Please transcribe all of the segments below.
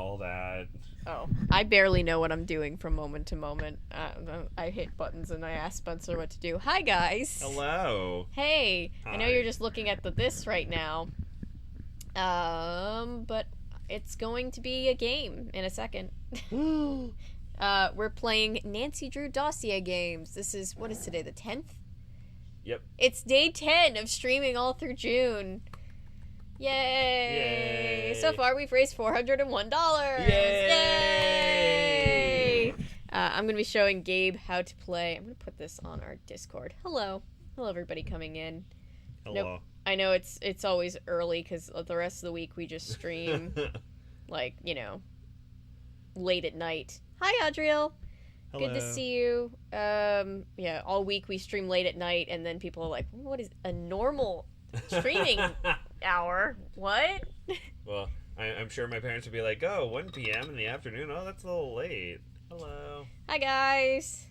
all that. Oh, I barely know what I'm doing from moment to moment. I hit buttons and I ask Spencer what to do. Hi, guys. Hello. Hey. Hi. I know you're just looking at this right now. But it's going to be a game in a second. We're playing Nancy Drew Dossier games. This is, what is today, the 10th? Yep. It's day 10 of streaming all through June. Yay! Yay! So far, we've raised $401. Yay! I'm going to be showing Gabe how to play. I'm going to put this on our Discord. Hello. Hello, everybody coming in. Hello. Nope. I know it's always early because the rest of the week we just stream, like, you know, late at night. Hi, Adriel. Hello. Good to see you. Yeah, all week we stream late at night, and then people are like, what is a normal streaming hour? What? Well, I'm sure my parents would be like, oh, 1 p.m. in the afternoon? Oh, that's a little late. Hello. Hi, guys.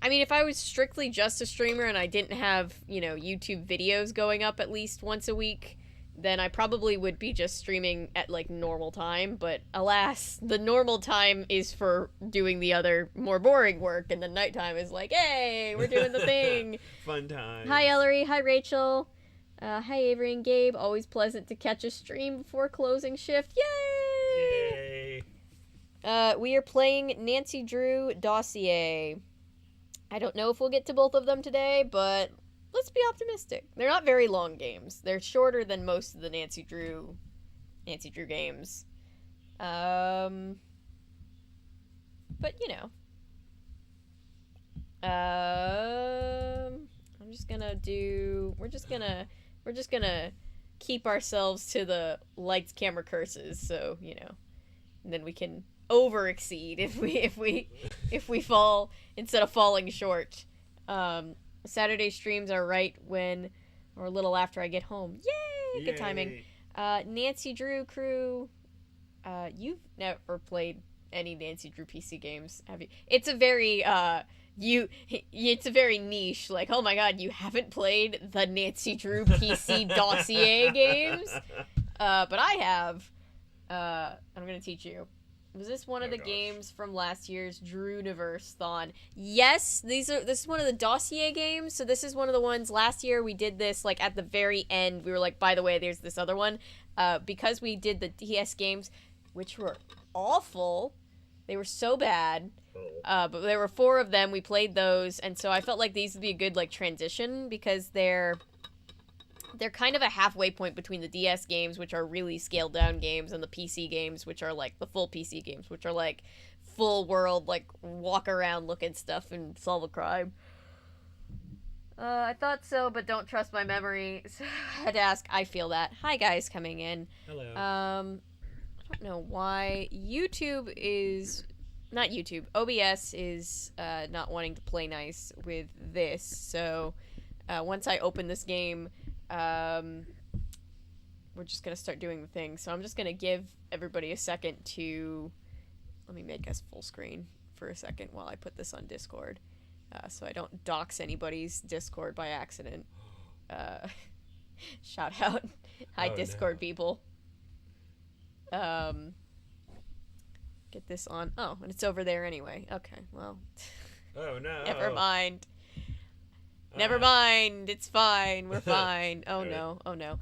I mean, if I was strictly just a streamer and I didn't have, you know, YouTube videos going up at least once a week, then I probably would be just streaming at, like, normal time. But alas, the normal time is for doing the other more boring work, and the nighttime is like, hey, we're doing the thing. Fun time. Hi, Ellery. Hi, Rachel. Hi, Avery and Gabe. Always pleasant to catch a stream before closing shift. Yay! Yay! We are playing Nancy Drew Dossier. I don't know if we'll get to both of them today, but let's be optimistic. They're not very long games. They're shorter than most of the Nancy Drew games. But you know. We're just gonna keep ourselves to the lights, camera, curses, so, you know, and then we can over-exceed if we fall instead of falling short. Saturday streams are right when, or a little after I get home. Yay! Good timing. Nancy Drew crew, you've never played any Nancy Drew PC games, have you? It's a very, it's a very niche, like, oh my god, you haven't played the Nancy Drew PC Dossier games? But I have. I'm gonna teach you. Was this one of the games from last year's Drew-niverse-thon? Yes, this is one of the Dossier games. So this is one of the ones last year we did this, like, at the very end. We were like, by the way, there's this other one. Because we did the DS games, which were awful. They were so bad. But there were 4 of them. We played those. And so I felt like these would be a good, like, transition because they're kind of a halfway point between the DS games, which are really scaled down games, and the PC games, which are like the full PC games, which are like full world, like walk around, look at stuff, and solve a crime. I thought so, but don't trust my memory. So I had to ask. I feel that. Hi, guys, coming in. Hello. I don't know why YouTube is not YouTube. OBS is not wanting to play nice with this. So once I open this game. We're just gonna start doing the thing. So I'm just gonna give everybody a second to... Let me make us full screen for a second while I put this on Discord. So I don't dox anybody's Discord by accident. Shout out. Hi, Discord people. Get this on. Oh, and it's over there anyway. Okay, well. Oh, no. Never mind. Never mind. It's fine. We're fine. Oh, no. Oh, no.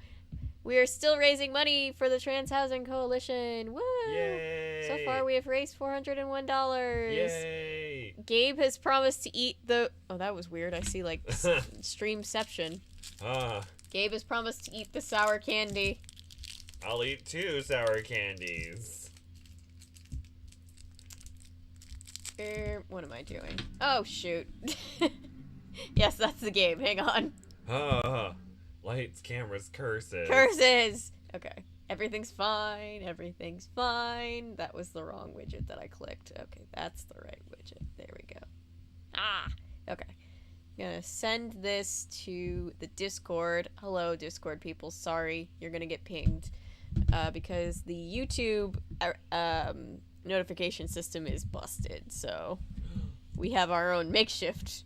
We are still raising money for the Trans Housing Coalition. Woo! Yay! So far, we have raised $401. Yay! Gabe has promised to eat the... Oh, that was weird. I see, like, streamception. Gabe has promised to eat the sour candy. I'll eat 2 sour candies. What am I doing? Oh, shoot. Yes, that's the game. Hang on. Lights, cameras, curses. Curses! Okay. Everything's fine. Everything's fine. That was the wrong widget that I clicked. Okay, that's the right widget. There we go. Okay. I'm gonna send this to the Discord. Hello, Discord people. Sorry, you're gonna get pinged. Because the YouTube notification system is busted. So, we have our own makeshift.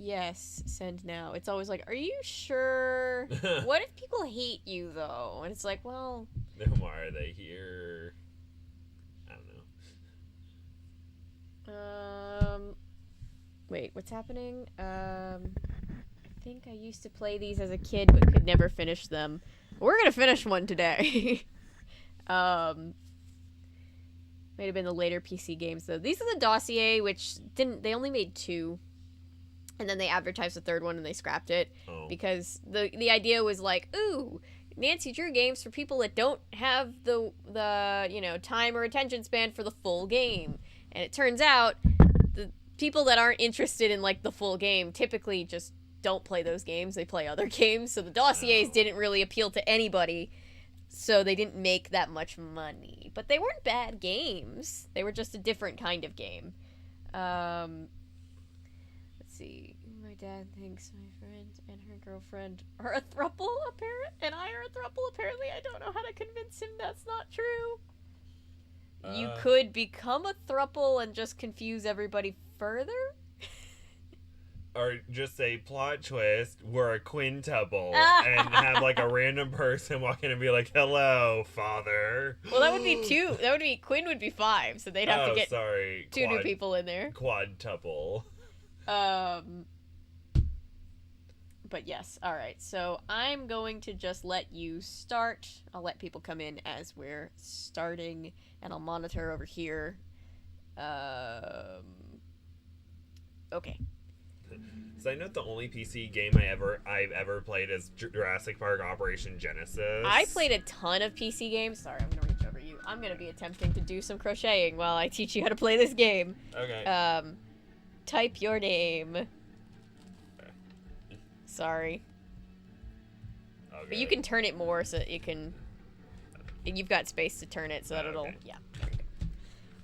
Yes, send now. It's always like, are you sure? What if people hate you, though? And it's like, well... Why are they here? I don't know. Wait, what's happening? I think I used to play these as a kid, but could never finish them. We're gonna finish one today. Might have been the later PC games, though. These are the Dossier, which they only made 2. And then they advertised the 3rd one and they scrapped it. Oh. Because the idea was like, ooh, Nancy Drew games for people that don't have the time or attention span for the full game. And it turns out the people that aren't interested in like the full game typically just don't play those games. They play other games. So the Dossiers didn't really appeal to anybody. So they didn't make that much money. But they weren't bad games. They were just a different kind of game. Let's see. My dad thinks my friend and her girlfriend are a throuple, and I are a throuple. Apparently, I don't know how to convince him that's not true. You could become a throuple and just confuse everybody further? Or just a plot twist, we're a quintuple, and have like a random person walk in and be like, hello, father. Well, that would be 2. That would be, Quinn would be 5, so they'd have to get 2 new people in there. Quadtuple. But yes, alright, so I'm going to just let you start. I'll let people come in as we're starting, and I'll monitor over here. Okay. So I know the only PC game I've ever played is Jurassic Park Operation Genesis. I played a ton of PC games. Sorry, I'm gonna reach over you. I'm gonna be attempting to do some crocheting while I teach you how to play this game. Okay. Type your name. Sorry. Okay. But you can turn it more so that you can... You've got space to turn it so that it'll... Okay. Yeah. There we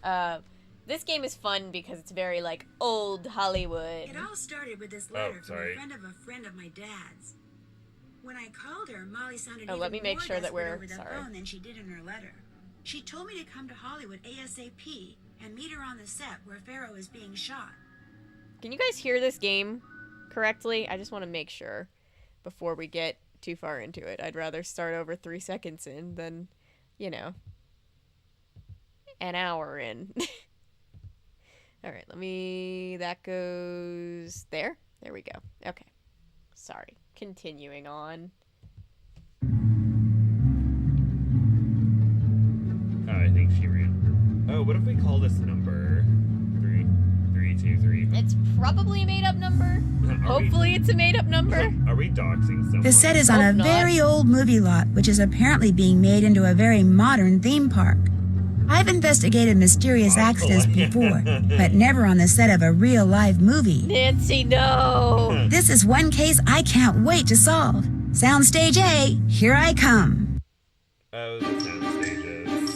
go. This game is fun because it's very, like, old Hollywood. It all started with this letter from a friend of my dad's. When I called her, Molly sounded even let me make more sure that desperate we're... over the Sorry. phone than she did in her letter. She told me to come to Hollywood ASAP and meet her on the set where Pharaoh is being shot. Can you guys hear this game correctly? I just want to make sure before we get too far into it. I'd rather start over 3 seconds in than, you know, an hour in. Alright, that goes there. There we go. Okay. Sorry. Continuing on. Oh, I think she ran. Oh, what if we call this number 323? It's probably a made-up number. Hopefully it's a made-up number. Are we doxing someone? The set is on a very old movie lot, which is apparently being made into a very modern theme park. I've investigated mysterious accidents before, but never on the set of a real live movie. Nancy, no! This is one case I can't wait to solve. Soundstage A, here I come. Oh, the sound stages.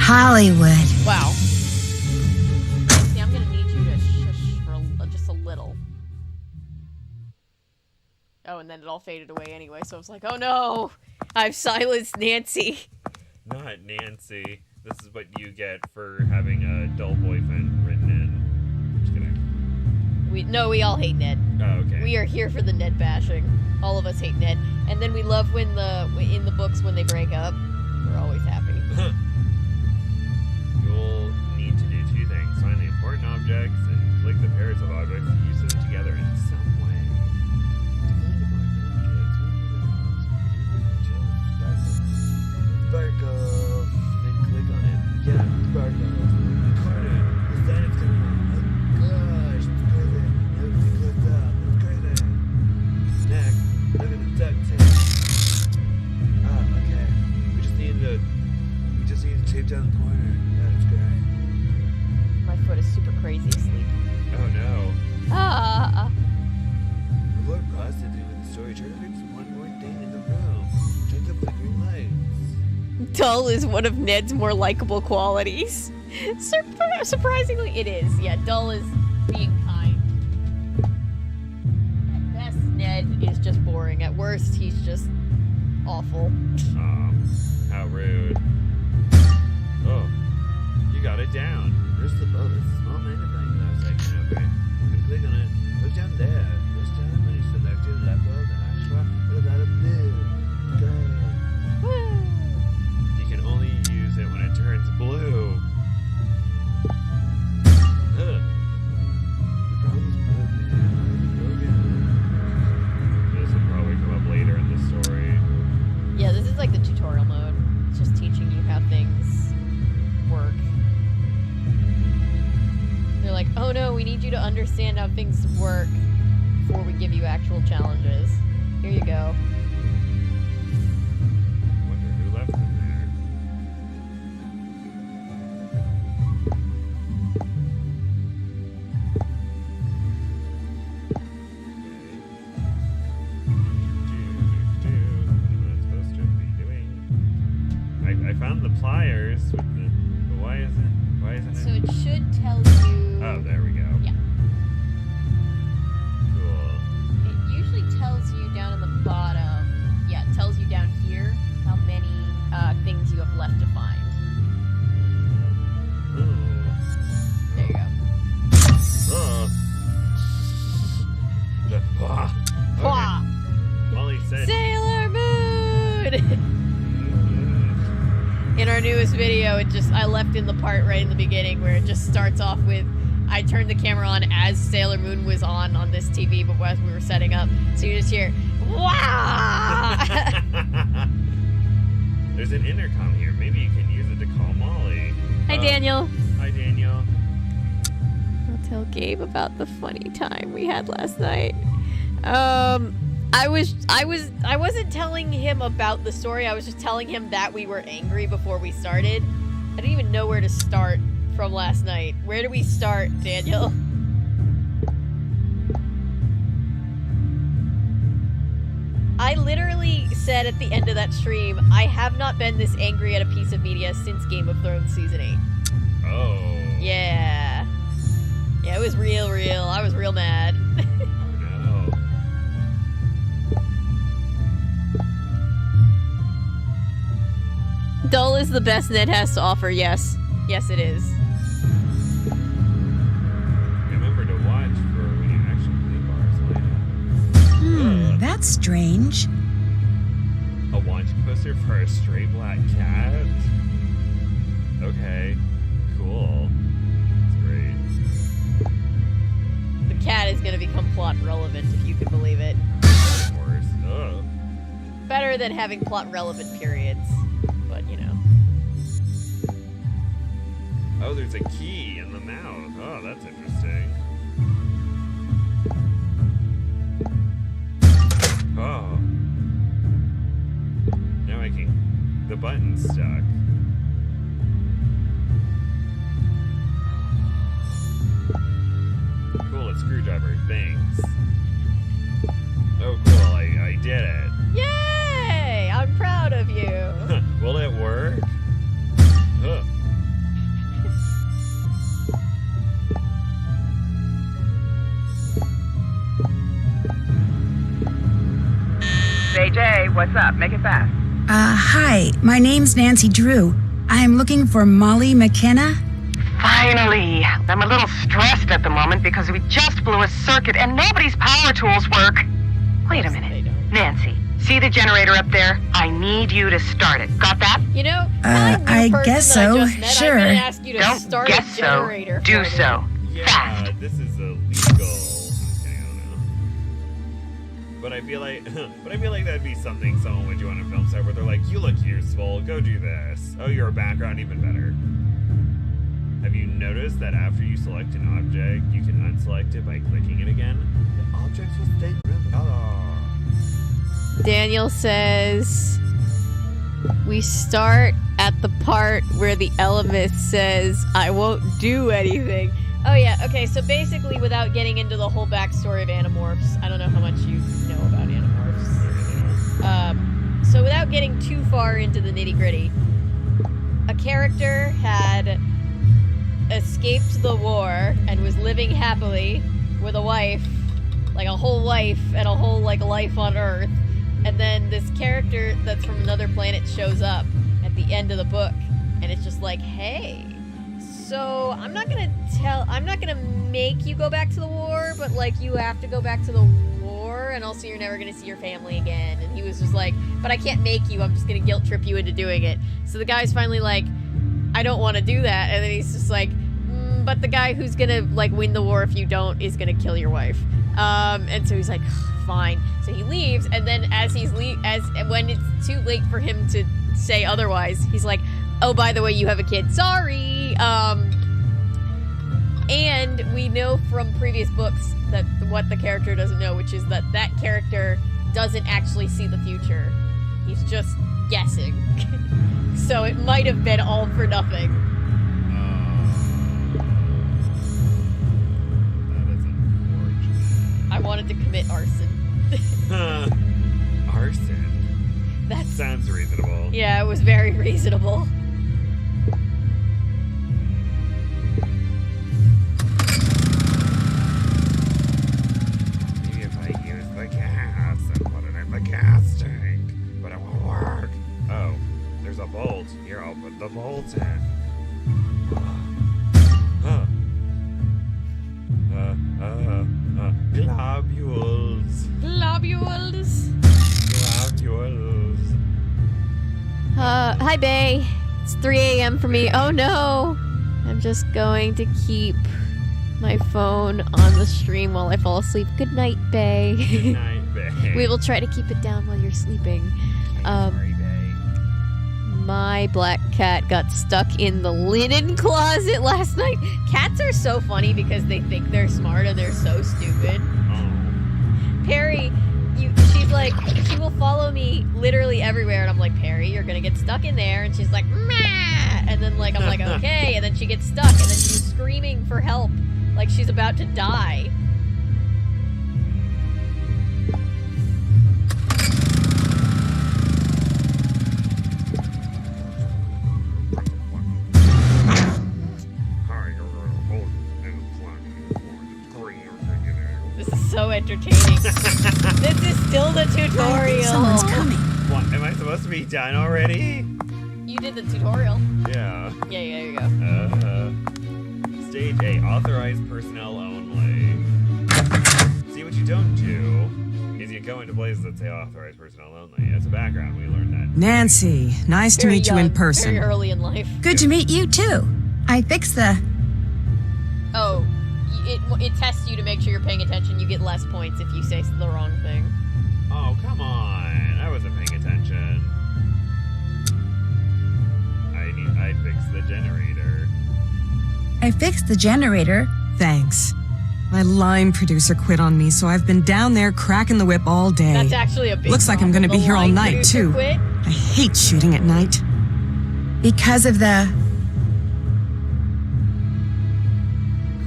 Hollywood. Wow. See, I'm gonna need you to shush for just a little. Oh, and then it all faded away anyway, so I was like, oh no! I've silenced Nancy. Not Nancy. This is what you get for having a dull boyfriend written in. I'm just kidding. We all hate Ned. Oh, okay. We are here for the Ned bashing. All of us hate Ned. And then we love when in the books when they break up. We're always happy. You'll need to do 2 things. Find the important objects and click the pairs of objects and use them together in some way. Sparkle! Then click on it. Yeah, sparkle. Record it. The sign is coming on. Oh gosh, it's crazy. Everything clicks up. It's crazy. Next, look at the duct tape. Ah, okay. We just need to tape down the corner. That's great. My foot is super crazy asleep. Oh no. Ah. What Ross to do with the story? Try to fix one more thing in the room. Check the flickering lights. Dull is one of Ned's more likable qualities. Surprisingly, it is. Yeah, dull is being kind. At best, Ned is just boring. At worst, he's just awful. How rude. Oh, you got it down. Press the button. It's a small magnifying glass section over here. You can click on it. Look down there. This time when you select your level, the extra will let it blue. Go. Woo! You can only use it when it turns blue. The problem is broken. This will probably come up later in the story. Yeah, this is like the tutorial mode. It's just teaching you how things work. They're like, oh no, we need you to understand how things work before we give you actual challenges. Here you go. Wonder who left them there. What am I supposed to be doing? I found the pliers with the. But why isn't So it? it should tell you... Oh, there we go. Yeah. Cool. It usually tells you down in the bottom. Yeah, it tells you down here how many things you have left to find. There you go. Pwah! Molly said. Sailor Moon! In our newest video, I left in the part right in the beginning where it just starts off with, I turned the camera on as Sailor Moon was on this TV, but as we were setting up, so you just hear, wow! There's an intercom here. Maybe you can use it to call Molly. Hi, Daniel. Hi, Daniel. I'll tell Gabe about the funny time we had last night. I wasn't telling him about the story. I was just telling him that we were angry before we started. I didn't even know where to start from last night. Where do we start, Daniel? I literally said at the end of that stream, I have not been this angry at a piece of media since Game of Thrones Season 8. Oh. Yeah. Yeah, it was real. I was real mad. Oh, no. Dull is the best Ned has to offer, yes. Yes, it is. Remember to watch for when you actually clean bars later. That's strange. A watch poster for a stray black cat? Okay. Cool. That's great. The cat is going to become plot relevant, if you can believe it. Of course. Oh. Better than having plot relevant periods. But, you know. Oh, there's a key in the mouth. Oh, that's interesting. Oh. Now I can... The button's stuck. Cool, a screwdriver. Thanks. Oh, cool. I did it. Yay! I'm proud of you. Will it work? Huh. JJ, what's up? Make it fast. Hi, my name's Nancy Drew. I'm looking for Molly McKenna. Finally! I'm a little stressed at the moment because we just blew a circuit and nobody's power tools work. Wait a They minute. don't. Nancy, see the generator up there? I need you to start it. Got that? You know, I guess so. I just met, Sure. I'm going to ask you to Don't start guess a so. generator. Do for me. so. Yeah, Fast. this is illegal. I'm just kidding, I don't know. But I feel like that'd be something someone would do on a film set where they're like, you look useful, go do this. Oh, you're a background, even better. Have you noticed that after you select an object, you can unselect it by clicking it again? The objects will stay forever. Oh. Daniel says we start at the part where the element says I won't do anything. Oh yeah, okay, so basically without getting into the whole backstory of Animorphs, I don't know how much you know about Animorphs. So without getting too far into the nitty-gritty, a character had escaped the war and was living happily with a wife, like a whole wife and a whole like life on Earth. And then this character that's from another planet shows up at the end of the book, and it's just like, hey, so I'm not gonna make you go back to the war, but like you have to go back to the war, and also you're never gonna see your family again. And he was just like, but I can't make you, I'm just gonna guilt trip you into doing it. So the guy's finally like, I don't want to do that. And then he's just like, but the guy who's gonna like win the war if you don't is gonna kill your wife. And so he's like, fine. So he leaves, and then when it's too late for him to say otherwise, he's like, oh, by the way, you have a kid. Sorry. And we know from previous books that what the character doesn't know, which is that character doesn't actually see the future. He's just guessing. So it might have been all for nothing. That is unfortunate. I wanted to commit arson. Arson? That Sounds reasonable. Yeah, it was very reasonable. Maybe if I use the gas and put it in the gas tank, but it won't work. Oh, there's a bolt. Here, I'll put the bolt in. Globules. Globules. Globules. Hi, Bae. It's 3 a.m. for me. Oh no! I'm just going to keep my phone on the stream while I fall asleep. Good night, Bae. Good night, babe. We will try to keep it down while you're sleeping. Sorry, babe. My black cat got stuck in the linen closet last night. Cats are so funny because they think they're smart and they're so stupid. Oh. Perry, she's like, she will follow me literally everywhere, and I'm like, Perry, you're gonna get stuck in there, and she's like, meh, and then like I'm like, okay, and then she gets stuck, and then she's screaming for help, like she's about to die. This is so entertaining. This is still the I think tutorial. someone's coming. What, am I supposed to be done already? You did the tutorial. Yeah. Yeah, there you go. Stage 8, authorized personnel only. See, what you don't do is you go into places that say authorized personnel only. As a background, we learned that. Nancy, nice to Very meet you in young, person. Very early in life. Good to meet you, too. I fixed the... Oh, it tests you to make sure you're paying attention. You get less points if you say the wrong thing. Oh, come on. I wasn't paying attention. I fixed the generator. I fixed the generator. Thanks. My line producer quit on me, so I've been down there cracking the whip all day. That's actually a big Looks like I'm problem. gonna be The here all line night, producer too. quit. I hate shooting at night. Because of the...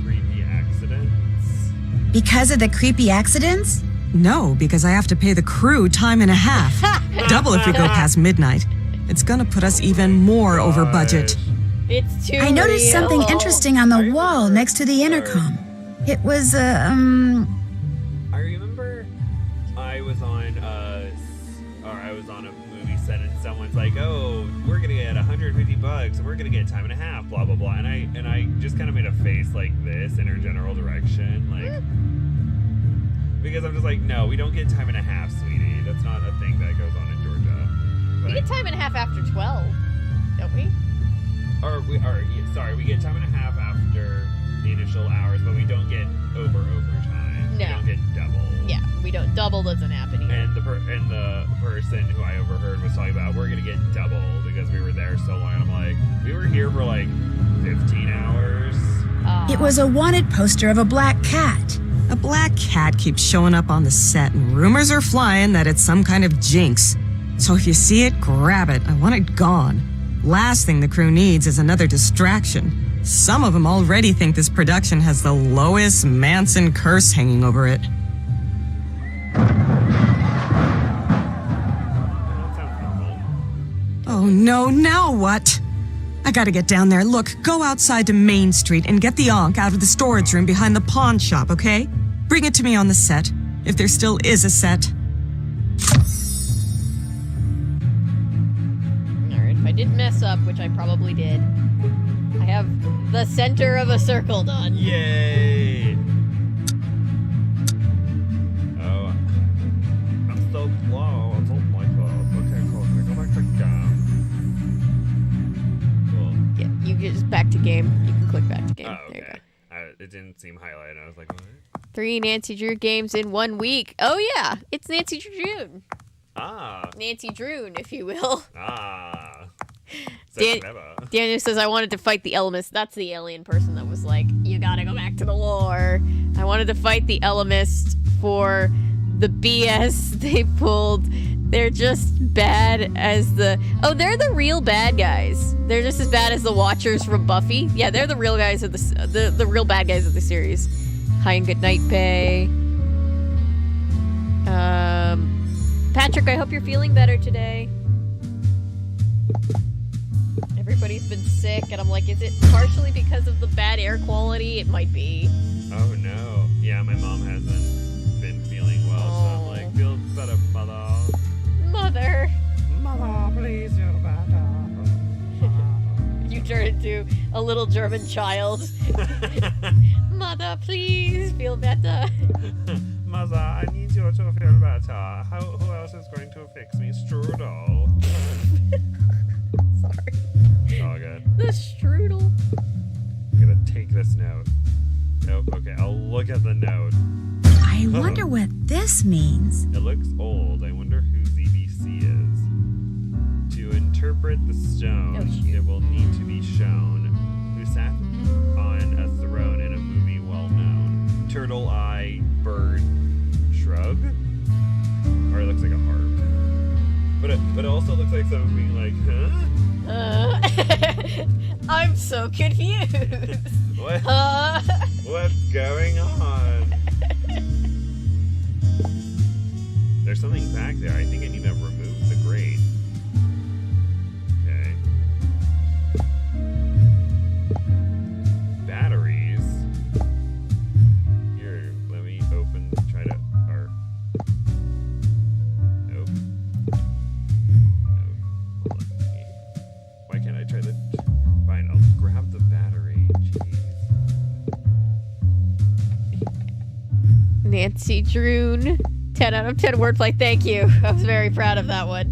Creepy accidents. Because of the creepy accidents? No, because I have to pay the crew time and a half. Double if we go past midnight. It's gonna put us even more over budget. It's too I noticed real. something interesting on I the wall remember- next to the intercom. It was, I remember I was on a movie set and someone's like, "Oh, we're gonna get $150 and we're gonna get time and a half, blah blah blah," and I just kind of made a face like this in her general direction, like, because I'm just like, no, we don't get time and a half, sweetie. That's not a thing that goes on in Georgia. We But get time and a half after 12, don't we? we get time and a half after the initial hours, but we don't get overtime. No. We don't get double. Yeah, we don't. Double doesn't happen here. And the person who I overheard was talking about, we're gonna get double because we were there so long. I'm like, we were here for like 15 hours. it was a wanted poster of a black cat. A black cat keeps showing up on the set, and rumors are flying that it's some kind of jinx. So if you see it, grab it. I want it gone. Last thing the crew needs is another distraction. Some of them already think this production has the Lois Manson curse hanging over it. That sounds normal. Oh no, now what? I gotta get down there. Look, go outside to Main Street and get the Ankh out of the storage room behind the pawn shop, okay? Bring it to me on the set, if there still is a set. Alright, if I didn't mess up, which I probably did, I have the center of a circle done. Yay! Oh, I'm so slow. I don't like that. Okay, cool. Can I go back to game? Cool. Yeah, you get just back to game. You can click back to game. Oh, There you okay. go. It didn't seem highlighted. I was like, what? 3 Nancy Drew games in 1 week. Oh yeah, it's Nancy Drew. Ah. Nancy Drew, if you will. Ah. So Dan- clever. Daniel says, I wanted to fight the elements. That's the alien person that was like, you gotta go back to the lore. I wanted to fight the elements for the BS they pulled. They're just bad as the... Oh, they're the real bad guys. They're just as bad as the Watchers from Buffy. Yeah, they're the real guys of the real bad guys of the series. Hi and good night, Bay. Patrick, I hope you're feeling better today. Everybody's been sick, and I'm like, is it partially because of the bad air quality? It might be. Oh no. Yeah, my mom hasn't been feeling well, so I'm like, feel better, mother. Mother. Mother, please feel better. You turn into a little German child. Mother, please feel better. Mother, I need you to feel better. Who else is going to fix me? Strudel. Sorry. It's all good. The strudel. I'm gonna take this note. Nope, okay, I'll look at the note. I wonder what this means. It looks old. I wonder who ZBC is. To interpret the stone, Oh, shoot. it will need to be shown who sat on a throne in a movie well known. Turtle Eye Bird Shrug? Or it looks like a harp. But it also looks like someone being like, huh? I'm so confused. What? What's going on? There's something back there. I think I need to remove the grate. Okay. Batteries. Here, let me try to, or, nope. Nope. Hold on. Why can't I try to, fine, I'll grab the battery. Jeez. Nancy Drew. 10 out of 10 wordplay. Thank you. I was very proud of that one.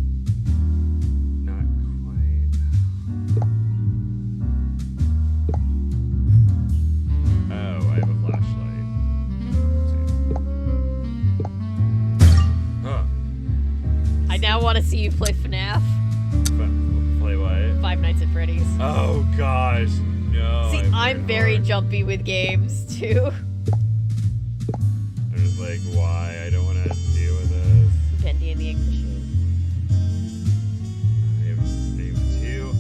Not quite. Oh, I have a flashlight. Huh. I now want to see you play FNAF. Play what? Five Nights at Freddy's. Oh gosh, no. See, I'm I'm very hard. jumpy with games, too. I'm just like, why? I don't want to deal with this. Bendy and the Ink Machine. I have two.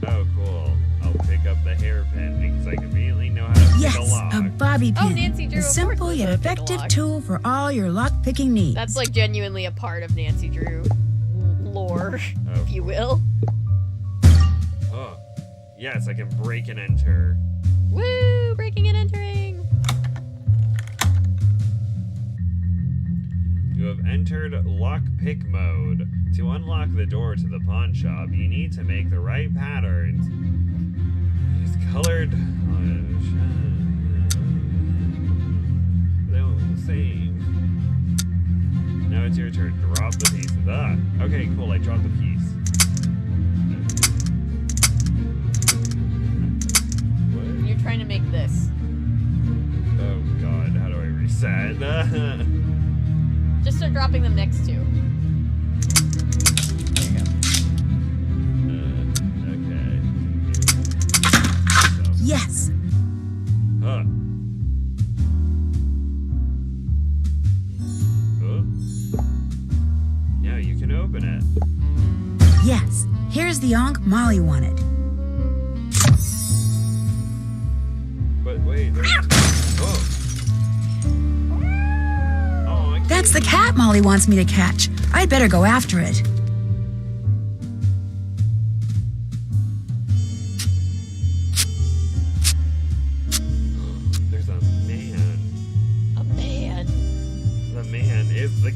Okay. Oh, cool. I'll pick up the hairpin because I conveniently know how to pick a Yes, lock. a bobby Oh, pin. Nancy Drew, a of course simple there's yet a pick effective lock. tool for all your lock-picking needs. That's like genuinely a part of Nancy Drew lore, Oh, if you cool. will. Oh, yes, I can break and enter. Woo! Breaking and entering. You have entered lockpick mode. To unlock the door to the pawn shop, you need to make the right patterns. Use colored. They look the same. Now it's your turn. Drop the pieces. Ah, okay, cool. I dropped the piece. What? You're trying to make this. Oh god, how do I reset? Just start dropping them next to. There you go. Okay. Yes, Huh. Oh. Now you can open it. yes. Here's the Ankh Molly wanted. But wait, there's... Oh. Oh, I can't... That's the cat Molly wants me to catch. I'd better go after it.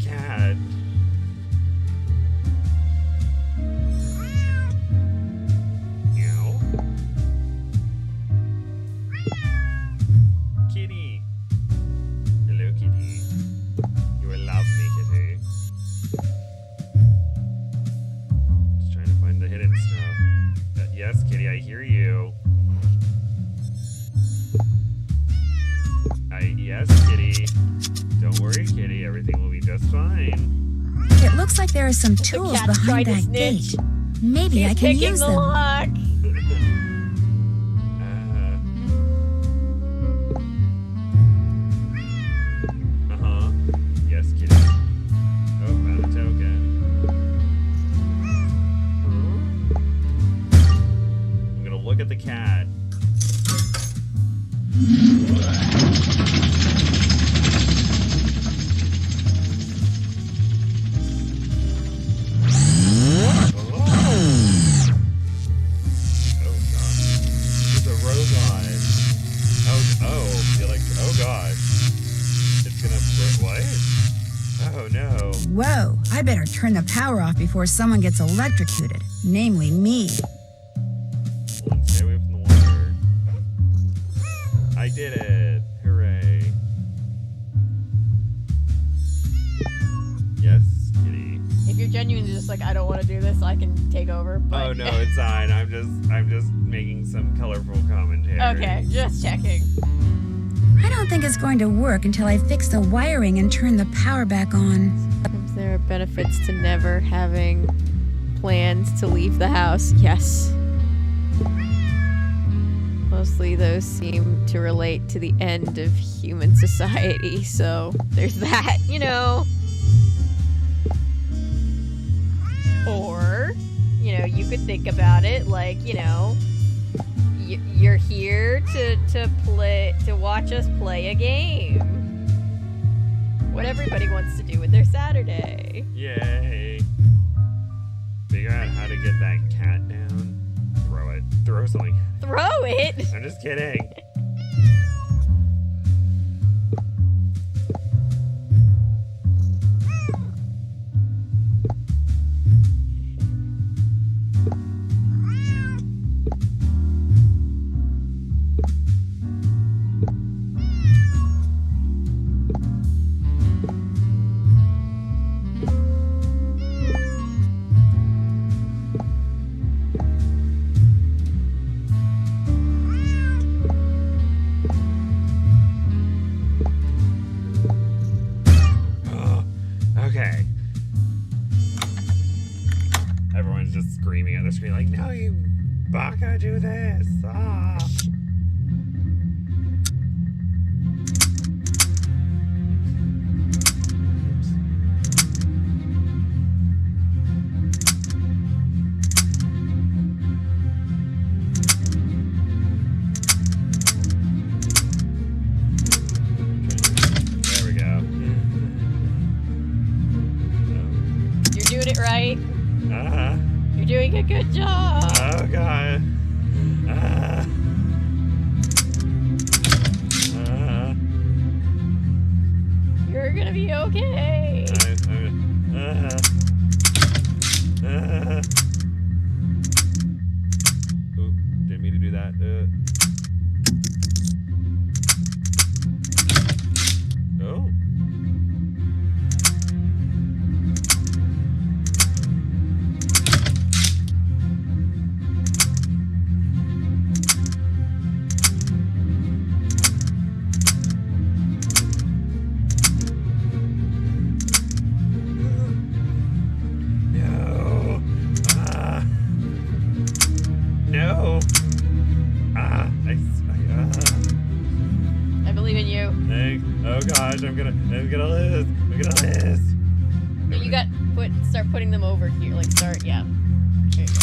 cat. Meow. Kitty. Hello, kitty. You will love me, kitty. Just trying to find the hidden stuff. Yes, kitty, I hear you. Yes, kitty. Don't worry, kitty. Everything will be just fine. It looks like there are some tools cat's trying behind to that snitch. gate. Maybe I He's can picking use the them. lock. Yes, kitty. Oh, found a token. I'm gonna look at the cat. Whoa, I better turn the power off before someone gets electrocuted. Namely me. Hold on, stay away from the water. I did it! Hooray. Yes, kitty. If you're genuinely just like, I don't want to do this, I can take over. But... Oh no, it's fine. I'm just making some colorful commentary. Okay, just checking. I don't think it's going to work until I fix the wiring and turn the power back on. If there are benefits to never having plans to leave the house, yes. Mostly those seem to relate to the end of human society, so there's that, you know. Or, you know, you could think about it like, you know, you're here to watch us play a game. What everybody wants to do with their Saturday. Yay. Figure out how to get that cat down. Throw it. Throw something. Throw it? I'm just kidding. Okay. Everyone's just screaming at the screen like, no, you baka, do this. Ah. There we go. You're doing it right. Uh-huh. You're doing a good job. Oh god. You're gonna be okay. Oop, didn't mean to do that. Oh. No. I believe in you. Oh gosh, I'm gonna lose. I'm gonna lose. You got start putting them over here. Like start, yeah. There you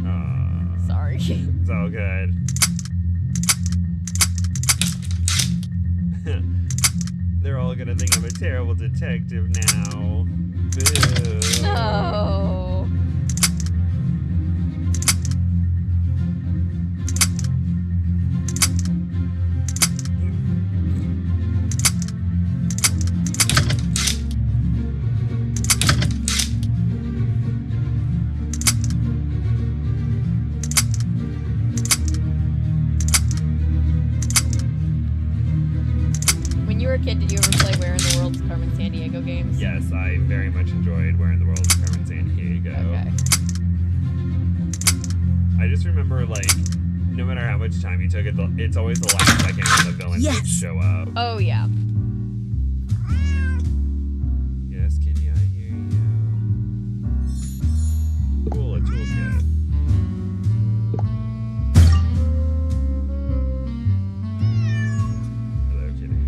go. Sorry. It's all good. They're all gonna think I'm a terrible detective now. Boo. No. yes, I very much enjoyed Where in the World is Carmen Sandiego. Okay. I just remember, like, no matter how much time you took, it's always the last second when the villains would Yes. show up. Oh yeah. Yes, kitty, I hear you. Cool, a toolkit. Hello, kitty.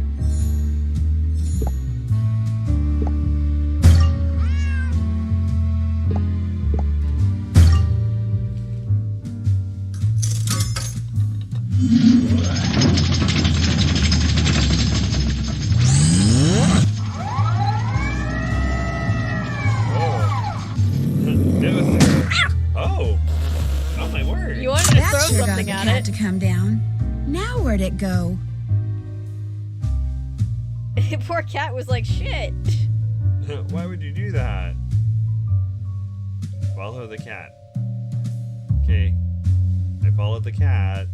Oh, my word. You wanted to That throw sure got the something at cat it. to come down. Now where'd it go? Poor cat was like, shit. Why would you do that? Follow the cat. Okay. I followed the cat.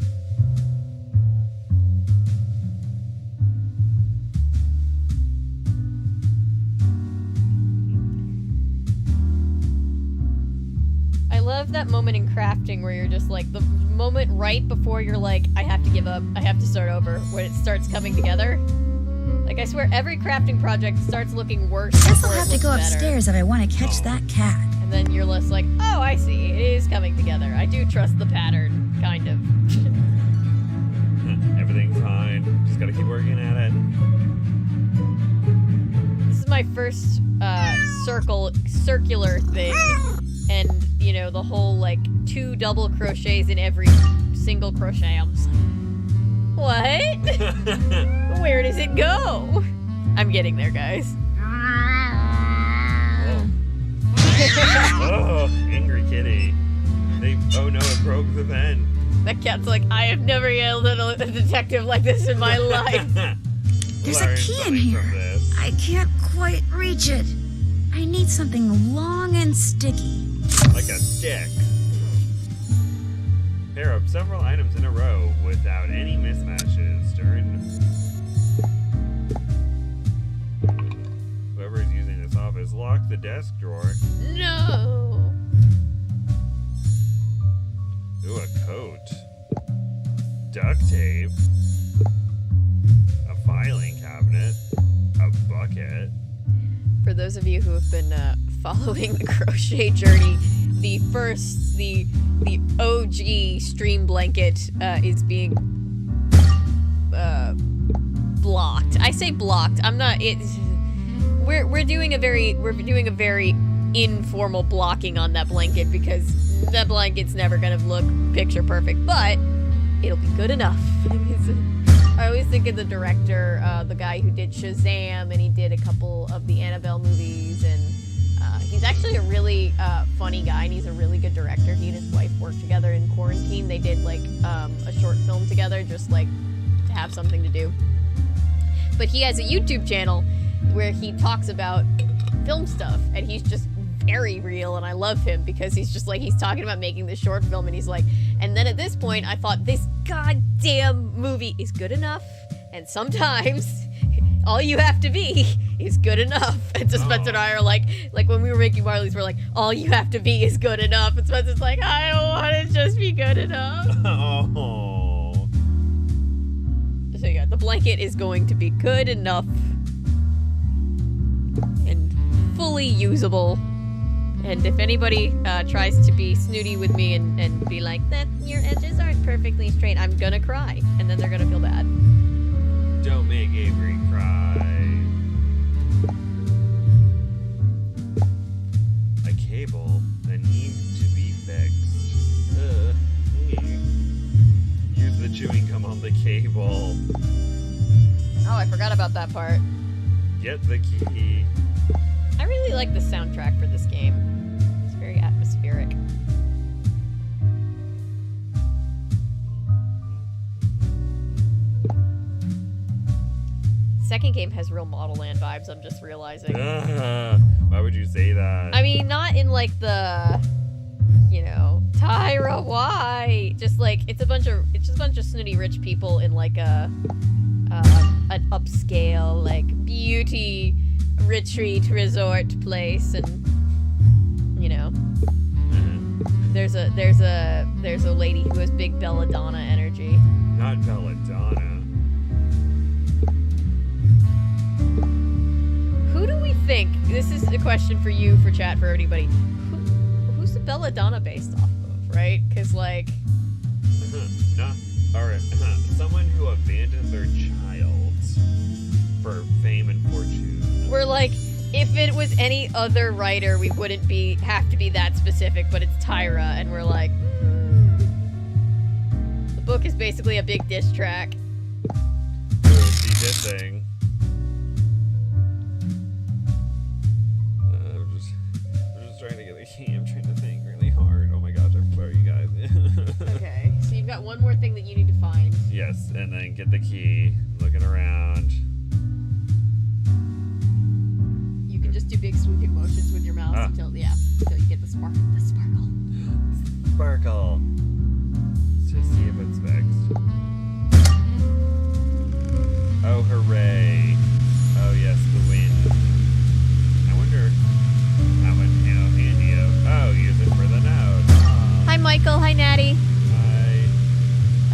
I love that moment in crafting where you're just like, the moment right before you're like, I have to give up, I have to start over, when it starts coming together. Like, I swear every crafting project starts looking worse Guess before I'll it have to looks go better. upstairs if I want to catch that cat. And then you're less like, oh, I see, it is coming together. I do trust the pattern, kind of. Everything's fine. Just gotta keep working at it. This is my first circular thing, and you know, the whole like 2 double crochets in every single crochet. I'm just like, what? Where does it go? I'm getting there, guys. Oh, angry kitty. Oh no, it broke the pen. That cat's like, I have never yelled at a detective like this in my life. There's a Learn key in something here. from this. I can't quite reach it. I need something long and sticky. Like a stick. Pair up several items in a row without any mismatches. Turn. Whoever is using this office, lock the desk drawer. No. Ooh, a coat. Duct tape. A filing cabinet. A bucket. For those of you who have been following the crochet journey, the OG stream blanket is being blocked. I say blocked. I'm not. We're doing a very informal blocking on that blanket because that blanket's never gonna look picture perfect, but it'll be good enough. I always think of the director, the guy who did Shazam, and he did a couple of the Annabelle movies, and he's actually a really funny guy, and he's a really good director. He and his wife worked together in quarantine. They did like a short film together, just like to have something to do. But he has a YouTube channel where he talks about film stuff, and he's just very real, and I love him because he's just like, he's talking about making this short film, and he's like, and then at this point I thought, this goddamn movie is good enough, and sometimes all you have to be is good enough. And so Spencer and I are like when we were making Marley's, we're like, all you have to be is good enough, and Spencer's like, I don't want to just be good enough. Oh. So yeah, the blanket is going to be good enough and fully usable. And if anybody tries to be snooty with me and be like, that your edges aren't perfectly straight, I'm gonna cry, and then they're gonna feel bad. Don't make Avery cry. A cable that needs to be fixed. Use the chewing gum on the cable. Oh, I forgot about that part. Get the key. I really like the soundtrack for this game. It's very atmospheric. Second game has real Model Land vibes, I'm just realizing. Why would you say that? I mean, not in like the, you know, Tyra, why? Just like, it's just a bunch of snooty rich people in like an upscale, like, beauty retreat resort place, and you know, there's a lady who has big belladonna energy. Not belladonna. Who do we think? This is a question for you, for chat, for everybody. Who's the belladonna based off of, right? Because like, No. All right. Someone who abandoned their child for fame and fortune. we're like, if it was any other writer, we wouldn't have to be that specific, but it's Tyra, and we're like, the book is basically a big diss track. Who is she dissing? I'm just trying to get the key. I'm trying to think really hard. Oh my gosh, I'm sorry, you guys. Okay, so you've got one more thing that you need to find. Yes, and then get the key. Looking around. You can just do big sweeping motions with your mouse until you get the sparkle. Sparkle. To see if it's fixed. Oh, hooray. Oh, yes, the wind. I wonder how much handy. Oh, use it for the node. Hi, Michael. Hi, Natty.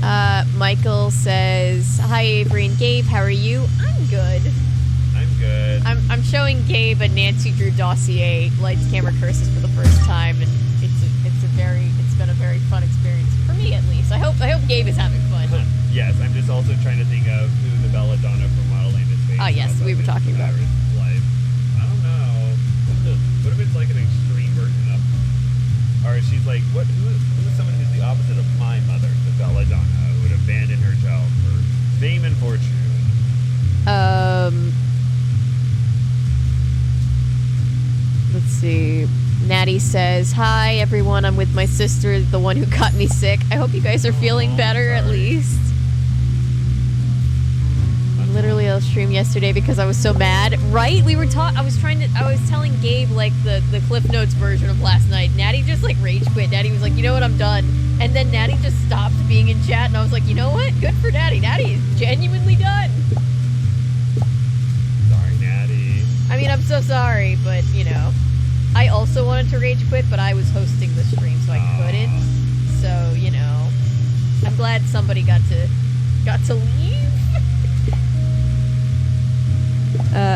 Hi. Michael says, hi, Avery and Gabe. How are you? I'm good. I'm good. I'm showing Gabe a Nancy Drew Dossier Lights, Camera, Curses for the first time, and it's been a very fun experience for me, at least. I hope Gabe is having fun. Yes, I'm just also trying to think of who the belladonna from Modeling is based Oh, yes, we were talking about it. Life. I don't know. What if it's like an extreme version of, or she's like, who is someone who's the opposite of my mother, the belladonna, who would abandon her child for fame and fortune? Let's see. Natty says, hi, everyone. I'm with my sister, the one who got me sick. I hope you guys are feeling better, at least. Literally, I streamed yesterday because I was so mad. Right? I was telling Gabe, like, the Cliff Notes version of last night. Natty just, like, rage quit. Natty was like, you know what, I'm done. And then Natty just stopped being in chat, and I was like, you know what? Good for Natty. Natty is genuinely done. Sorry, Natty. I mean, I'm so sorry, but, you know. I also wanted to rage quit, but I was hosting the stream, so I couldn't. So, you know. I'm glad somebody got to leave.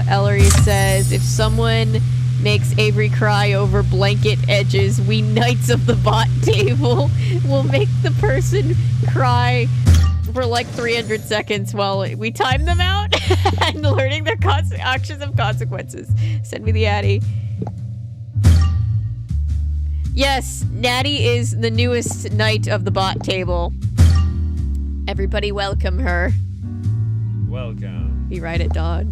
Ellery says, if someone makes Avery cry over blanket edges, we Knights of the Bot table will make the person cry for like 300 seconds while we time them out and learning their actions of consequences. Send me the Addy. Yes, Natty is the newest Knight of the Bot table. Everybody welcome her. Welcome. You write it, Dodd.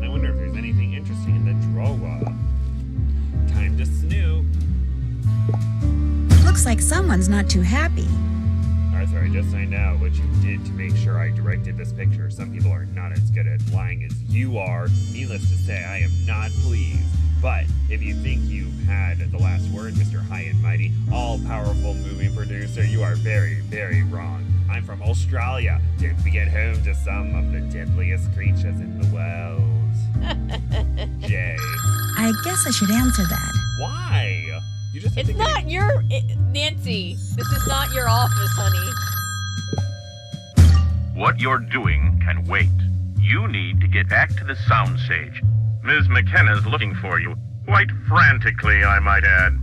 I wonder if there's anything interesting in the drawer. Time to snoop. Looks like someone's not too happy. Arthur, I just signed out what you did to make sure I directed this picture. Some people are not as good at lying as you are. Needless to say, I am not pleased. But if you think you had the last word, Mr. High and Mighty, all-powerful movie producer, you are very, very wrong. I'm from Australia. Don't forget home to some of the deadliest creatures in the world. Jay. I guess I should answer that. Why? You just have It's to get not your... Nancy, this is not your office, honey. What you're doing can wait. You need to get back to the soundstage. Ms. McKenna's looking for you. Quite frantically, I might add.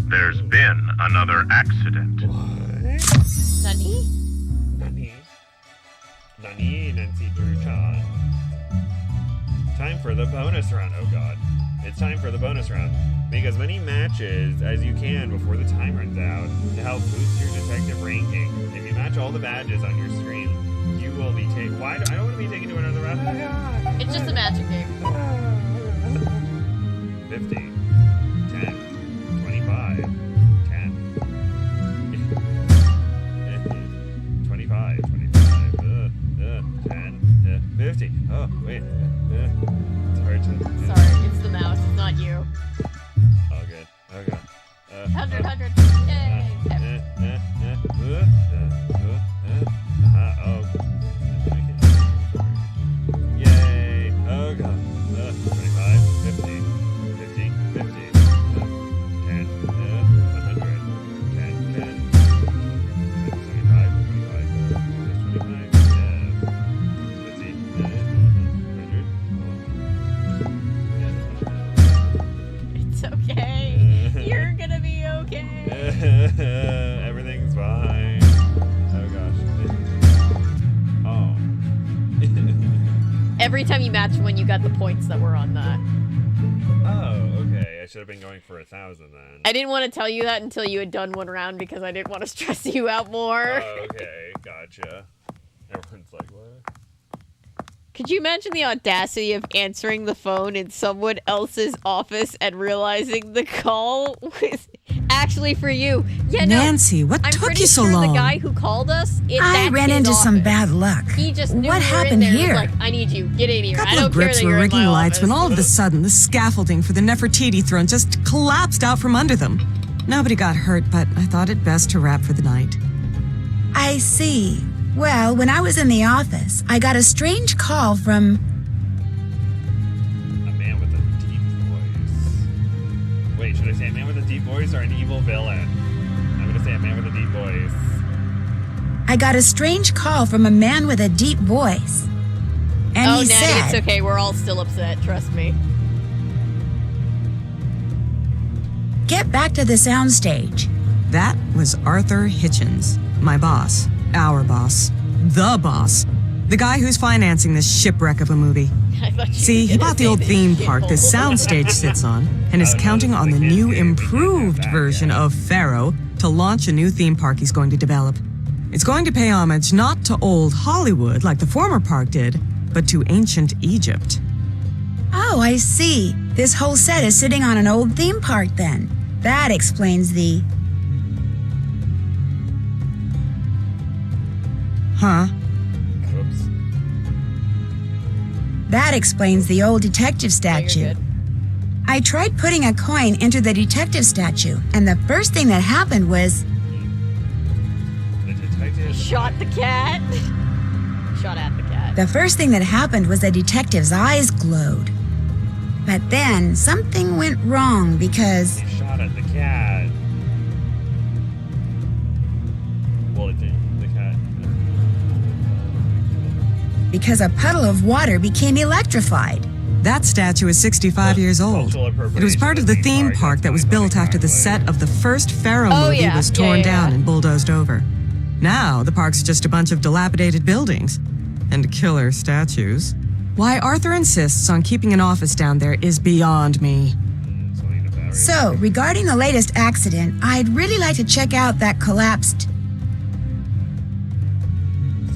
There's been another accident. What? Nani? Nani, Nancy Drew-chan. Time for the bonus round. Oh god. It's time for the bonus round. Because many matches as you can before the time runs out to help boost your detective ranking. If you match all the badges on your screen, you will be taken. I don't want to be taken to another round. Oh god. It's just a magic game. 50, 10, 25, 10, 25, 10, 50. Oh, wait. It's hard to... Sorry, it's the mouse. It's not you. Oh, good. Oh, good. 100. Yay. Oh. every time you match one, you got the points that were on that. Oh, okay. I should have been going for 1,000 then. I didn't want to tell you that until you had done one round because I didn't want to stress you out more. Oh, okay. Gotcha. Everyone's like, what? Could you imagine the audacity of answering the phone in someone else's office and realizing the call was actually for you? Yeah, no. Nancy, what I'm took pretty you so sure long? the guy who called us, I ran into some bad luck. He just knew What we were happened in there. here? He was like, I need you. Get in here. A I couple don't of care Brits that were you're in rigging my lights when office. all of a sudden the scaffolding for the Nefertiti throne just collapsed out from under them. Nobody got hurt, but I thought it best to wrap for the night. I see. Well, when I was in the office, I got a strange call from... A man with a deep voice. Wait, should I say a man with a deep voice or an evil villain? I'm gonna say a man with a deep voice. I got a strange call from a man with a deep voice. And Oh, he Natty, said... it's okay. We're all still upset. Trust me. Get back to the soundstage. That was Arthur Hitchens, my boss, our boss, the boss, the guy who's financing this shipwreck of a movie. I thought you See, were he gonna bought the say old the theme shithole. park this soundstage sits on and is Oh, no, counting this is on the the kids' new game. We can't have improved that version yet. of Pharaoh to launch a new theme park he's going to develop. It's going to pay homage not to old Hollywood like the former park did, but to ancient Egypt. Oh, I see. This whole set is sitting on an old theme park then. That explains the... Huh? Oops. That explains the old detective Oh, you're statue. good. I tried putting a coin into the detective statue, and the first thing that happened was... The detective. Shot the cat. Shot at the cat. The first thing that happened was the detective's eyes glowed. But then something went wrong because... He shot at the cat. Well, it didn't. The cat. Because a puddle of water became electrified. That statue is 65 years old. Cultural It was part of the theme appropriation park that was that's built funny, after the set of the first Pharaoh Oh, movie yeah. was Yeah, torn yeah, down yeah. and bulldozed over. Now, the park's just a bunch of dilapidated buildings and killer statues. Why Arthur insists on keeping an office down there is beyond me. So, regarding the latest accident, I'd really like to check out that collapsed...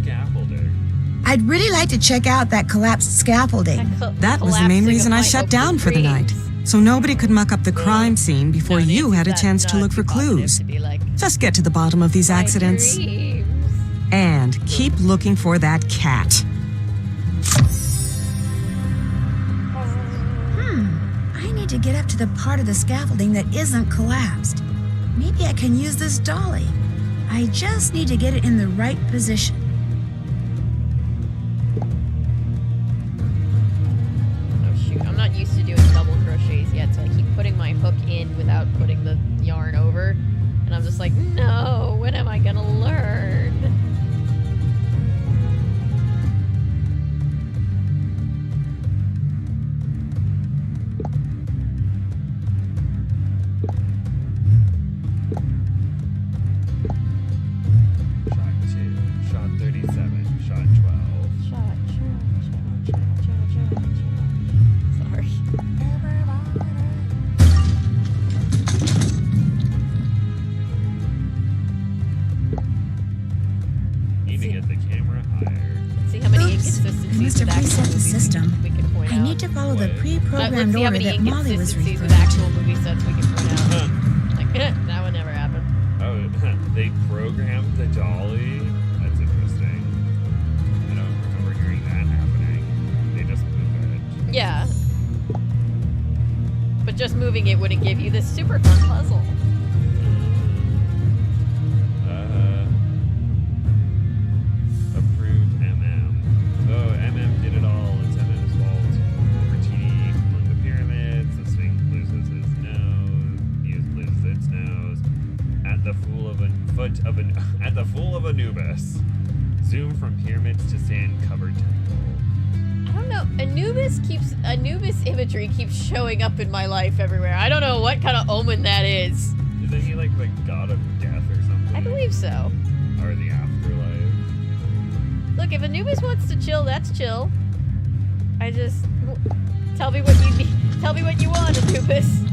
Scaffolding. I'd really like to check out that collapsed scaffolding. That was the main reason I shut down for the night, so nobody could muck up the crime scene before you had a chance to look for clues. Just get to the bottom of these accidents. And keep looking for that cat. I need to get up to the part of the scaffolding that isn't collapsed. Maybe I can use this dolly. I just need to get it in the right position. Oh shoot, I'm not used to doing double crochets yet, so I keep putting my hook in without putting the yarn over. And I'm just like, no, when am I gonna learn? Shot 2. Shot 37. Shot 12. Sorry. Need to get the camera higher. Let's see how many Oops, inconsistencies I must have with actual reset the movies system. we can point I out. need to follow the What? pre-programmed Let's see how order many that Molly was inconsistencies referring with actual to. movie sets we can point out. Huh. Like, that would never happen. Oh, they programmed the dolly? That's interesting. I don't remember hearing that happening. They just moved it. Yeah. But just moving it wouldn't give you this super fun puzzle. Approved MM. Oh, MM did it all. It's MM's fault. Nefertiti among the pyramids. The Sphinx loses his nose. Muse loses its nose. At the fool of Anubis. Zoom from pyramids to sand-covered temple. I don't know. Anubis imagery keeps showing up in my life everywhere. I don't know what kind of omen that is. Isn't he like the god of death or something? I believe so. Or the afterlife? Look, if Anubis wants to chill, that's chill. Tell me what you need. Tell me what you want, Anubis.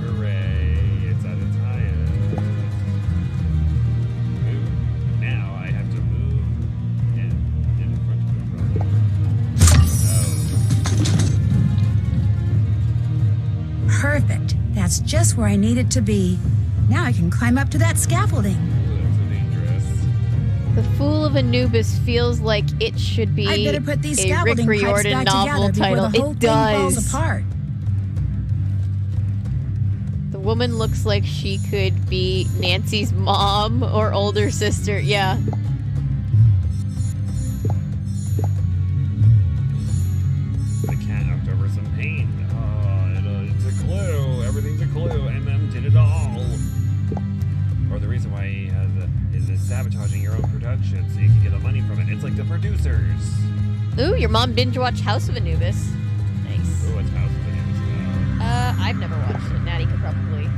Hooray, it's at its highest. Move. Now I have to move in front of the brother. Perfect. That's just where I need it to be. Now I can climb up to that scaffolding. Ooh, that's so dangerous. The Fool of Anubis feels like it should be I better put these a Rick scaffolding pipes Riordan back novel together title. before the whole It thing falls does. apart. The woman looks like she could be Nancy's mom or older sister. Yeah. The cat knocked over some paint. Oh, it's a clue. Everything's a clue. MM did it all. Or the reason why he has is sabotaging your own production so you can get the money from it. It's like the producers. Ooh, your mom binge watched House of Anubis. Nice. Ooh, what's House of Anubis about? I've never watched it. Natty could probably.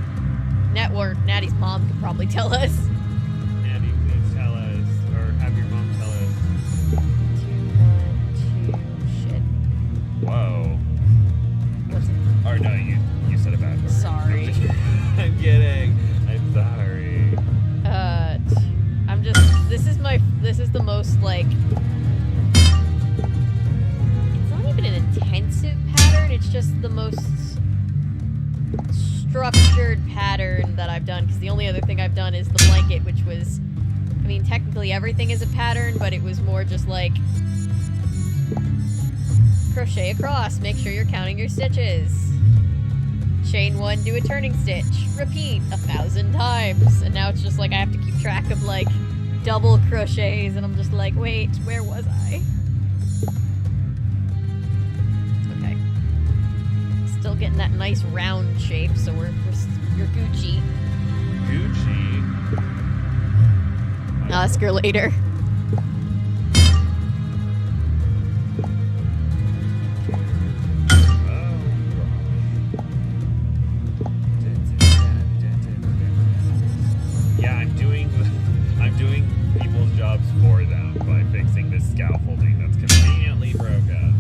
Natty's mom could probably tell us. Andy, please tell us, or have your mom tell us. 2, 1, 2. Shit. Whoa. What's it? Or no, you said it bad. Sorry. I'm kidding. I'm sorry. I'm just. This is the most like. It's not even an intensive pattern. It's just the most structured pattern that I've done. Because the only other thing I've done is the blanket, which was. I mean, technically everything is a pattern, but it was more just like. Crochet across. Make sure you're counting your stitches. Chain 1, do a turning stitch. Repeat 1,000 times. And now it's just like I have to keep track of like double crochets, and I'm just like, wait, where was I? Okay. Still getting that nice round shape, so you're Gucci. Gucci. Ask her later. Yeah, I'm doing people's jobs for them by fixing this scaffolding that's conveniently broken.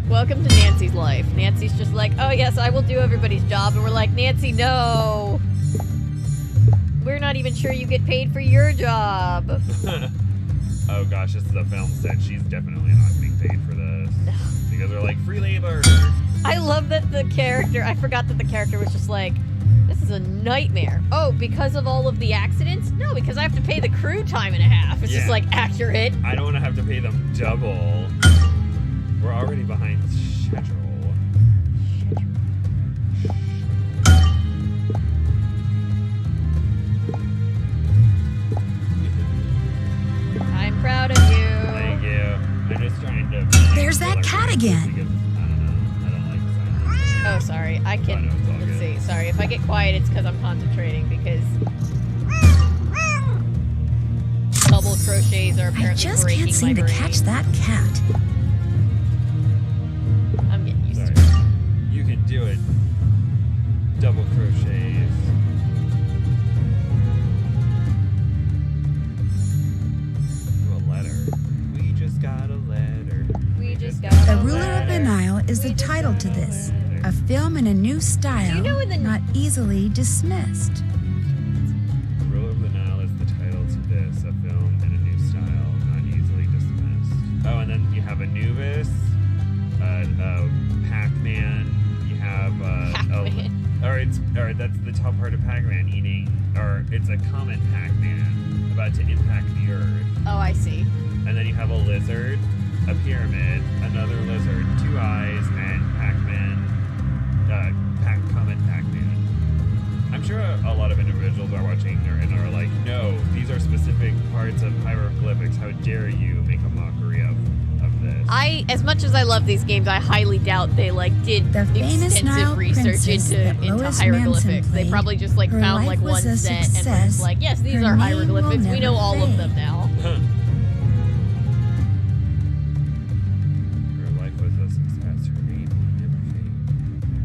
Welcome to Nancy's life. Nancy's just like, oh yes, I will do everybody's job, and we're like, Nancy, no. We're not even sure you get paid for your job. Oh gosh, this is a film set. She's definitely not being paid for this. Because they're like, free labor. I love that the character, I forgot that the character was just like, this is a nightmare. Oh, because of all of the accidents? No, because I have to pay the crew time and a half. It's just Yeah. like accurate. I don't want to have to pay them double. We're already behind schedule. I'm proud of you. Thank you. I'm just trying to... There's that cat again. Because, I don't know. I don't like silence. Oh, sorry. I can. Oh, no, it's all Let's good. see. Sorry. If I get quiet, it's because I'm concentrating because double crochets are apparently I just breaking can't seem my to brain. catch that cat. I'm getting used Sorry. to it. You can do it. Double crochets. Ooh, a letter. We just got a letter. We just got The a Ruler of the letter. Nile is the title to this. A film in a new style, Do you know in the- not easily dismissed. The Ruler of the Nile is the title to this, a film in a new style, not easily dismissed. Oh, and then you have Anubis, Pac-Man, you have, Pac-Man. or that's the top part of Pac-Man eating, or it's a comet Pac-Man about to impact the Earth. Oh, I see. And then you have a lizard, a pyramid, another lizard, 2 eyes, and Pac-Man, Comet Pac-Man. I'm sure a lot of individuals are watching and are like, no, these are specific parts of hieroglyphics. How dare you make a mockery of this? As much as I love these games, I highly doubt they did The famous Nile extensive research princess that into Lois hieroglyphics. Manson They played, probably just her found life one was a set and were just success. like, yes, these Her are name hieroglyphics. will We know never all of fade. them now. Her life was a success. Her name will never fade.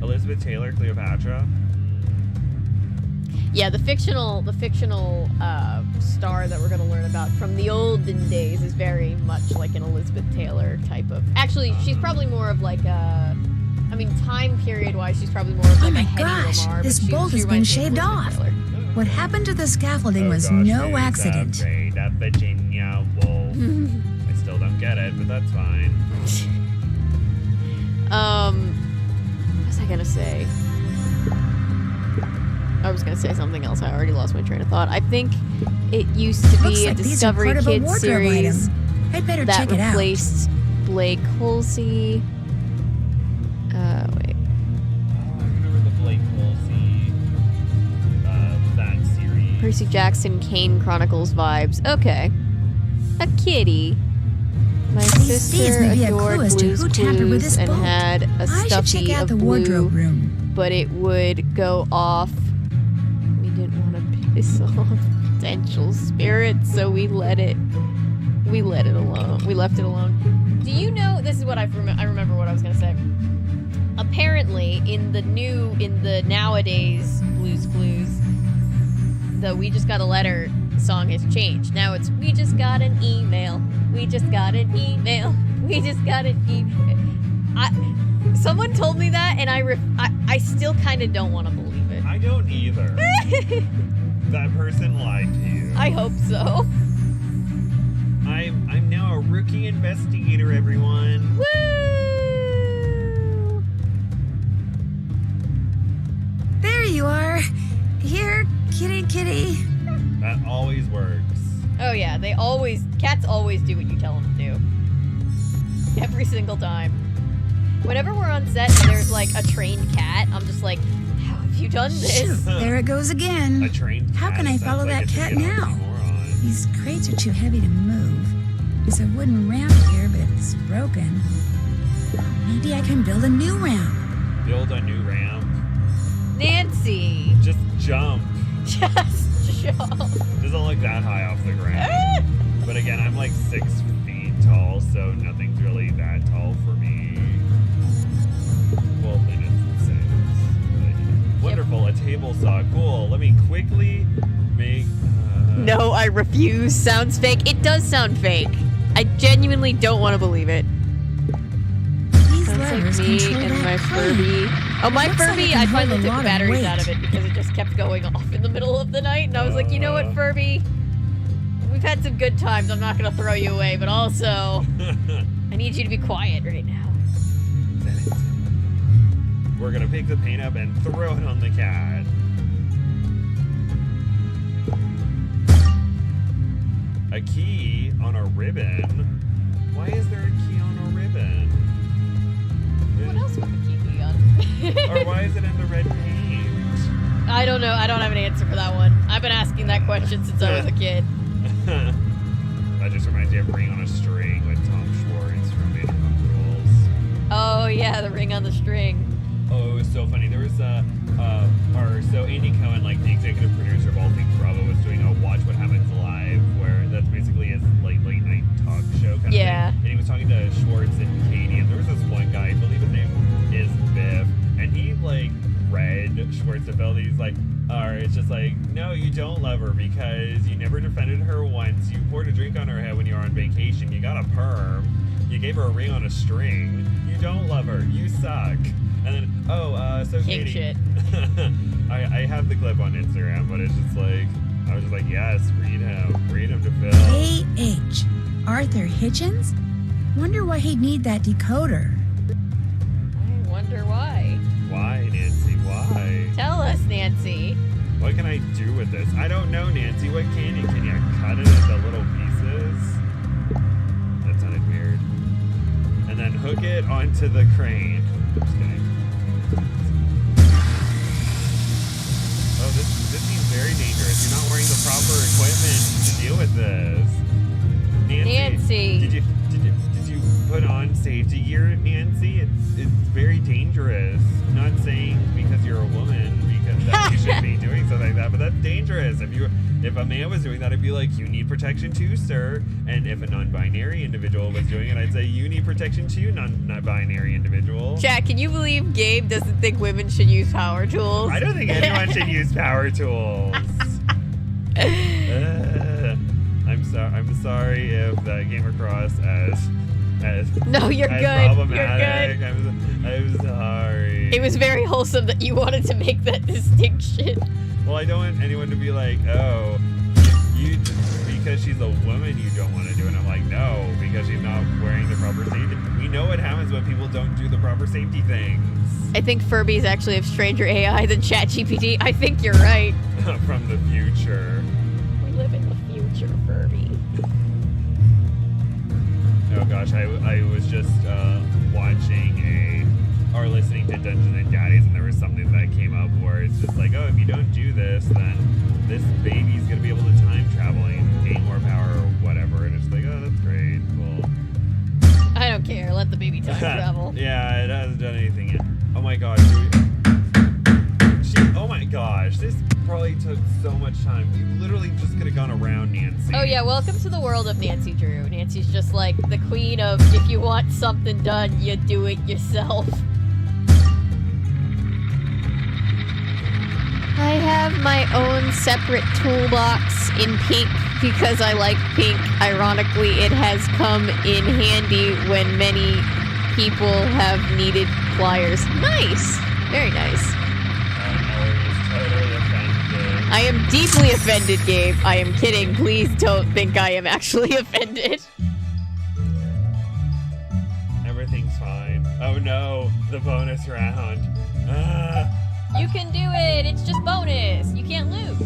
Elizabeth Taylor, Cleopatra. Yeah, the fictional star that we're gonna learn about from the olden days is very much like an Elizabeth Taylor type of. Actually, she's probably more of like a. I mean, time period wise, she's probably more of like Oh my a Hedy gosh, Lamarr. this but she bolt has been reminds me of shaved Elizabeth off. Taylor. What happened to the scaffolding was Oh gosh, no she's accident. afraid of Virginia Woolf. I still don't get it, but that's fine. What was I gonna say? I was gonna say something else. I already lost my train of thought. I think it used to Looks be like a these are Discovery part of a Kids wardrobe series item. I'd better that check it out. replaced Blake Halsey. Wait. I remember the Blake Halsey, that series. Percy Jackson, Kane Chronicles vibes. Okay. A kitty. My These sister may be a adored clue as to Blue's who tampered with Clues this and bolt. had a I should check stuffy out of the Blue, wardrobe room. but it would go off. We didn't want to piss off potential spirits, so we let it alone. We left it alone. Do you know, this is what I remember what I was going to say. Apparently, in the nowadays Blue's Clues, the We Just Got a Letter song has changed. Now it's We Just Got an Email. We just got an email. We just got an email. Someone told me that, and I still kind of don't want to believe it. I don't either. That person lied to you. I hope so. I'm now a rookie investigator, everyone. Woo! There you are. Here, kitty, kitty. That always works. Oh yeah, cats always do what you tell them to do. Every single time. Whenever we're on set and there's like a trained cat, I'm just like, how have you done Shoot, this? there it goes A again. trained How cat can I sounds follow like that it's a cat good now? oxymoron. These crates are too heavy to move. There's a wooden ramp here, but it's broken. Maybe I can build a new ramp. Build a new ramp. Nancy, Just jump. just jump. Doesn't look that high off the ground. But again, I'm like 6 feet tall, so nothing's really that tall for me. Well, it's 6. But wonderful, a table saw. Cool. Let me quickly make. No, I refuse. Sounds fake. It does sound fake. I genuinely don't want to believe it. These Sounds like levers me control and that my crane. Furby. Oh, my Looks like Furby, it can I hold finally a took lot the of batteries weight. out of it because it just kept going off in the middle of the night. And I was like, you know what, Furby? We've had some good times. I'm not going to throw you away, but also, I need you to be quiet right now. We're gonna pick the paint up and throw it on the cat. A key on a ribbon? Why is there a key on a ribbon? What else would the key be on? Or why is it in the red paint? I don't know. I don't have an answer for that one. I've been asking that question since I was a kid. That just reminds me of Ring on a String with Tom Schwartz from Vanderpump Rules. Oh, yeah, the ring on the string. Oh, it was so funny. There was so Andy Cohen, like the executive producer of All Things Bravo, was doing a Watch What Happens Live, where that's basically his like late night talk show kind of thing. And he was talking to Schwartz and Katie, and there was this one guy, I believe his name is Biff, and he like read Schwartz's ability. He's like, or it's just like, no, you don't love her because you never defended her once. You poured a drink on her head when you were on vacation. You got a perm. You gave her a ring on a string. You don't love her. You suck. And then, so King Katie. shit. I have the clip on Instagram, but it's just like, I was just like, yes, read him to Phil. A.H. Arthur Hitchens? Wonder why he'd need that decoder. I wonder why. Why, Nancy? Why? Tell us, Nancy. What can I do with this? I don't know, Nancy. What can you cut it into little pieces? That sounded weird. And then hook it onto the crane. Just kidding. Oh, this seems very dangerous. You're not wearing the proper equipment to deal with this. Nancy. Did you put on safety gear, Nancy? It's very dangerous. I'm not saying because you're a woman because that you should be doing something like that, but that's dangerous. If a man was doing that, I'd be like, you need protection too, sir. And if a non-binary individual was doing it, I'd say, you need protection too, non-binary individual. Chat, can you believe Gabe doesn't think women should use power tools? I don't think anyone should use power tools. I'm sorry if that came across as no, you're as good. problematic. You're good. I'm sorry. It was very wholesome that you wanted to make that distinction. Well, I don't want anyone to be like, oh, you because she's a woman you don't want to do it. And I'm like, no, because she's not wearing the proper safety. We know what happens when people don't do the proper safety things. I think Furbies actually have stranger AI than ChatGPT. I think you're right. From the future. We live in the future, Furby. Oh gosh, I was just watching or listening to Dungeons and Daddies, and there was something that came up where it's just like, oh, if you don't do this, then this baby's gonna be able to time travel and gain more power or whatever. And it's like, oh, that's great, cool. I don't care. Let the baby time travel. Yeah, it hasn't done anything yet. Oh my gosh. Oh my gosh, this probably took so much time. We literally just could have gone around Nancy. Oh yeah, welcome to the world of Nancy Drew. Nancy's just like the queen of, if you want something done, you do it yourself. I have my own separate toolbox in pink because I like pink. Ironically, it has come in handy when many people have needed pliers. Nice! Very nice. Totally offended. I am deeply offended, Gabe. I am kidding. Please don't think I am actually offended. Everything's fine. Oh no, the bonus round. You can do it. It's just bonus. You can't lose.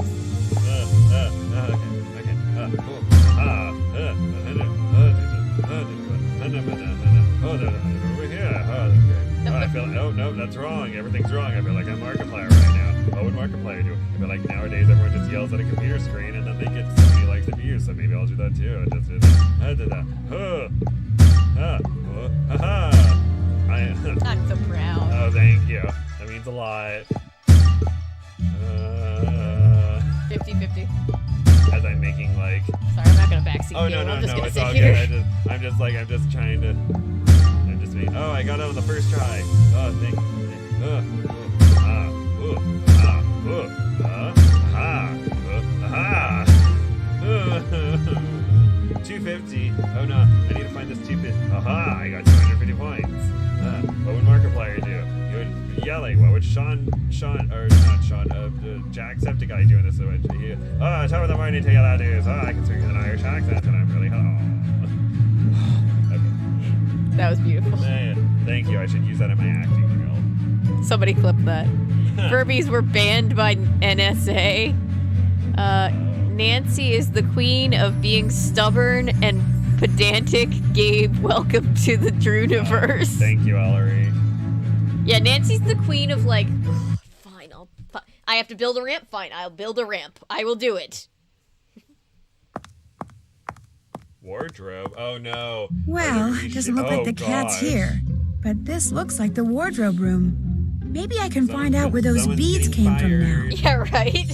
Over here. I feel like, oh no, that's wrong. Everything's wrong. I feel like I'm Markiplier right now. What would Markiplier do? I feel like nowadays everyone just yells at a computer screen and then they get somebody likes the view, so maybe I'll do that too. I'm so proud. Oh, thank you. That means a lot. 50-50. As I'm making like. Sorry, I'm not gonna backseat. Oh you. no, I'm just gonna it's sit all here. good. I'm just trying to. I'm just being. Oh, I got it on the first try. Oh, thank. 250. Oh no, I need to find this 250. Aha! I got 250 points. What would Markiplier do? He would be yelling. What would Jacksepticeye do in this situation? Top of the morning to yell dudes. I can speak with an Irish accent, and I'm really Okay. That was beautiful. Thank you. I should use that in my acting reel. Somebody clip that. Furbies were banned by NSA. Nancy is the queen of being stubborn and pedantic. Gabe, welcome to the Drew-niverse. Thank you, Ellery. Yeah, Nancy's the queen of like, fine, I have to build a ramp? Fine, I'll build a ramp. I will do it. Wardrobe? Oh no. Well, it doesn't look like the cat's here. But this looks like the wardrobe room. Maybe I can find out where those someone's beads getting came from now. fired. Yeah, right?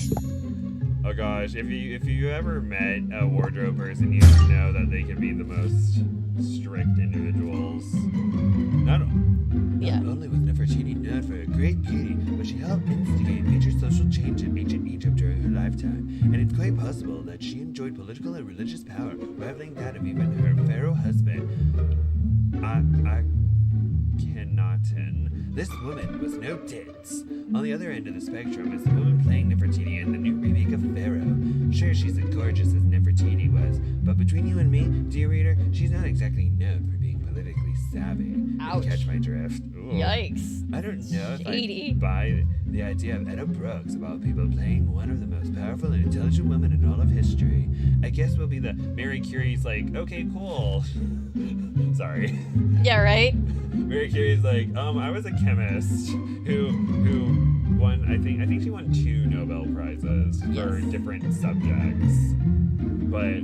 Oh gosh, if you ever met a wardrobe person, you know that they can be the most strict individuals. Not only was Nefertiti known for her great beauty, but she helped instigate major social change in ancient Egypt during her lifetime, and it's quite possible that she enjoyed political and religious power, rivaling that of even her pharaoh husband, Akhenaten. This woman was no ditz. On the other end of the spectrum is the woman playing Nefertiti in the new remake of Pharaoh. Sure, she's as gorgeous as Nefertiti was, but between you and me, dear reader, she's not exactly known for being politically savvy. Ouch. You catch my drift? Ooh. Yikes. I don't know if Shady. I buy the idea of Edda Brooks about people playing one of the most powerful and intelligent women in all of history. I guess we'll be the Mary Curie's like, okay, cool. Sorry. Yeah, right? Mary Curie's like, I was a chemist who won, I think she won 2 Nobel Prizes for different subjects. But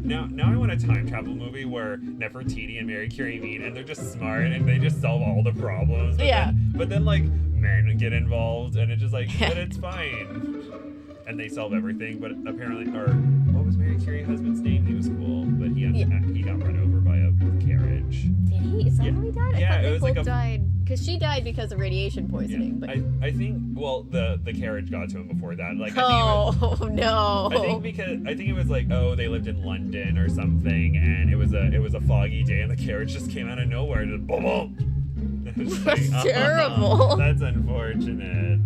now I want a time travel movie where Nefertiti and Mary Curie meet and they're just smart and they just solve all the problems. But then like men get involved and it's just like, but it's fine. and they solve everything. But apparently, or what was Mary Curie's husband's name? He was cool, but he got run over by a carriage. Did he? Is that how he died? I thought it they was both like died because she died because of radiation poisoning. But I think the carriage got to him before that. Like no. I think it was like, oh, they lived in London or something, and it was a foggy day, and the carriage just came out of nowhere, just boom, boom. That's terrible. That's unfortunate.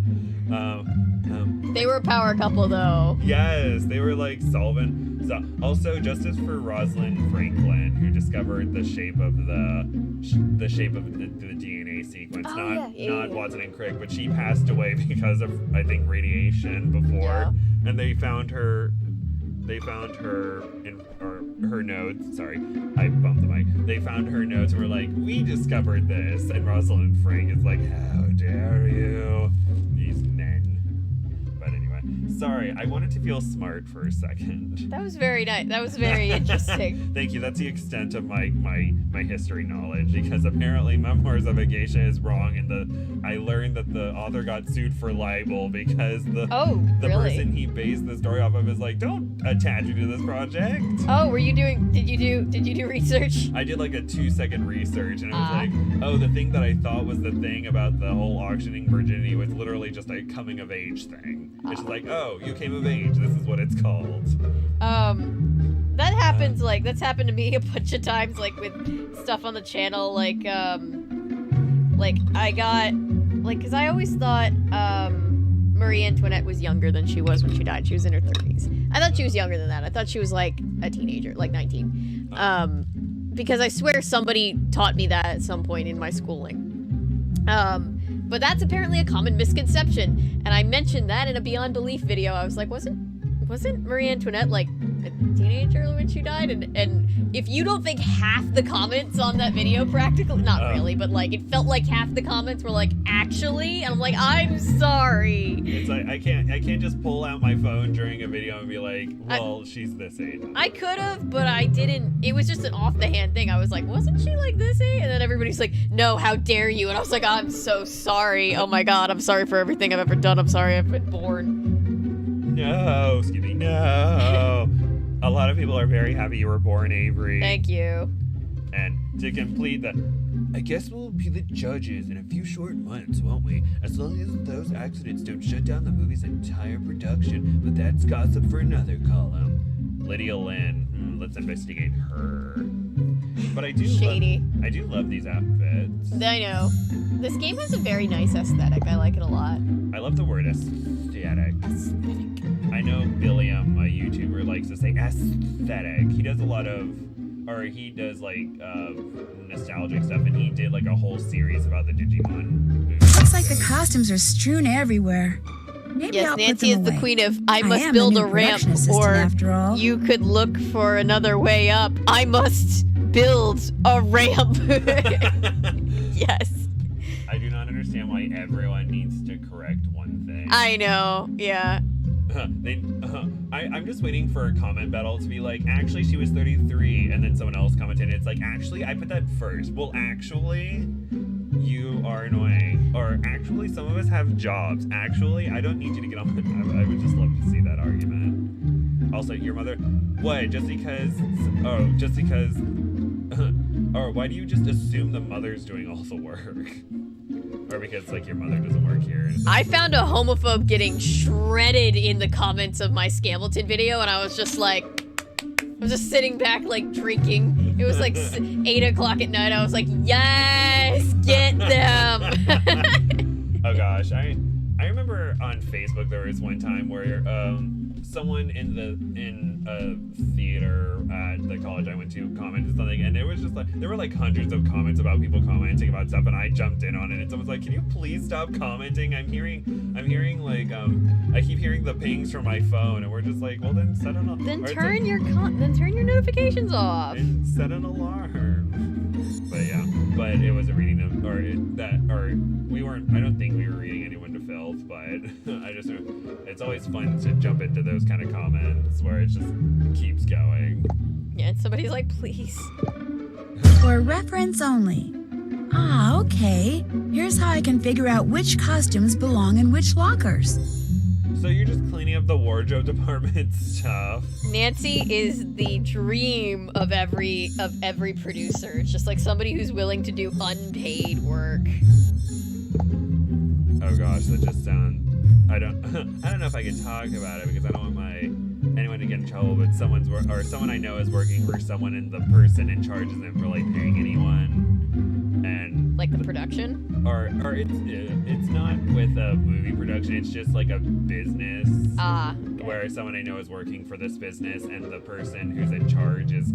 They were a power couple, though. Yes, they were like solvent. So, also, justice for Rosalind Franklin, who discovered the shape of the DNA sequence. Not Watson and Crick, but she passed away because of, I think, radiation before, and they found her her notes. Sorry, I bumped the mic. They found her notes and were like, "We discovered this," and Rosalind Frank is like, "How dare you, these men." But anyway, sorry, I wanted to feel smart for a second. That was very nice. That was very interesting. Thank you. That's the extent of my history knowledge, because apparently Memoirs of a Geisha is wrong, and I learned that the author got sued for libel because the person he based the story off of is like, don't attach me to this project. Oh, did you do research? I did like a 2-second research, and it was like, oh, the thing that I thought was the thing about the whole auctioning virginity was literally just a coming of age thing. It's just like, oh, you came of age, this is what it's called. That happens, that's happened to me a bunch of times, like, with stuff on the channel, because I always thought, Marie Antoinette was younger than she was when she died. She was in her 30s. I thought she was younger than that. I thought she was, like, a teenager, like 19. Because I swear somebody taught me that at some point in my schooling. But that's apparently a common misconception, and I mentioned that in a Beyond Belief video. I was like, wasn't Marie Antoinette like a teenager when she died? And if you don't think half the comments on that video practically, not really, but like it felt like half the comments were like, actually, and I'm like, I'm sorry. It's like I can't just pull out my phone during a video and be like, well, she's this age. I could have, but I didn't. It was just an off the hand thing. I was like, wasn't she like this age? And then everybody's like, no, how dare you? And I was like, I'm so sorry. Oh my god, I'm sorry for everything I've ever done. I'm sorry I've been born. No, Scooby, no. A lot of people are very happy you were born, Avery. Thank you. And to complete that, I guess we'll be the judges in a few short months, won't we? As long as those accidents don't shut down the movie's entire production. But that's gossip for another column. Lydia Lynn, let's investigate her. But I do love these outfits. I know. This game has a very nice aesthetic. I like it a lot. I love the word aesthetic. I know Billiam, a YouTuber, likes to say aesthetic. He does like nostalgic stuff, and he did like a whole series about the Digimon movies. Looks like the costumes are strewn everywhere. Maybe Yes, I'll Nancy put them is the away. queen of I must am build the a new ramp, production assistant, or after all. you could look for another way up. I must build a ramp. Yes. I do not understand why everyone needs to correct one thing. I know, yeah. I'm just waiting for a comment battle to be like, actually, she was 33, and then someone else commented, it's like, actually, I put that first. Well, actually, you are annoying. Or, actually, some of us have jobs. Actually, I don't need you to get on my... I would just love to see that argument. Also, your mother... What? Just because... Or why do you just assume the mother's doing all the work? Or because, like, your mother doesn't work here. I found a homophobe getting shredded in the comments of my Scambleton video, and I was just like... I was just sitting back, like, drinking. It was, like, 8 o'clock at night. I was like, yes! Get them! Oh, gosh. I remember on Facebook there was one time where someone in a theater at the college I went to commented something, and it was just like there were like hundreds of comments about people commenting about stuff, and I jumped in on it, and someone's like, can you please stop commenting? I'm hearing like I keep hearing the pings from my phone, and we're just like, well, then set an Then turn your notifications off. And set an alarm. But yeah, but it wasn't reading them, we weren't. I don't think we were reading anyone to filth, but it's always fun to jump into those kind of comments where it just keeps going. Yeah, and somebody's like, please. For reference only. Ah, okay. Here's how I can figure out which costumes belong in which lockers. So you're just cleaning up the wardrobe department stuff. Nancy is the dream of every producer. It's just like somebody who's willing to do unpaid work. Oh gosh, that just sounds. I don't know if I can talk about it because I don't want anyone to get in trouble. But someone I know is working for someone, and the person in charge isn't really paying anyone. And Like the production? or it's not with a movie production. It's just like a business. Okay. Where someone I know is working for this business, and the person who's in charge is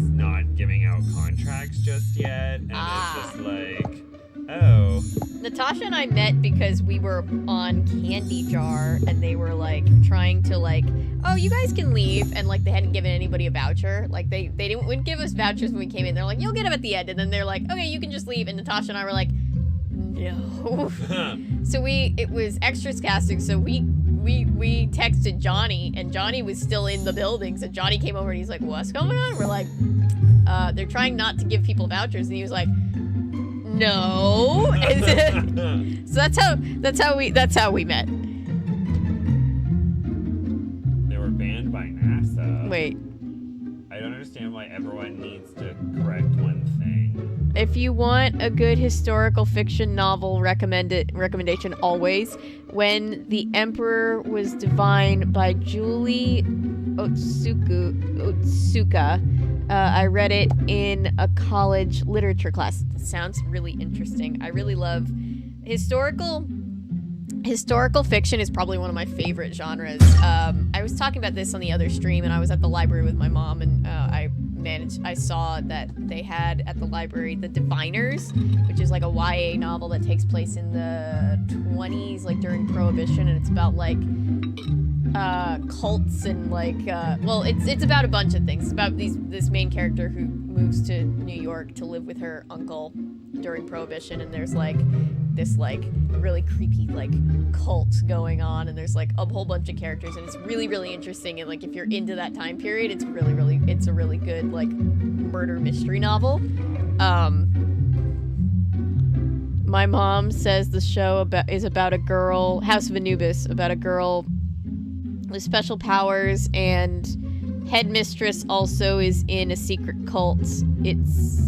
not giving out contracts just yet, and it's just like, oh. Natasha and I met because we were on Candy Jar, and they were like trying to like, oh, you guys can leave, and like they hadn't given anybody a voucher. Like they wouldn't give us vouchers when we came in. They're like, you'll get them at the end, and then they're like, okay, you can just leave. And Natasha and I were like, no. So it was extras casting. So we texted Johnny, and Johnny was still in the building. So Johnny came over and he's like, what's going on? We're like, they're trying not to give people vouchers, and he was like, no. So that's how we met. They were banned by NASA. Wait. I don't understand why everyone needs to correct one thing. If you want a good historical fiction novel recommendation always, When the Emperor Was Divine by Julie Otsuka. I read it in a college literature class. It sounds really interesting. I really love historical fiction is probably one of my favorite genres. I was talking about this on the other stream, and I was at the library with my mom, and I saw that they had at the library The Diviners, which is like a YA novel that takes place in the 20s, like during Prohibition, and it's about like cults and like it's about a bunch of things. It's about this main character who moves to New York to live with her uncle during Prohibition, and there's like this like really creepy like cult going on, and there's like a whole bunch of characters, and it's really, really interesting. And like if you're into that time period, it's a really good like murder mystery novel. My mom says the show is about a girl, House of Anubis, about a girl with special powers, and headmistress also is in a secret cult. It's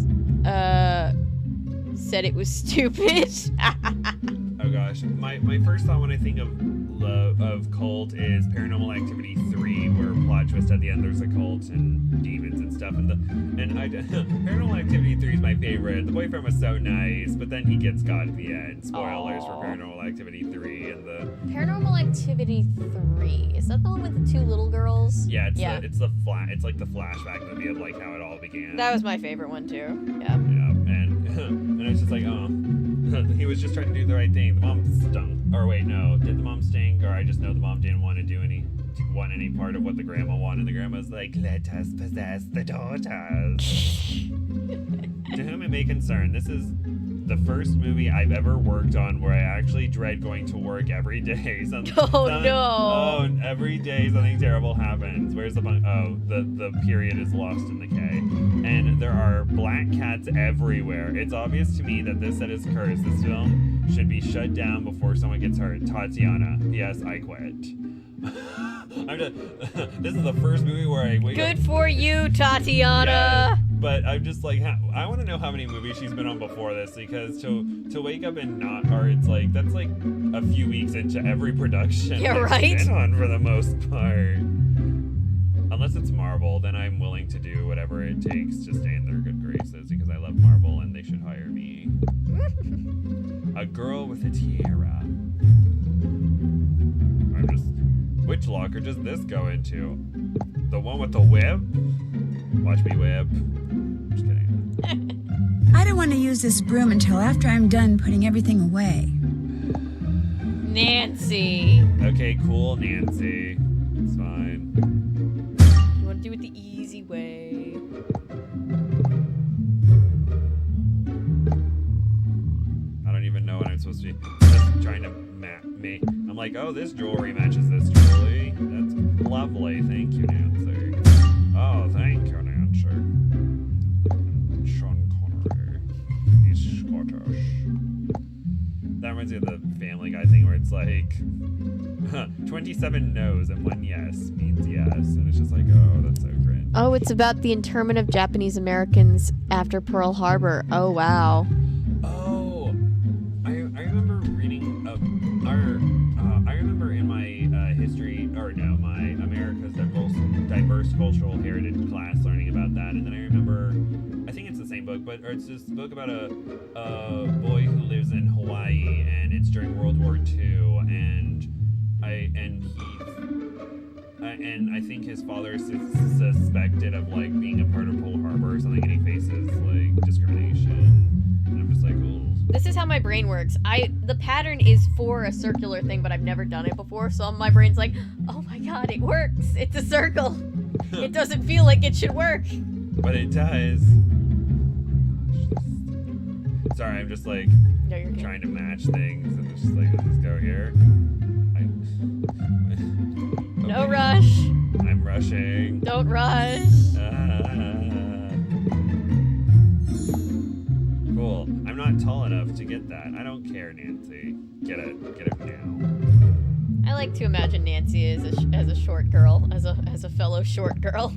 said it was stupid. Oh gosh, my first thought when I think of cult is Paranormal Activity 3, where plot twist at the end there's a cult and demons and stuff, Paranormal Activity 3 is my favorite. The boyfriend was so nice, but then he gets got at the end. Spoilers for Paranormal Activity 3 and the Paranormal Activity 3. Is that the one with the two little girls? Yeah, it's like the flashback movie of like how it all began. That was my favorite one too. Yeah. And it's just like, oh, he was just trying to do the right thing. The mom stung. Or wait, no, did the mom sting? Or I just know the mom didn't want to want any part of what the grandma wanted. The grandma's like, let us possess the daughters. To whom it may concern, this is the first movie I've ever worked on where I actually dread going to work every day. No. Every day something terrible happens. Where's the bunk? Oh, the period is lost in the K. And there are black cats everywhere. It's obvious to me that this set is cursed. This film should be shut down before someone gets hurt. Tatiana. P.S. I quit. This is the first movie where I wake up. Good for you, Tatiana. Yeah, but I'm just like, I want to know how many movies she's been on before this, because to wake up and not, or it's like, that's like a few weeks into every production. Yeah, that right? she's been on for the most part. Unless it's Marvel, then I'm willing to do whatever it takes to stay in their good graces, because I love Marvel and they should hire me. A girl with a tiara. Which locker does this go into? The one with the whip? Watch me whip. Just kidding. I don't want to use this broom until after I'm done putting everything away. Nancy. Okay, cool, Nancy. It's fine. You want to do it the easy way. I don't even know what I'm supposed to be. Just trying to map me. I'm like, oh, this jewelry matches this jewelry. That's lovely. Thank you, Nancy. Oh, thank you, Nancy. Sean Connery. He's Scottish. That reminds me of the Family Guy thing where it's like, 27 no's and 1 yes means yes. And it's just like, oh, that's so cringe. Oh, it's about the internment of Japanese Americans after Pearl Harbor. Oh, wow. Oh, I remember reading I remember in my my America's diverse cultural heritage class learning about that, and then I remember, I think it's the same book, but it's this book about a boy who lives in Hawaii, and it's during World War II, and I think his father is suspected of like being a part of Pearl Harbor or something, and he faces like discrimination. And I'm just like, oh. This is how my brain works. The pattern is for a circular thing, but I've never done it before, so my brain's like, oh my god, it works. It's a circle. It doesn't feel like it should work. But it does. Sorry, I'm just like trying to match things, and it's just like, does this go here? No rush. I'm rushing. Don't rush. Cool. I'm not tall enough to get that. I don't care, Nancy. Get it now. I like to imagine Nancy as a short girl, as a fellow short girl.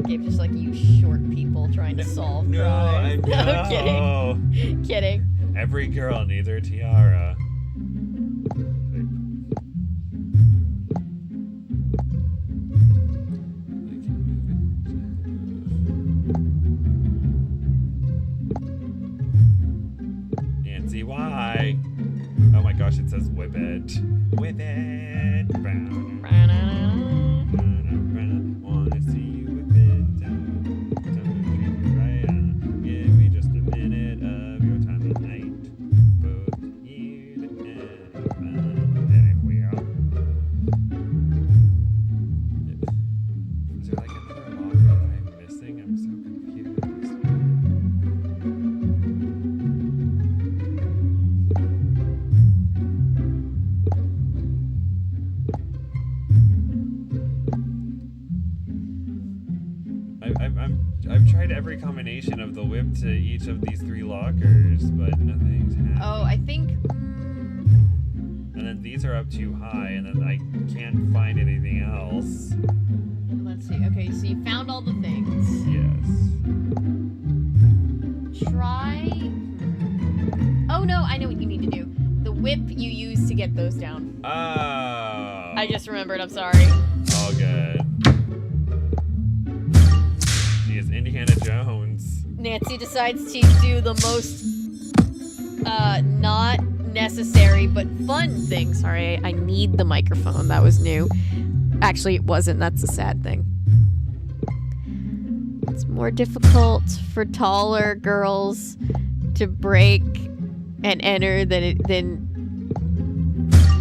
Gabe just like you short people trying to solve crimes. No, kidding. Kidding. Every girl needs her tiara. Nancy, why? Oh my gosh, it says whip it. Whip it. Wanna see you whip it down. Right on. Give me just a minute of your time and night. Both here to have fun. There we are. Is there like another locker that I'm missing? I'm so confused. I've tried every combination of the whip to each of these 3 lockers, but nothing's happening. Oh, I think. And then these are up too high, and then I can't find anything else. Let's see. Okay, so you found all the things. Yes. Try. Oh no, I know what you need to do. The whip you use to get those down. Oh. I just remembered. I'm sorry. All good. She is Indiana Jones. Nancy decides to do the most not necessary but fun thing. Sorry, I need the microphone. That was new. Actually, it wasn't. That's a sad thing. It's more difficult for taller girls to break and enter than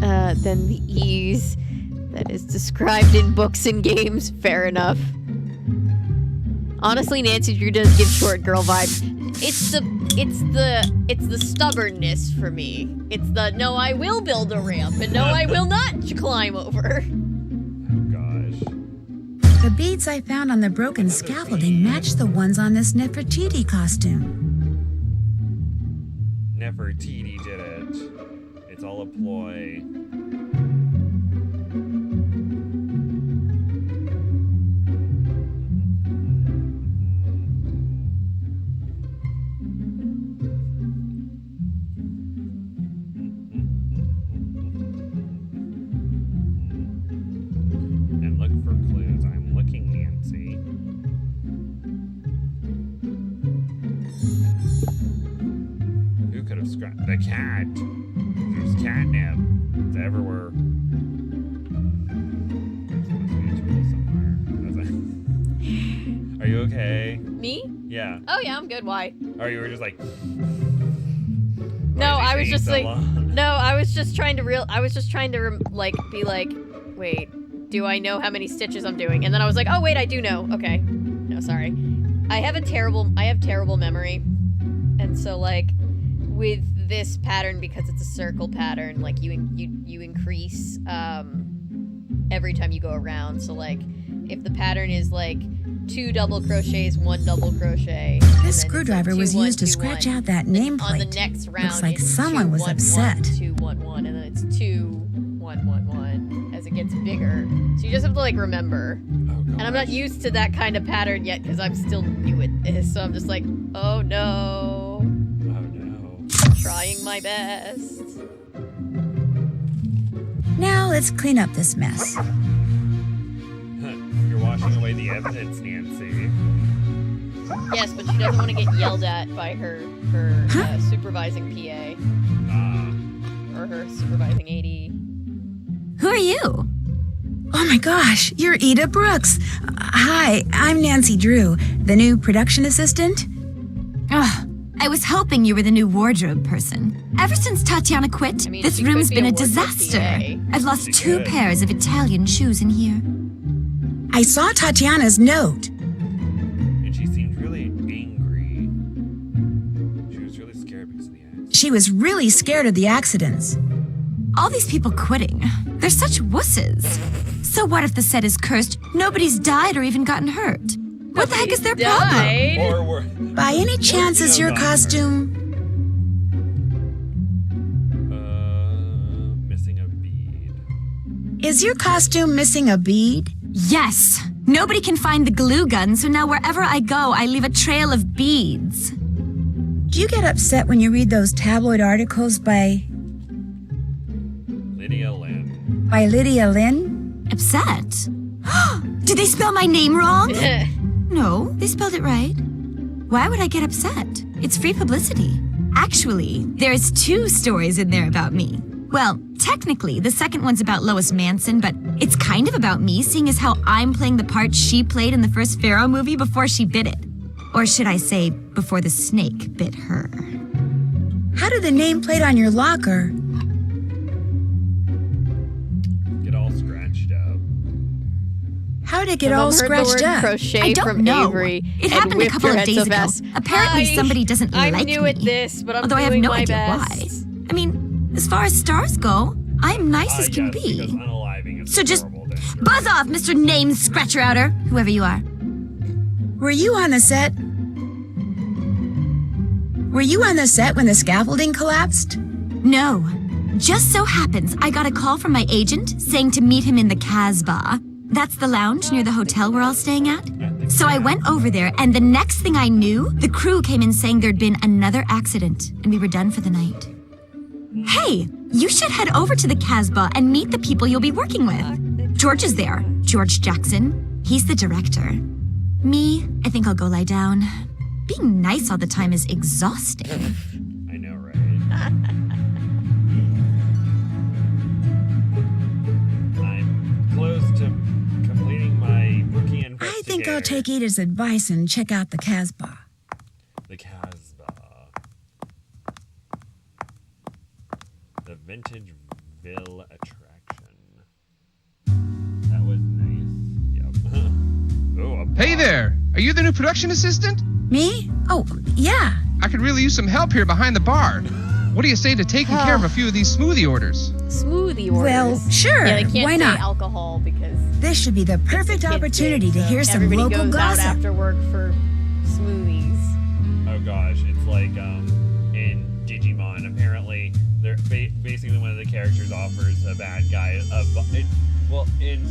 the ease that is described in books and games. Fair enough. Honestly, Nancy Drew does give short girl vibes. It's the stubbornness for me. It's the no, I will build a ramp, and no, I will not climb over. Oh gosh. The beads I found on the broken scaffolding match the ones on this Nefertiti costume. Nefertiti did it. It's all a ploy. And look for clues. I'm looking, Nancy. Who could have scratched the cat? There's catnip. It's everywhere. There must be a tool somewhere. Are you okay? Me? Yeah. Oh yeah, I'm good. Why? Or you were just like. No, I was just like. Long? No, I was just trying to be like, wait, do I know how many stitches I'm doing? And then I was like, oh wait, I do know. Okay. No, sorry. I have terrible memory. And so like with this pattern, because it's a circle pattern, like you increase every time you go around. So like if the pattern is like 2 double crochets, 1 double crochet. This screwdriver was used to scratch out that nameplate. On the next round, Looks like it's someone 2, was 1, upset. 1, 2, 1, 1, and then it's 2, 1, 1, 1 as it gets bigger. So you just have to like remember. And I'm not used to that kind of pattern yet because I'm still new at this. So I'm just like, oh no. Oh no. Trying my best. Now let's clean up this mess. You're washing away the evidence, Nancy. Yes, but she doesn't want to get yelled at by her supervising PA. Or her supervising AD. Who are you? Oh my gosh, you're Ida Brooks. Hi, I'm Nancy Drew, the new production assistant. Ugh, I was hoping you were the new wardrobe person. Ever since Tatiana quit, I mean, this she room's could be been a a wardrobe disaster. PA. I've lost She 2 could. pairs of Italian shoes in here. I saw Tatiana's note. And she seemed really angry. She was really scared because of the accident. She was really scared of the accidents. All these people quitting, they're such wusses. So what if the set is cursed, nobody's died or even gotten hurt? What the heck is their problem? Died. Or we're... By any chance is your costume? Missing a bead. Is your costume missing a bead? Yes. Nobody can find the glue gun, so now wherever I go, I leave a trail of beads. Do you get upset when you read those tabloid articles by Lydia Lynn. Lydia Lynn? Upset? Did they spell my name wrong? No, they spelled it right. Why would I get upset? It's free publicity. Actually, there's 2 stories in there about me. Well, technically, the second one's about Lois Manson, but it's kind of about me, seeing as how I'm playing the part she played in the first Pharaoh movie before she bit it. Or should I say, before the snake bit her. How did the nameplate on your locker? Get all scratched up. How did it get My all mom heard scratched the word up? crochet I don't from know. Avery. It and happened a whipped couple her of head days so ago. fast. Apparently somebody doesn't I'm like new me. at this, but I'm Although I have doing no my idea best. why. I mean, as far as stars go, I'm nice as can Yes, be. because unaliving is So just horrible danger. buzz off, Mr. Name Scratcher Outer, whoever you are. Were you on the set? Were you on the set when the scaffolding collapsed? No. Just so happens I got a call from my agent saying to meet him in the Casbah. That's the lounge near the hotel we're all staying at. So I went over there, and the next thing I knew, the crew came in saying there'd been another accident, and we were done for the night. Hey, you should head over to the Casbah and meet the people you'll be working with. George is there, George Jackson. He's the director. Me, I think I'll go lie down. Being nice all the time is exhausting. I know, right? I'm close to completing my rookie investigator. I think I'll take Ida's advice and check out the Casbah. The Casbah. The Vintageville attraction. That was nice. Yep. Oh, a Hey there! Are you the new production assistant? Me? Oh, yeah. I could really use some help here behind the bar. What do you say to taking care of a few of these smoothie orders? Smoothie orders. Well, sure. Yeah, they can't Why say not? alcohol because This should be the perfect kids' opportunity day, to so hear some everybody local goes out gossip. after work for smoothies. Oh gosh, it's like in Digimon. Apparently, they're basically one of the characters offers a bad guy well, in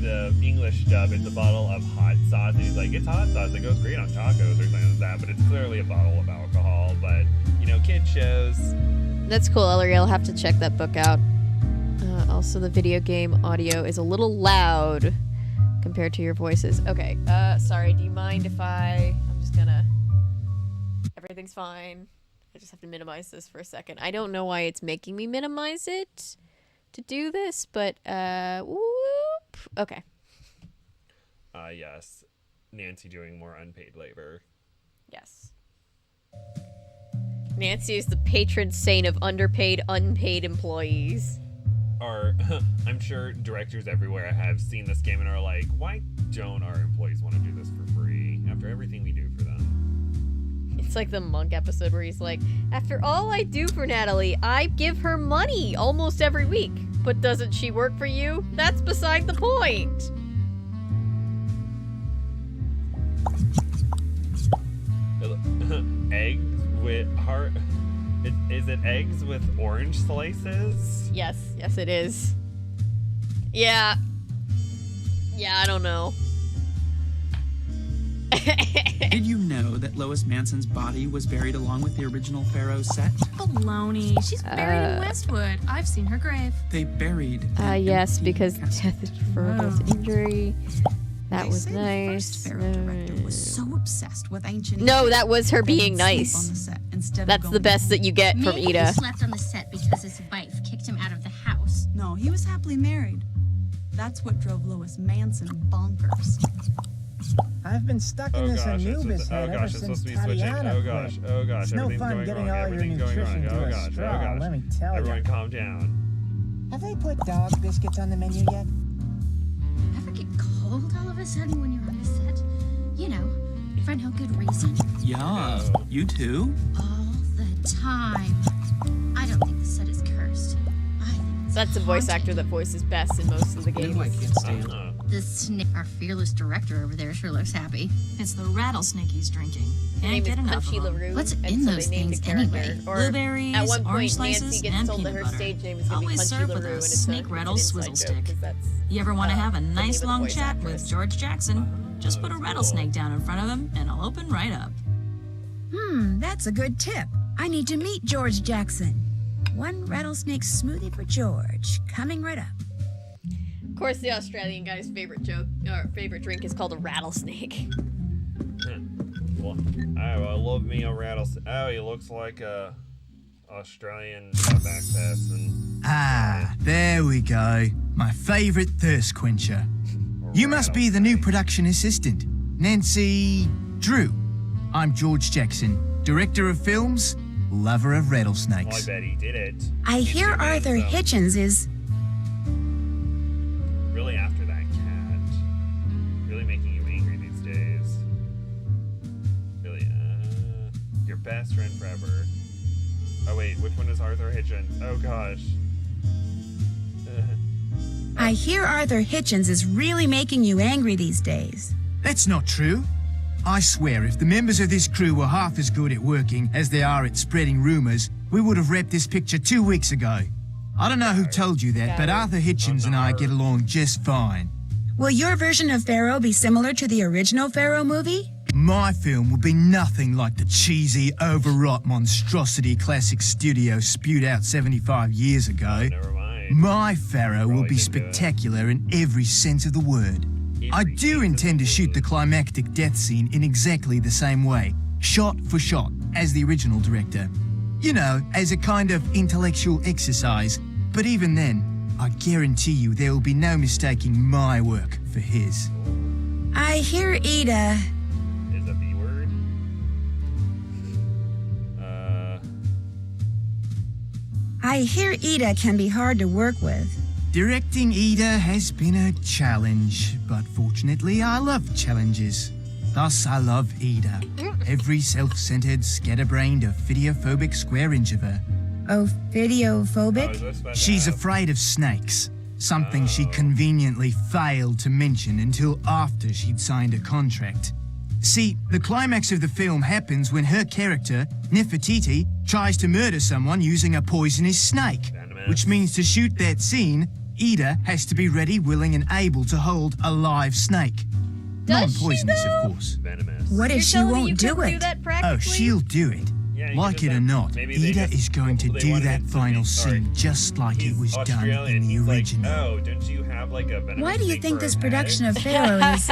the English dub, it's a bottle of hot sauce, and he's like, "It's hot sauce. It goes great on tacos," or something like that. But it's clearly a bottle of alcohol. But you know, kid shows. That's cool, Ellery. I'll have to check that book out. Also, the video game audio is a little loud compared to your voices. Okay, sorry. Do you mind if I'm just gonna... Everything's fine. I just have to minimize this for a second. I don't know why it's making me minimize it to do this, but, whoop. Okay. Yes, Nancy doing more unpaid labor. Yes. Nancy is the patron saint of underpaid, unpaid employees. I'm sure directors everywhere have seen this game and are like, why don't our employees want to do this for free after everything we do for them? It's like the Monk episode where he's like, after all I do for Natalie, I give her money almost every week. But doesn't she work for you? That's beside the point. Eggs with heart. Is it eggs with orange slices? Yes, it is. Yeah, I don't know. Did you know that Lois Manson's body was buried along with the original Pharaoh's set? Baloney. She's buried in Westwood. I've seen her grave. They buried. an Yes, empty because casket. death is referable to injury. That They was say the nice. first Pharaoh director was so obsessed with ancient No, Egypt that was her that he'd being sleep nice. on the set instead of That's the going best that home. you get from Maybe Ida. he slept on the set because his wife kicked him out of the house. No, he was happily married. That's what drove Lois Manson bonkers. I've been stuck in this Anubis head ever it's since supposed to be switching. Tatiana Oh gosh, quit. It's no everything's fun going getting wrong. all your Everything's going wrong. nutrition Oh to a gosh, straw, let me tell Everyone you. calm down. Have they put dog biscuits on the menu yet? Ever get cold all of a sudden when you're on the set? You know, for no good reason. Yeah, you too? All the time. I don't think the set is cursed. I think it's That's the voice haunted. actor that voices best in most of the games. I can't stand. The snake, our fearless director over there, sure looks happy. It's the rattlesnake he's drinking. Her name is Punchy LaRue. What's and in so those they named things a character. anyway? Or Blueberries, at one orange point, slices, Nancy gets and told that peanut her butter. stage name is going to be Always Punchy served with LaRue, a and it's snake an rattle inside swizzle joke, stick. 'cause that's, You ever want to have a the name nice of the long voice chat actress. with George Jackson? Just put a rattlesnake down in front of him and it'll open right up. That's a good tip. I need to meet George Jackson. One rattlesnake smoothie for George. Coming right up. Of course, the Australian guy's favorite joke or favorite drink is called a rattlesnake. Well, I love me a rattlesnake. Oh, he looks like a Australian back person. Ah, there we go. My favorite thirst quencher. You must be the new production assistant, Nancy Drew. I'm George Jackson, director of films, lover of I rattlesnakes. bet he did it. I He's hear too Arthur handsome. Hitchens is... Really after that cat. Really making you angry these days. Really, your best friend forever. Oh wait, which one is Arthur Hitchens? Oh gosh. I hear Arthur Hitchens is really making you angry these days. That's not true. I swear, if the members of this crew were half as good at working as they are at spreading rumors, we would have wrapped this picture 2 weeks ago. I don't know who told you that, but Arthur Hitchens and I get along just fine. Will your version of Pharaoh be similar to the original Pharaoh movie? My film will be nothing like the cheesy, overwrought monstrosity classic studio spewed out 75 years ago. Never mind. My Pharaoh will be spectacular in every sense of the word. I do intend to shoot the climactic death scene in exactly the same way, shot for shot, as the original director. You know, as a kind of intellectual exercise. But even then, I guarantee you there will be no mistaking my work for his. I hear Ida... Is a B word? I hear Ida can be hard to work with. Directing Ida has been a challenge, but fortunately I love challenges. Thus I love Ida, every self-centered, scatterbrained, ophidiophobic square inch of her. Ophidiophobic? She's afraid of snakes, something she conveniently failed to mention until after she'd signed a contract. See, the climax of the film happens when her character, Nefertiti, tries to murder someone using a poisonous snake, which means to shoot that scene, Ida has to be ready, willing, and able to hold a live snake. Does Non-poisonous, she, though? of course. Venomous. What if You're she telling me won't you do couldn't do it? that practically? Oh, she'll do it. Yeah, you Like could it or just not, maybe they Ida just- is going to they do wanted that it to final be- scene just like it He's was done Australian. in the He's original. Like, oh, don't you have like a venomous Why do you snake think for this a production head? of Pharaoh is...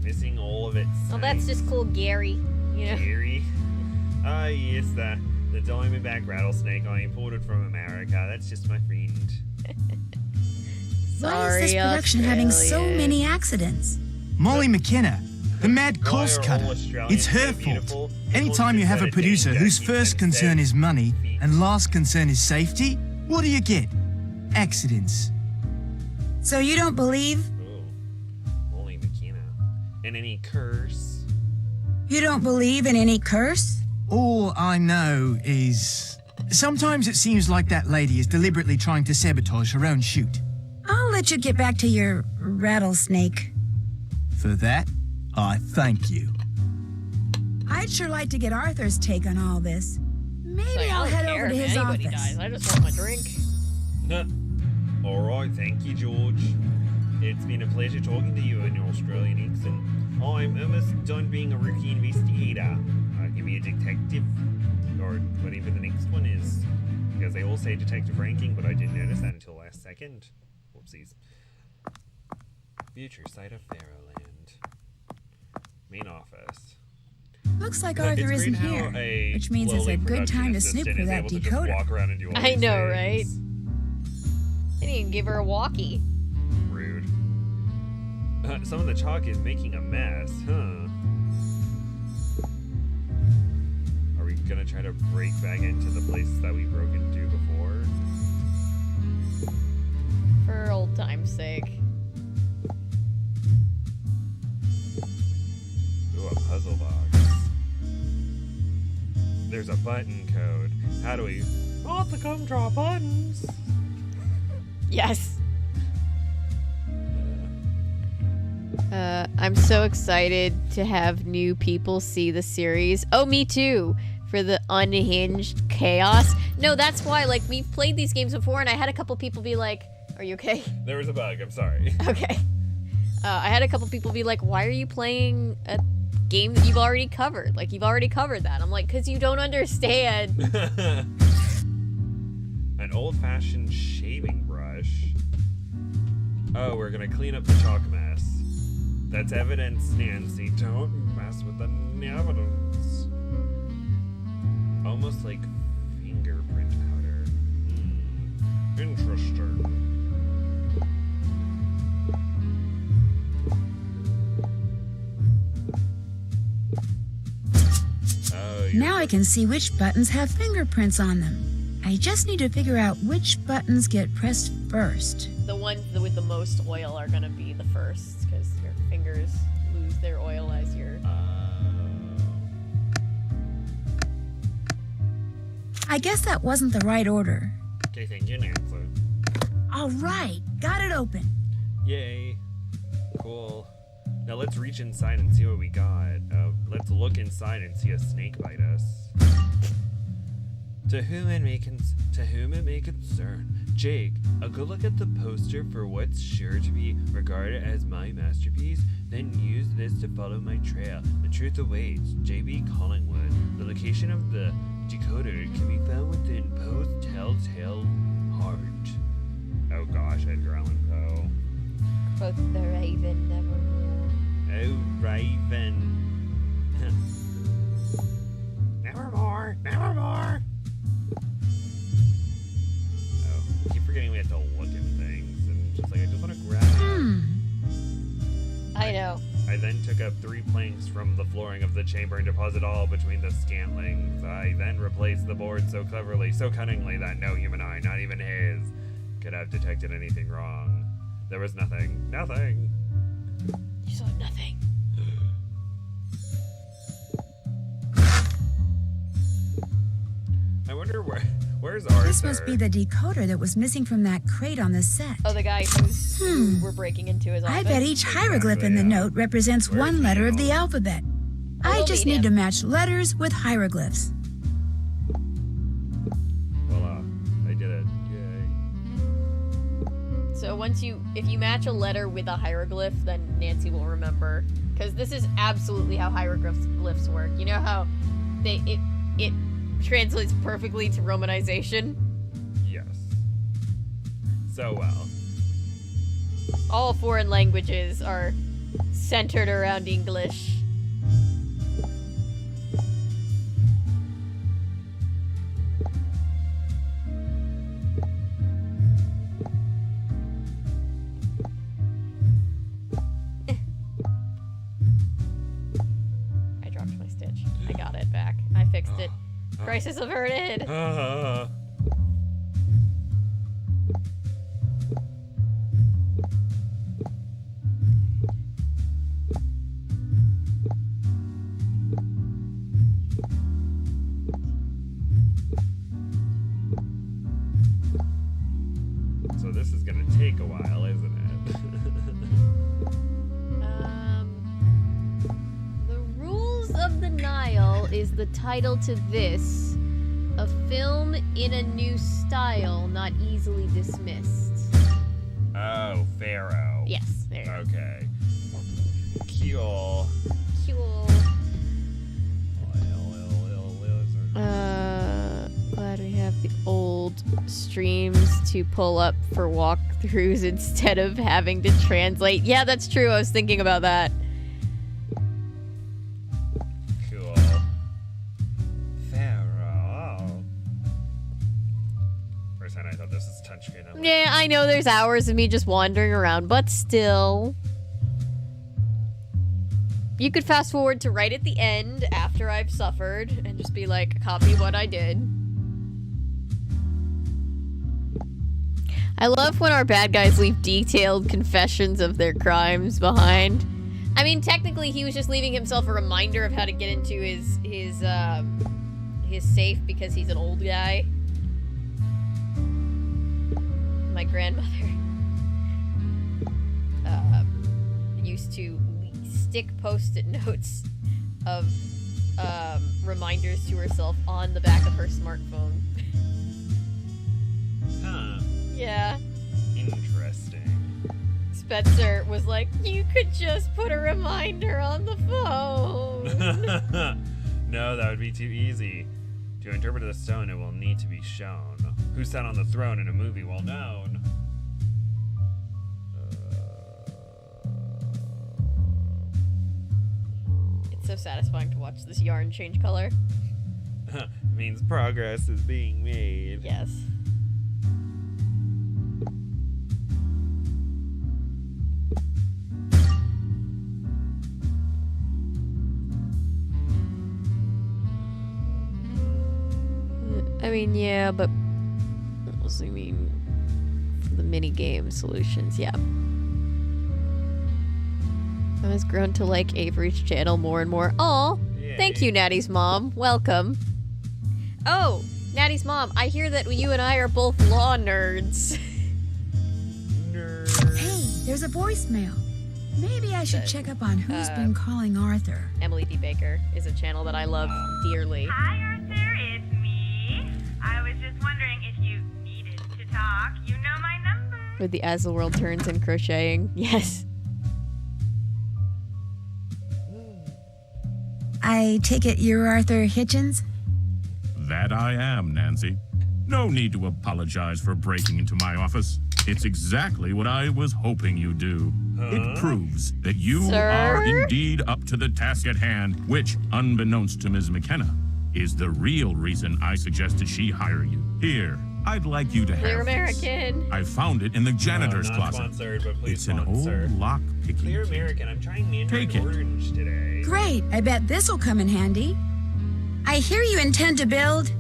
Missing all of its. Well, that's just cool, Gary. You know? Gary. Ah, yes, the diamondback rattlesnake. I imported from America. That's just my friend. Why is this Sorry, production having so Australia. many accidents? Molly McKenna, the mad Why cost are all cutter. Australians It's her so fault. beautiful? Anytime you have a producer whose first concern is money and last concern is safety, what do you get? Accidents. So you don't believe... Molly McKenna. And any curse? You don't believe in any curse? All I know is... Sometimes it seems like that lady is deliberately trying to sabotage her own shoot. I'll let you get back to your rattlesnake. For that, I thank you. I'd sure like to get Arthur's take on all this. Maybe Like, I'll I don't head care over to if his anybody office. dies. I just want my drink. Alright, thank you, George. It's been a pleasure talking to you in your Australian accent. I'm almost done being a rookie investigator. I can be a detective, or whatever the next one is. Because they all say detective ranking, but I didn't notice that until last second. Whoopsies. Future site of Pharaohland. Main office. Looks like It's Arthur great isn't how here, a which means it's lowly a good time to production snoop assistant for is that able to just decoder. walk around and do all I these know, right? things. I didn't even give her a walkie. Rude. Some of the chalk is making a mess, huh? Are we gonna try to break back into the places that we broke into before? For old time's sake. Ooh, a puzzle box. There's a button code. How do we... Oh, to come draw buttons! Yes. I'm so excited to have new people see the series. Oh, me too. For the unhinged chaos. No, that's why, like, we've played these games before, and I had a couple people be like, are you okay? There was a bug, I'm sorry. Okay. I had a couple people be like, why are you playing a game that you've already covered? Like, you've already covered that. I'm like, because you don't understand. An old-fashioned shaving brush. Oh, we're gonna clean up the chalk mess. That's evidence, Nancy. Don't mess with the evidence. Almost like fingerprint powder. Interesting. Oh, Now I can see which buttons have fingerprints on them. I just need to figure out which buttons get pressed first. The ones with the most oil are gonna be the first, because your fingers lose their oil as you're... I guess that wasn't the right order. Okay, thank you, Nancy. All right, got it open. Yay. Cool. Now let's reach inside and see what we got. Let's look inside and see a snake bite us. To whom it may concern, Jake, a good look at the poster for what's sure to be regarded as my masterpiece, then use this to follow my trail. The truth awaits. J.B. Collingwood. The location of the decoder can be found within Poe's Telltale Heart. Oh gosh, Edgar Allan Poe. Quoth the raven nevermore. Oh, Raven. Nevermore, nevermore. Oh, I keep forgetting we have to look at things and just like, I just want to grab. I know. I then took up 3 planks from the flooring of the chamber and deposited all between the scantlings. I then replaced the board so cleverly, so cunningly that no human eye, not even his, could have detected anything wrong. There was nothing. Nothing. You saw nothing. I wonder where's Arthur? This must be the decoder that was missing from that crate on the set. Oh, the guy who we're breaking into his office. I bet each hieroglyph in the note represents one letter of the alphabet. I just need to match letters with hieroglyphs. Voila. I did it. Yay. So if you match a letter with a hieroglyph, then Nancy will remember. Because this is absolutely how hieroglyphs work. You know how it translates perfectly to Romanization? Yes. So well. All foreign languages are centered around English. I dropped my stitch. I got it back. I fixed it. Crisis averted. So this is gonna take a while, isn't it? the title to this. A film in a new style, not easily dismissed. Oh, Pharaoh. Yes, there you go. Okay. Cool. Glad we have the old streams to pull up for walkthroughs instead of having to translate. Yeah, that's true. I was thinking about that. Cool. Pharaoh. For a second, I thought this was touchscreen. Yeah, I know there's hours of me just wandering around, but still. You could fast forward to right at the end after I've suffered and just be like, copy what I did. I love when our bad guys leave detailed confessions of their crimes behind. I mean, technically, he was just leaving himself a reminder of how to get into his safe because he's an old guy. My grandmother used to stick post-it notes of reminders to herself on the back of her smartphone. Huh. Yeah. Interesting. Spencer was like, you could just put a reminder on the phone. No, that would be too easy. To interpret the stone, it will need to be shown. Who sat on the throne in a movie well known? It's so satisfying to watch this yarn change color. Means progress is being made. Yes. I mean, yeah, but I mean, the mini game solutions, yeah. I was grown to like Avery's channel more and more. Aw, thank you, Natty's mom. Welcome. Oh, Natty's mom, I hear that you and I are both law nerds. Hey, there's a voicemail. Maybe I should check up on who's been calling Arthur. Emily D. Baker is a channel that I love dearly. Hi, Arthur, it's me. I was just wondering if you needed to talk. You know my number. With the As the World Turns and crocheting. Yes. I take it you're Arthur Hitchens? That I am, Nancy. No need to apologize for breaking into my office. It's exactly what I was hoping you'd do. It proves that you are indeed up to the task at hand, which, unbeknownst to Ms. McKenna, is the real reason I suggested she hire you. Here, I'd like you to have Clear this. American. I found it in the janitor's not closet. Sponsored, but please It's sponsor. an old lock-picking Clear kit. American. I'm trying Mandarin Take it. Orange today. Great, I bet this'll come in handy. I hear you intend to build...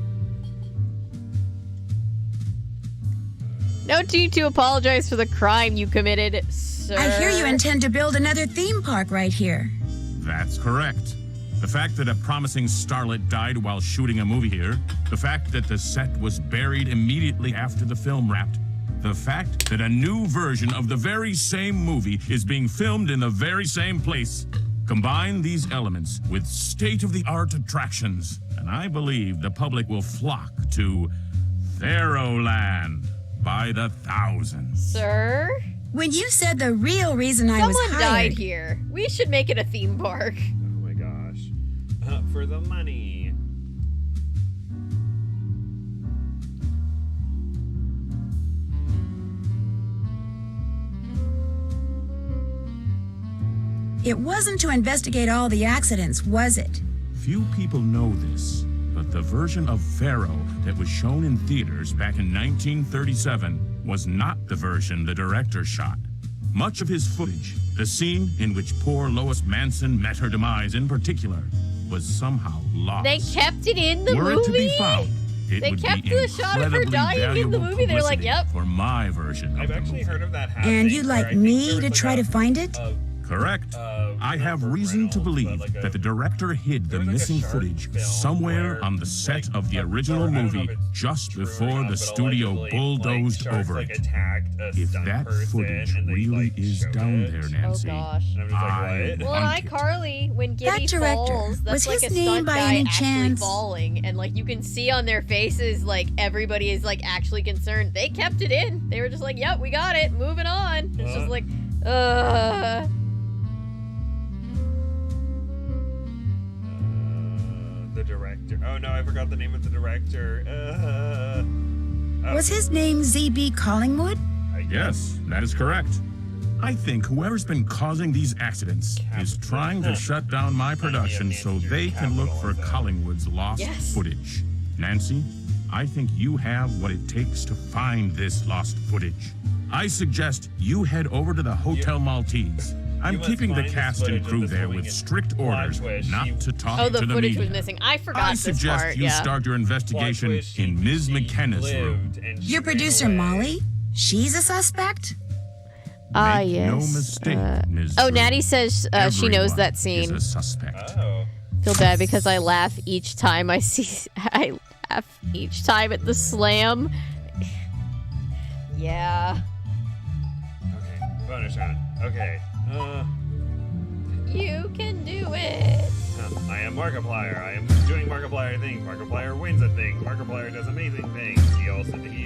No need to apologize for the crime you committed, sir. I hear you intend to build another theme park right here. That's correct. The fact that a promising starlet died while shooting a movie here, the fact that the set was buried immediately after the film wrapped, the fact that a new version of the very same movie is being filmed in the very same place. Combine these elements with state-of-the-art attractions, and I believe the public will flock to Pharaohland by the thousands. Sir? When you said the real reason I was hired... Someone died here. We should make it a theme park. Oh my gosh. For the money. It wasn't to investigate all the accidents, was it? Few people know this, but the version of Pharaoh that was shown in theaters back in 1937 was not the version the director shot. Much of his footage, the scene in which poor Lois Manson met her demise in particular, was somehow lost. They kept it in the Were movie? it to be found, it They would kept be the shot of her incredibly dying in the valuable movie. They're like, publicity yep. for my version of I've the actually movie. heard of that happening. And you'd where I like think me there was to like try to find it? Correct. I have reason to believe that the director hid the missing footage somewhere on the set of the original movie just before the studio bulldozed over it. If that footage really is down there, Nancy, gosh. I Well, want in iCarly, when Gibby That director, falls, that's was like his a name stunt by guy any actually chance? falling, and like you can see on their faces, like everybody is like actually concerned. They kept it in. They were just like, "Yep, we got it. Moving on." It's just like, The director. Oh no, I forgot the name of the director. Was his name Z.B. Collingwood? Yes, that is correct. I think whoever's been causing these accidents is trying to shut down my production so they can look for Collingwood's lost footage. Nancy, I think you have what it takes to find this lost footage. I suggest you head over to the Hotel Maltese. I'm keeping the cast and crew there with strict orders not to talk oh, to the the footage media. was missing. I forgot I this suggest part. you Yeah. start your investigation in Ms. McKenna's room. Your producer, Molly? She's a suspect? Ah, Make yes. no mistake, Ms. Oh, Drew. Natty says she knows Everyone that is scene. a suspect. Feel bad because I laugh each time I see. I laugh each time at the slam. Yeah. Okay, bonus shot. Okay. You can do it. I am Markiplier. I am doing Markiplier things. Markiplier wins at things. Markiplier does amazing things. He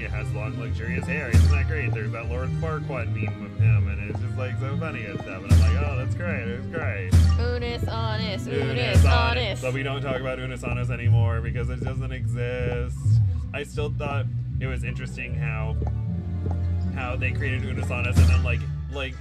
has long, luxurious hair. Isn't that great? There's that Lord Farquaad meme of him, and it's just like so funny and stuff. And I'm like, oh, that's great. It's great. Unis honest. Unis honest. But we don't talk about Unis honest anymore because it doesn't exist. I still thought it was interesting how they created Unis honest and then like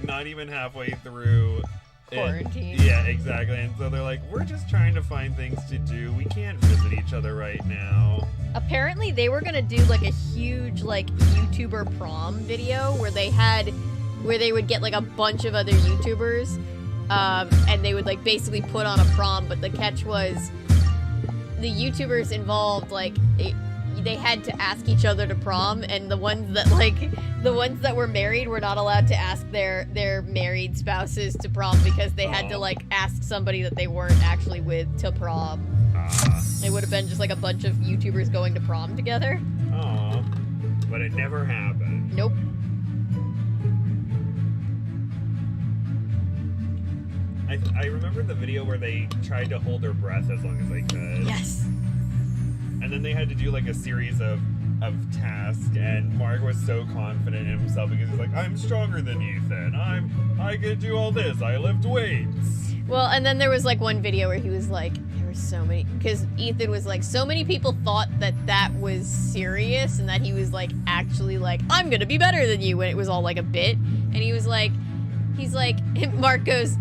not even halfway through quarantine. Yeah, exactly. And so they're like, we're just trying to find things to do. We can't visit each other right now. Apparently they were gonna do like a huge like YouTuber prom video where they would get like a bunch of other YouTubers and they would like basically put on a prom, but the catch was the YouTubers involved like they had to ask each other to prom, and the ones that were married were not allowed to ask their married spouses to prom because they had to like ask somebody that they weren't actually with to prom. It would have been just like a bunch of YouTubers going to prom together. Aw, but it never happened. Nope. I remember the video where they tried to hold their breath as long as they could. Yes. And then they had to do like a series of tasks, and Mark was so confident in himself because he's like, I'm stronger than Ethan. I can do all this. I lift weights. Well, and then there was like one video where he was like, there were so many, because Ethan was like, so many people thought that was serious and that he was like actually like, I'm gonna be better than you, when it was all like a bit. And he's like, Mark goes,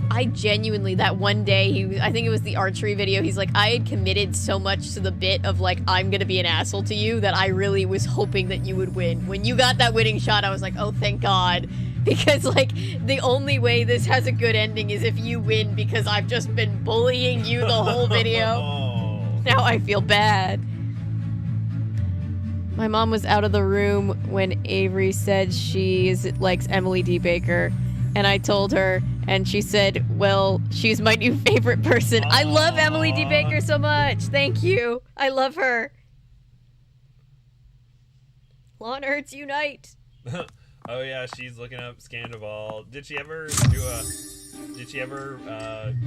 I genuinely, that one day, I think it was the archery video, he's like, I had committed so much to the bit of like, I'm gonna be an asshole to you that I really was hoping that you would win. When you got that winning shot, I was like, oh, thank God. Because like, the only way this has a good ending is if you win, because I've just been bullying you the whole video. Now I feel bad. My mom was out of the room when Avery said she likes Emily D. Baker. And I told her, and she said, well, she's my new favorite person. I love Emily D. Baker so much. Thank you. I love her. Law and Nerds unite. Oh yeah, she's looking up Scandival. Did she ever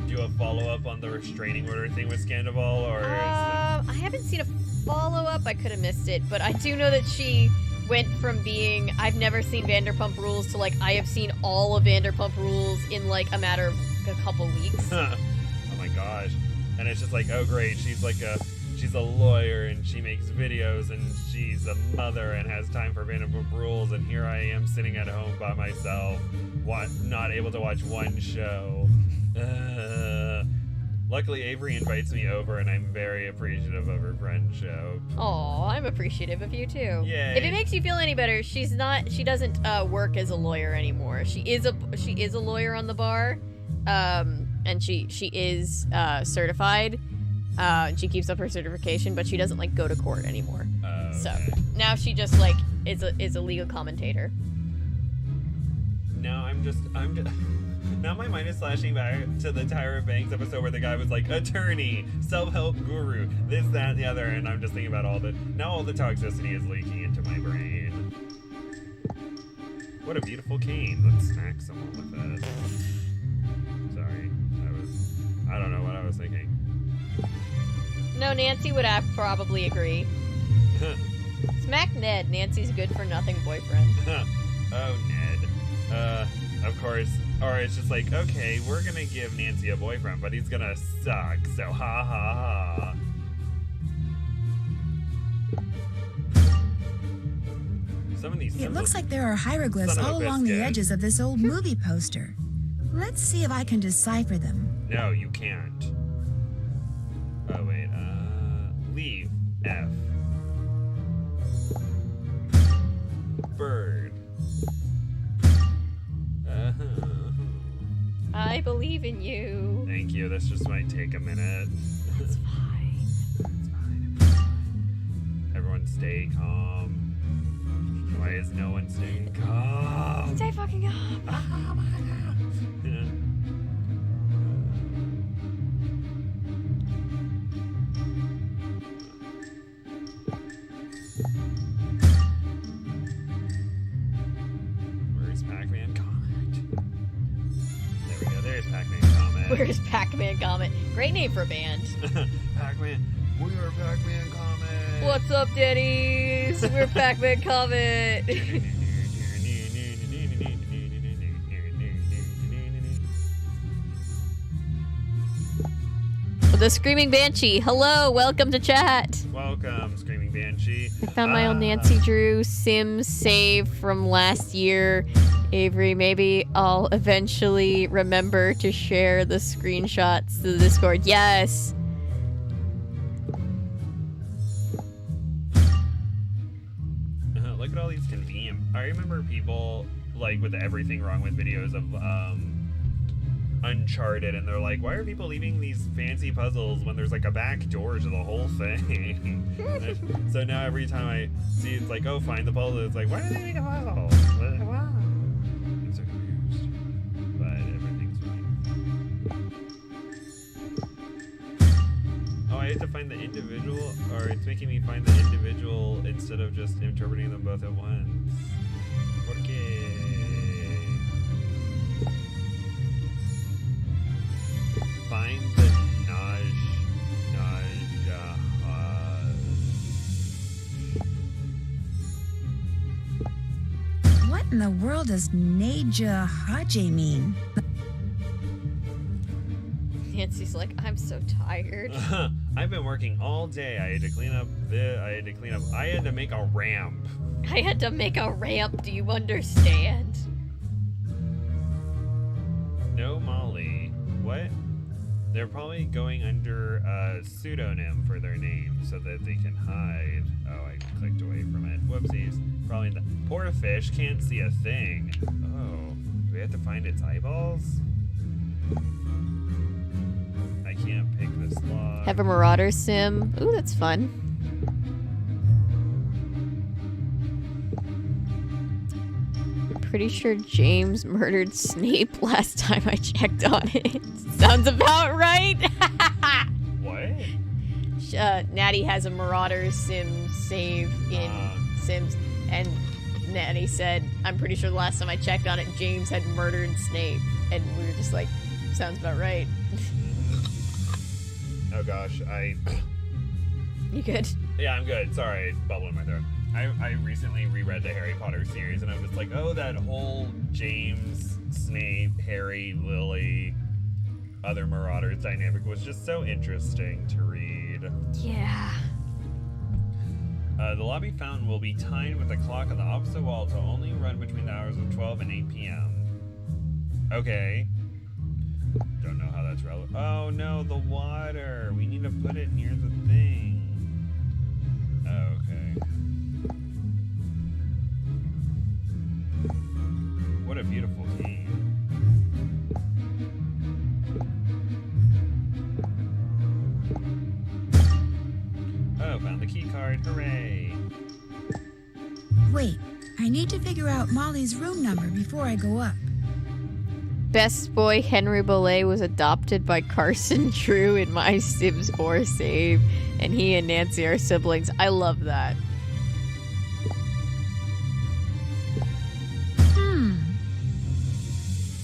do a follow-up on the restraining order thing with Scandival, or I haven't seen a follow-up. I could have missed it, but I do know that she went from being, I've never seen Vanderpump Rules, to like, I have seen all of Vanderpump Rules in like a matter of a couple weeks. Oh my gosh. And it's just like, oh great, she's a lawyer and she makes videos and she's a mother and has time for Vanderpump Rules, and here I am sitting at home by myself, not able to watch one show. Luckily, Avery invites me over, and I'm very appreciative of her friendship. Aw, I'm appreciative of you too. Yay. If it makes you feel any better, she doesn't work as a lawyer anymore. She is a lawyer on the bar, and she is certified. She keeps up her certification, but she doesn't like go to court anymore. So now she just like is a legal commentator. now I'm just now my mind is flashing back to the Tyra Banks episode where the guy was like, attorney, self-help guru, this, that, and the other, and I'm just thinking about all the toxicity is leaking into my brain. What a beautiful cane. Let's smack someone with it. Sorry, I don't know what I was thinking. No, Nancy would probably agree. Smack Ned, Nancy's good for nothing boyfriend. Oh, Ned. Of course. Or it's just like, okay, we're gonna give Nancy a boyfriend, but he's gonna suck, so ha ha ha. Some of these It looks like there are hieroglyphs all along the edges of this old movie poster. Let's see if I can decipher them. No, you can't. Oh, wait, leave. F. Bird. I believe in you. Thank you. This just might take a minute. It's fine. It's fine. Everyone stay calm. Why is no one staying calm? Stay fucking up. Oh my god. Where's Pac-Man Comet? There we go. There's Pac-Man Comet. Where's Pac-Man Comet? Great name for a band. Pac-Man. We are Pac-Man Comet. What's up, Daddies? We're Pac-Man Comet. The Screaming Banshee. Hello, welcome to chat. Welcome, Screaming Banshee. I found my old Nancy Drew Sims save from last year. Avery, maybe I'll eventually remember to share the screenshots to the Discord. Yes. Look at all these convenient. I remember people like with everything wrong with videos of Uncharted, and they're like, why are people leaving these fancy puzzles when there's like a back door to the whole thing? So now every time I see it's like, oh, find the puzzle, it's like, why do they make a puzzle? Wow. I'm so confused. But everything's fine. Oh, I have to find the individual, or it's making me find the individual instead of just interpreting them both at once. Okay. Find the What in the world does Naja Haje mean? Nancy's like, I'm so tired. I've been working all day. I had to clean up I had to make a ramp. I had to make a ramp. Do you understand? No, Molly. What? They're probably going under a pseudonym for their name so that they can hide. Oh, I clicked away from it. Whoopsies. Probably the poor fish can't see a thing. Oh, do we have to find its eyeballs? I can't pick this log. Have a Marauder sim. Ooh, that's fun. I'm pretty sure James murdered Snape last time I checked on it. Sounds about right. What? Natty has a Marauder sim save in Sims, and Natty said, I'm pretty sure the last time I checked on it, James had murdered Snape. And we were just like, sounds about right. Oh gosh, You good? Yeah, I'm good. Sorry, bubble in my throat. I recently reread the Harry Potter series, and I'm just like, oh, that whole James, Snape, Harry, Lily, other Marauders dynamic was just so interesting to read. Yeah. The lobby fountain will be timed with the clock on the opposite wall to only run between the hours of 12 and 8 p.m. Okay. Don't know how that's relevant. Oh no, the water. We need to put it near the thing. Okay. What a beautiful key. Oh, found the key card. Hooray. Wait, I need to figure out Molly's room number before I go up. Best boy Henry Bollé was adopted by Carson Drew in My Sims 4 save, and he and Nancy are siblings. I love that.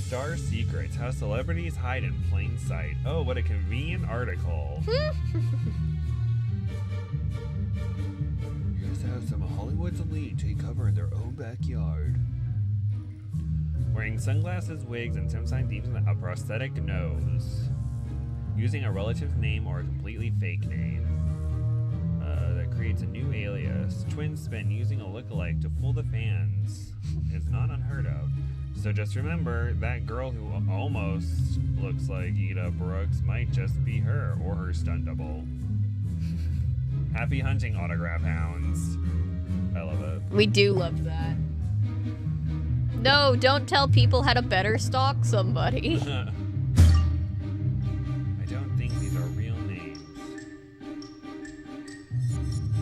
Star Secrets: How Celebrities Hide in Plain Sight. Oh, what a convenient article. You guys have some of Hollywood's elite take cover in their own backyard. Wearing sunglasses, wigs, and sometimes even a prosthetic nose. Using a relative's name or a completely fake name. That creates a new alias. Twin spin using a lookalike to fool the fans is not unheard of. So just remember, that girl who almost looks like Ida Brooks might just be her or her stunt double. Happy hunting, autograph hounds. I love it. We do love that. No, don't tell people how to better stalk somebody. I don't think these are real names.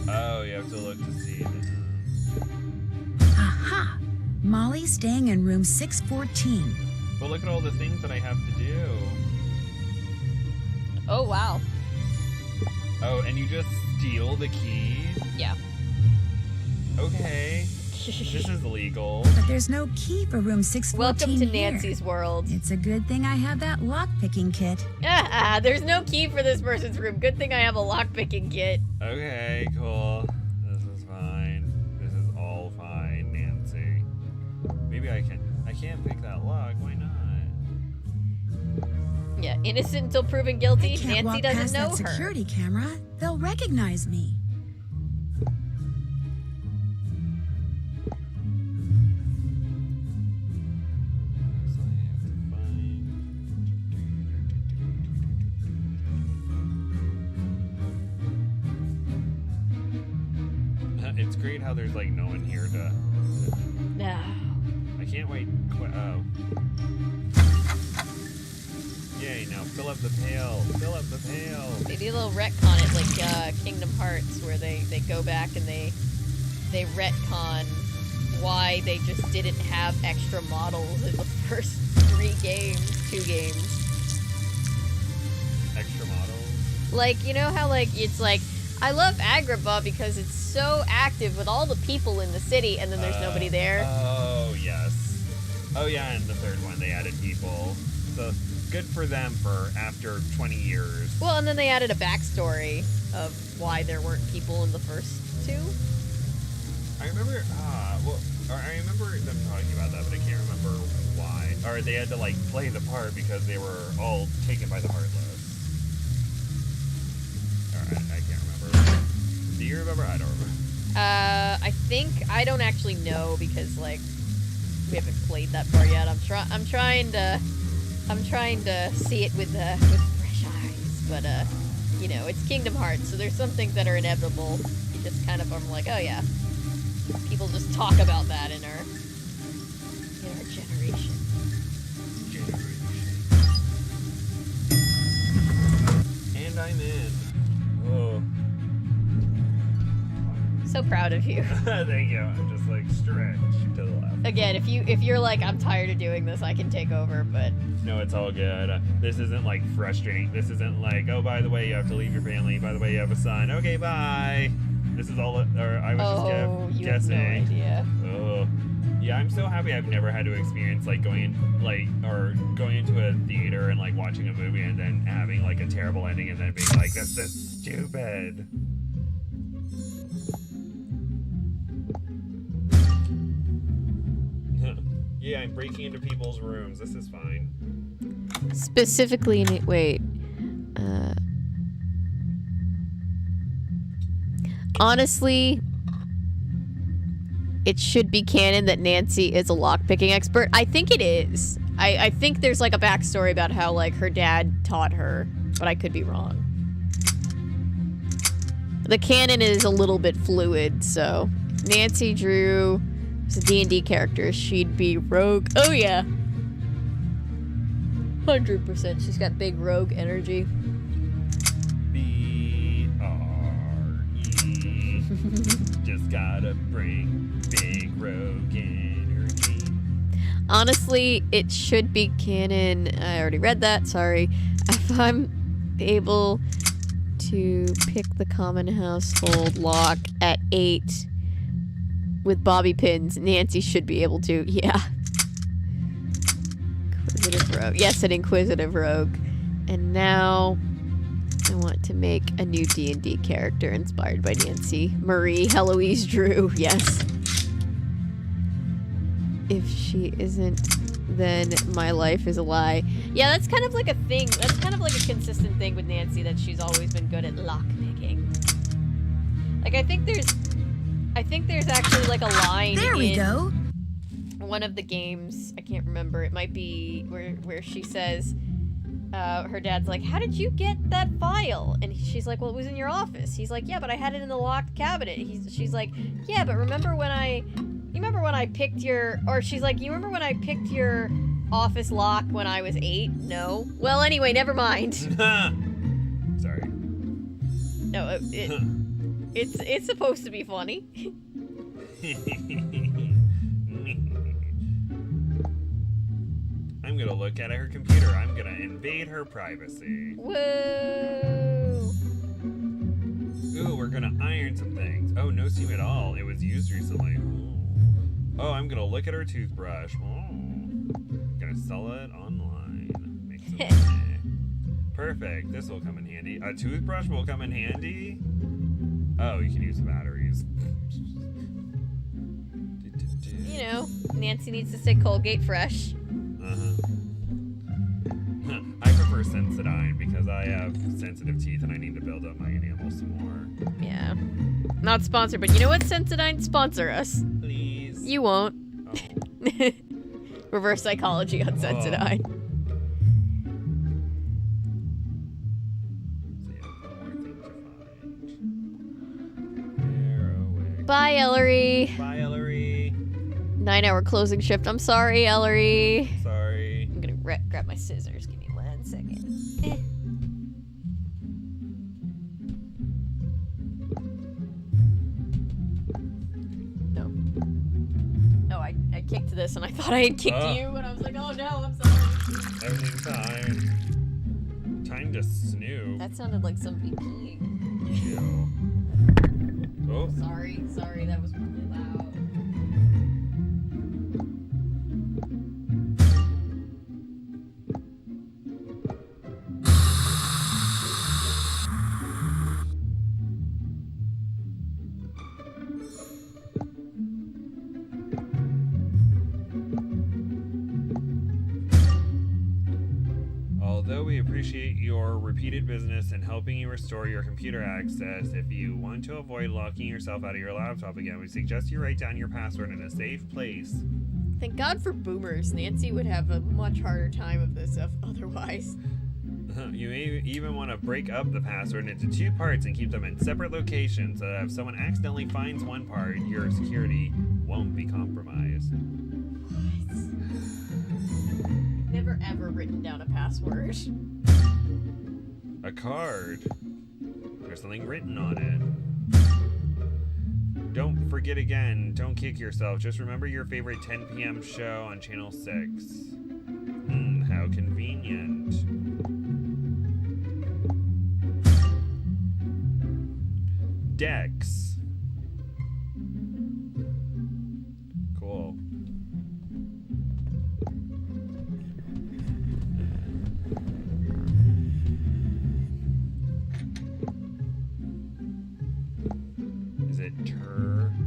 Oh, you have to look to see them. Aha! Molly's staying in room 614. But look at all the things that I have to do. Oh, wow. Oh, and you just steal the key? Yeah. Okay. This is legal. But there's no key for room 614. Welcome to here. Nancy's world. It's a good thing I have that lock-picking kit. There's no key for this person's room. Good thing I have a lockpicking kit. Okay, cool. This is fine. This is all fine, Nancy. Maybe I can't pick that lock. Why not? Yeah, innocent until proven guilty. I can't Nancy walk doesn't past know that her. security camera. They'll recognize me. It's great how there's like no one here to. No. I can't wait. Oh. Yay! Now fill up the pail. Fill up the pail. They do a little retcon it like Kingdom Hearts, where they go back and they retcon why they just didn't have extra models in the first 2 games. Extra models? Like, you know how like it's like I love Agrabah because it's so active with all the people in the city and then there's nobody there. Oh yes. Oh yeah, and the third one they added people. So good for them for after 20 years. Well, and then they added a backstory of why there weren't people in the first 2. I remember, I remember them talking about that, but I can't remember why. Or they had to like play the part because they were all taken by the Heartless. Alright, I can't remember. Do you remember? I don't remember. I think I don't actually know because like we haven't played that part yet. I'm trying to see it with fresh eyes, but you know, it's Kingdom Hearts, so there's some things that are inevitable. You just kind of are like, oh yeah. People just talk about that in our generation. And I'm in. Oh. So proud of you. Thank you. I'm just like stretch to the left. Again, if you're like, I'm tired of doing this, I can take over, but No, it's all good. This isn't like frustrating. This isn't like, oh, by the way, you have to leave your family. By the way, you have a son. Okay, bye. This is all, or I was just you guessing. have no idea. Oh. Yeah, I'm so happy I've never had to experience like going into a theater and like watching a movie and then having like a terrible ending and then being like, this is stupid. Yeah, I'm breaking into people's rooms. This is fine. Specifically, wait. Honestly, it should be canon that Nancy is a lockpicking expert. I think it is. I think there's like a backstory about how like her dad taught her, but I could be wrong. The canon is a little bit fluid, so Nancy Drew is a D&D character. She'd be rogue. Oh yeah. 100%. She's got big rogue energy. Just gotta bring big rogue energy. Honestly, it should be canon. I already read that, sorry. If I'm able to pick the common household lock at 8 with bobby pins, Nancy should be able to. Yeah. Inquisitive Rogue. Yes, an Inquisitive Rogue. And now I want to make a new D&D character inspired by Nancy. Marie Heloise Drew. Yes. If she isn't, then my life is a lie. Yeah, that's kind of like a thing. That's kind of like a consistent thing with Nancy, that she's always been good at lockpicking. Like, I think there's actually like a line There we in go. one of the games. I can't remember. It might be where she says, her dad's like, "How did you get that file?" And she's like, "Well, it was in your office." He's like, "Yeah, but I had it in the locked cabinet." She's like, "Yeah, but remember when I picked your," or she's like, "You remember when I picked your office lock when I was 8? No. Well, anyway, never mind." Sorry. No, it's supposed to be funny. I'm gonna look at her computer. I'm gonna invade her privacy. Whoa. Ooh, we're gonna iron some things. Oh, no seam at all. It was used recently. Ooh. Oh, I'm gonna look at her toothbrush. Oh. Gonna sell it online. Make some money. Perfect. This will come in handy. A toothbrush will come in handy? Oh, you can use the batteries. You know, Nancy needs to stay Colgate fresh. I prefer Sensodyne because I have sensitive teeth and I need to build up my enamel some more. Yeah. Not sponsored, but you know what? Sensodyne, sponsor us. Please. You won't. Oh. Reverse psychology on Sensodyne. Bye, Ellery. Bye, Ellery. 9-hour closing shift. I'm sorry, Ellery. Sorry. I'm gonna grab my scissors. Give me 1 second. No. Oh, I kicked this and I thought I had kicked you, and I was like, oh no, I'm sorry. Everything's fine. Time to snoo. That sounded like somebody peeing. Ew. Oh. Sorry, that was really loud. Although we appreciate your repeated business in helping you restore your computer access, if you want to avoid locking yourself out of your laptop again, we suggest you write down your password in a safe place. Thank God for boomers. Nancy would have a much harder time of this otherwise. You may even want to break up the password into 2 parts and keep them in separate locations so that if someone accidentally finds one part, your security won't be compromised. Never ever written down a password. A card. There's something written on it. Don't forget again. Don't kick yourself. Just remember your favorite 10 p.m. show on Channel 6. How convenient. Dex. Cool. Is it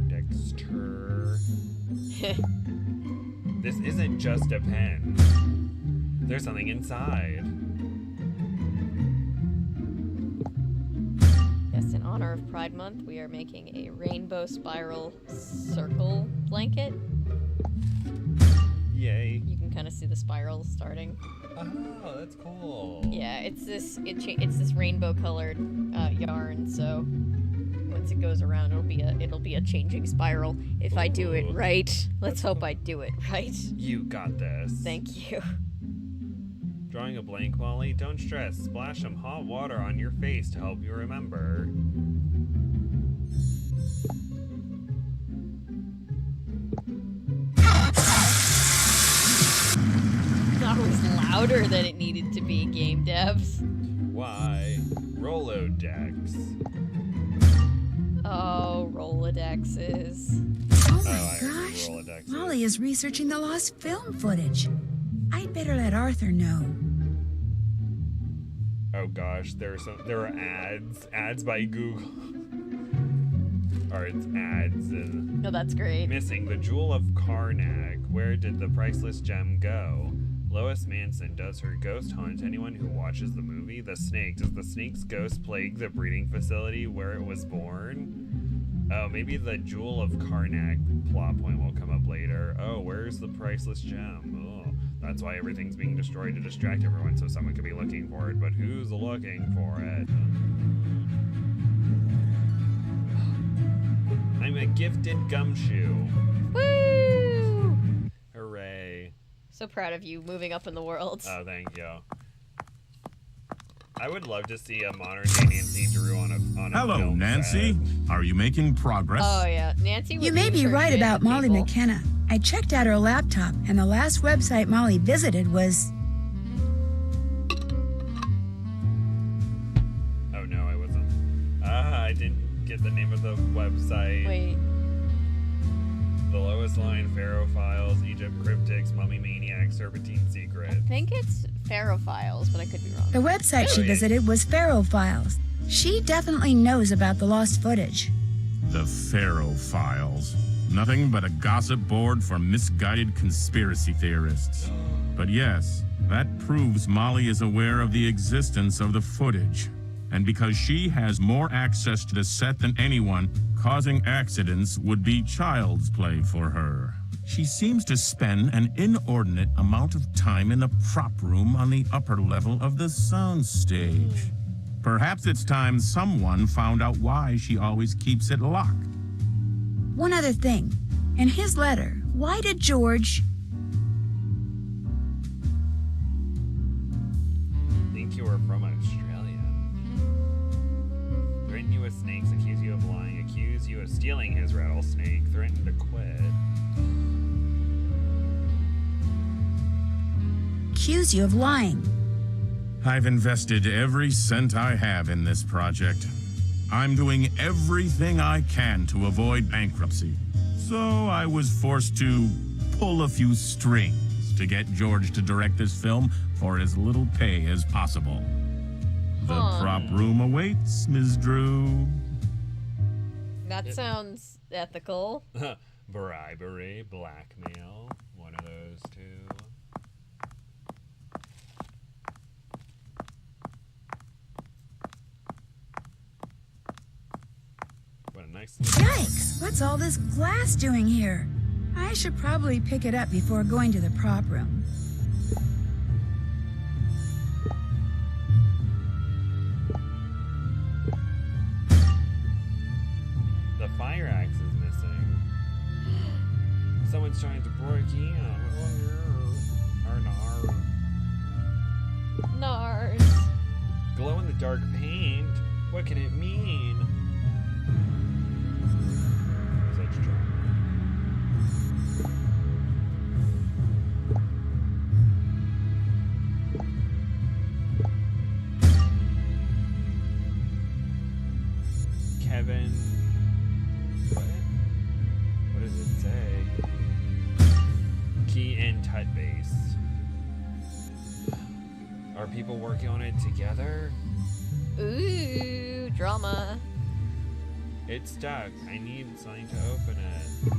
Dexter? This isn't just a pen. There's something inside. Yes, in honor of Pride Month, we are making a rainbow spiral circle blanket. Yay. You can kind of see the spiral starting. Oh, that's cool. Yeah, it's this rainbow colored yarn, so once it goes around, it'll be a changing spiral if I do it right. Let's hope I do it right. You got this. Thank you. Drawing a blank, Molly? Don't stress. Splash some hot water on your face to help you remember. louder than it needed to be, game devs. Why? Rolodex. Oh, Rolodexes. Oh my gosh. Molly is researching the lost film footage. I'd better let Arthur know. Oh gosh, there are ads by Google. Or it's ads and Oh, that's great. Missing the Jewel of Karnak. Where did the priceless gem go? Lois Manson does her ghost hunt anyone who watches the movie. The snake. Does the snake's ghost plague the breeding facility where it was born? Oh, maybe the Jewel of Karnak plot point will come up later. Oh, where's the priceless gem? Oh, that's why everything's being destroyed to distract everyone so someone could be looking for it. But who's looking for it? I'm a gifted gumshoe. Woo! Hooray. So proud of you moving up in the world. Oh, thank you. I would love to see a modern day Nancy Drew on a Hello, film Nancy. set. Are you making progress? Oh, yeah. Nancy would You may be right about Molly McKenna. I checked out her laptop, and the last website Molly visited was... Oh, no, I wasn't. I didn't get the name of the website. Wait. The Lowest Line, Pharaoh Files, Egypt Cryptics, Mummy Maniac, Serpentine Secret. I think it's Pharaoh Files, but I could be wrong. The website she visited was Pharaoh Files. She definitely knows about the lost footage. The Pharaoh Files. Nothing but a gossip board for misguided conspiracy theorists. But yes, that proves Molly is aware of the existence of the footage. And because she has more access to the set than anyone, causing accidents would be child's play for her. She seems to spend an inordinate amount of time in the prop room on the upper level of the soundstage. Perhaps it's time someone found out why she always keeps it locked. One other thing. In his letter, why did George... Think you were from Australia. Threaten you with snakes, accuse you of lying, accuse you of stealing his rattlesnake, threaten to quit. accuse you of lying? I've invested every cent I have in this project. I'm doing everything I can to avoid bankruptcy. So I was forced to pull a few strings to get George to direct this film for as little pay as possible. The prop room awaits, Ms. Drew. That sounds ethical. Bribery, blackmail, one of those two. What a nice... Yikes! What's all this glass doing here? I should probably pick it up before going to the prop room. The fire axe is missing. Someone's trying to break in. Nars. Glow in the dark paint. What can it mean? Such drama. Kevin. What? What does it say? Key in Tut base. Are people working on it together? Ooh, drama. It's stuck. I need something to open it.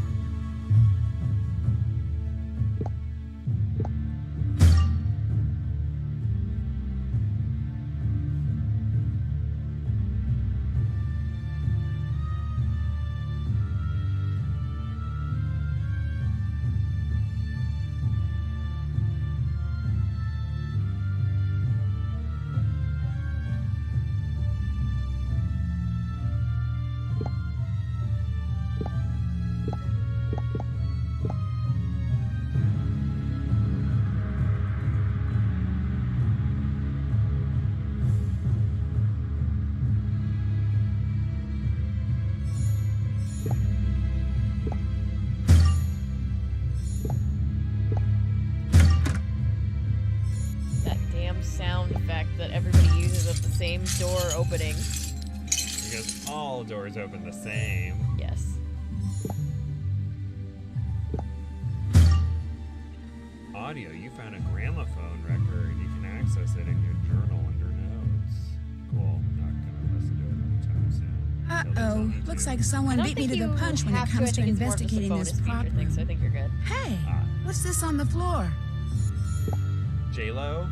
of the same door opening. Because all doors open the same. Yes. Audio, you found a gramophone record. You can access it in your journal under notes. Cool. Not gonna listen to it anytime soon. Uh-oh. Looks like someone beat me to the punch when it comes to investigating this property. So I think you're good. Hey, what's this on the floor? J-Lo?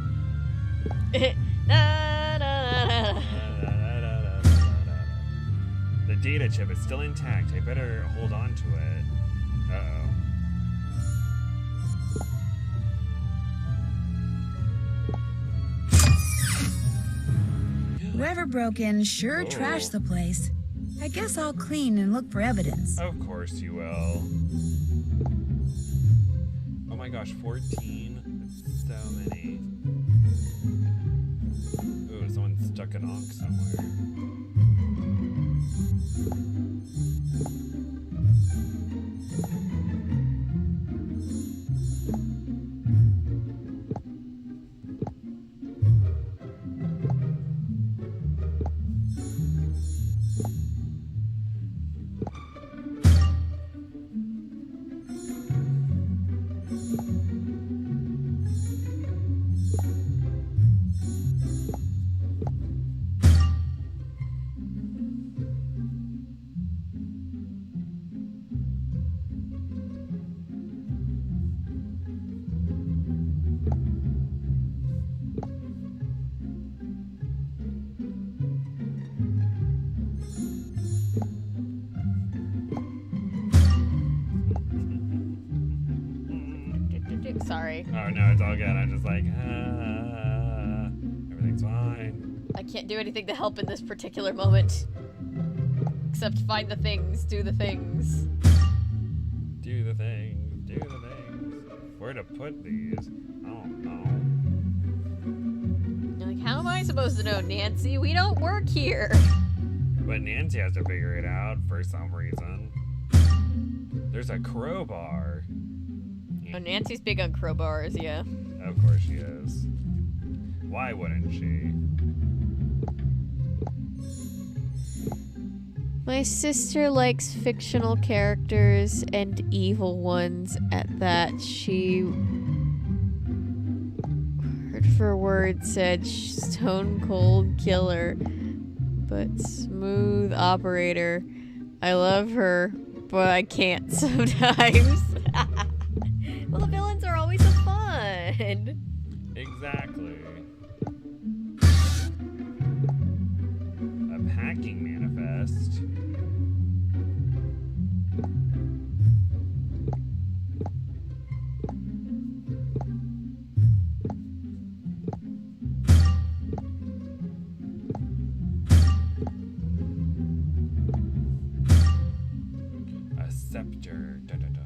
The data chip is still intact. I better hold on to it. Uh-oh. Whoever broke in sure trashed the place. I guess I'll clean and look for evidence. Of course you will. Oh my gosh, 14? That's so many. Ooh, someone stuck an ankh somewhere. Sorry. Oh no, it's all good. I'm just like, everything's fine. I can't do anything to help in this particular moment. Except find the things, do the things. Do the things, do the things. Where to put these? I don't know. You're like, how am I supposed to know, Nancy? We don't work here. But Nancy has to figure it out for some reason. There's a crowbar. Oh, Nancy's big on crowbars, yeah. Of course she is. Why wouldn't she? My sister likes fictional characters and evil ones at that. She, word for word, said stone cold killer, but smooth operator. I love her, but I can't sometimes. Well, the villains are always so fun. Exactly. A packing manifest. A scepter. Da, da, da.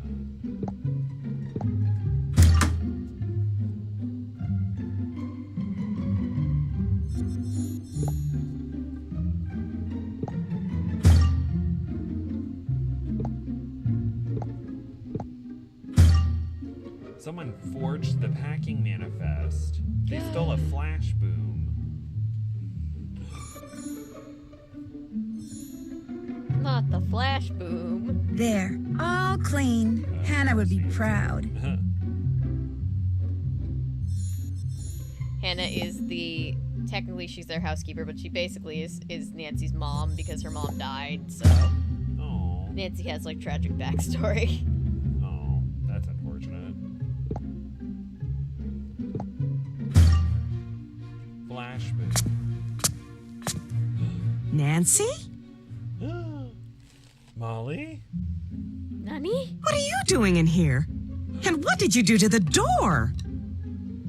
Someone forged the packing manifest. They stole a flash boom. Not the flash boom. There, all clean. Hannah would be proud. Hannah is technically she's their housekeeper, but she basically is Nancy's mom because her mom died, so. Aww. Nancy has like tragic backstory. Oh, that's unfortunate. Flash boom. Nancy? Molly? Nani? What are you doing in here? And what did you do to the door?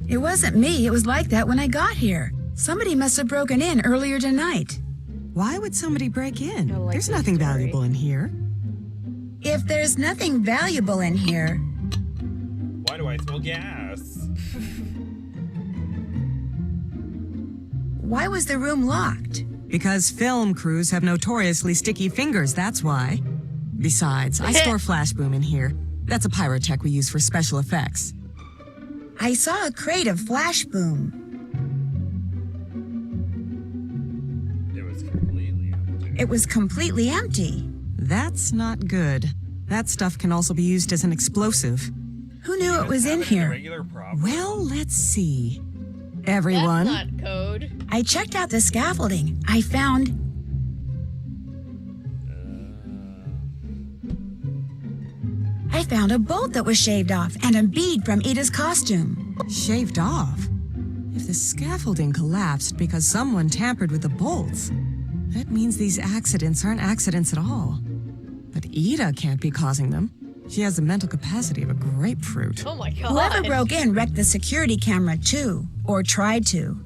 It wasn't me. It was like that when I got here. Somebody must have broken in earlier tonight. Why would somebody break in? like There's this nothing story. valuable in here. If there's nothing valuable in here, Why do I smell gas? why was the room locked? Because film crews have notoriously sticky fingers, that's why. Besides, I store flash boom in here. That's a pyrotech we use for special effects. I saw a crate of flash boom. It was completely empty. That's not good. That stuff can also be used as an explosive. Who knew it was in here? Well, let's see. Everyone. That's not code. I checked out the scaffolding. I found... I found a bolt that was shaved off and a bead from Ida's costume. Shaved off? If the scaffolding collapsed because someone tampered with the bolts, that means these accidents aren't accidents at all. But Ida can't be causing them. She has the mental capacity of a grapefruit. Oh my god. Whoever broke in wrecked the security camera too, or tried to.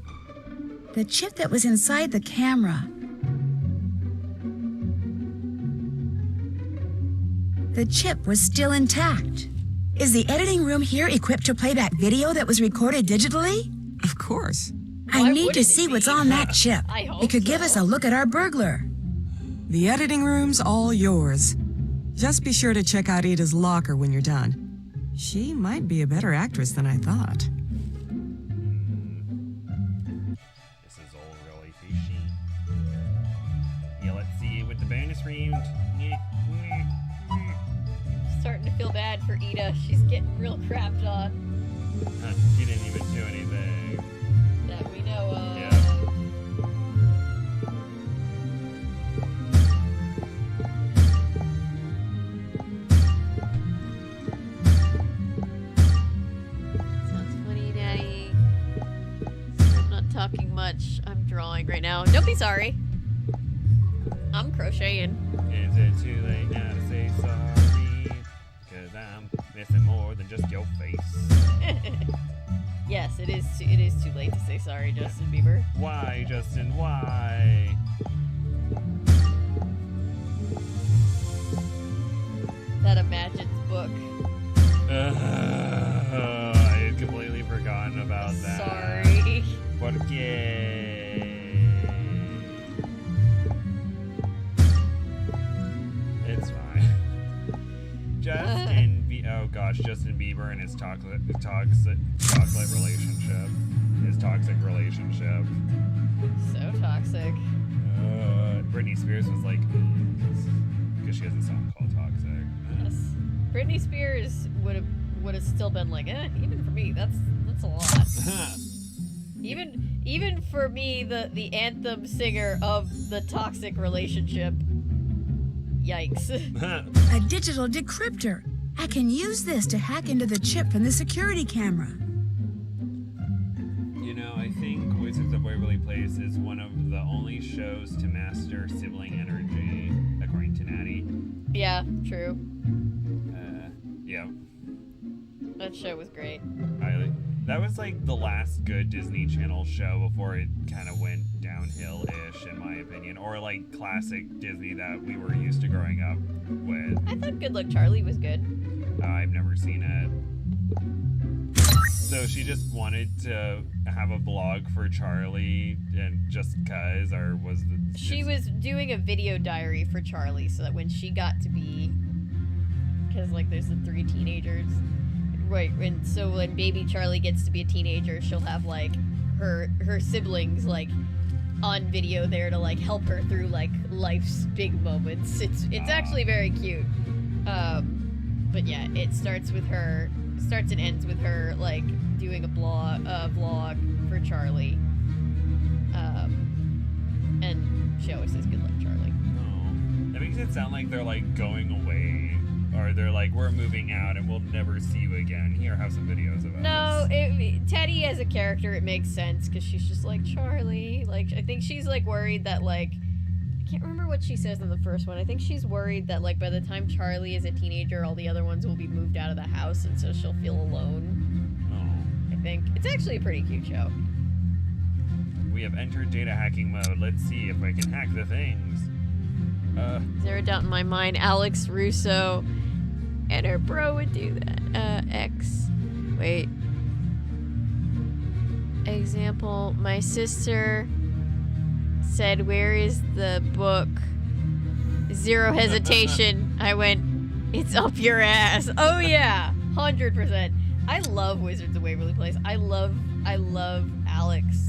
The chip that was inside the camera. The chip was still intact. Is the editing room here equipped to play back video that was recorded digitally? Of course. I need to see what's on that chip. I hope It could so. give us a look at our burglar. The editing room's all yours. Just be sure to check out Ida's locker when you're done. She might be a better actress than I thought. This is all really fishy. Yeah, let's see with the bonus round. Starting to feel bad for Ida. She's getting real crapped on. She didn't even do anything. That we know of. Yeah. Sounds funny, Daddy. I'm not talking much. I'm drawing right now. Don't be sorry. I'm crocheting. Is it too late now to say sorry? Cause I'm missing more than just your face. Yes, it is too late to say sorry, Justin Bieber. Why, Justin? Why? That Imagine's book. I had completely forgotten about that. Sorry. Porque... It's fine. Oh gosh, Justin Bieber and his toxic relationship. His toxic relationship. So toxic. Britney Spears was like, because she has a song called Toxic. Yes. Britney Spears would have still been like, even for me, that's a lot. even for me, the anthem singer of the toxic relationship. Yikes. A digital decryptor. I can use this to hack into the chip from the security camera. You know, I think Wizards of Waverly Place is one of the only shows to master sibling energy, according to Natty. Yeah, true. Yeah. That show was great. That was like the last good Disney Channel show before it kind of went downhill-ish, in my opinion. Or like classic Disney that we were used to growing up with. I thought Good Luck Charlie was good. I've never seen it. So she just wanted to have a blog for Charlie, and just cause, or was the... She was doing a video diary for Charlie so that when she got to be... Because, like, there's the 3 teenagers. Right, and so when baby Charlie gets to be a teenager, she'll have, like, her siblings, like, on video there to, like, help her through, like, life's big moments. It's actually very cute. But yeah, it starts and ends with her, like, doing a vlog for Charlie. And she always says, "Good luck, Charlie." Oh, that makes it sound like they're, like, going away. Or they're like, we're moving out and we'll never see you again. Here, have some videos of us. No, Teddy as a character, it makes sense because she's just like, Charlie. Like, I think she's, like, worried that, like, I can't remember what she says in the first one. I think she's worried that, like, by the time Charlie is a teenager, all the other ones will be moved out of the house, and so she'll feel alone. Oh. I think. It's actually a pretty cute show. We have entered data hacking mode. Let's see if I can hack the things. Zero doubt in my mind, Alex Russo and her bro would do that. Wait. Example, my sister said, "Where is the book?" Zero hesitation. I went, "It's up your ass." Oh yeah, 100%. I love Wizards of Waverly Place. I love Alex.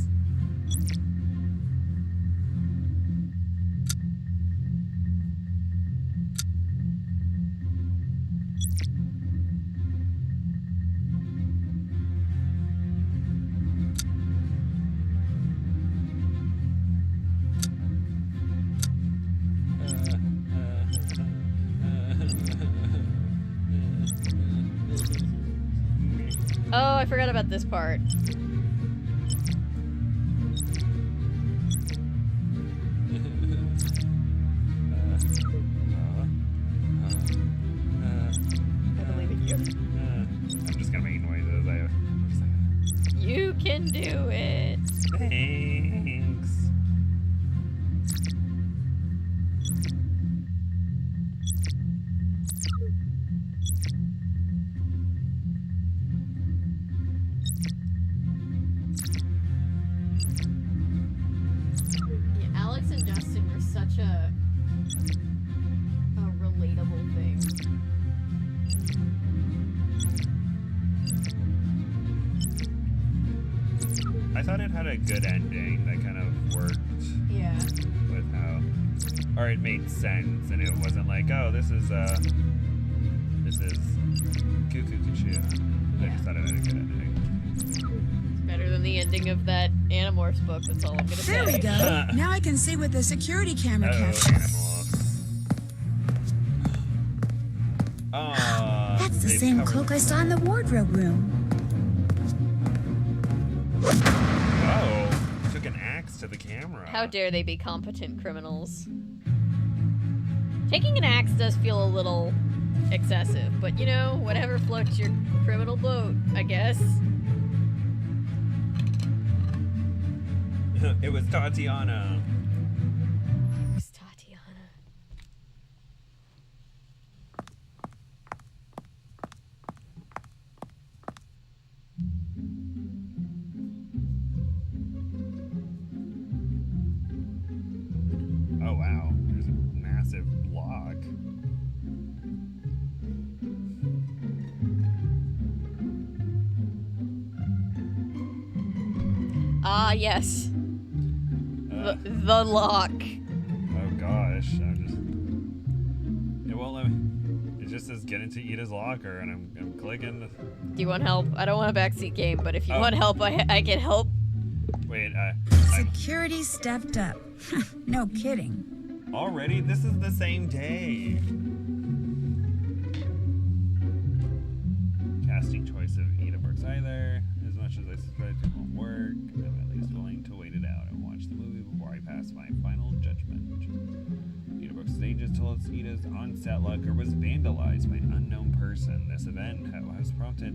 Oh, I forgot about this part. I believe in you. I'm just gonna make noises. You can do it. Thanks. Yeah, Alex and Justin were such a relatable thing. I thought it had a good ending that kind of worked. Yeah. With how, or it made sense, and it wasn't like, oh, this is cuckoo cuckoo. I just thought it had a good ending. It's better than the ending of that Animorphs book. That's all I'm gonna say. There we go. Now I can see what the security camera captures. That's the same cloak I saw in the wardrobe room. Oh, took an axe to the camera. How dare they be competent criminals? Taking an axe does feel a little excessive, but you know, whatever floats your criminal boat, I guess. It was Tatiana. It's Tatiana. Oh wow, there's a massive block. Ah, yes. The lock. Oh gosh, it won't let me. It just says get into Ida's locker, and I'm clicking. Do you want help? I don't want a backseat game, but if you Oh. want help, I can help. Wait, Security stepped up. No kidding. already? This is the same day. Casting choice of Ida works either. As much as I suspect it won't work, I'm at least willing to wait it out and watch the movie before I pass my final judgment. Ida Brooks' stages told us Ida's on-set locker was vandalized by an unknown person. This event has prompted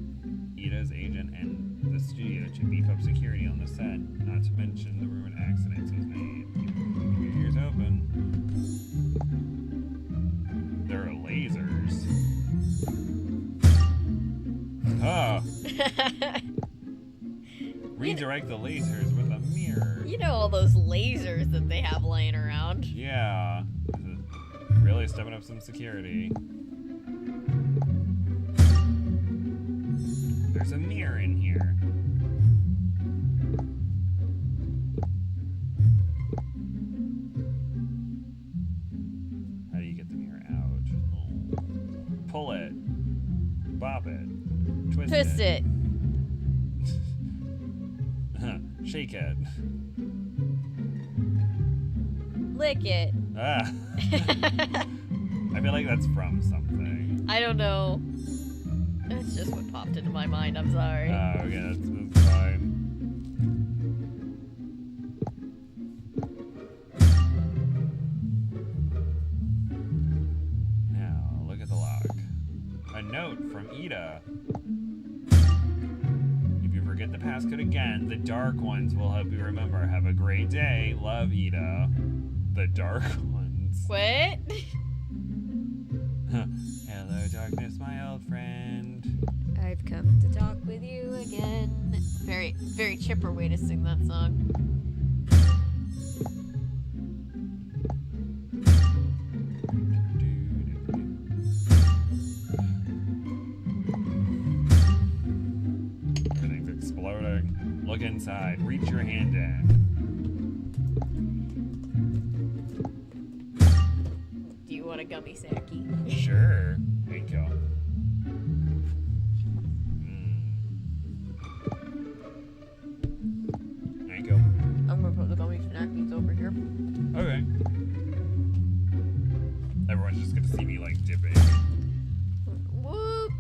Ida's agent and the studio to beef up security on the set, not to mention the ruined accidents it was made. Keep your ears open. There are lasers. Oh. Redirect the lasers with a mirror. You know all those lasers that they have laying around. Yeah. Really stepping up some security. There's a mirror in here. How do you get the mirror out? Oh. Pull it. Bop it. Twist it. Shake it. Lick it. Ah. I feel like that's from something. I don't know. That's just what popped into my mind. I'm sorry. Oh, okay, that's fine. Now, look at the lock. A note from Ida. If you forget the passcode again, the dark ones will help you remember. Have a great day. Love, Ida. The dark ones. What? Hello, darkness, my old friend. I've come to talk with you again. Very, very chipper way to sing that song. Everything's exploding. Look inside. Reach your hand in. Do you want a gummy sacky? Sure. Thank you. Thank you. I'm gonna put the gummy snackies over here. Okay. Everyone's just gonna see me like dipping. Whoop.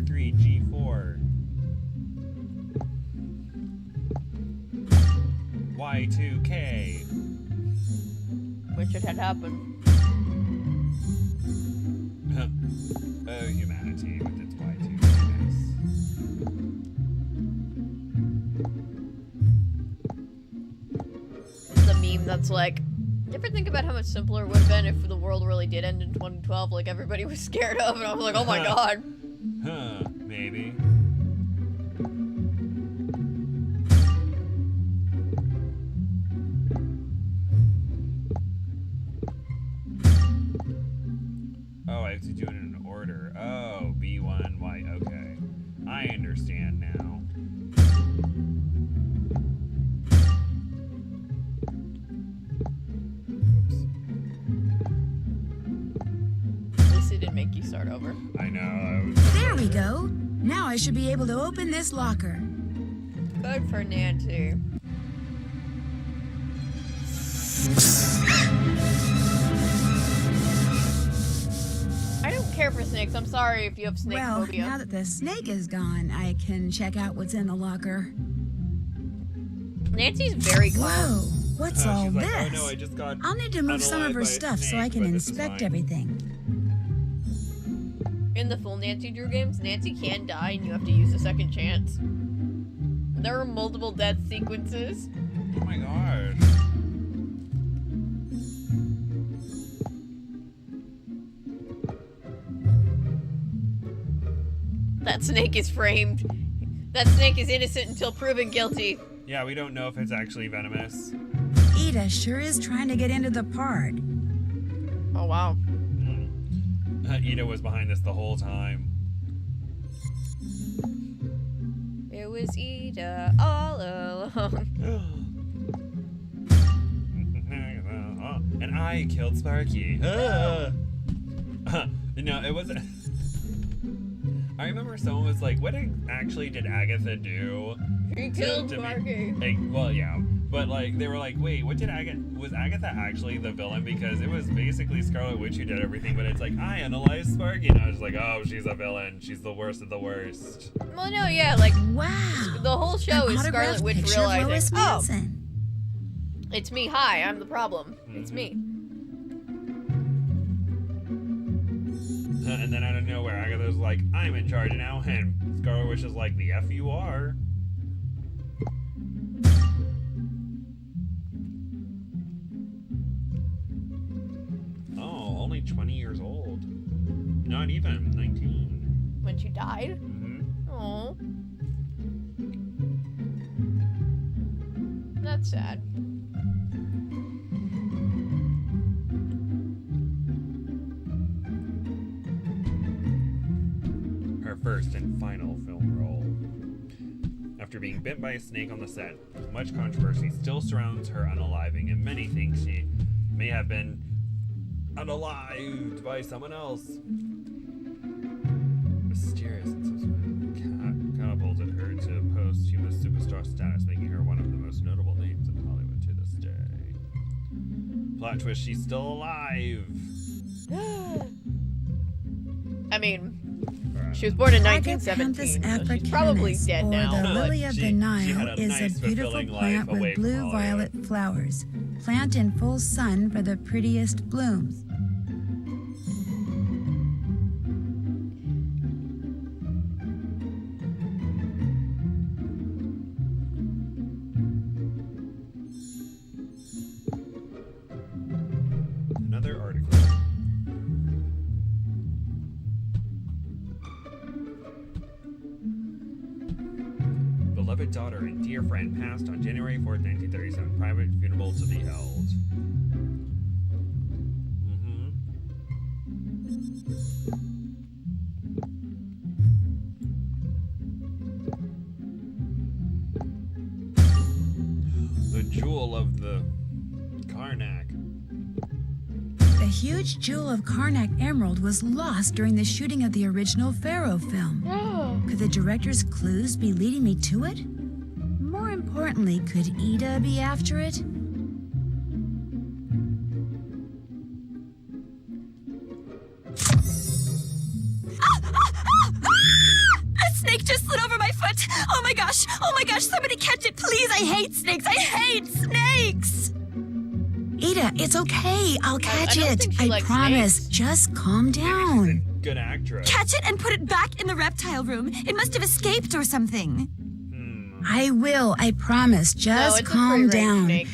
3, G4. Y2K. Which it had happened. Oh, humanity with its Y2Ks. The meme that's like, you ever think about how much simpler it would have been if the world really did end in 2012, like everybody was scared of, and I was like, oh my god. Huh, maybe. Oh, I have to do it in an order. Oh, B1, Y, okay. I understand now. At least it didn't make you start over. I know. There we go. Now I should be able to open this locker. Good for Nancy. I don't care for snakes. I'm sorry if you have snake Well, phobia. now that the snake is gone, I can check out what's in the locker. Nancy's very calm. Whoa, what's all she's like, this? oh no, I just got I'll need to move some of unalived her by a stuff so snake, I can but this is inspect fine. everything. In the full Nancy Drew games, Nancy can die and you have to use a second chance. There are multiple death sequences. Oh my gosh. That snake is framed. That snake is innocent until proven guilty. Yeah, we don't know if it's actually venomous. Ida sure is trying to get into the park. Oh, wow. Ida was behind this the whole time. It was Ida all along. And I killed Sparky. No, it wasn't. I remember someone was like, what actually did Agatha do? He killed Sparky. Like, well, yeah. But, like, they were like, wait, what did was Agatha actually the villain? Because it was basically Scarlet Witch who did everything, but it's like, I analyzed Sparky. And I was like, oh, she's a villain. She's the worst of the worst. Well, no, yeah, like, wow. The whole show An is autographed Scarlet Witch picture of realizing, Lois oh, Manson. it's me, hi, I'm the problem. It's me. And then out of nowhere, Agatha's like, I'm in charge now. And Scarlet Witch is like, the F you are. Oh, only 20 years old. Not even, 19. When she died? Mm-hmm. Oh. That's sad. Her first and final film role. After being bit by a snake on the set, much controversy still surrounds her unaliving, and many think she may have been unalived by someone else. Mysterious and subsequent catapulted her to posthumous superstar status, making her one of the most notable names in Hollywood to this day. Plot twist, she's still alive! I mean, she was born in Agapanthus 1917, so she's probably africanus, dead or now. the lily of She the had Nile, a is nice, a beautiful fulfilling plant life away with from blue Hollywood. violet flowers. Plant in full sun for the prettiest blooms. Another article. Beloved daughter and dear friend passed on January 4th, 1937. Private funeral to be held. The jewel of the Karnak. The huge jewel of Karnak emerald was lost during the shooting of the original Pharaoh film. Could the director's clues be leading me to it? More importantly, could Ida be after it? What? Oh my gosh, somebody catch it, please. I hate snakes. Ida, it's okay. I'll catch don't it. think she I likes promise. snakes. Just calm down. Good actress. Catch it and put it back in the reptile room. It must have escaped or something. I will. I promise. Just it's a calm free-range down. snake.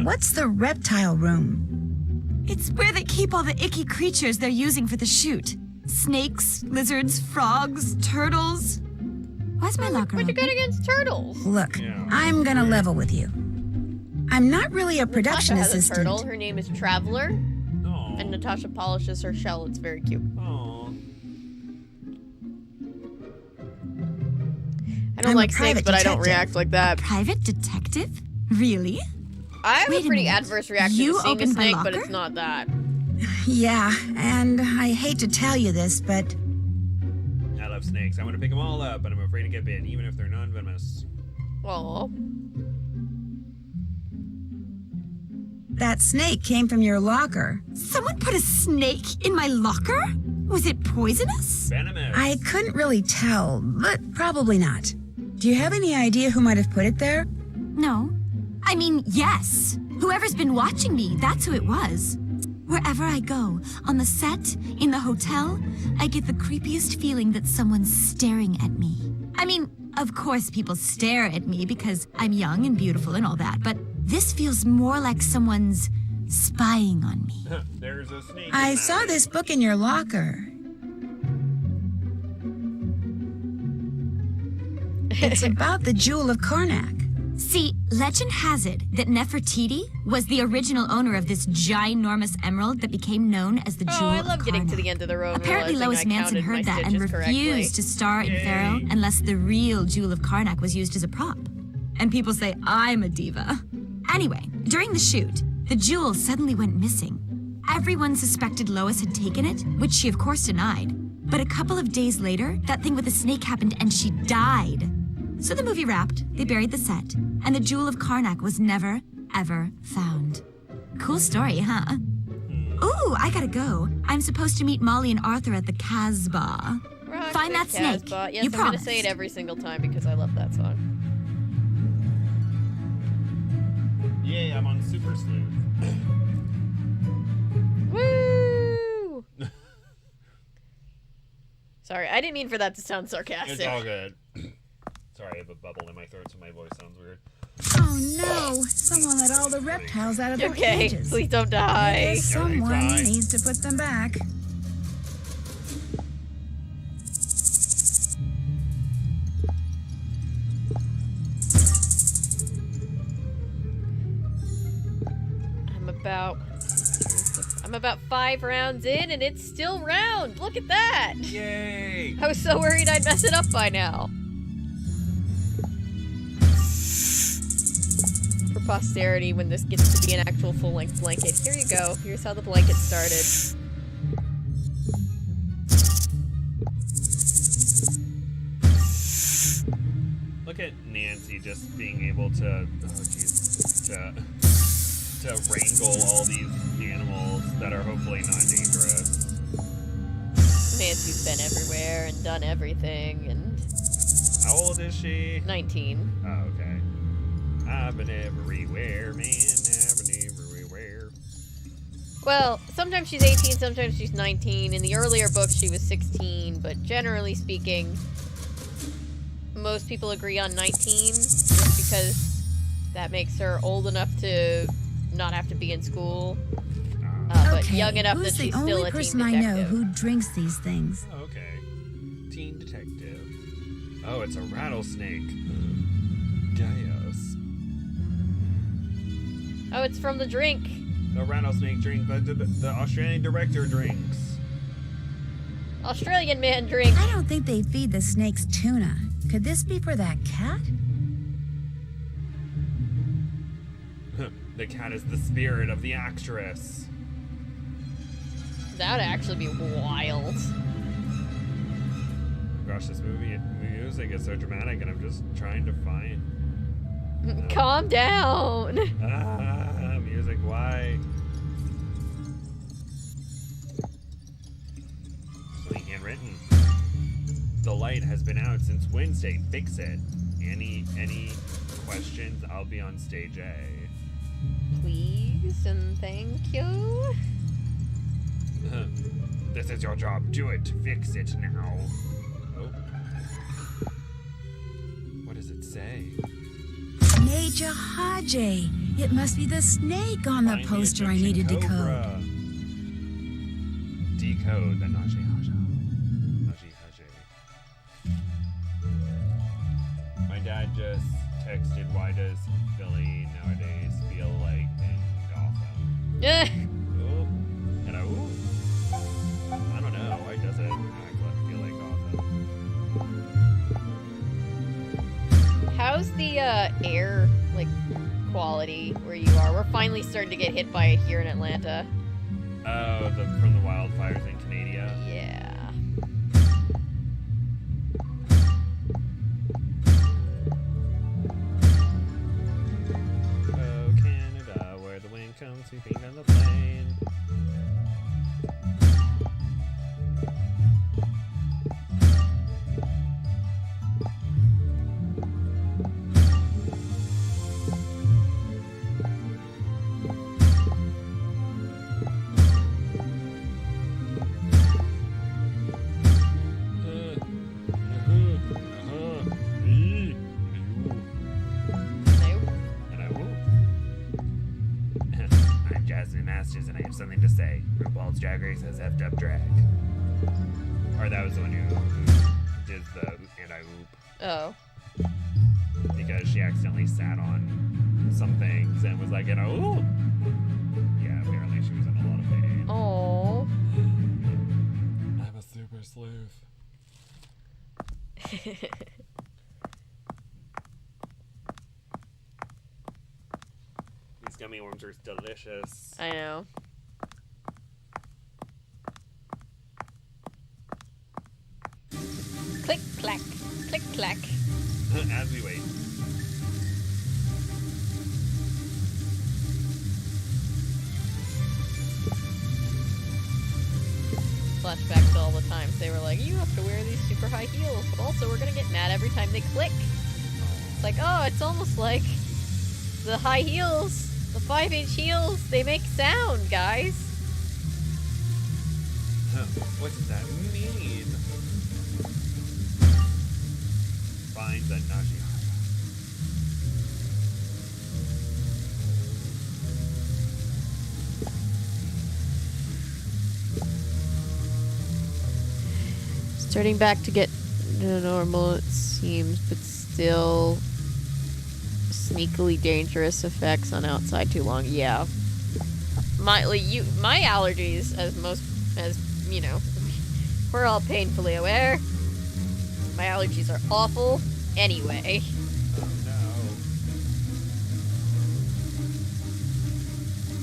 What's the reptile room? It's where they keep all the icky creatures they're using for the shoot. Snakes, lizards, frogs, turtles. Why's my locker What you open? got against turtles? Look, I'm gonna level with you. I'm not really a production Natasha has a assistant. turtle. Her name is Traveler. And Natasha polishes her shell. It's very cute. I don't I'm a like snakes, private but I don't detective. react like that. Private detective? Really? I have Wait a a pretty minute. adverse reaction You to seeing a opened my snake, but locker? it's not that. Yeah, and I hate to tell you this, but I love snakes. I want to pick them all up, but I'm afraid to get bit, even if they're non-venomous. Aw. that snake came from your locker. Someone put a snake in my locker? Was it poisonous? Venomous. I couldn't really tell, but probably not. Do you have any idea who might have put it there? No. I mean, yes. Whoever's been watching me, that's who it was. Wherever I go, on the set, in the hotel, I get the creepiest feeling that someone's staring at me. I mean, of course people stare at me because I'm young and beautiful and all that, but this feels more like someone's spying on me. There's a snake. I saw this book in your locker. It's about the Jewel of Karnak. See, legend has it that Nefertiti was the original owner of this ginormous emerald that became known as the Jewel I of love getting to Karnak. the end of the road. and Apparently realizing Lois I Manson counted my heard that and stitches correctly. refused to star in Pharaoh unless the real Jewel of Karnak was used as a prop. And people say I'm a diva. Anyway, during the shoot, the jewel suddenly went missing. Everyone suspected Lois had taken it, which she of course denied. But a couple of days later, that thing with the snake happened and she died. So the movie wrapped, they buried the set, and the Jewel of Karnak was never, ever found. Cool story, huh? Ooh, I gotta go. I'm supposed to meet Molly and Arthur at the Casbah. Rock Find the that snake. Casbah. Yes, You I'm gonna promised. say it every single time because I love that song. Yay, I'm on Super Sleuth. Woo! Sorry, I didn't mean for that to sound sarcastic. It's all good. Sorry, I have a bubble in my throat, so my voice sounds weird. Oh no! Someone let all the reptiles out of their Okay, cages. please don't die. I guess someone fine. needs to put them back. I'm about 5 rounds in and it's still round. Look at that. Yay! I was so worried I'd mess it up by now. For posterity, when this gets to be an actual full-length blanket. Here you go. Here's how the blanket started. Look at Nancy just being able to, to wrangle all these animals that are hopefully not dangerous. Nancy's been everywhere and done everything, and... How old is she? 19. Oh, okay. I've been everywhere, man. I've been everywhere. Well, sometimes she's 18, sometimes she's 19. In the earlier books, she was 16, but generally speaking, most people agree on 19, just because that makes her old enough to not have to be in school, but Okay, young enough who's that the she's only still a teen person I know detective. who drinks these things? Oh, okay. Teen detective. Oh, it's a rattlesnake. Dios. Oh, it's from the drink. The rattlesnake drink the Australian director drinks. Australian man drink. I don't think they feed the snakes tuna. Could this be for that cat? The cat is the spirit of the actress. That would actually be wild. Gosh, this music is so dramatic, and I'm just trying to find. Calm down. Music, why? Something handwritten. The light has been out since Wednesday. Fix it. Any questions? I'll be on stage A. Please and thank you. This is your job. Do it. Fix it now. Oh. What does it say? Major Haji. It must be the snake on the Find poster I Egyptian needed to cobra. code. Decode the Naji Haja. Naji Haji. My dad just texted, why does Philly nowadays feel like in Gotham? Oh, and I don't know. Why does it feel like Gotham? How's the air quality where you are? We're finally starting to get hit by it here in Atlanta. Oh, from the wildfires in Canada? Yeah. Oh, Canada, where the wind comes sweeping down the plain. And I have something to say. RuPaul's Drag Race has effed up drag. Or that was the one who did the anti-oop. Oh. Because she accidentally sat on some things and was like, oop. Yeah, apparently she was in a lot of pain. Oh. I'm a super sleuth. These gummy worms are delicious. I know. Click, clack. Click, clack. As we wait. Flashback to all the times they were like, you have to wear these super high heels, but also we're gonna get mad every time they click. It's like, oh, it's almost like the high heels, the 5-inch heels, they make sound, guys. What does that mean? Find the Naji Haja. Starting back to get normal, it seems, but still sneakily dangerous effects on outside too long. Yeah. My allergies, as you know, we're all painfully aware. My allergies are awful anyway. Oh no.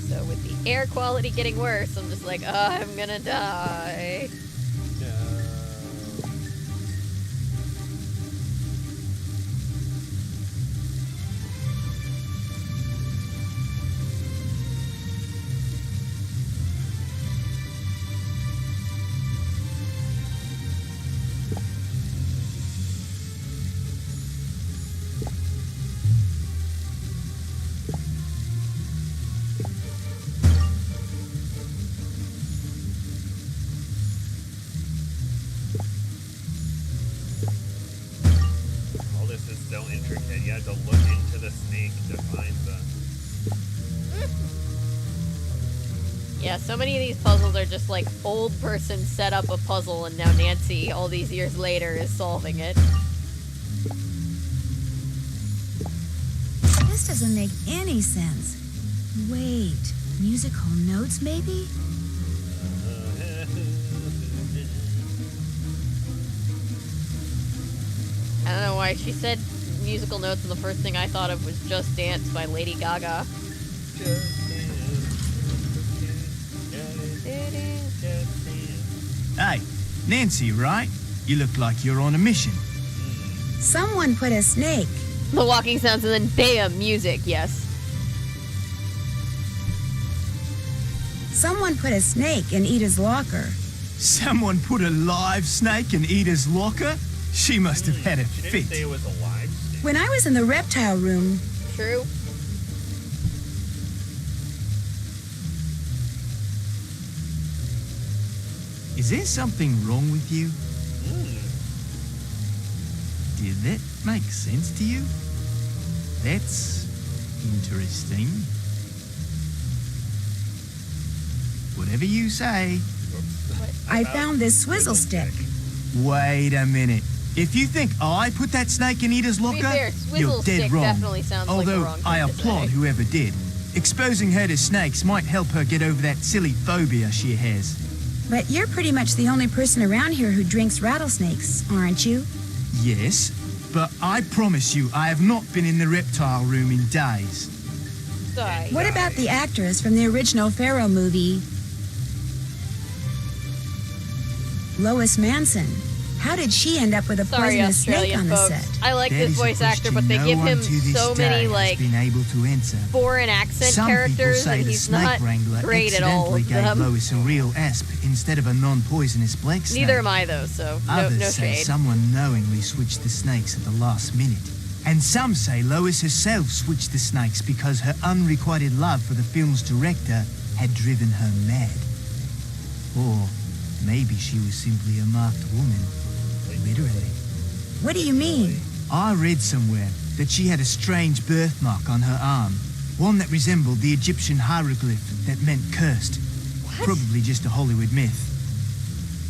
So with the air quality getting worse, I'm just like, oh, I'm gonna die. You had to look into the snake to find the... Yeah, so many of these puzzles are just like old person set up a puzzle and now Nancy, all these years later, is solving it. This doesn't make any sense. Wait, musical notes maybe? I don't know why she said musical notes and the first thing I thought of was Just Dance by Lady Gaga. Hey, Nancy, right? You look like you're on a mission. Someone put a snake. The walking sounds and then bam, music, yes. Someone put a snake in Ida's locker. Someone put a live snake in Ida's locker? She must have had a She didn't fit. say it was a live snake. When I was in the reptile room, True. Is there something wrong with you? Did that make sense to you? That's interesting. Whatever you say. I found this swizzle stick. Wait a minute. If you think I put that snake in Ida's To be locker, fair, you're swizzle dead stick wrong. definitely sounds like the Although wrong thing I to applaud say. whoever did. Exposing her to snakes might help her get over that silly phobia she has. But you're pretty much the only person around here who drinks rattlesnakes, aren't you? Yes, but I promise you I have not been in the reptile room in days. Sorry. What about the actress from the original Pharaoh movie, Lois Manson? How did she end up with a Sorry, poisonous snake Australian on the folks. set? I like That this is a voice actor, question but they no give one him to this so day many has like been able to answer. foreign accent Some characters, people say and the he's snake not wrangler great at all accidentally of gave them. Lois a real asp instead of a non-poisonous black snake. Neither am I though, so no, Others no say shade. someone knowingly switched the snakes at the last minute. And some say Lois herself switched the snakes because her unrequited love for the film's director had driven her mad. Or maybe she was simply a marked woman. Literally. What do you mean? I read somewhere that she had a strange birthmark on her arm. One that resembled the Egyptian hieroglyph that meant cursed. Probably just a Hollywood myth.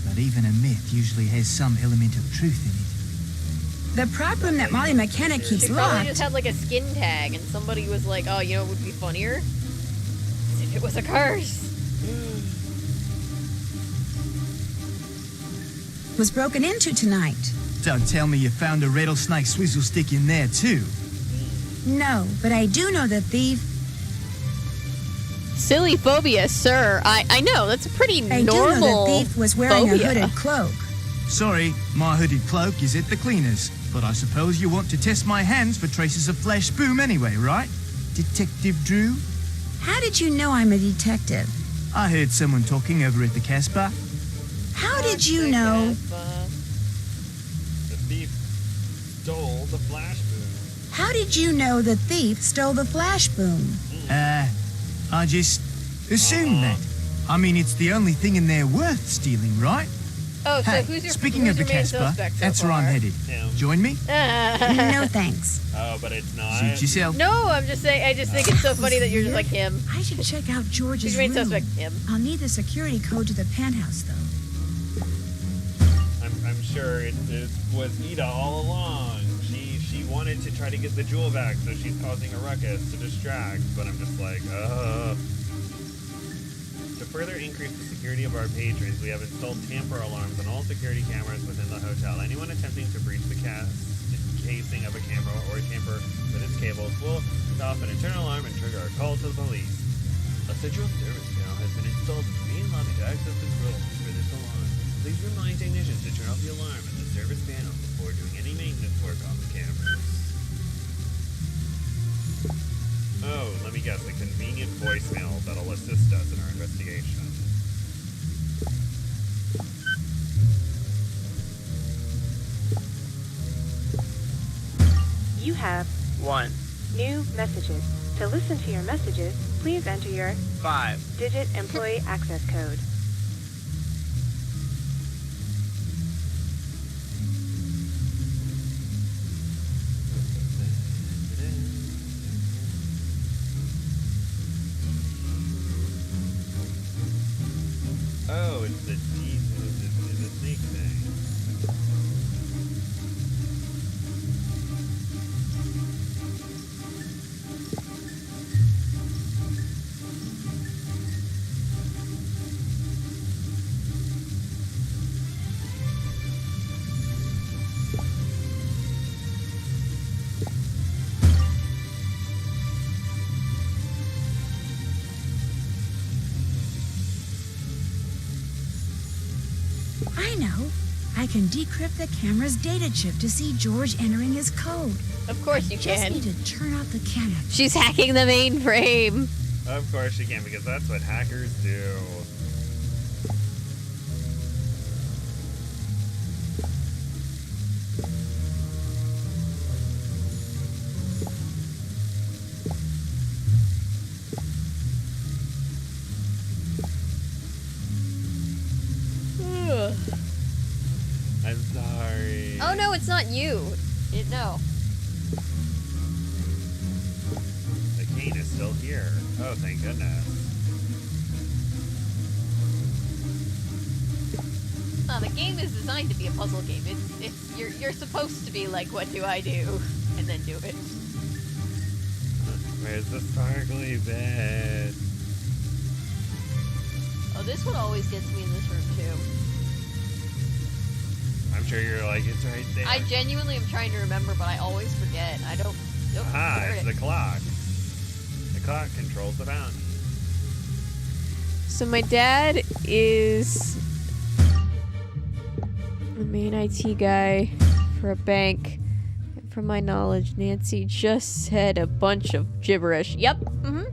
But even a myth usually has some element of truth in it. The prop room that Molly McKenna keeps She probably locked just had like a skin tag, and somebody was like, "Oh, you know, it would be funnier if it was a curse." was broken into tonight. Don't tell me you found a rattlesnake swizzle stick in there too. No, but I do know the thief. Silly phobia, sir. I know that's a pretty I normal do know the thief was wearing phobia. a hooded cloak. Sorry, my hooded cloak is at the cleaners. But I suppose you want to test my hands for traces of flash boom anyway, right? Detective Drew? How did you know I'm a detective? I heard someone talking over at the Casbah. How did you know? The thief stole the flash boom. How did you know the thief stole the flash boom? I just assumed that. I mean, it's the only thing in there worth stealing, right? Oh, so Hey, who's your speaking who's of the your main Casbah, suspect so that's where I'm far? headed. Join me? No thanks. Oh, but it's not. Suit yourself. No, I'm just saying. I just think it's so funny that you're just like him. I should check out George's Who's your main room. suspect? Him. I'll need the security code to the penthouse, though. I'm sure it was Ida all along. She wanted to try to get the jewel back, so she's causing a ruckus to distract. But I'm just like, To further increase the security of our patrons, we have installed tamper alarms on all security cameras within the hotel. Anyone attempting to breach the casing of a camera or tamper with its cables will set off an internal alarm and trigger a call to the police. A central service panel has been installed in the main lobby to access controls for this alarm. Please remind technicians to turn off the alarm at the service panel before doing any maintenance work on the cameras. Oh, let me guess, a convenient voicemail that'll assist us in our investigation. You have 1 new messages. To listen to your messages, please enter your 5-digit employee access code. Oh, it's the snake thing. I know. I can decrypt the camera's data chip to see George entering his code. Of course you Just can. need to turn off the camera. She's hacking the mainframe. Of course she can, because that's what hackers do. no, it's not you. No. The cane is still here. Oh, thank goodness. No, the game is designed to be a puzzle game. It's you're supposed to be like, what do I do? And then do it. Where's the sparkly bed? Oh, this one always gets me in this room too. I'm sure you're like, it's right there. I genuinely am trying to remember, but I always forget. I don't. Nope, It's the clock. The clock controls the fountain. So my dad is the main IT guy for a bank. And from my knowledge, Nancy just said a bunch of gibberish. Yep. Mm-hmm.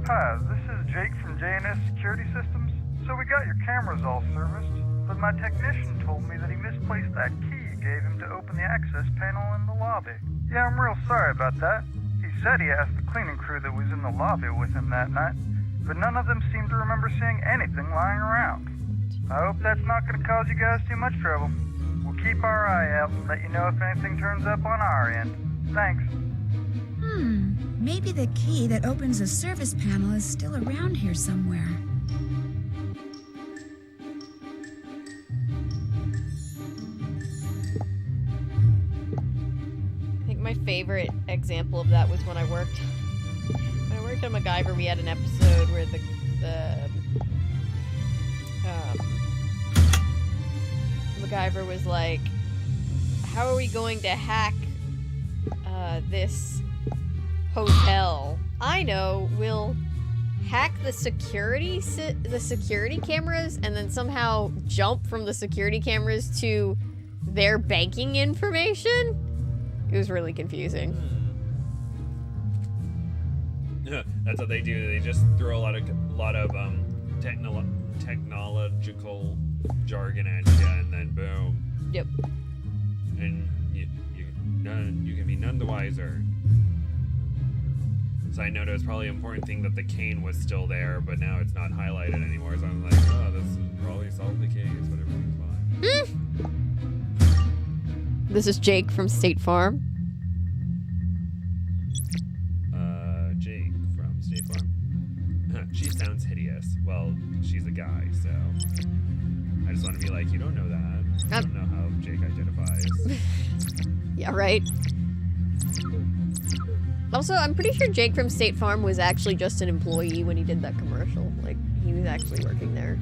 Hi, this is Jake from J&S Security Systems. So we got your cameras all serviced, but my technician told me that he misplaced that key you gave him to open the access panel in the lobby. Yeah, I'm real sorry about that. He said he asked the cleaning crew that was in the lobby with him that night, but none of them seemed to remember seeing anything lying around. I hope that's not going to cause you guys too much trouble. We'll keep our eye out and let you know if anything turns up on our end. Thanks. Maybe the key that opens the service panel is still around here somewhere. I think my favorite example of that was when I worked on MacGyver. We had an episode where the MacGyver was like, how are we going to hack this hotel? I know, we'll hack the security cameras and then somehow jump from the security cameras to their banking information. It was really confusing. That's what they do. They just throw a lot of technological jargon at you, and then boom. Yep. And you can be none the wiser. So I noticed probably an important thing that the cane was still there, but now it's not highlighted anymore. So I'm like, oh, this probably solved the case, but everything's fine. This is Jake from State Farm. Jake from State Farm. She sounds hideous. Well, she's a guy, so I just want to be like, you don't know that. You don't know how Jake identifies. Yeah, right. Also, I'm pretty sure Jake from State Farm was actually just an employee when he did that commercial. Like, he was actually working there.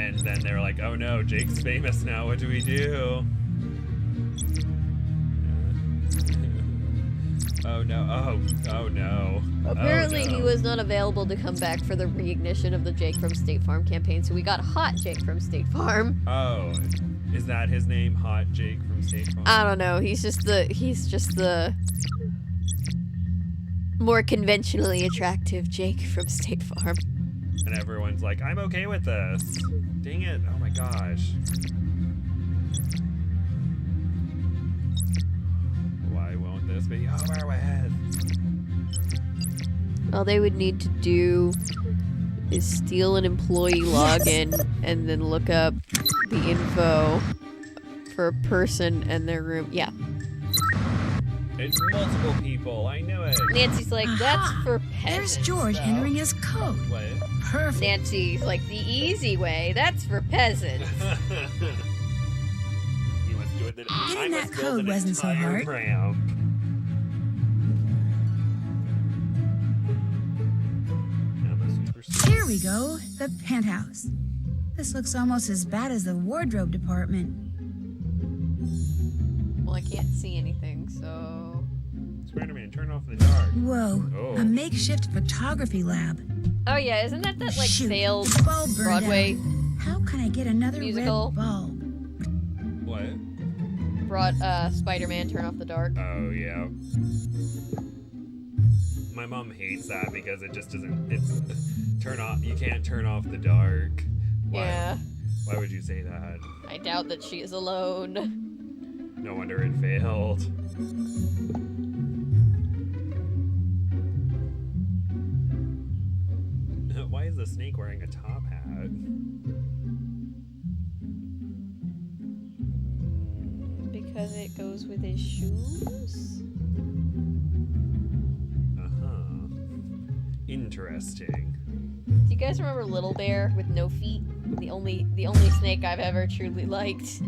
And then they're like, oh no, Jake's famous now, what do we do? Oh no, oh no. Apparently oh, no. he was not available to come back for the reignition of the Jake from State Farm campaign, so we got Hot Jake from State Farm. Oh, is that his name, Hot Jake from State Farm? I don't know, he's just the more conventionally attractive Jake from State Farm. And everyone's like, I'm okay with this. Dang it, oh my gosh. Why won't this be over with? All they would need to do is steal an employee login and then look up the info for a person and their room. Yeah. It's multiple people, I knew it. Nancy's like, that's for There's peasants. George though. entering his code. What? Perfect. Nancy's like, the easy way, that's for peasants. You must do it. Getting that code wasn't so hard. Here we go, the penthouse. This looks almost as bad as the wardrobe department. Well, I can't see anything, so... Spider-Man, turn off the dark. Whoa, Oh. a makeshift photography lab. Oh yeah, isn't that like Shoot, failed the bulb burned Broadway out. How can I get another musical? red bulb? What? Brought Spider-Man Turn Off the Dark? Oh, yeah. My mom hates that because it just doesn't, you can't turn off the dark. Why? Yeah. Why would you say that? I doubt that she is alone. No wonder it failed. Why is the snake wearing a top hat? because it goes with his shoes? Interesting. Do you guys remember Little Bear with no feet? The only snake I've ever truly liked.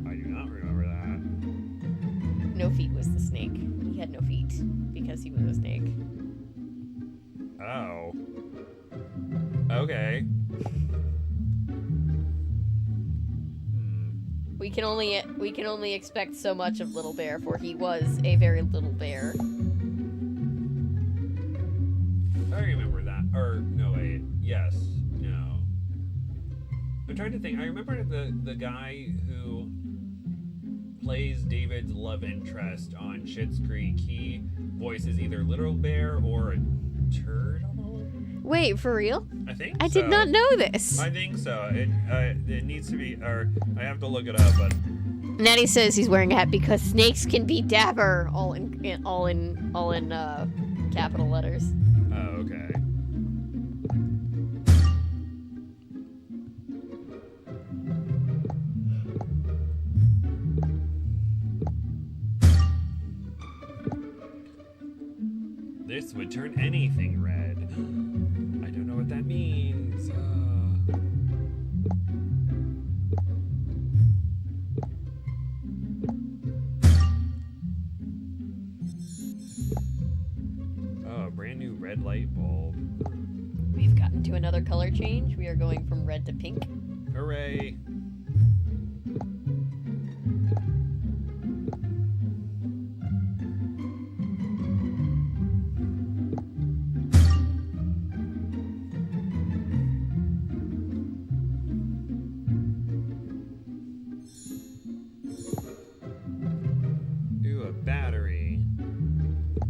I do not remember that. No Feet was the snake. He had no feet because he was a snake. Oh. Okay. We can only expect so much of Little Bear, for he was a very little bear. I remember that. Or no, wait. Yes. No. I'm trying to think. I remember the guy who plays David's love interest on Schitt's Creek. He voices either Little Bear or a turtle. Wait, for real? I think I so. did not know this. I think so. It needs to be, or I have to look it up. But Natty says he's wearing a hat because snakes can be dapper. All in capital letters. oh, okay. This would turn anything red. I don't know what that means. Oh, a brand new red light bulb. We've gotten to another color change. We are going from red to pink. Hooray! Ooh, a battery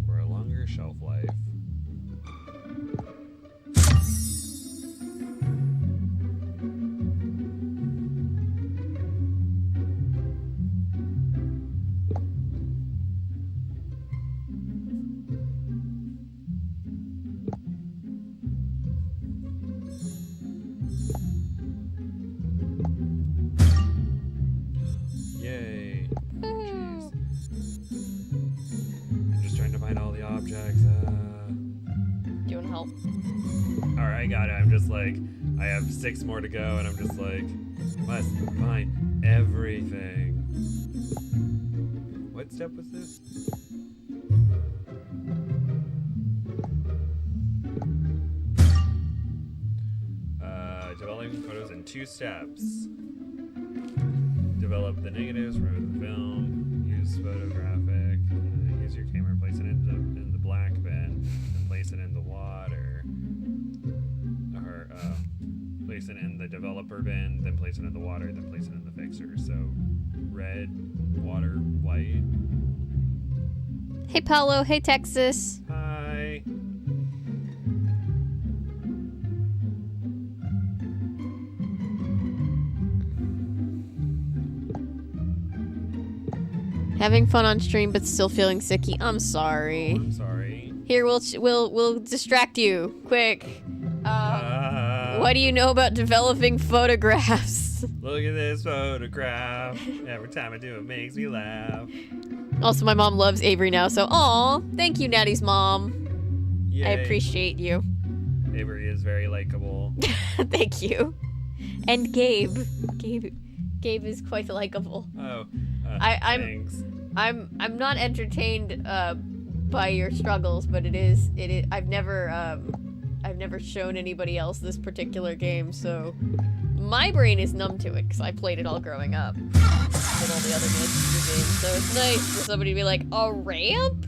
for a longer shelf life. Yay. Jeez. I'm just trying to find all the objects. Do you want to help? Alright, I got it. I'm just like, I have 6 more to go, and I'm just like, must find everything. What step was this? Developing photos in 2 steps. Develop the negatives, remove the film, use photographic, use your camera, place it in the black bin, and place it in the water. Or place it in the developer bin, then place it in the water, then place it in the fixer. So red, water, white. Hey, Paulo. Hey, Texas. Hi. Having fun on stream, but still feeling sicky. I'm sorry. I'm sorry. Here, we'll distract you. Quick. What do you know about developing photographs? Look at this photograph. Every time I do it makes me laugh. Also, my mom loves Avery now, so aw, thank you, Natty's mom. Yay. I appreciate you. Avery is very likable. Thank you. And Gabe. Gabe is quite likable. Oh, thanks. I'm not entertained by your struggles, but it is I've never shown anybody else this particular game, so my brain is numb to it because I played it all growing up with all the other games. So it's nice for somebody to be like, a ramp?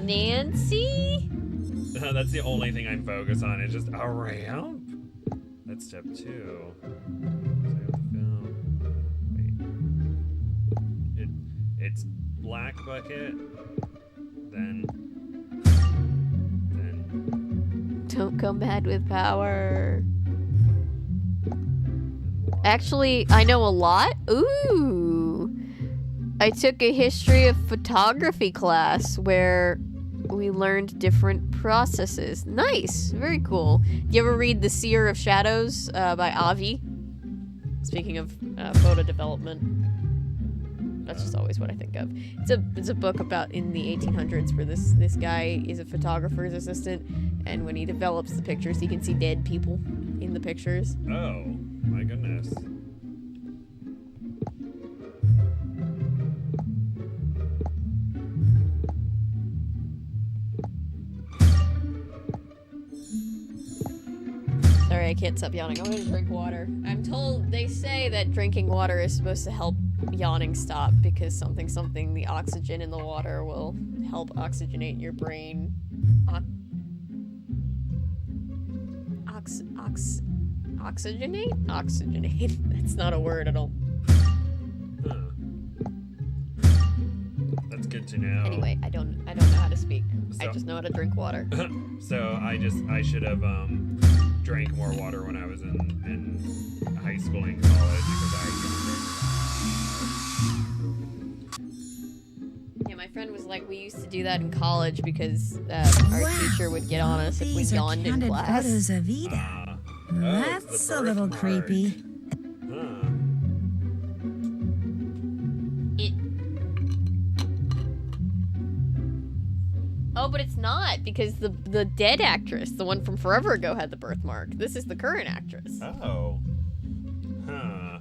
Nancy? That's the only thing I'm focused on. It's just a ramp. That's step 2. So I have the film. Wait. It's black bucket. Then. Don't go mad with power. Actually, I know a lot. Ooh. I took a history of photography class where we learned different processes. Nice. Very cool. You ever read The Seer of Shadows by Avi? Speaking of photo development. That's just always what I think of. It's a book about in the 1800s where this guy is a photographer's assistant, and when he develops the pictures, he can see dead people in the pictures. Oh, my goodness. Sorry, I can't stop yawning. I'm gonna drink water. I'm told, they say that drinking water is supposed to help yawning stop because something, the oxygen in the water will help oxygenate your brain. Oxygenate? Oxygenate. That's not a word at all. That's good to know. Anyway, I don't know how to speak. I just know how to drink water. So I should have drank more water when I was in high school and college because Yeah, my friend was like, we used to do that in college because our teacher would get on us if we These are yawned in candid class. photos of Ida. That's a little creepy. Oh, but it's not, because the dead actress, the one from forever ago, had the birthmark. This is the current actress. Oh. Huh.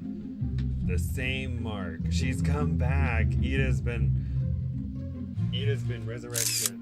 The same mark. She's come back. Ida's been resurrected.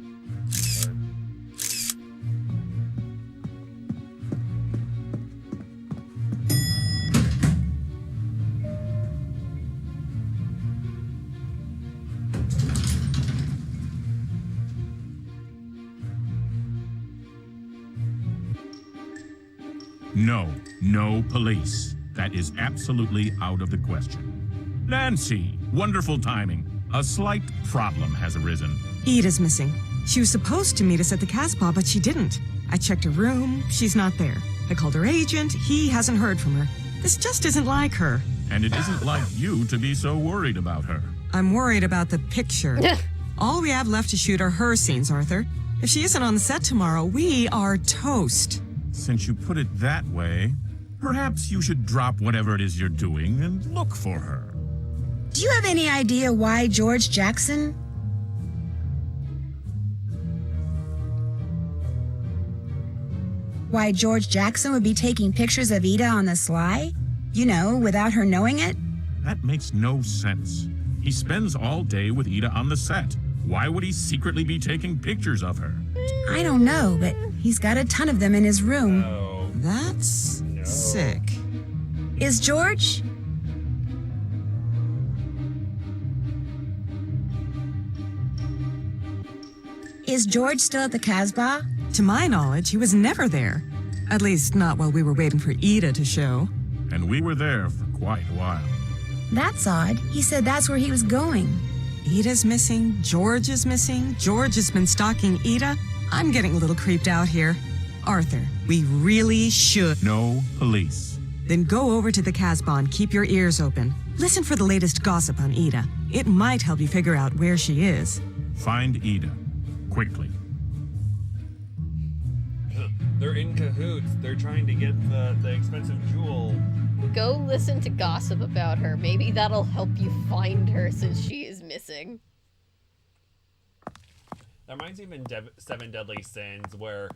No police. That is absolutely out of the question. Nancy, wonderful timing. A slight problem has arisen. Ida's missing. She was supposed to meet us at the Casbah, but she didn't. I checked her room. She's not there. I called her agent. He hasn't heard from her. This just isn't like her. And it isn't like you to be so worried about her. I'm worried about the picture. All we have left to shoot are her scenes, Arthur. If she isn't on the set tomorrow, we are toast. Since you put it that way, perhaps you should drop whatever it is you're doing and look for her. Do you have any idea why George Jackson? Why George Jackson would be taking pictures of Ida on the sly? You know, without her knowing it? That makes no sense. He spends all day with Ida on the set. Why would he secretly be taking pictures of her? I don't know, but he's got a ton of them in his room. That's sick. Is George? Is George still at the Casbah? To my knowledge, he was never there. At least not while we were waiting for Ida to show. And we were there for quite a while. That's odd. He said that's where he was going. Ida's missing. George is missing. George has been stalking Ida. I'm getting a little creeped out here. Arthur, we really should. No police. Then go over to the Casbah and keep your ears open. Listen for the latest gossip on Ida. It might help you figure out where she is. Find Ida. Quickly. They're in cahoots. They're trying to get the expensive jewel. Go listen to gossip about her. Maybe that'll help you find her since she is missing. That reminds me of Seven Deadly Sins, where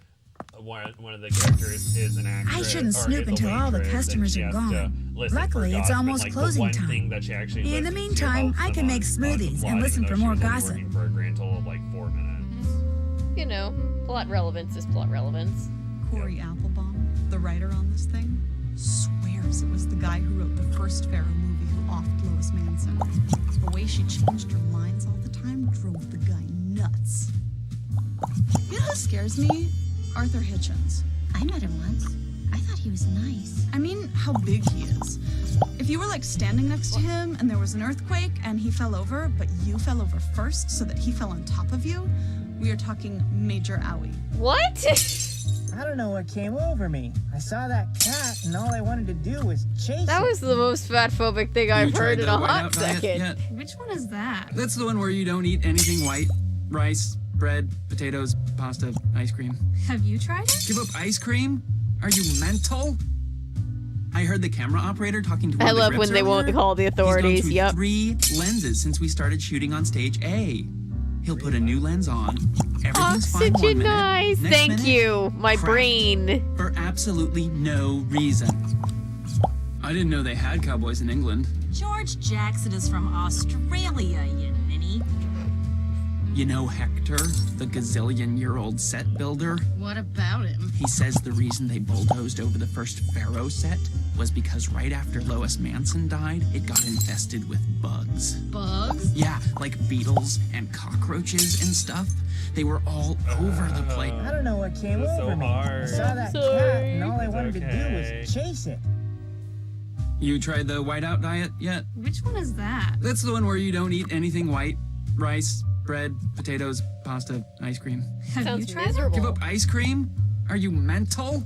one of the characters is an actress. I shouldn't snoop until all the customers are gone. Luckily, it's almost closing time. In the meantime, I can make smoothies and listen for more gossip. For a grand total of like 4 minutes. You know, plot relevance is plot relevance. Corey Applebaum, the writer on this thing, swears it was the guy who wrote the first Pharaoh movie who offed Lois Manson. The way she changed her lines all the time drove the guy nuts. You know who scares me? Arthur Hitchens. I met him once. I thought he was nice. I mean, how big he is. If you were like standing next to him and there was an earthquake and he fell over, but you fell over first so that he fell on top of you, we are talking major owie. What? I don't know what came over me. I saw that cat and all I wanted to do was chase That it. was the most fatphobic thing I've heard in a hot second. Which one is that? That's the one where you don't eat anything white. Rice, bread, potatoes, pasta, ice cream. Have you tried it? Give up ice cream? Are you mental? I heard the camera operator talking to one I of the love grips when they won't earlier. call the authorities. He's gone through Yep. 3 lenses since we started shooting on stage A. He'll put a new lens on. Everything's fine 1 minute. Oxygenized. Next Thank minute, you. My cracked. brain. For absolutely no reason. I didn't know they had cowboys in England. George Jackson is from Australia, you ninny. You know Hector, the gazillion-year-old set builder? What about him? He says the reason they bulldozed over the first Pharaoh set was because right after Lois Manson died, it got infested with bugs. Bugs? Yeah, like beetles and cockroaches and stuff. They were all over the place. I don't know what came This is so over me. hard. I saw that Sorry. cat, and all I It's wanted to okay. do was chase it. You tried the whiteout diet yet? Which one is that? That's the one where you don't eat anything white. Rice, bread, potatoes, pasta, ice cream. Have you Sounds tried miserable. Give up ice cream? Are you mental?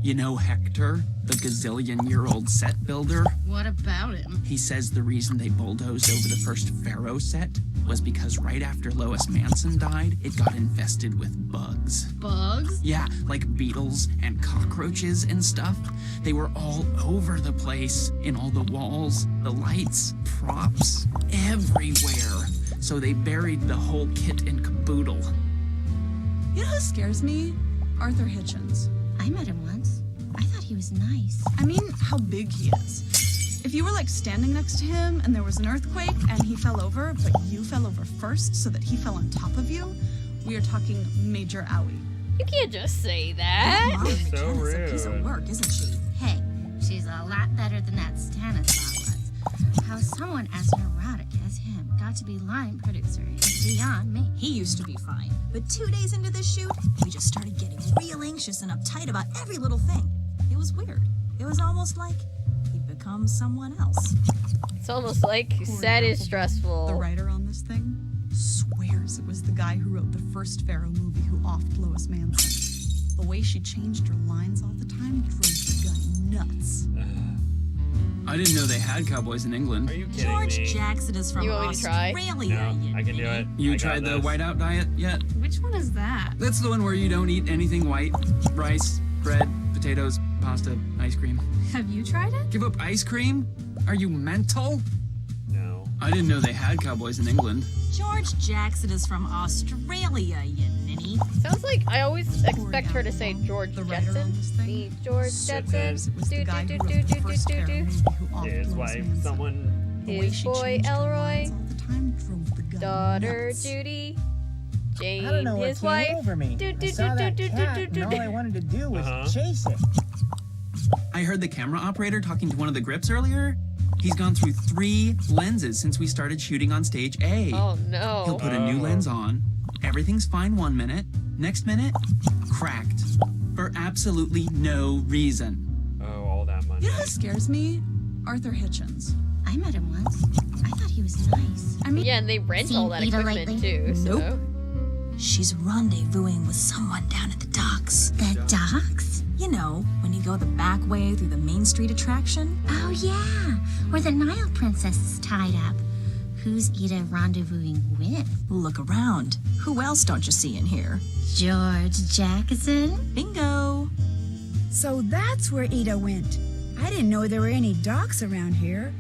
You know Hector, the gazillion-year-old set builder? What about him? He says the reason they bulldozed over the first Pharaoh set was because right after Lois Manson died, it got infested with bugs. Bugs? Yeah, like beetles and cockroaches and stuff. They were all over the place, in all the walls, the lights, props, everywhere. So they buried the whole kit and caboodle. You know who scares me? Arthur Hitchens. I met him once. I thought he was nice. I mean, how big he is. If you were like standing next to him and there was an earthquake and he fell over, but you fell over first so that he fell on top of you, we are talking major owie. You can't just say that. Molly So McKenna's a piece rude. of work, isn't she? Hey, she's a lot better than that Stanislaw was. How someone as neurotic as him got to be line producer is beyond me. He used to be fine, but 2 days into the shoot, we just started getting real anxious and uptight about every little thing. It was weird. It was almost like he'd become someone else. It's almost like set is stressful. The writer on this thing swears it was the guy who wrote the first Pharaoh movie who offed Lois Manson. The way she changed her lines all the time drove the guy nuts. I didn't know they had cowboys in England. Are you kidding George me? Jackson is from You want me to try? Australia, No, you I can do ninny. it. You I got tried the this. whiteout diet yet? Which one is that? That's the one where you don't eat anything white. Rice, bread, potatoes, pasta, ice cream. Have you tried it? Give up ice cream? Are you mental? No. I didn't know they had cowboys in England. George Jackson is from Australia, you ninny. Sounds like I always expect her to say George The writer on Jetson. this thing The George Jetson. It was the Do, guy do, who do, wrote do, the do, first do, Pharaoh do. movie who offed His Lois wife, Manson. someone. The way His she boy changed her Elroy. lines all the time drove the guy Daughter nuts. Judy. I don't Jane, know what his came wife. over me. Do, I do, saw do, that do, do, cat, do, do, and all do. I wanted to do was chase it. I heard the camera operator talking to one of the grips earlier. He's gone through 3 lenses since we started shooting on stage A. Oh no. He'll put a new lens on. Everything's fine 1 minute. Next minute, cracked. For absolutely no reason. Oh, all that money. You know who scares me? Arthur Hitchens. I met him once. I thought he was nice. I mean, Yeah, and they rent Seen all that Ida equipment lately? too. So. Nope. She's rendezvousing with someone down at the docks. The docks? You know, when you go the back way through the Main Street attraction. Oh, yeah. Where the Nile princess is tied up. Who's Ida rendezvousing with? Look around. Who else don't you see in here? George Jackson? Bingo! So that's where Ida went. I didn't know there were any docks around here.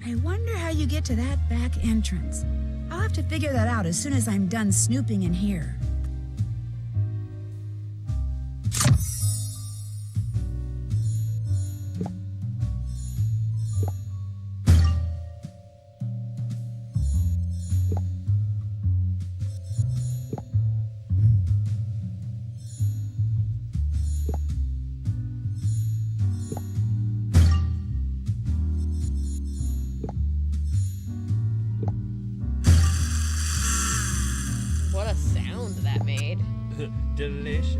I wonder how you get to that back entrance. I'll have to figure that out as soon as I'm done snooping in here. What a sound that made. Delicious.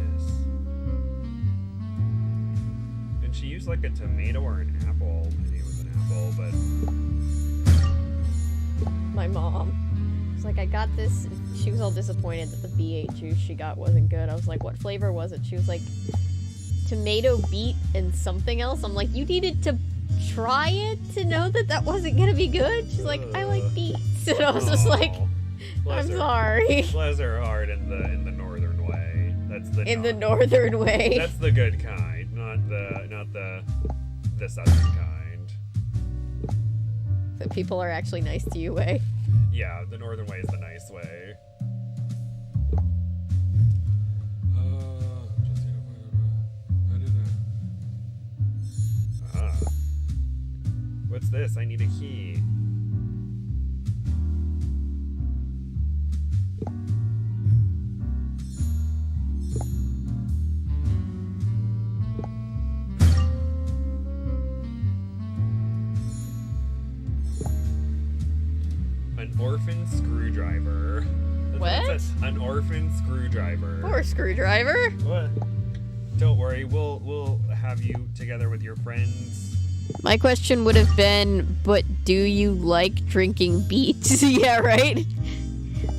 And she used like a tomato or an apple. I think it was an apple, but My mom was like, I got this. She was all disappointed that the V8 juice she got wasn't good. I was like, what flavor was it? She was like, tomato, beet, and something else. I'm like, you needed to try it to know that that wasn't gonna be good? She's like, I like beets. And I was just like, bless I'm her. sorry. Bless her heart in the northern way. That's the In the northern way. That's the good kind, not the the southern kind. That people are actually nice to you way. Yeah, the northern way is the nice way. What's this? I need a key. An orphan screwdriver. That's What? it says. An orphan screwdriver. Or screwdriver. What? Don't worry, we'll have you together with your friends. My question would have been, but do you like drinking beets? Yeah, right?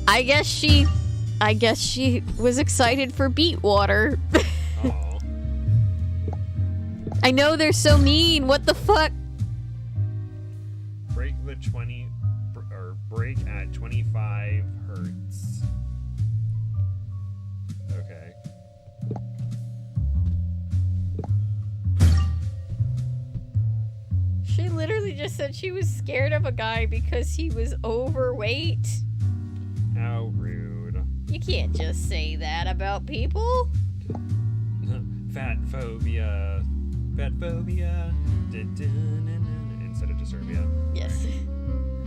I guess she was excited for beet water. Oh. I know they're so mean. What the fuck? Break at 25 hertz. Okay. She literally just said she was scared of a guy because he was overweight. How rude. You can't just say that about people. Fat phobia. Fat phobia. Instead of dysturbia. Yes.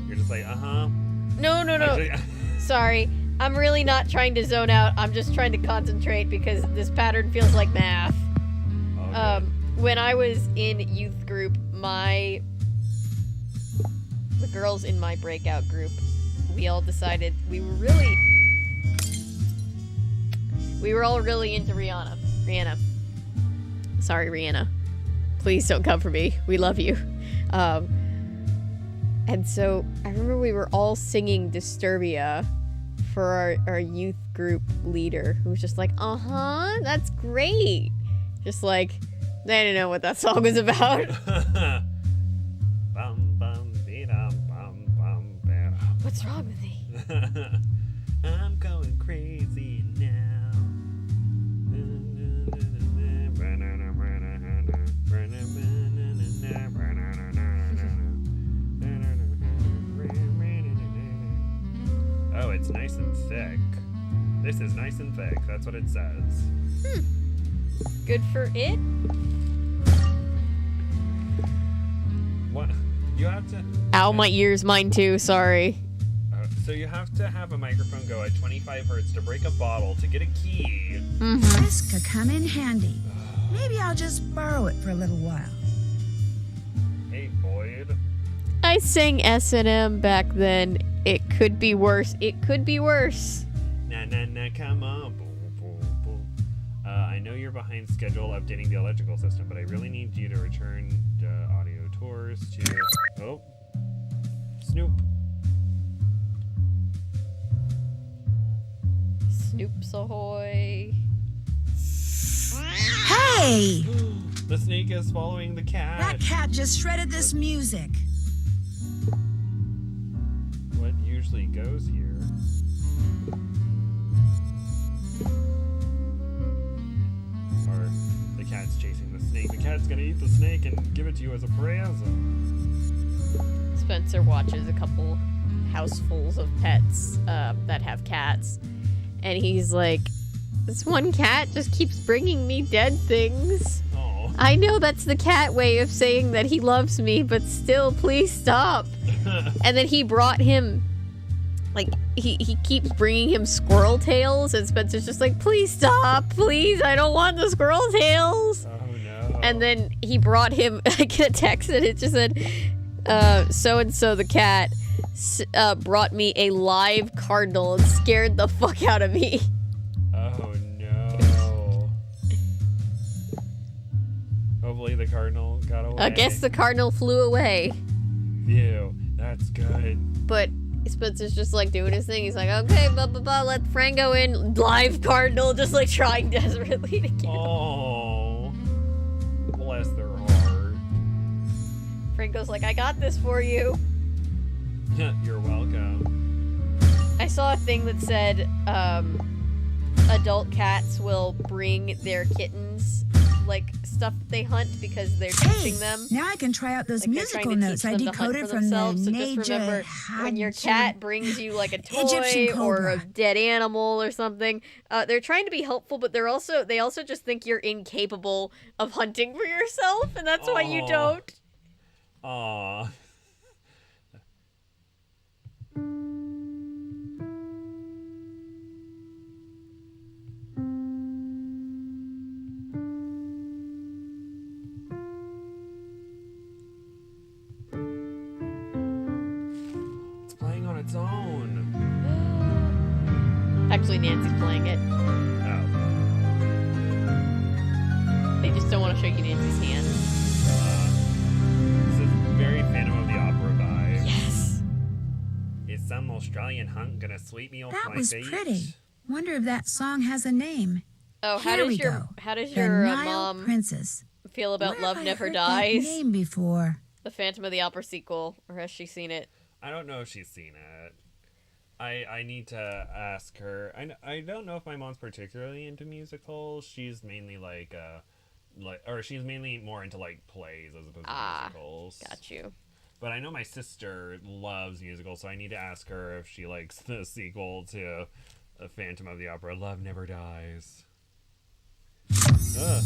You're just like, uh-huh. No. Actually, Sorry. I'm really not trying to zone out. I'm just trying to concentrate because this pattern feels like math. Okay. When I was in youth group, the girls in my breakout group, we all decided we were all really into Rihanna. Sorry, Rihanna. Please don't come for me. We love you. And so I remember we were all singing Disturbia for our youth group leader, who was just like, that's great. Just like, they didn't know what that song was about. What's wrong with me? I'm going crazy now. Oh, it's nice and thick. This is nice and thick. That's what it says. Good for it. What? You have to... Ow, my ears, mine too, sorry. So you have to have a microphone go at 25 hertz to break a bottle to get a key. This could come in handy. Maybe I'll just borrow it for a little while. Hey, Boyd. I sang S&M back then. It could be worse. It could be worse. Nah, come on. Boom, boom, boom. I know you're behind schedule updating the electrical system, but I really need you to return audio tours to... Oh. Snoop. Snoops ahoy. Hey! The snake is following the cat. That cat just shredded this music. What usually goes here? Or the cat's chasing the snake. The cat's gonna eat the snake and give it to you as a present. Spencer watches a couple housefuls of pets that have cats, and he's like, this one cat just keeps bringing me dead things. Aww. I know that's the cat way of saying that he loves me, but still, please stop. And then he brought him, like, he keeps bringing him squirrel tails, and Spencer's just like, please stop, please, I don't want the squirrel tails. Oh no. And then he brought him, I get a text and it just said, so-and-so the cat brought me a live cardinal and scared the fuck out of me. Oh no. Hopefully the cardinal got away. I guess the cardinal flew away. Phew, that's good. But Spencer's just like doing his thing. He's like, okay, blah, blah, blah, let Frank go in. Live cardinal, just like trying desperately to get Oh, bless their heart. Franco's like, I got this for you. You're welcome. I saw a thing that said adult cats will bring their kittens like stuff that they hunt because they're teaching them. Now I can try out those Like, they're trying musical to notes teach I them to hunt decoded for from the themselves. So just remember, when your cat brings you like a toy or a dead animal or something, they're trying to be helpful, but they also just think you're incapable of hunting for yourself, and that's why you don't. Aww. It's playing on its own. Actually, Nancy's playing it. Oh. They just don't want to show you Nancy's hand. This is very Phantom of the Opera vibe. Yes. Is some Australian hunt gonna sweep me off That my was feet? pretty. Wonder if that song has a name. Oh, how Here does we your go. The Nile mom Princess. feel about Where Love have I Never heard Dies? That name before. The Phantom of the Opera sequel, or has she seen it? I don't know if she's seen it. I need to ask her. I don't know if my mom's particularly into musicals. She's mainly she's mainly more into like plays as opposed to musicals. Got you. But I know my sister loves musicals, so I need to ask her if she likes the sequel to The Phantom of the Opera, Love Never Dies. Ugh.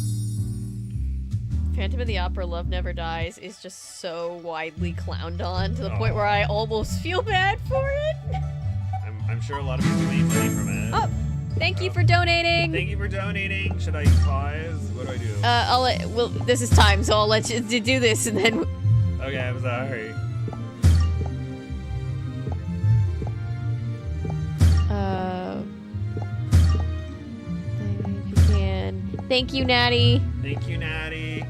Phantom of the Opera, Love Never Dies is just so widely clowned on to the point where I almost feel bad for it. I'm sure a lot of people made money from it. Oh, thank you for donating. Thank you for donating. Should I pause? What do I do? This is time, so I'll let you do this and then. Okay, I'm sorry. If you can. Thank you, Natty. Thank you, Natty.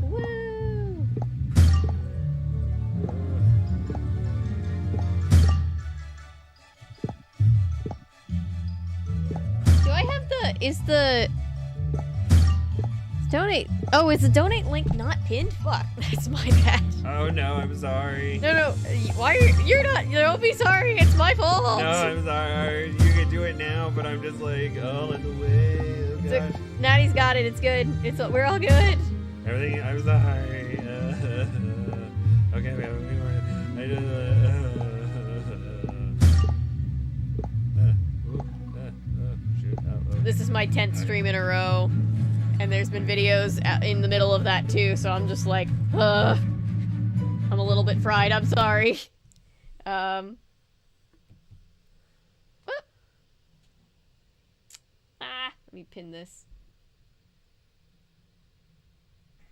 Woo! Do I have donate? Oh, is the donate link not pinned? Fuck, that's my bad. Oh no, I'm sorry. No, why you're not? Don't be sorry. It's my fault. No, I'm sorry. You can do it now, but I'm just like, oh, in the way. Oh gosh. Natty's got it. It's good. We're all good. Everything. I'm sorry. Okay, we have a few more. I just. Shoot. This is my 10th stream in a row, and there's been videos in the middle of that too. So I'm just like, I'm a little bit fried. I'm sorry. Let me pin this.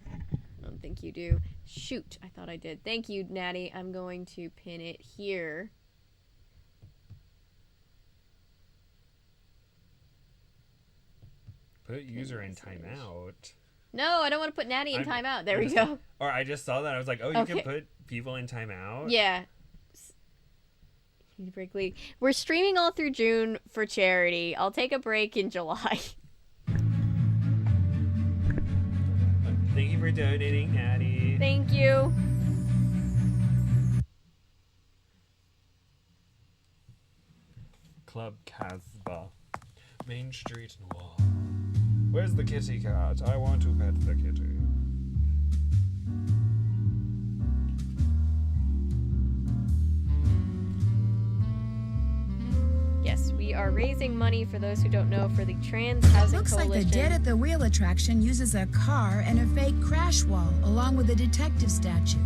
I don't think you do. Shoot, I thought I did. Thank you, Natty. I'm going to pin it here. Put user in timeout. No, I don't want to put Natty in timeout. There we go. Or I just saw that. I was like, oh, you can put people in timeout? Yeah. We're streaming all through June for charity. I'll take a break in July. Thank you for donating, Natty. Thank you. Club Casbah. Main Street Noir. Where's the kitty cat? I want to pet the kitty. Yes, we are raising money, for those who don't know, for the Trans Housing Looks Coalition. like the Dead at the Wheel attraction uses a car and a fake crash wall, along with a detective statue.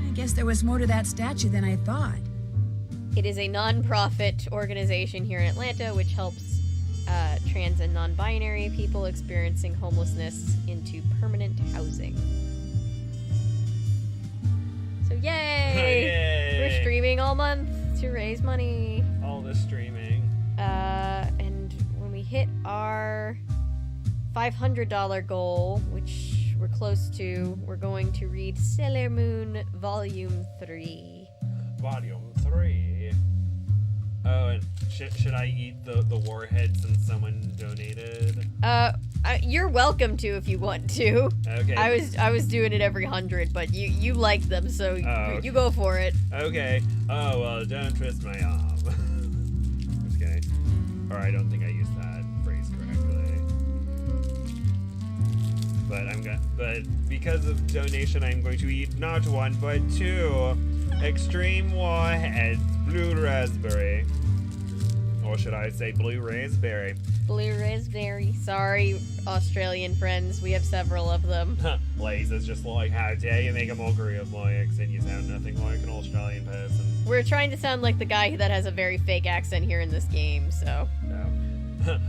I guess there was more to that statue than I thought. It is a non-profit organization here in Atlanta which helps trans and non-binary people experiencing homelessness into permanent housing. So yay! Yay! We're streaming all month to raise money. All the streaming. And when we hit our $500 goal, which we're close to, we're going to read Sailor Moon Volume 3. Volume 3. Oh, and should I eat the warhead since someone donated? You're welcome to if you want to. Okay. I was doing it every 100, but you like them, so you go for it. Okay. Oh, well, don't twist my arm. Just kidding. Or I don't think I used that phrase correctly. But because of donation, I'm going to eat not one but two extreme warheads blue raspberry, or should I say blue raspberry? Blue raspberry. Sorry, Australian friends. We have several of them. Lace is just like, how dare you make a mockery of my accent? You sound nothing like an Australian person. We're trying to sound like the guy that has a very fake accent here in this game, so. No.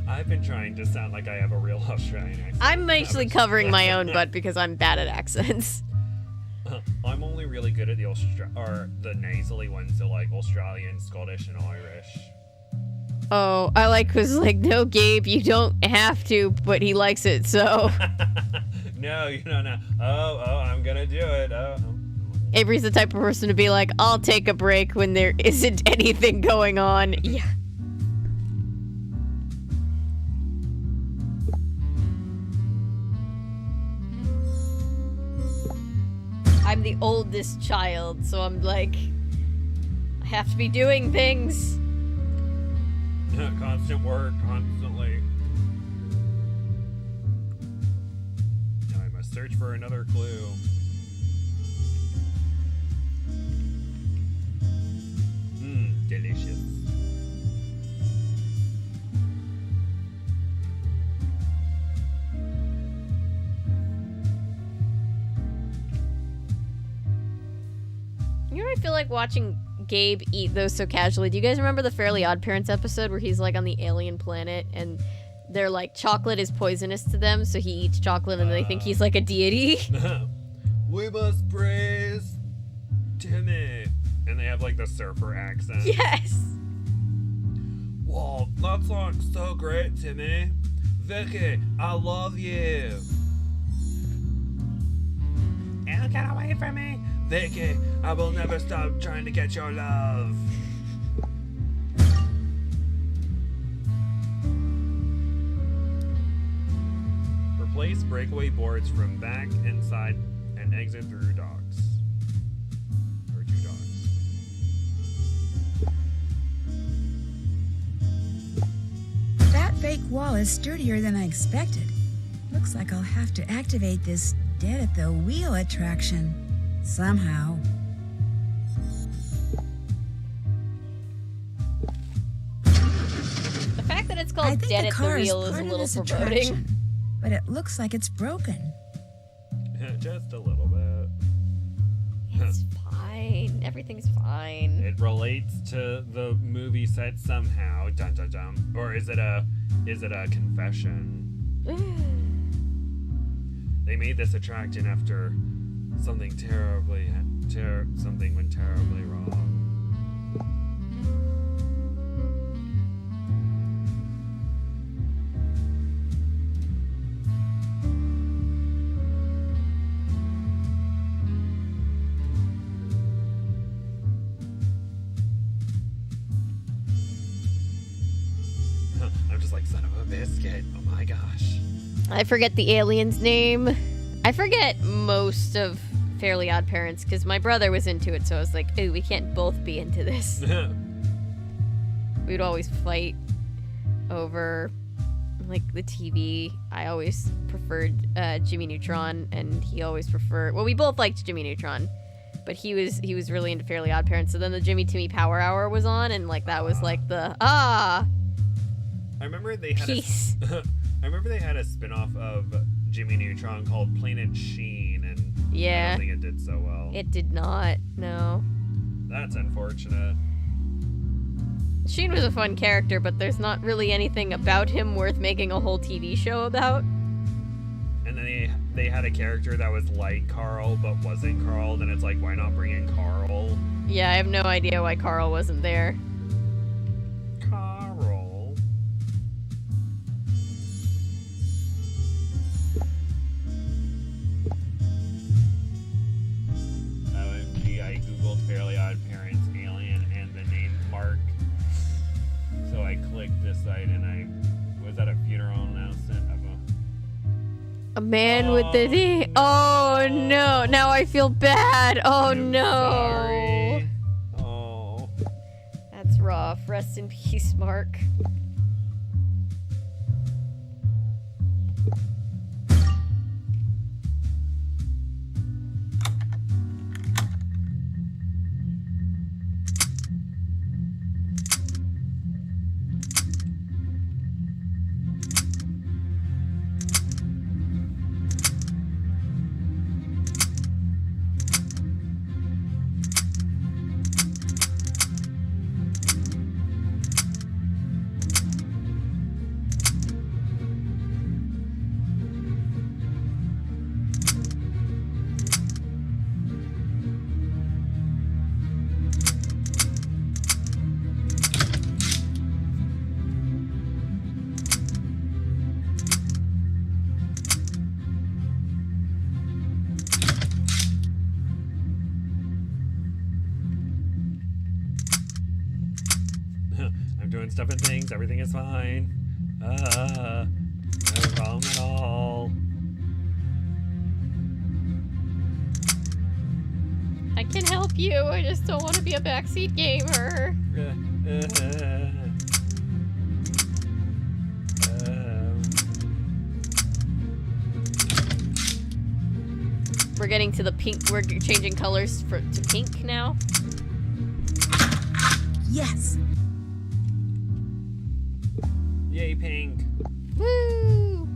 I've been trying to sound like I have a real Australian accent. I'm actually covering my own butt because I'm bad at accents. I'm only really good at the nasally ones, so like Australian, Scottish, and Irish. Oh, I like was like, no, Gabe, you don't have to, but he likes it, so. No. Oh, I'm gonna do it. Oh. Avery's the type of person to be like, I'll take a break when there isn't anything going on. Yeah. I'm the oldest child, so I'm like, I have to be doing things. Constant work, constantly. Now I must search for another clue. Delicious. You know what I feel like watching Gabe eat those so casually? Do you guys remember the Fairly Odd Parents episode where he's like on the alien planet and they're like, chocolate is poisonous to them, so he eats chocolate and they think he's like a deity? We must praise Timmy. And they have like the surfer accent. Yes! Whoa, that song's so great, Timmy. Vicky, I love you. And get away from me. Vicky, I will never stop trying to get your love. Replace breakaway boards from back, inside, and exit through docks. Or two docks. That fake wall is sturdier than I expected. Looks like I'll have to activate this dead at the wheel attraction. Somehow. The fact that it's called Dead at the Wheel is a little foreboding. But it looks like it's broken. Just a little bit. It's fine. Everything's fine. It relates to the movie set somehow. Dun dun dun. Or is it a confession? They made this attraction after something something went terribly wrong. I'm just like, son of a biscuit. Oh my gosh. I forget the alien's name. I forget most of Fairly Odd Parents because my brother was into it, so I was like, ooh, we can't both be into this. We'd always fight over like the TV. I always preferred Jimmy Neutron, and he always preferred. Well, we both liked Jimmy Neutron, but he was really into Fairly Odd Parents. So then the Jimmy Timmy Power Hour was on, and like that was like the I remember they had peace. I remember they had a spin-off of Jimmy Neutron called Planet Sheen, and I don't think it did so well. It did not. No. That's unfortunate. Sheen was a fun character, but there's not really anything about him worth making a whole TV show about. And then they had a character that was like Carl, but wasn't Carl, then it's like, why not bring in Carl? Yeah, I have no idea why Carl wasn't there. Carl. OMG, I googled Fairly Odd Parents alien and the name Mark. So I clicked this site and I was at a funeral announcement of a man with the D. Oh no! Now I feel bad. Oh no! Sorry. Oh. That's rough. Rest in peace, Mark. throwing stuff at things. Everything is fine. No problem at all. I can help you. I just don't want to be a backseat gamer. We're getting to the pink. We're changing colors to pink now. Yes. Yay, pink. Woo!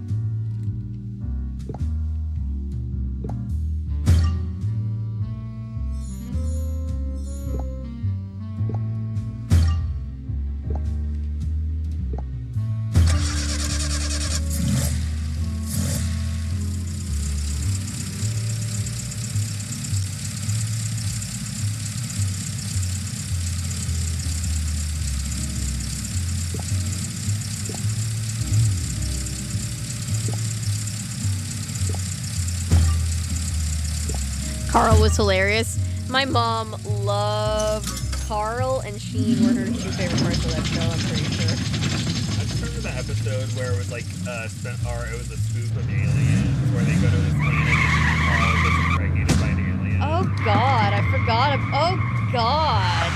Carl was hilarious. My mom loved Carl, and Sheen were her 2 favorite parts of that show, I'm pretty sure. I just remember the episode where it was like, it was a spoof of aliens, where they go to this planet and Carl gets impregnated by an alien. Oh god, I forgot. Oh god.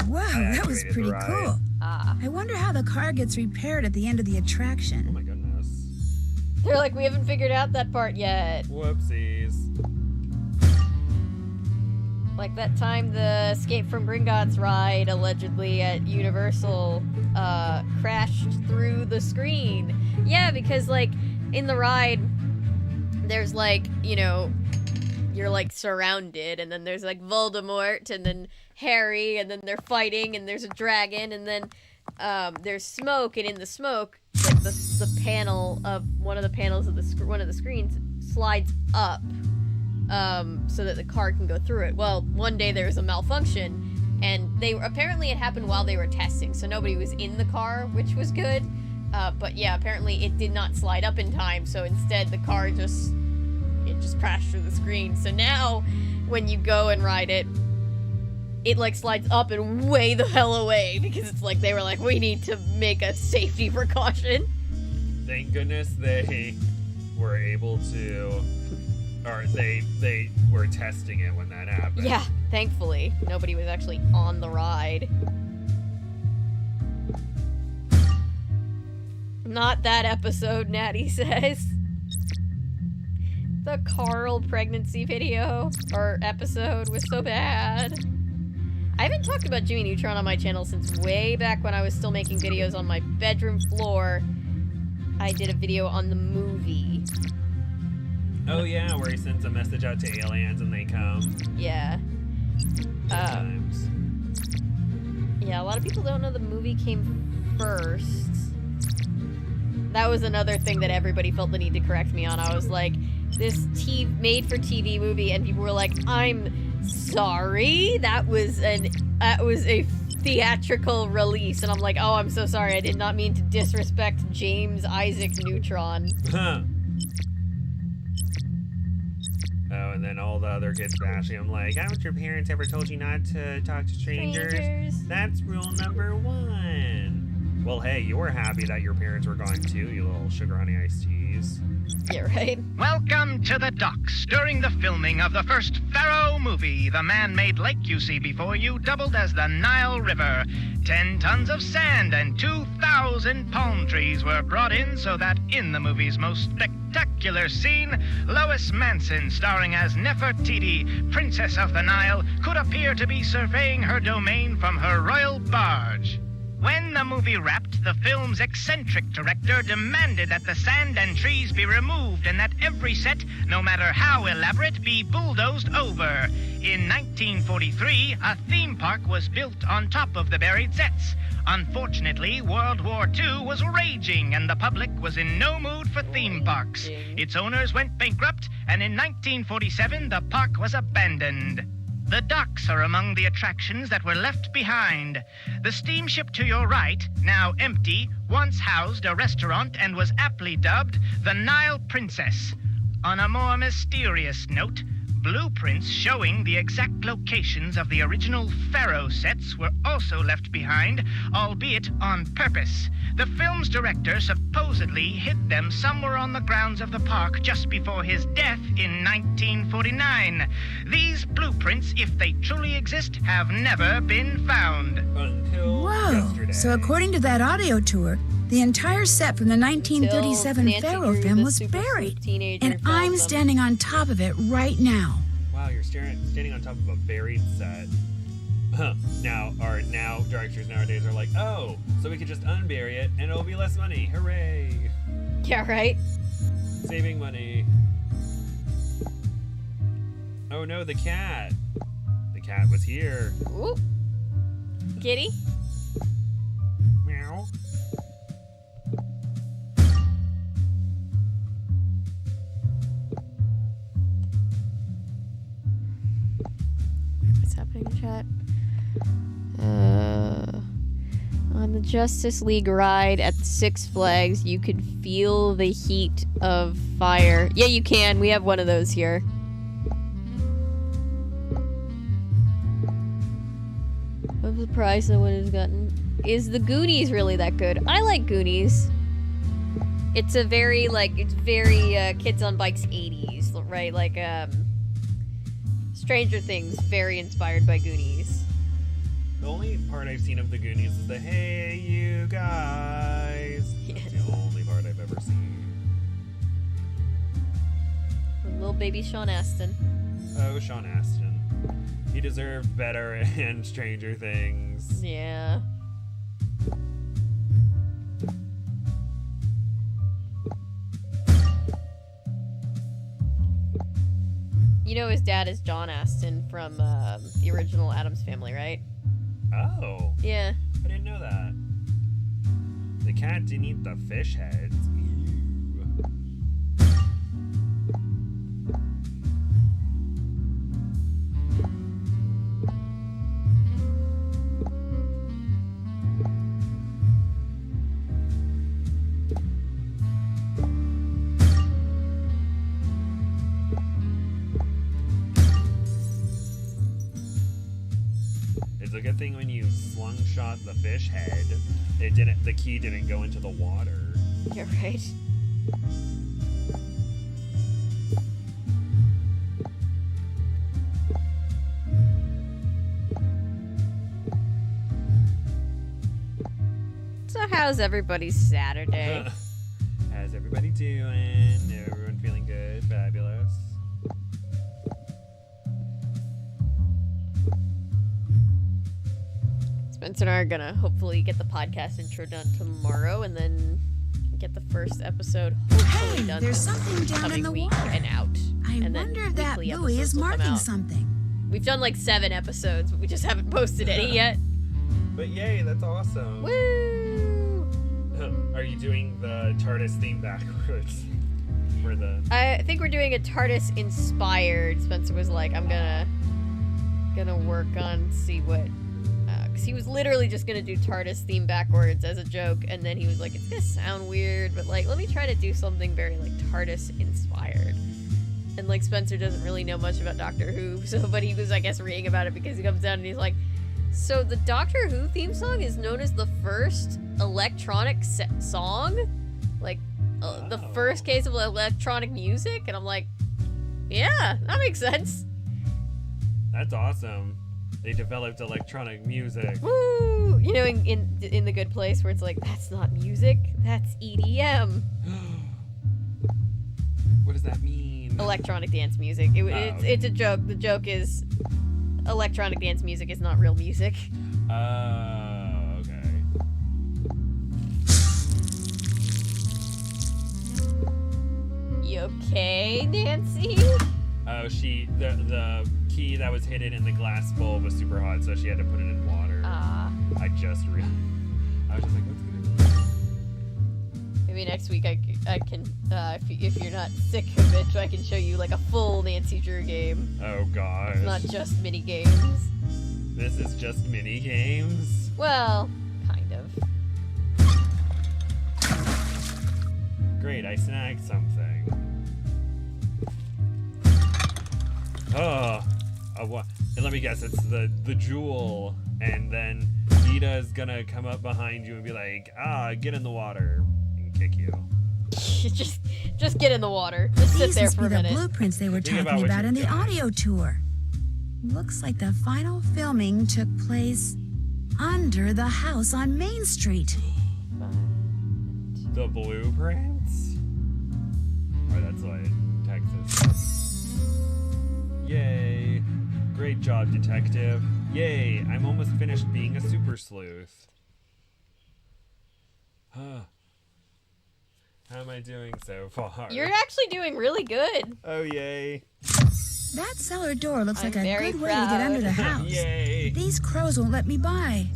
Wow, that was pretty cool. I wonder how the car gets repaired at the end of the attraction. Oh my goodness. They're like, we haven't figured out that part yet. Whoopsies. Like that time the Escape from Gringotts ride, allegedly at Universal, crashed through the screen. Yeah, because like in the ride, there's like, you know, you're like surrounded, and then there's like Voldemort, and then Harry, and then they're fighting, and there's a dragon, and then there's smoke, and in the smoke, like the panel of one of the panels of one of the screens slides up, so that the car can go through it. Well, one day there was a malfunction, and apparently it happened while they were testing, so nobody was in the car, which was good. But yeah, apparently it did not slide up in time, so instead the car just crashed through the screen. So now, when you go and ride it, it like slides up and way the hell away, because it's like they were like, we need to make a safety precaution. Thank goodness they were able to, or they were testing it when that happened. Yeah, thankfully. Nobody was actually on the ride. Not that episode, Natty says. The Carl pregnancy video, or episode, was so bad. I haven't talked about Jimmy Neutron on my channel since way back when I was still making videos on my bedroom floor. I did a video on the movie. Oh yeah, where he sends a message out to aliens and they come. Yeah. Times. Yeah, a lot of people don't know the movie came first. That was another thing that everybody felt the need to correct me on. I was like, this made-for-TV movie, and people were like, I'm sorry, that was a theatrical release, and I'm like, oh, I'm so sorry, I did not mean to disrespect James Isaac Neutron. Oh, and then all the other kids bashing him like, haven't your parents ever told you not to talk to strangers? That's rule number 1. Well, hey, you were happy that your parents were gone too, you little sugar honey iced teas. Yeah, right. Welcome to the docks. During the filming of the first Pharaoh movie, the man-made lake you see before you doubled as the Nile River. 10 tons of sand and 2,000 palm trees were brought in so that in the movie's most spectacular scene, Lois Manson, starring as Nefertiti, Princess of the Nile, could appear to be surveying her domain from her royal barge. When the movie wrapped, the film's eccentric director demanded that the sand and trees be removed and that every set, no matter how elaborate, be bulldozed over. In 1943, a theme park was built on top of the buried sets. Unfortunately, World War II was raging and the public was in no mood for theme parks. Its owners went bankrupt, and in 1947, the park was abandoned. The docks are among the attractions that were left behind. The steamship to your right, now empty, once housed a restaurant and was aptly dubbed the Nile Princess. On a more mysterious note, Blueprints showing the exact locations of the original Pharaoh sets were also left behind, albeit on purpose. The film's director supposedly hid them somewhere on the grounds of the park just before his death in 1949. These blueprints, if they truly exist, have never been found. Until Whoa. yesterday. So according to that audio tour, the entire set from the 1937 Nancy Pharaoh Drew, film the was super buried. teenager, And found I'm them. standing on top of it right now. Wow, you're standing on top of a buried set. Now directors nowadays are like, oh, so we could just unbury it and it'll be less money. Hooray! Yeah, right? Saving money. Oh no, the cat. The cat was here. Ooh. Kitty? Meow. What's happening in chat? On the Justice League ride at Six Flags, you could feel the heat of fire. Yeah, you can. We have one of those here. I'm surprised no one has gotten. Is the Goonies really that good? I like Goonies. It's a very, Kids on Bikes 80s, right? Like, Stranger Things, very inspired by Goonies. The only part I've seen of the Goonies is the "Hey, you guys." That's the only part I've ever seen. Little baby Sean Astin. Oh, Sean Astin. He deserved better in Stranger Things. Yeah. You know his dad is John Astin from the original Addams Family, right? Oh. Yeah. I didn't know that. The cat didn't eat the fish heads. Ew. It's a good thing when you slungshot the fish head, the key didn't go into the water. You're right. So how's everybody's Saturday? How's everybody doing? Everyone feeling good? Fabulous. Spencer and I are gonna hopefully get the podcast intro done tomorrow, and then get the first episode hopefully done there's this something down coming in the week water. and out. I and then wonder if that weekly buoy episodes is will come marking out. something. We've done like 7 episodes, but we just haven't posted any yet. But yay, that's awesome. Woo! Are you doing the TARDIS theme backwards? For the... I think we're doing a TARDIS inspired. Spencer was like, I'm gonna work on see what, because he was literally just gonna do TARDIS theme backwards as a joke, and then he was like, it's gonna sound weird, but like, let me try to do something very like TARDIS inspired. And like, Spencer doesn't really know much about Doctor Who, but he was, I guess, reading about it because he comes down and he's like, so the Doctor Who theme song is known as the first electronic song, like the first case of electronic music, and I'm like, yeah, that makes sense. That's awesome. They developed electronic music. Woo! You know, in The Good Place, where it's like, that's not music, that's EDM. What does that mean? Electronic dance music. It's a joke. The joke is electronic dance music is not real music. Okay. You okay, Nancy? Oh, the key that was hidden in the glass bowl was super hot, so she had to put it in water. I just realized. I was just like, what's gonna do? Maybe next week I can, if you're not sick of it, I can show you like a full Nancy Drew game. Oh gosh. It's not just mini games. This is just mini games? Well, kind of. Great, I snagged something. let me guess, it's the jewel, and then Ida's gonna come up behind you and be like, get in the water, and kick you. just get in the water. Just sit These there must for be a the minute. blueprints they were Think about talking what about in you've the done. audio tour. Looks like the final filming took place under the house on Main Street. The blueprints? Or that's why Texas. Yay. Great job, detective. Yay, I'm almost finished being a super sleuth. How am I doing so far? You're actually doing really good. Oh, yay. That cellar door looks like a very good way to get under the house. Yay. These crows won't let me by.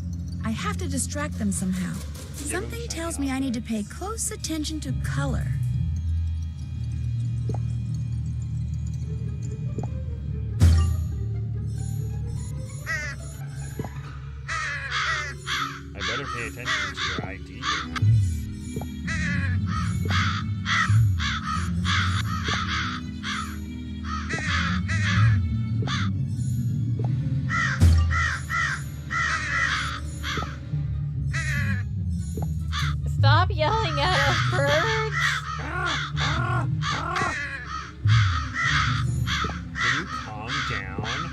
I have to distract them somehow. Something tells me I need to pay close attention to color. I better pay attention to your ID. Stop yelling at us, birds. Can you calm down?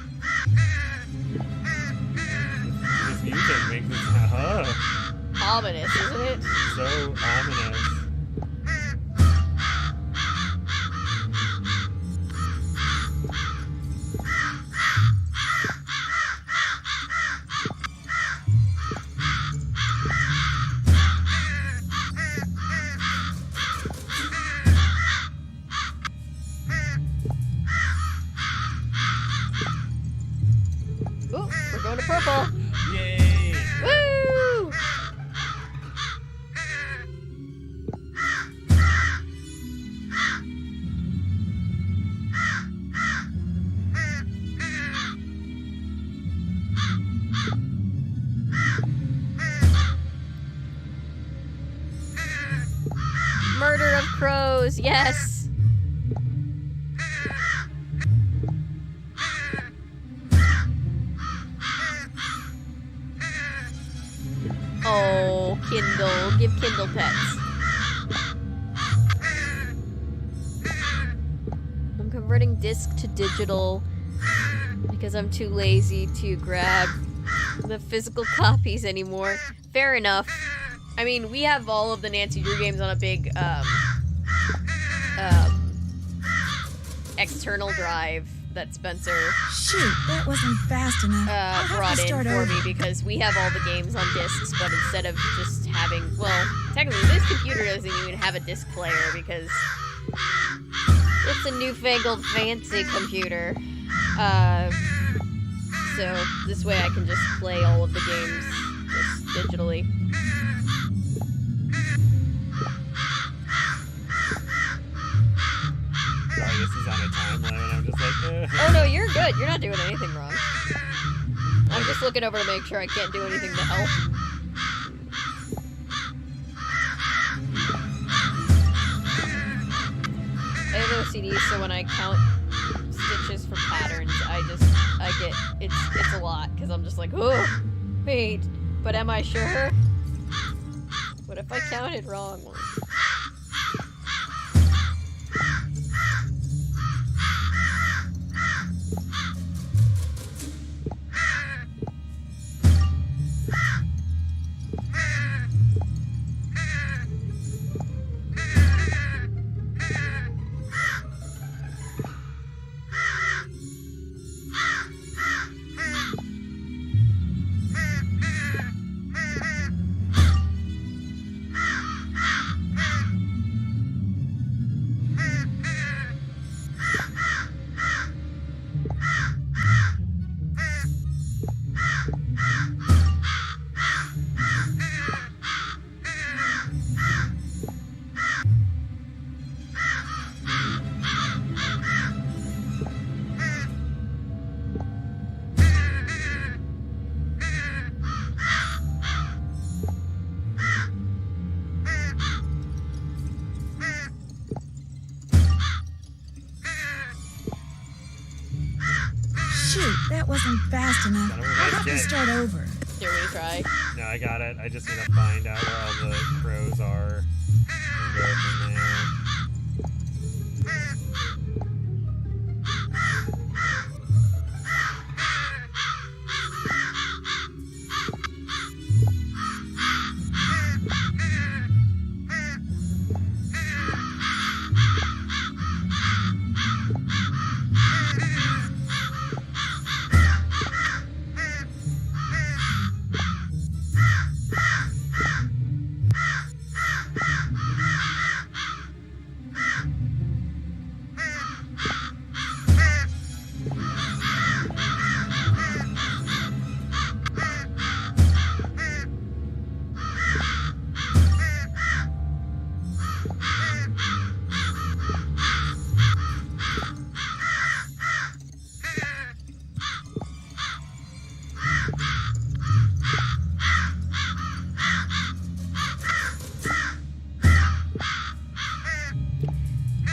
This music makes it Ominous, isn't it? so ominous. Ooh, we're going to purple. Yay! Woo! Murder of crows, yes. Oh, Kindle. Give Kindle pets. I'm converting disc to digital because I'm too lazy to grab the physical copies anymore. Fair enough. I mean, we have all of the Nancy Drew games on a big external drive that Spencer Shoot, that wasn't fast enough. I'll have brought to in start for over. me because we have all the games on discs, but instead of just having, well, technically this computer doesn't even have a disc player because it's a newfangled fancy computer. So this way I can just play all of the games just digitally. Sorry, this is on a time limit. I'm just like, Oh no, you're good. You're not doing anything wrong. I'm just looking over to make sure I can't do anything to help. I have OCD, so when I count stitches for patterns, I get, it's a lot, because I'm just like, oh, wait, but am I sure? What if I counted wrong? that wasn't fast enough. Son of a I'll have to bitch. start over. Here we try. No, I got it. I just need to find out where all the crows are and go from there.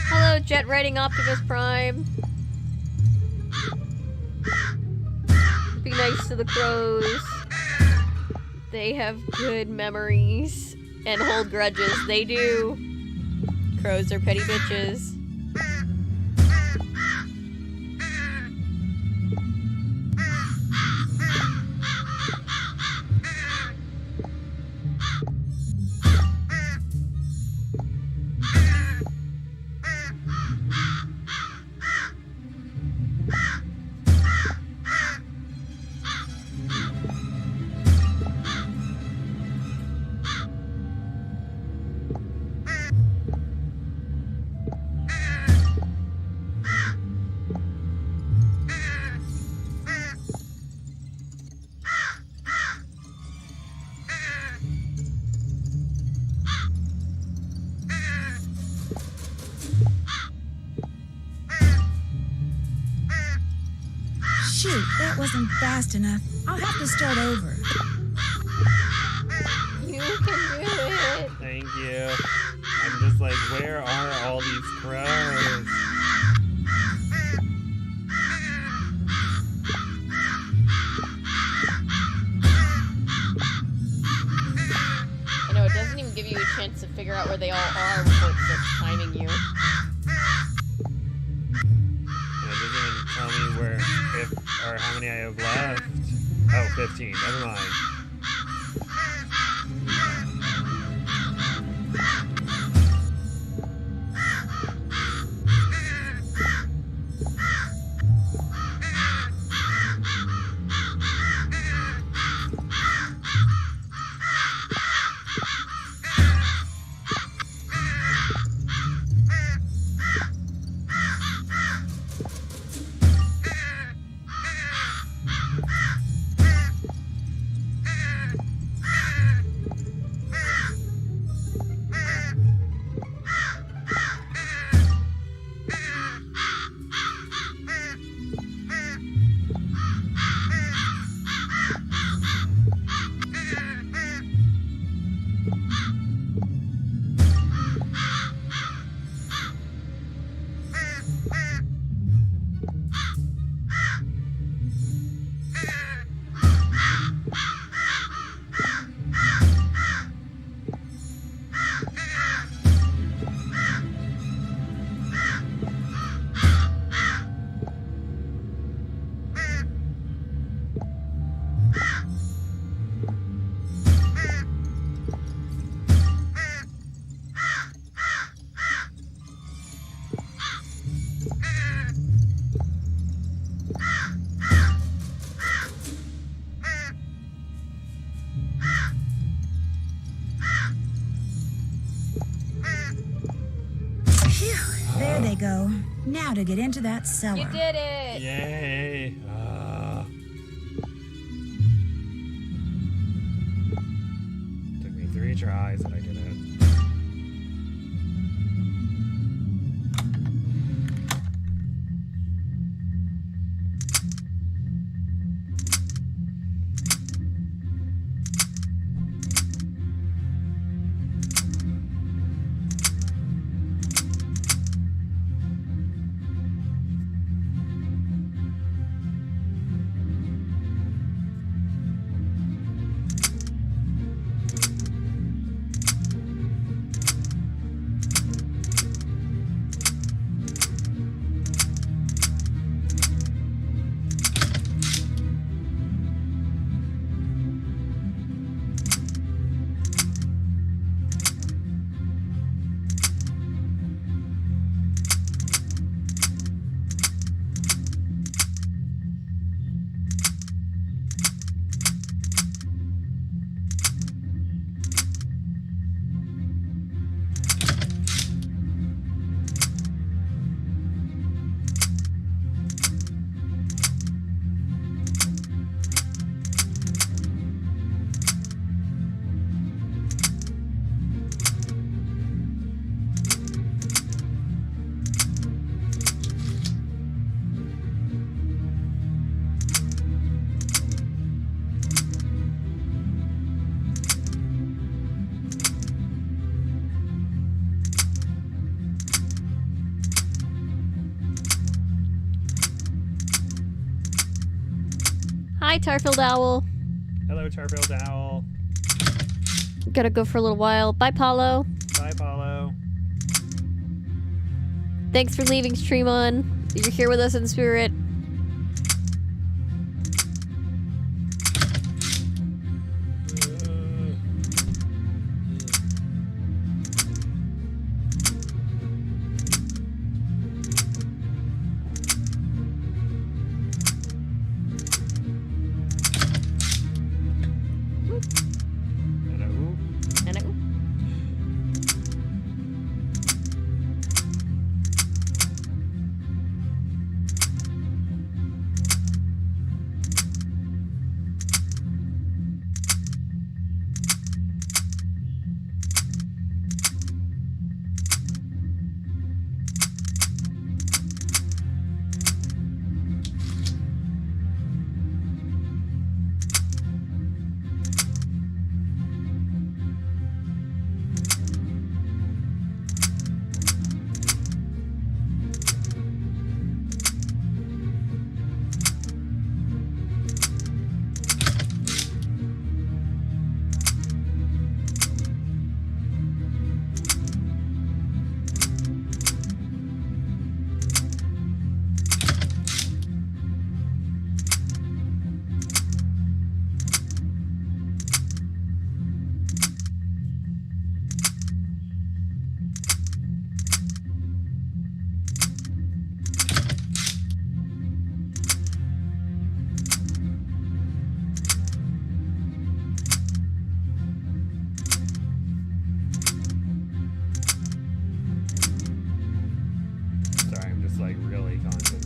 Hello, Jet Riding Optimus Prime. Be nice to the crows. They have good memories and hold grudges. They do. Crows are petty bitches. Shoot, that wasn't fast enough. I'll have to start over. You can do it. Thank you. I'm just like, where are all these crows? I know, it doesn't even give you a chance to figure out where they all are before it starts timing you. And it doesn't even tell me where, if, or how many I have left. Oh, 15. Never mind. There they go. Now to get into that cellar. You did it! Yay! Took me 3 tries and I did it. Hi, Tarfield Owl. Hello, Tarfield Owl. Gotta go for a little while. Bye, Paulo. Bye, Paulo. Thanks for leaving stream on. You're here with us in spirit.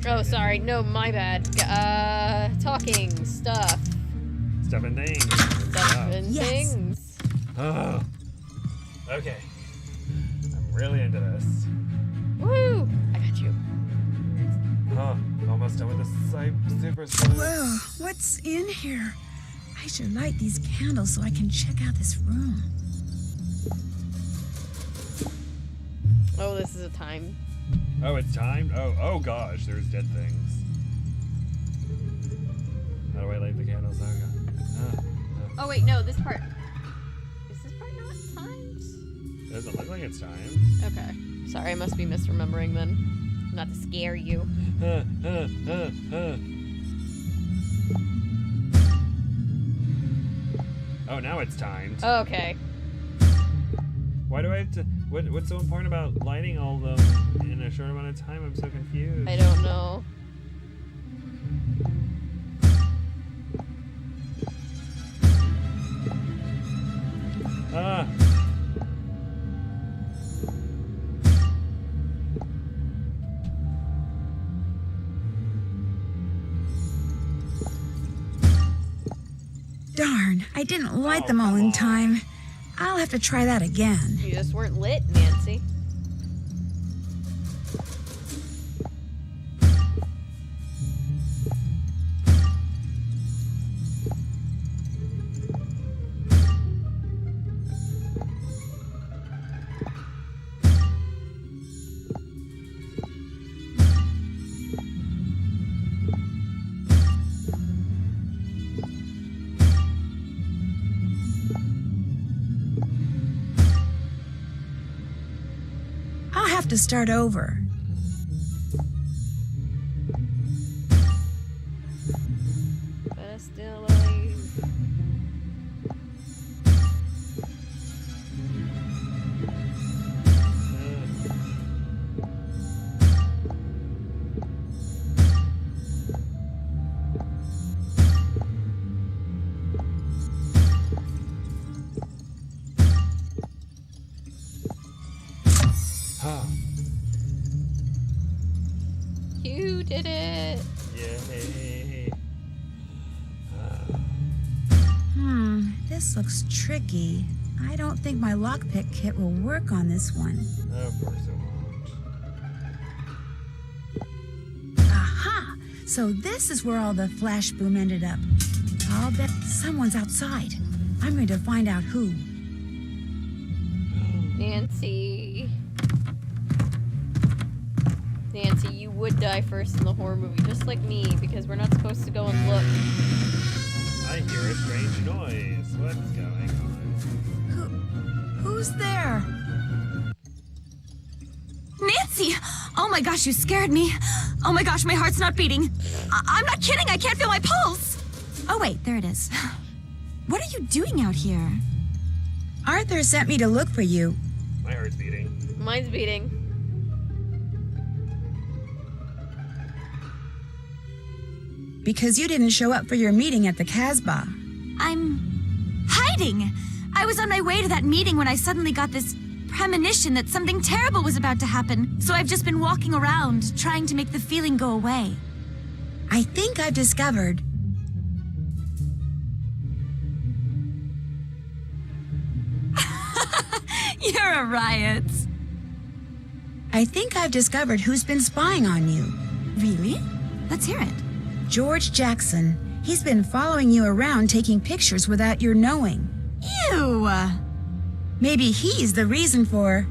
Oh, sorry. No, my bad. Talking stuff. Stuff and things. Stuff and things. Oh. Okay. I'm really into this. Woo! I got you. Huh. Almost done with the super sleuth. Whoa, what's in here? I should light these candles so I can check out this room. Oh, this is a time. Oh, it's timed? Oh gosh, there's dead things. How do I light the candles? Oh, God. Oh, wait, no, this part. Is this part not timed? It doesn't look like it's timed. Okay. Sorry, I must be misremembering then. Not to scare you. Oh, now it's timed. Okay. Why do I have to... What's so important about lighting all of them in a short amount of time? I'm so confused. I don't know. Ah! Darn, I didn't light them all in time. I'll have to try that again. You just weren't lit, Nancy. To start over. But still alive. You did it! Yay! This looks tricky. I don't think my lockpick kit will work on this one. Of course it won't. Aha! So this is where all the flash boom ended up. I'll bet someone's outside. I'm going to find out who. Nancy. Nancy, you would die first in the horror movie, just like me, because we're not supposed to go and look. I hear a strange noise. What's going on? Who's there? Nancy! Oh my gosh, you scared me. Oh my gosh, my heart's not beating. I'm not kidding, I can't feel my pulse. Oh wait, there it is. What are you doing out here? Arthur sent me to look for you. My heart's beating. Mine's beating. Because you didn't show up for your meeting at the Casbah. I'm hiding. I was on my way to that meeting when I suddenly got this premonition that something terrible was about to happen. So I've just been walking around, trying to make the feeling go away. I think I've discovered. You're a riot. I think I've discovered who's been spying on you. Really? Let's hear it. George Jackson. He's been following you around taking pictures without your knowing. Ew! Maybe he's the reason for...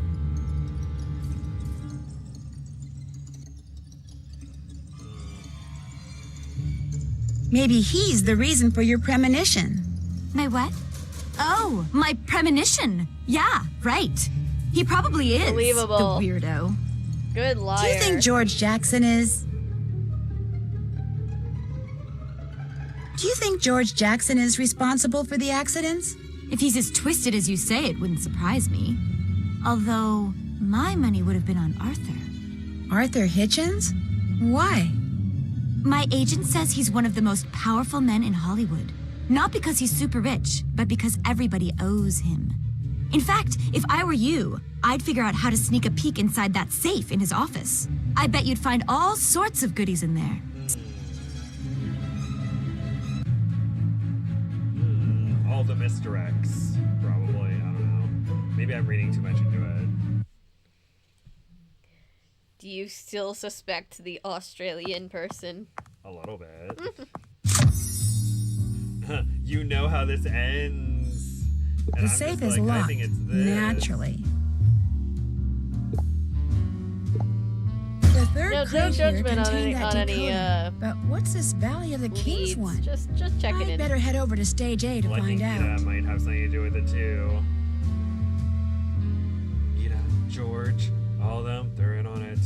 Maybe he's the reason for your premonition. My what? Oh, my premonition. Yeah, right. He probably is. Believable. The weirdo. Good liar. Do you think George Jackson is... Do you think George Jackson is responsible for the accidents? If he's as twisted as you say, it wouldn't surprise me. Although, my money would have been on Arthur. Arthur Hitchens? Why? My agent says he's one of the most powerful men in Hollywood. Not because he's super rich, but because everybody owes him. In fact, if I were you, I'd figure out how to sneak a peek inside that safe in his office. I bet you'd find all sorts of goodies in there. All the misdirects, probably. I don't know. Maybe I'm reading too much into it. Do you still suspect the Australian person? A little bit. You know how this ends. And The safe is locked, I think it's this. naturally. The third No crate here judgment on contained any- that on any, decoder. But what's this Valley of the Kings leads. one? Just checking I'd in. better head over to Stage A to Well, I find think out. Ida might have something to do with it too. Ida, George, all of them, they're in on it.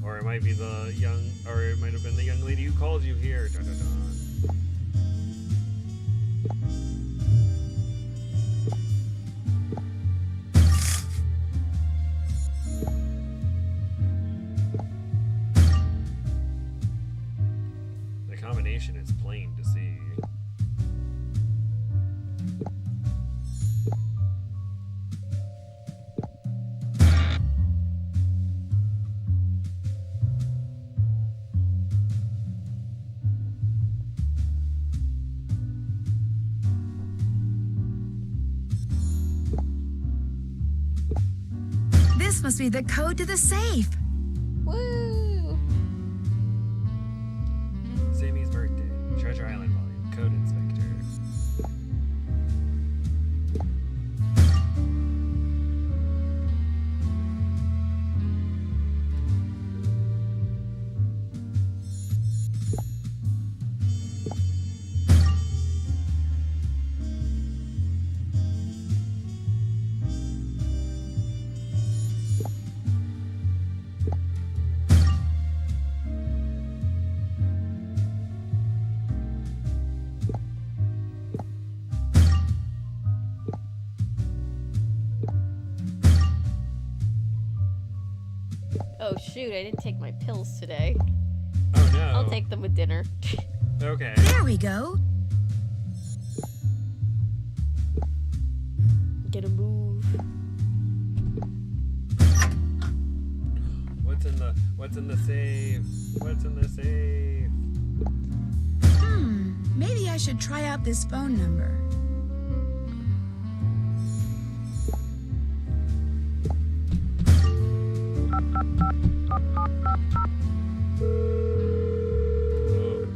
Or it might be the young, or it might have been the young lady who called you here. Dun, dun, dun. The combination is plain to see. This must be the code to the safe. Woo! Sammy's birthday. Treasure Island volume. Code Inspector. Oh shoot, I didn't take my pills today. Oh no. I'll take them with dinner. Okay. There we go. Get a move. What's in the safe? What's in the safe? Maybe I should try out this phone number. Oh,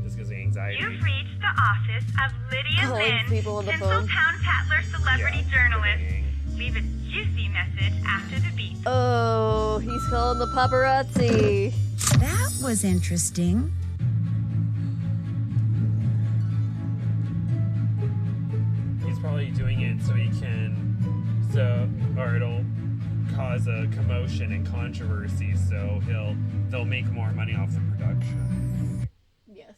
this gives me anxiety. You've reached the office of Lydia Calling Lynn, people on the phone. Tinseltown Tatler celebrity Yeah, journalist. kidding. Leave a juicy message after the beep. Oh, he's calling the paparazzi. That was interesting. probably doing it so he can, or it'll cause a commotion and controversy, so they'll make more money off the production. Yes.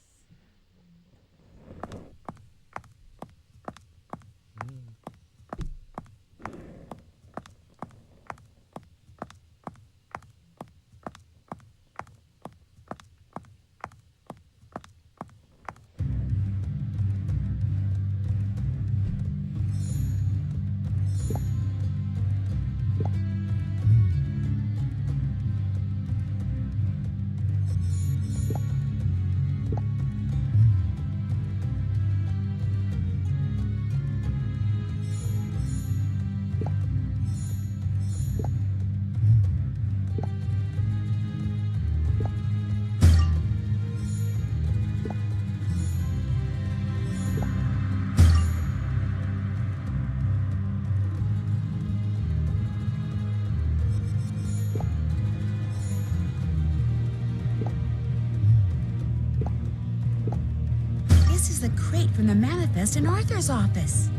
This is the crate from the manifest in Arthur's office.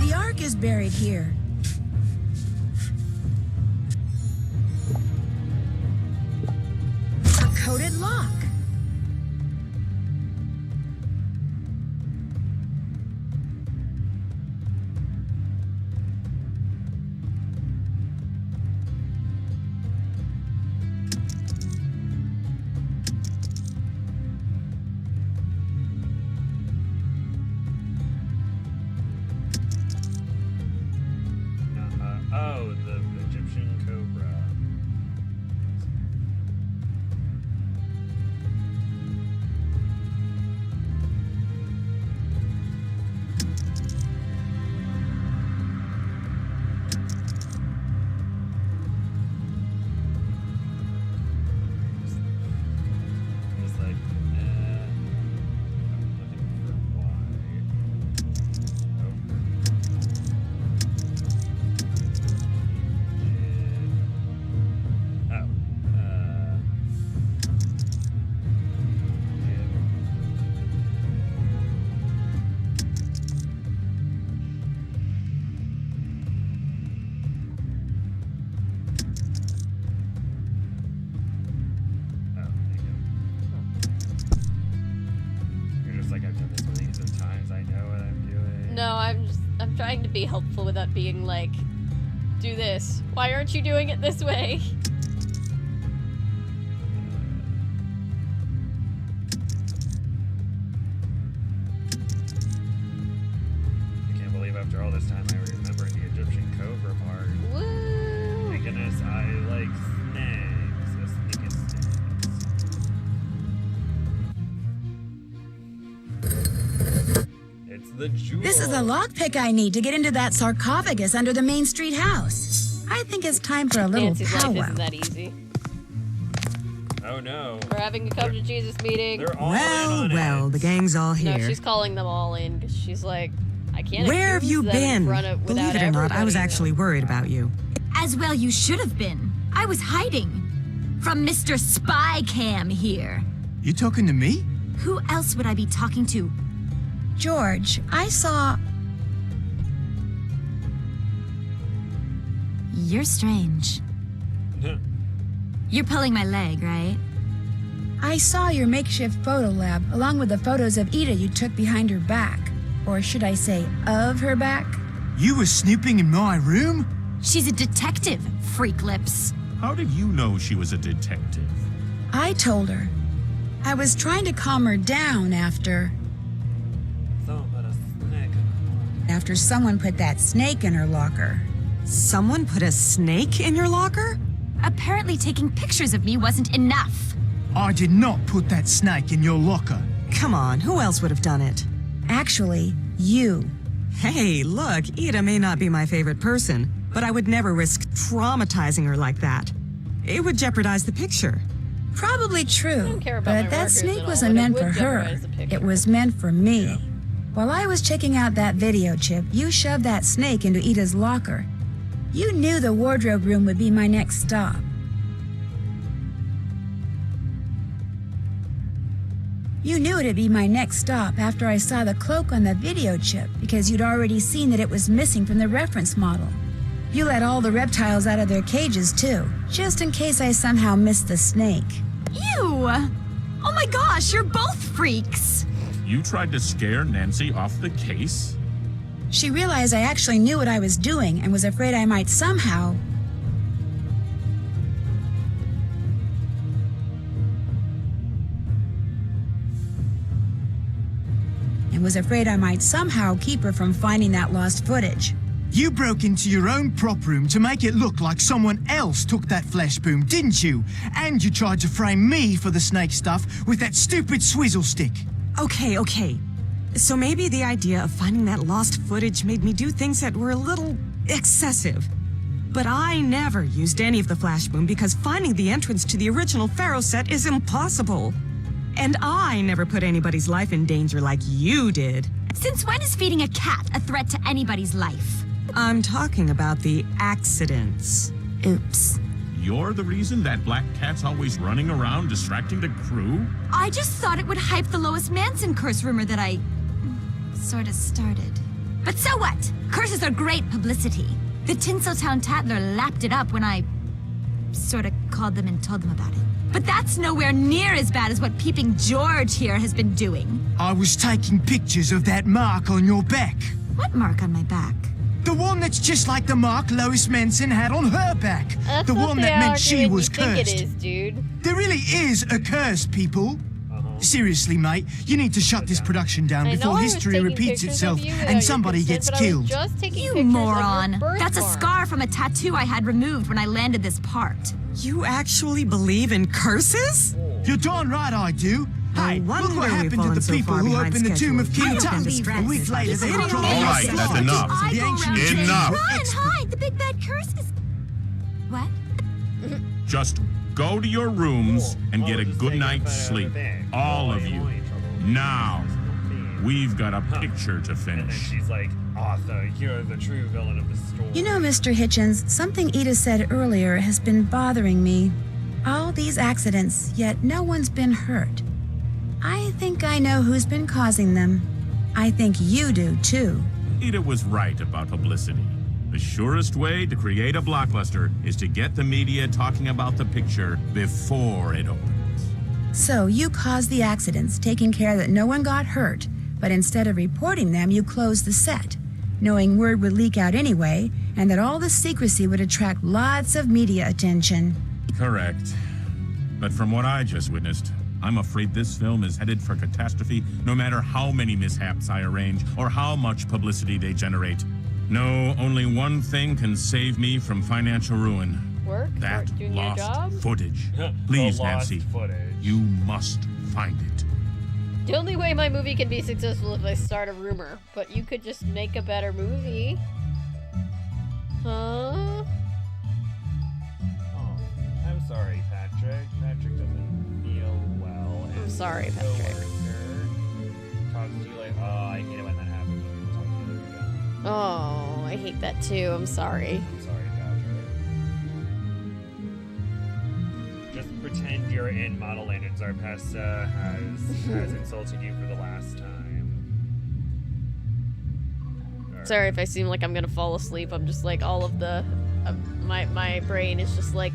The Ark is buried here. A coated lock. Oh, the Egyptian cobra. It's like, I'm looking for why. You're just like, I've done this millions of times, I know what I'm doing. No, I'm trying to be helpful without being like, do this. Why aren't you doing it this way? I can't believe after all this time I remember the Egyptian cobra part. Woo! My goodness, I like snakes. A snake is snakes. It's the jewel. This is the lockpick I need to get into that sarcophagus under the Main Street house. I think it's time for a little Nancy's life powwow. isn't that easy. Oh no. We're having a come to Jesus meeting. They're all in on Well, the gang's all No, here. she's calling them all in because she's like, I can't. Where have accuse you them in been? front of, Believe without it or not, I was everybody actually worried about you. As well you should have been. I was hiding. From Mr. Spy Cam here. You talking to me? Who else would I be talking to? George, I saw... You're strange. You're pulling my leg, right? I saw your makeshift photo lab along with the photos of Ida you took behind her back. Or should I say, of her back? You were snooping in my room? She's a detective, freak lips. How did you know she was a detective? I told her. I was trying to calm her down after someone put that snake in her locker. Someone put a snake in your locker? Apparently taking pictures of me wasn't enough. I did not put that snake in your locker. Come on, who else would have done it? Actually, you. Hey, look, Ida may not be my favorite person, but I would never risk traumatizing her like that. It would jeopardize the picture. Probably true, about but my that workers snake at all, wasn't but it meant would for her. jeopardize the picture. It was meant for me. While I was checking out that video chip, you shoved that snake into Ida's locker. You knew the wardrobe room would be my next stop. You knew it'd be my next stop after I saw the cloak on the video chip because you'd already seen that it was missing from the reference model. You let all the reptiles out of their cages too, just in case I somehow missed the snake. Ew! Oh my gosh, you're both freaks! You tried to scare Nancy off the case? She realized I actually knew what I was doing and was afraid I might somehow... keep her from finding that lost footage. You broke into your own prop room to make it look like someone else took that flash boom, didn't you? And you tried to frame me for the snake stuff with that stupid swizzle stick. Okay. So maybe the idea of finding that lost footage made me do things that were a little excessive. But I never used any of the flash boom because finding the entrance to the original Pharaoh set is impossible. And I never put anybody's life in danger like you did. Since when is feeding a cat a threat to anybody's life? I'm talking about the accidents. Oops. You're the reason that black cat's always running around distracting the crew? I just thought it would hype the Lois Manson curse rumor that I... sort of started. But so what? Curses are great publicity. The Tinseltown Tattler lapped it up when I... sort of called them and told them about it. But that's nowhere near as bad as what Peeping George here has been doing. I was taking pictures of that mark on your back. What mark on my back? The one that's just like the mark Lois Manson had on her back. That's the what one they that meant are she doing. was You think cursed. it is, dude. There really is a curse, people. Seriously, mate, you need to shut this production down I know before I was history taking repeats pictures of itself you without and your somebody consent, gets but I was killed. just taking You pictures of your moron. That's a birthmark. scar from a tattoo I had removed when I landed this part. You actually believe in curses? You're darn right I do. Hey, look wonder what we've happened to fallen the so people far who behind opened the tomb of schedule. King I don't Tut. believe A week later, they All dropped right, that's enough. the ancient Jews Enough. were Run, expert. hide! The big bad curse is... What? Just go to your rooms and get a good night's sleep. All of you. Now. We've got a picture to And finish. she's like, Arthur, you're the true villain of the story. You know, Mr. Hitchens, something Ida said earlier has been bothering me. All these accidents, yet no one's been hurt. I think I know who's been causing them. I think you do, too. Ida was right about publicity. The surest way to create a blockbuster is to get the media talking about the picture before it opens. So you caused the accidents, taking care that no one got hurt, but instead of reporting them, you closed the set, knowing word would leak out anyway, and that all the secrecy would attract lots of media attention. Correct. But from what I just witnessed, I'm afraid this film is headed for catastrophe no matter how many mishaps I arrange or how much publicity they generate. No, only one thing can save me from financial ruin. Work? That Work doing your lost job? footage. The Please, lost Nancy, footage. you must find it. The only way my movie can be successful is if I start a rumor, but you could just make a better movie. Huh? Oh, I'm sorry, Patrick. Patrick doesn't feel well. I'm and sorry, his Patrick. coworker talks to you like, oh, I hate it when that happens. When people talk to you like that. Oh, I hate that too. I'm sorry. I'm sorry, Patrick. Just pretend you're in Model Land and Zarpesta has insulted you for the last time. Sorry if I seem like I'm gonna fall asleep. I'm just like all of the my brain is just like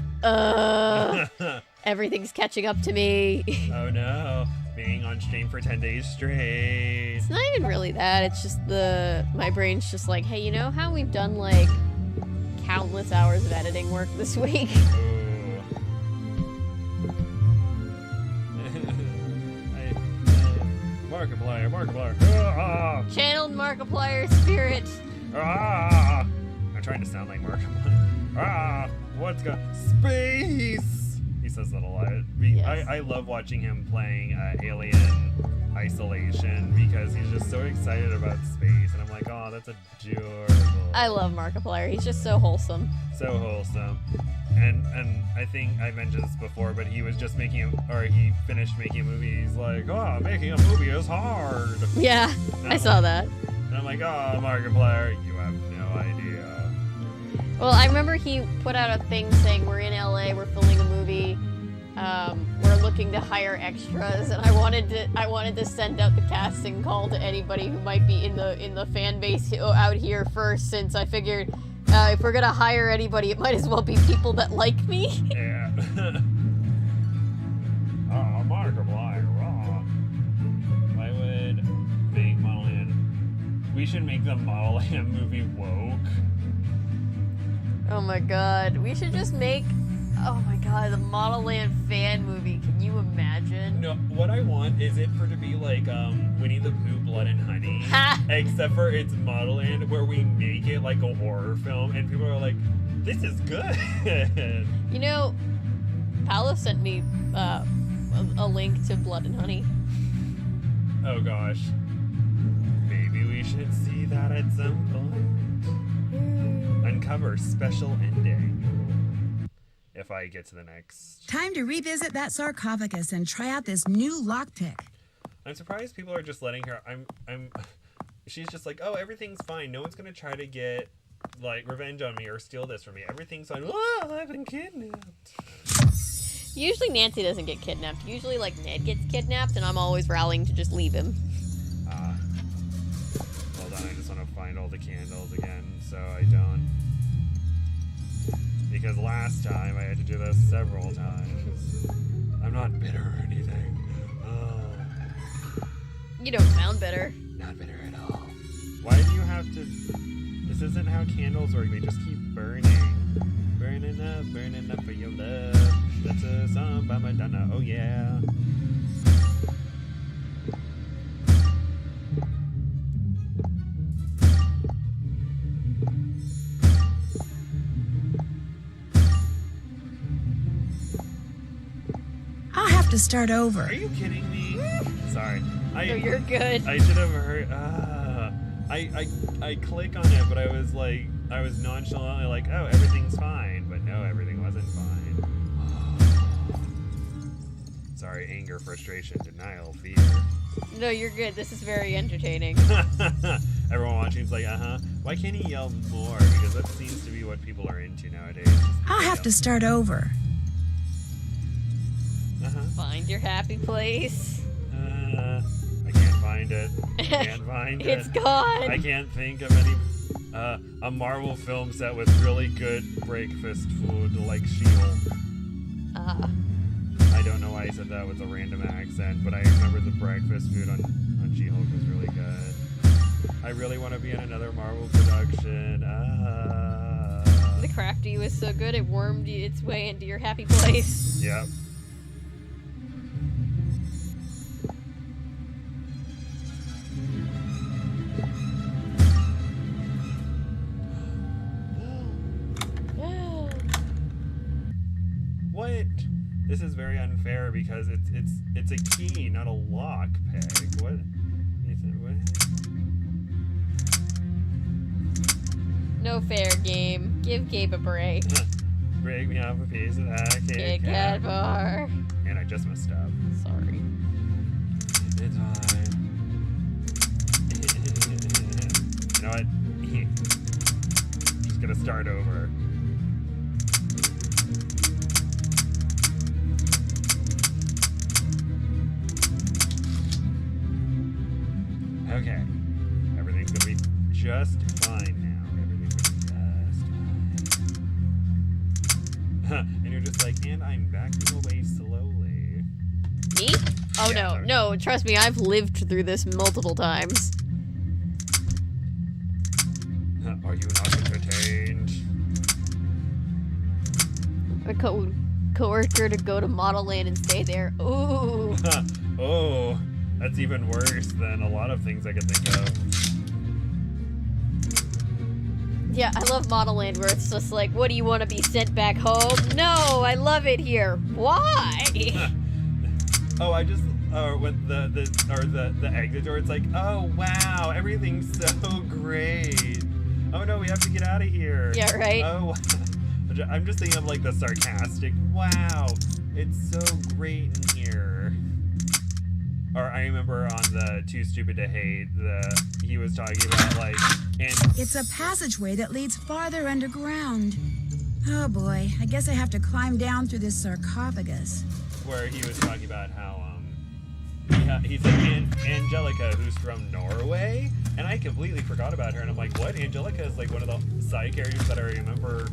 Everything's catching up to me. Oh no. Being on stream for 10 days straight. It's not even really that. It's just my brain's just like, hey, you know how we've done like countless hours of editing work this week? Markiplier. Channeled Markiplier spirit. I'm trying to sound like Markiplier. What's going Space! He says that a lot. I love watching him playing Alien Isolation because he's just so excited about space. And I'm like, oh, that's adorable. I love Markiplier. He's just so wholesome. So wholesome. And I think I mentioned this before, but he was just he finished making a movie. He's like, oh, making a movie is hard. Yeah, I saw that. And I'm like, oh, Markiplier, you have no idea. Well, I remember he put out a thing saying we're in LA, we're filming a movie, we're looking to hire extras, and I wanted to send out the casting call to anybody who might be in the fan base out here first, since I figured if we're gonna hire anybody, it might as well be people that like me. Yeah. Oh, Markiplier. I would make Model Land. We should make the Model Land movie woke. Oh my god, we should just make, oh my god, the Model Land fan movie. Can you imagine? No, what I want is it for to be like Winnie the Pooh, Blood and Honey, except for it's Model Land, where we make it like a horror film, and people are like, this is good. You know, Paolo sent me a link to Blood and Honey. Oh gosh. Maybe we should see that at some point. Uncover special ending. If I get to the next. Time to revisit that sarcophagus and try out this new lockpick. I'm surprised people are just letting her. She's just like, oh, everything's fine. No one's gonna try to get like revenge on me or steal this from me. Everything's fine. Oh, I've been kidnapped. Usually Nancy doesn't get kidnapped. Usually like Ned gets kidnapped, and I'm always rallying to just leave him. Hold on, I just want to find all the candles again so I don't. Because last time I had to do this several times. I'm not bitter or anything. You don't sound bitter. Not bitter at all. Why do you have to... This isn't how candles work. They just keep burning. Burning up for your love. That's a song by Madonna. Oh yeah. I'll have to start over. Are you kidding me? Sorry. No, you're good. I should have heard. I click on it, but I was nonchalantly like, oh, everything's fine. But no, everything wasn't fine. Sorry, anger, frustration, denial, fear. No, you're good. This is very entertaining. Everyone watching's like, why can't he yell more? Because that seems to be what people are into nowadays. I'll have to start over. Find your happy place. I can't find it. I can't find it. It's gone. I can't think of any. A Marvel film set with really good breakfast food like She-Hulk. I don't know why I said that with a random accent, but I remember the breakfast food on She-Hulk was really good. I really want to be in another Marvel production. The crafty was so good it wormed its way into your happy place. Yep. What? This is very unfair because it's a key, not a lock peg. What? No fair game. Give Gabe a break. Break me off a piece of that Kit Kat bar. And I just messed up. Sorry. It's fine. You know what? Just gonna start over. Okay. Everything's gonna be just fine now. Everything's gonna be just fine. And you're just like, and I'm backing away slowly. Me? Oh Yeah, no, trust me, I've lived through this multiple times. Are you not entertained? A coworker to go to Model Land and stay there. Ooh. Oh, that's even worse than a lot of things I could think of. Yeah, I love Model Land where it's just like, what do you want to be sent back home? No, I love it here. Why? Oh, I just with the exit door, it's like, oh wow, everything's so great. Oh no, we have to get out of here. Yeah, right. Oh, I'm just thinking of like the sarcastic. Wow, it's so great in here. Or I remember on the Too Stupid to Hate, he was talking about like, and It's a passageway that leads farther underground. Oh boy, I guess I have to climb down through this sarcophagus. where he was talking about how he's like Angelica, who's from Norway, and I completely forgot about her, and I'm like, what? Angelica is like one of the side characters that I remember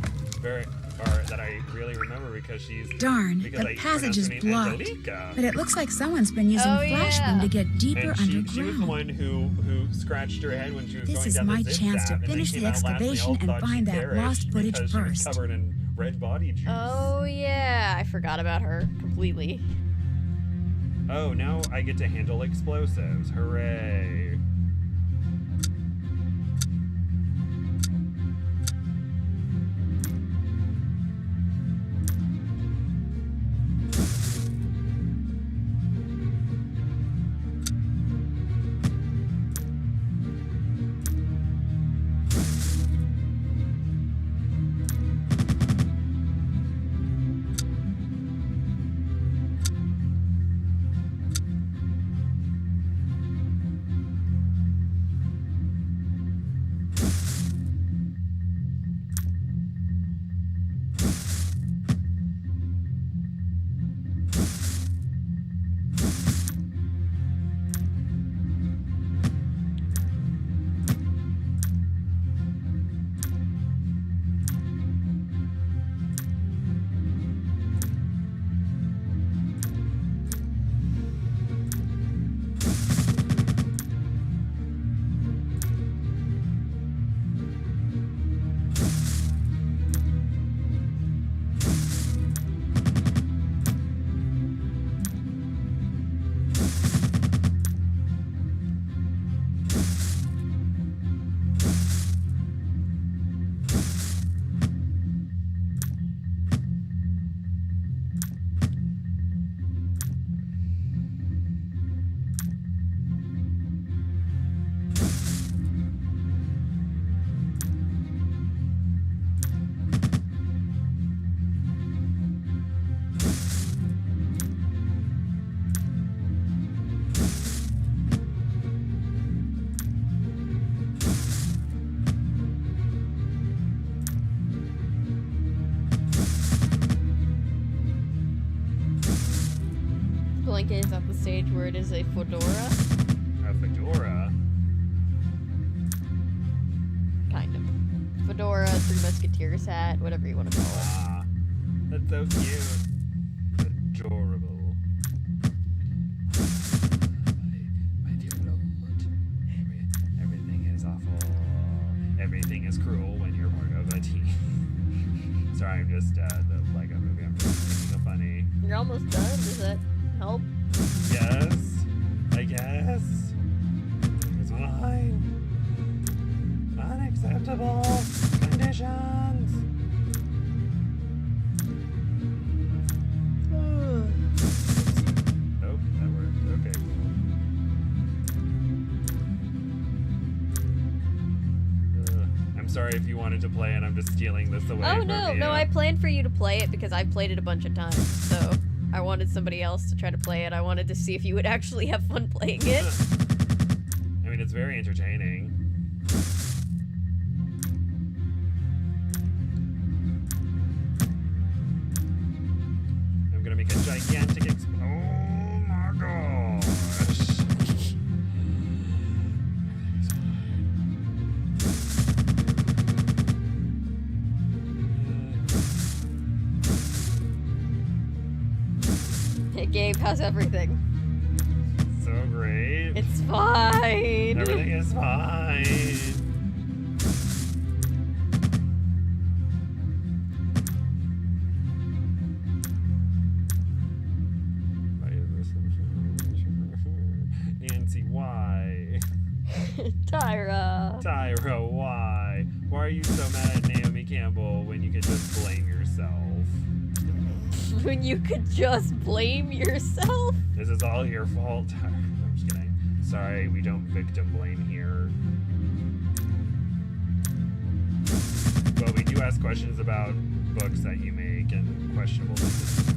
that I really remember because she's Darn, because the I passage pronounced is her name blocked. Angelica. But it looks like someone's been using flashbang to get deeper And underground. she was the one who scratched her head when she was This going is down my the zip chance to zap, and finish they the came out last, and they all excavation and thought she find that perished lost footage because she was first. covered in red body juice. Oh yeah, I forgot about her completely. Oh, now I get to handle explosives. Hooray. Blinket is at the stage where it is a fedora. A fedora? Kind of. Fedora, Three Musketeers hat, whatever you want to call it. Ah, that's so cute. Adorable. My dear Lord. Everything is awful. Everything is cruel when you're part of a team. Sorry, I'm just, the Lego movie, I'm just making a funny. You're almost done. Does that help? Yes, I guess. It's fine. Unacceptable conditions. Oh, that worked. Okay, cool. I'm sorry if you wanted to play and I'm just stealing this away Oh from no, you. no, I planned for you to play it because I've played it a bunch of times, so I wanted somebody else to try to play it. I wanted to see if you would actually have fun playing it. I mean, it's very entertaining. I'm gonna make a gigantic oh my gosh. babe. How's everything? So great. It's fine. Everything is fine. Nancy, why? Tyra. Tyra, why? Why are you so mad at Naomi Campbell when you can just blame yourself? When you could just blame yourself? This is all your fault. I'm just kidding. Sorry, we don't victim blame here. But we do ask questions about books that you make and questionable decisions.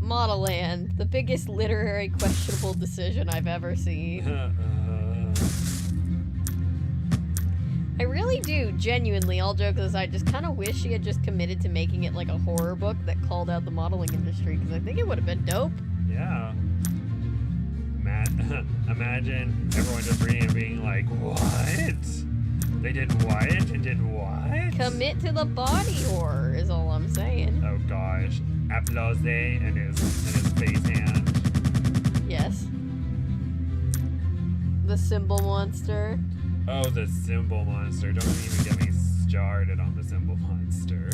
Model Land, the biggest literary questionable decision I've ever seen. I really do, genuinely, all jokes aside, just kind of wish she had just committed to making it like a horror book that called out the modeling industry, because I think it would have been dope. Yeah. Imagine everyone just reading and being like, what? They did what and did what? Commit to the body horror is all I'm saying. Oh gosh. Applause and his face hand. Yes. The symbol monster. Oh, the symbol monster. Don't even get me started on the symbol monster.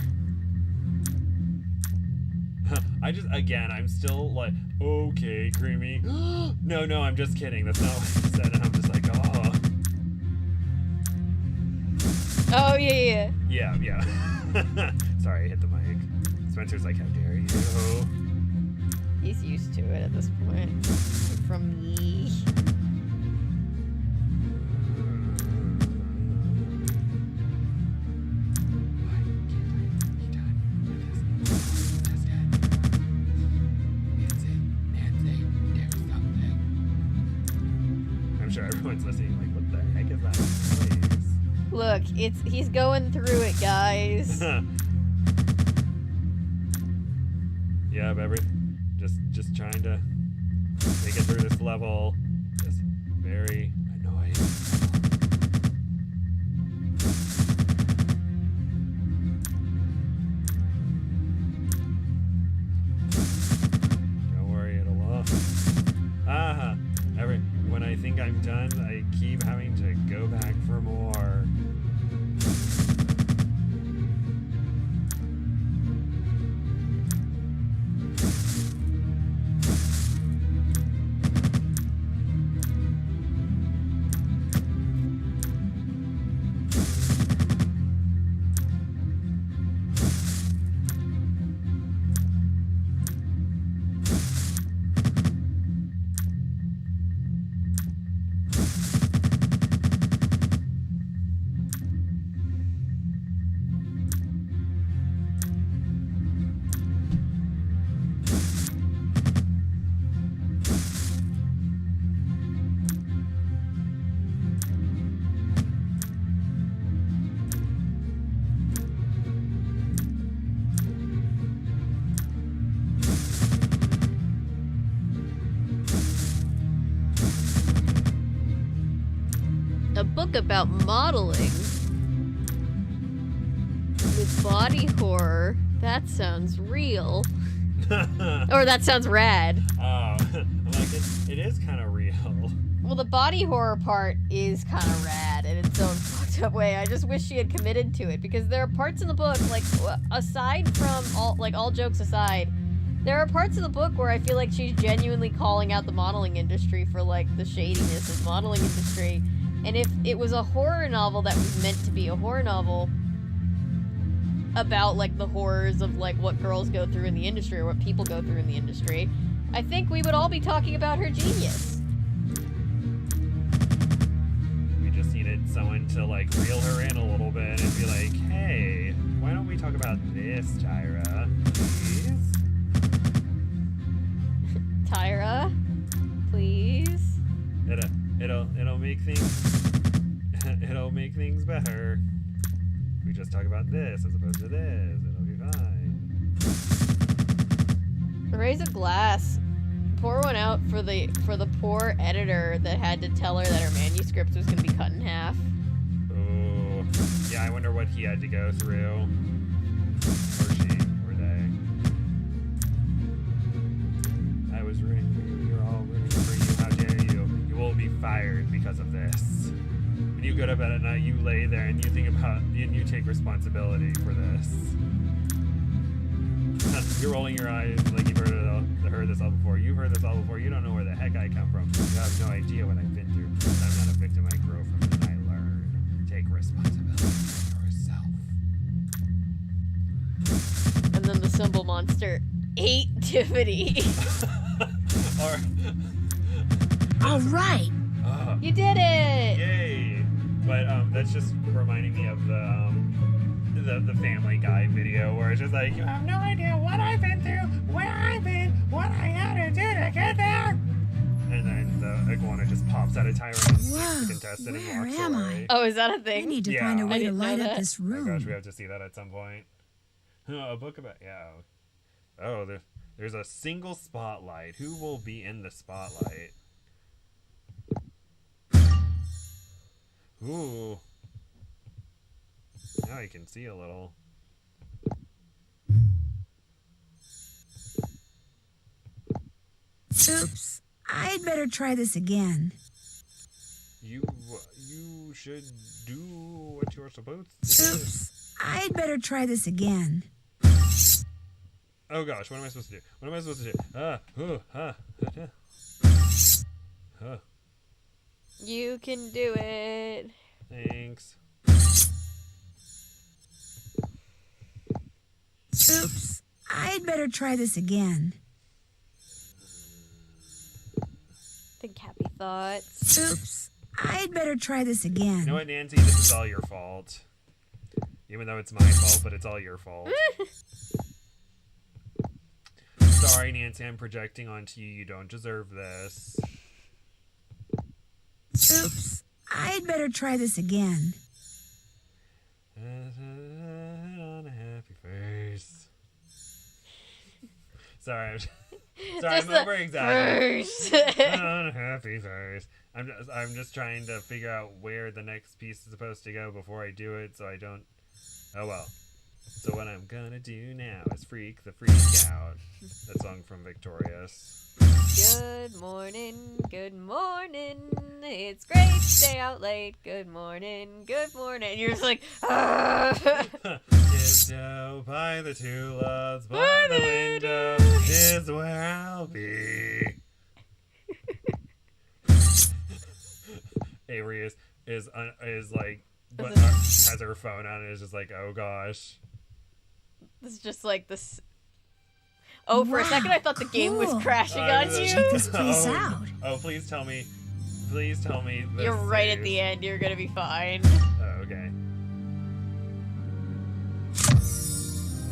I'm still like, okay, creamy. No, I'm just kidding. That's not what I said. And I'm just like, oh. Oh, yeah. Yeah. Sorry, I hit the mic. Spencer's like, how dare you? He's used to it at this point. From me. I'm sure everyone's listening like, what the heck is that noise? Look, he's going through it, guys. Yeah, but just trying to make it through this level. Just very annoying. Don't worry, it'll when I think I'm done, I keep having to go back for more. A book about modeling with body horror. That sounds real. Or that sounds rad. Oh, I'm like, it is kind of real. Well, the body horror part is kind of rad in its own fucked up way. I just wish she had committed to it, because there are parts in the book, like, aside from all jokes aside, there are parts of the book where I feel like she's genuinely calling out the modeling industry for, like, the shadiness of the modeling industry. And if it was a horror novel that was meant to be a horror novel about, like, the horrors of, like, what girls go through in the industry or what people go through in the industry, I think we would all be talking about her genius. We just needed someone to, like, reel her in a little bit and be like, hey, why don't we talk about this, Tyra, please? Tyra, please? It'll make things make things better. We just talk about this as opposed to this. It'll be fine. Raise a glass. Pour one out for the poor editor that had to tell her that her manuscript was going to be cut in half. Oh, yeah. I wonder what he had to go through, or she, or they. I was rooting for you. You're all rooting for you. How dare you? You will be fired because of this. When you go to bed at night, you lay there and you think about, and you take responsibility for this. You're rolling your eyes like you've heard this all before. You've heard this all before. You don't know where the heck I come from. You have no idea what I've been through. I'm not a victim. I grow from it and I learn. Take responsibility for yourself. And then the symbol monster ate Tiffany. All right. You did it! Yay! But that's just reminding me of the Family Guy video where it's just like, you have no idea what I've been through, where I've been, what I had to do to get there. And then the iguana just pops out of Tyrant and Whoa, the contestant and where walks am away. I? Oh, is that a thing? I need to find a way to light up this Oh my room. gosh, we have to see that at some point. A book about, yeah. Oh, there's a single spotlight. Who will be in the spotlight? Ooh. Now I can see a little. Oops. I'd better try this again. You should do what you're supposed to do. Oops. I'd better try this again. Oh gosh, what am I supposed to do? What am I supposed to do? You can do it. Thanks. Oops. I'd better try this again. Think happy thoughts. Oops. I'd better try this again. You know what, Nancy? This is all your fault. Even though it's my fault, but it's all your fault. Sorry, Nancy, I'm projecting onto you. You don't deserve this. Oops. I'd better try this again. On a happy face. Sorry, I'm over exaggerating. On a happy face. I'm just trying to figure out where the next piece is supposed to go before I do it, so I don't. Oh well. So what I'm gonna do now is freak the freak out. That song from Victorious. Good morning, it's great to stay out late. Good morning. And you're just like, Tiptoe by the tulips, by the window is where I'll be. Avery is like, but has her phone on and is just like, oh gosh. This is just like this. Oh, for a second I thought the game was crashing on you. Check this place out. Oh, please tell me. Please tell me this You're right saves. at the end. You're gonna be fine. Oh, okay.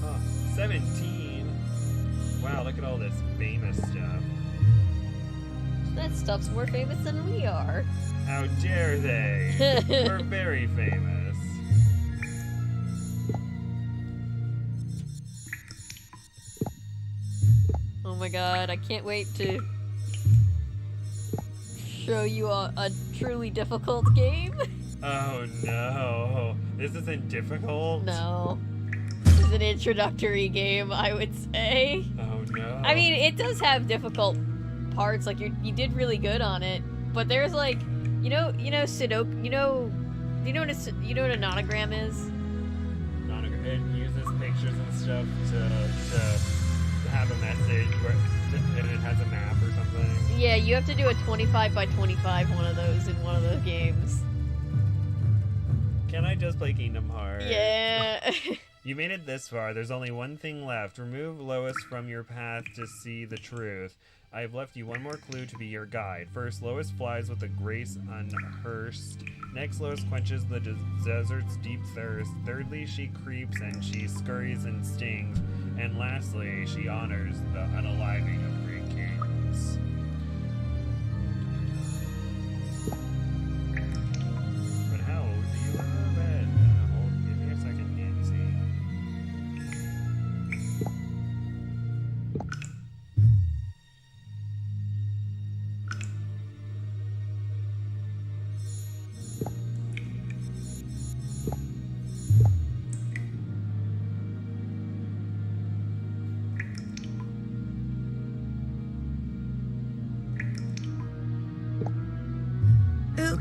Oh, 17. Wow, look at all this famous stuff. That stuff's more famous than we are. How dare they? We're very famous. Oh my god, I can't wait to show you a truly difficult game. Oh no. This isn't difficult? No. This is an introductory game, I would say. Oh no. I mean, it does have difficult parts, like you did really good on it, but there's like, Sudoku, you know what a nonogram is? Nonogram. It uses pictures and stuff to have a message and it has a map or something. Yeah, you have to do a 25 by 25 one of those in one of those games. Can I just play Kingdom Hearts? Yeah. You made it this far. There's only one thing left. Remove Lois from your path to see the truth. I have left you one more clue to be your guide. First, Lois flies with a grace unhearsed. Next, Lois quenches the desert's deep thirst. Thirdly, she creeps and she scurries and stings. And lastly, she honors the unaliving of great kings. But how do you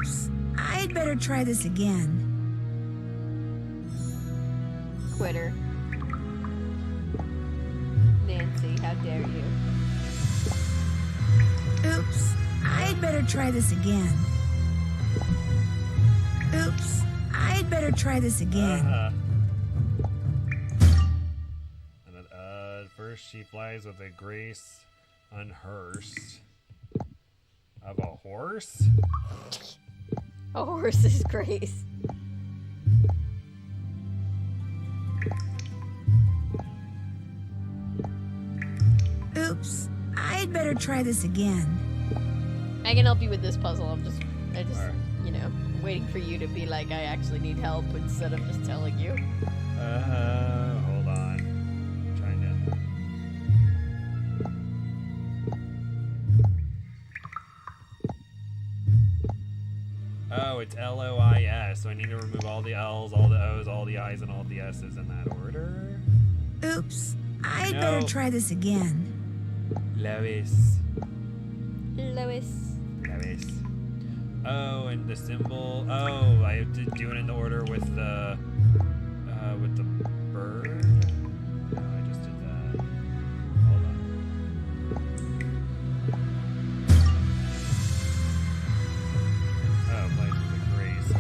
Oops. I'd better try this again. Quitter. Nancy, how dare you? Oops. I'd better try this again. Oops. I'd better try this again. And then, first she flies with a grace unhearsed of a horse. A horse's grace. Oops. I'd better try this again. I can help you with this puzzle. I just, you know, waiting for you to be like, I actually need help instead of just telling you. Hold on. I'm trying to. Oh, it's L-O-I-S, so I need to remove all the L's, all the O's, all the I's, and all the S's in that order. Oops. I'd better try this again. Lois. Lois. Oh, and the symbol. Oh, I have to do it in the order with the bird. No, I just did that. Hold on. Oh, place with the grace.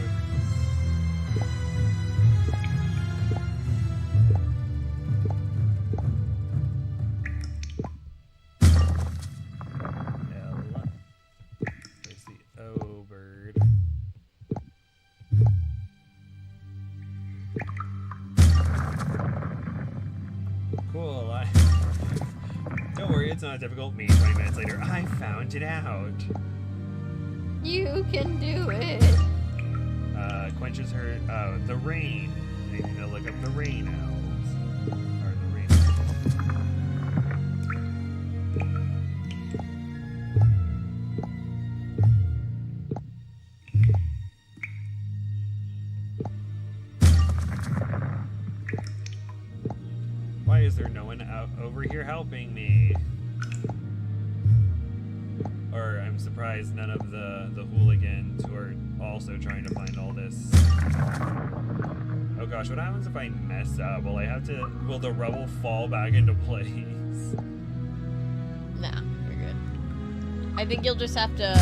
Cool. Don't worry, it's not difficult. Me, 20 minutes later, I found it out. You can do it. Quenches her. Oh, the rain. I need to look up the rain elves. Or the rain. Why is there no one out over here helping me? Or I'm surprised none of the hooligans who are also trying to find all this. Oh gosh, what happens if I mess up? Will the rubble fall back into place? Nah, you're good. I think you'll just have to...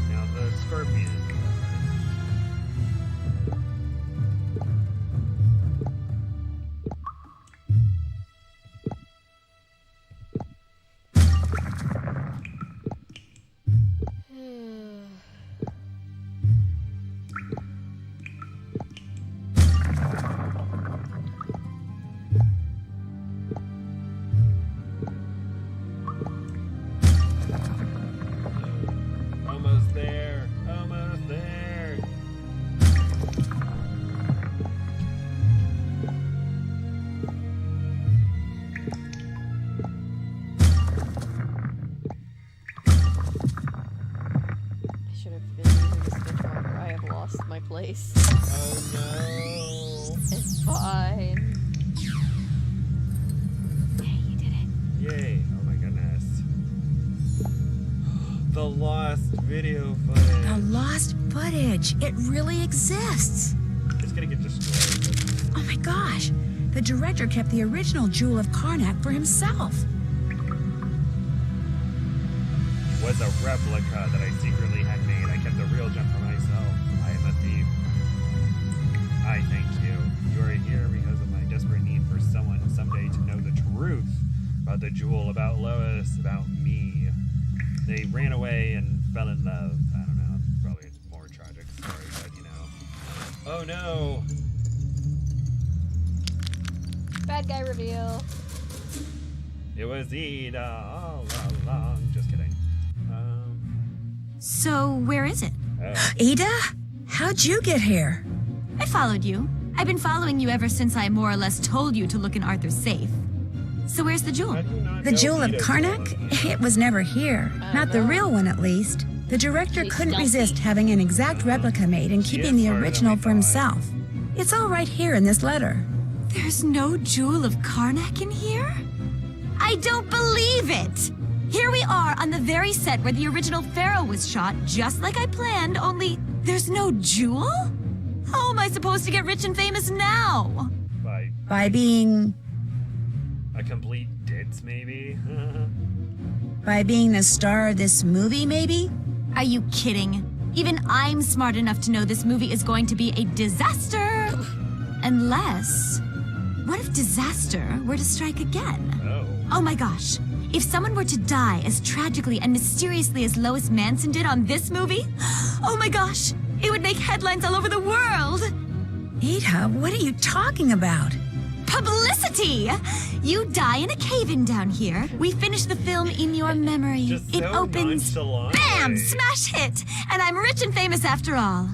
Now the scorpion. Almost there. Almost there. I should have been using this stitch marker. I have lost my place. Oh no. It's fine. Hey, you did it. Yay. Oh my goodness. The lost video footage. The lost footage. It really exists. It's gonna get destroyed. Oh my gosh. The director kept the original Jewel of Karnak for himself. Was a replica that I secretly had made. I kept the real gem for myself. I am a thief. I thank you. You are here because of my desperate need for someone someday to know the truth about the jewel, about Lois, about me. They ran away and fell in love. I don't know. Probably a more tragic story, but you know. Oh no! Bad guy reveal. It was Ida all along. Just kidding. So, where is it? Ida? How'd you get here? I followed you. I've been following you ever since I more or less told you to look in Arthur's safe. So where's the jewel? The Jewel of Karnak? It was never here. Not the real one, at least. The director couldn't resist having an exact replica made and keeping the original for himself. It's all right here in this letter. There's no Jewel of Karnak in here? I don't believe it! Here we are on the very set where the original Pharaoh was shot, just like I planned, only there's no Jewel? How am I supposed to get rich and famous now? By being... A complete ditz, maybe? By being the star of this movie, maybe? Are you kidding? Even I'm smart enough to know this movie is going to be a disaster. Unless... What if disaster were to strike again? Oh my gosh. If someone were to die as tragically and mysteriously as Lois Manson did on this movie, oh my gosh, it would make headlines all over the world. Ada, what are you talking about? Publicity! You die in a cave-in down here. We finish the film in your memory. Just It so opens. nonchalant. Bam! Smash hit! And I'm rich and famous after all.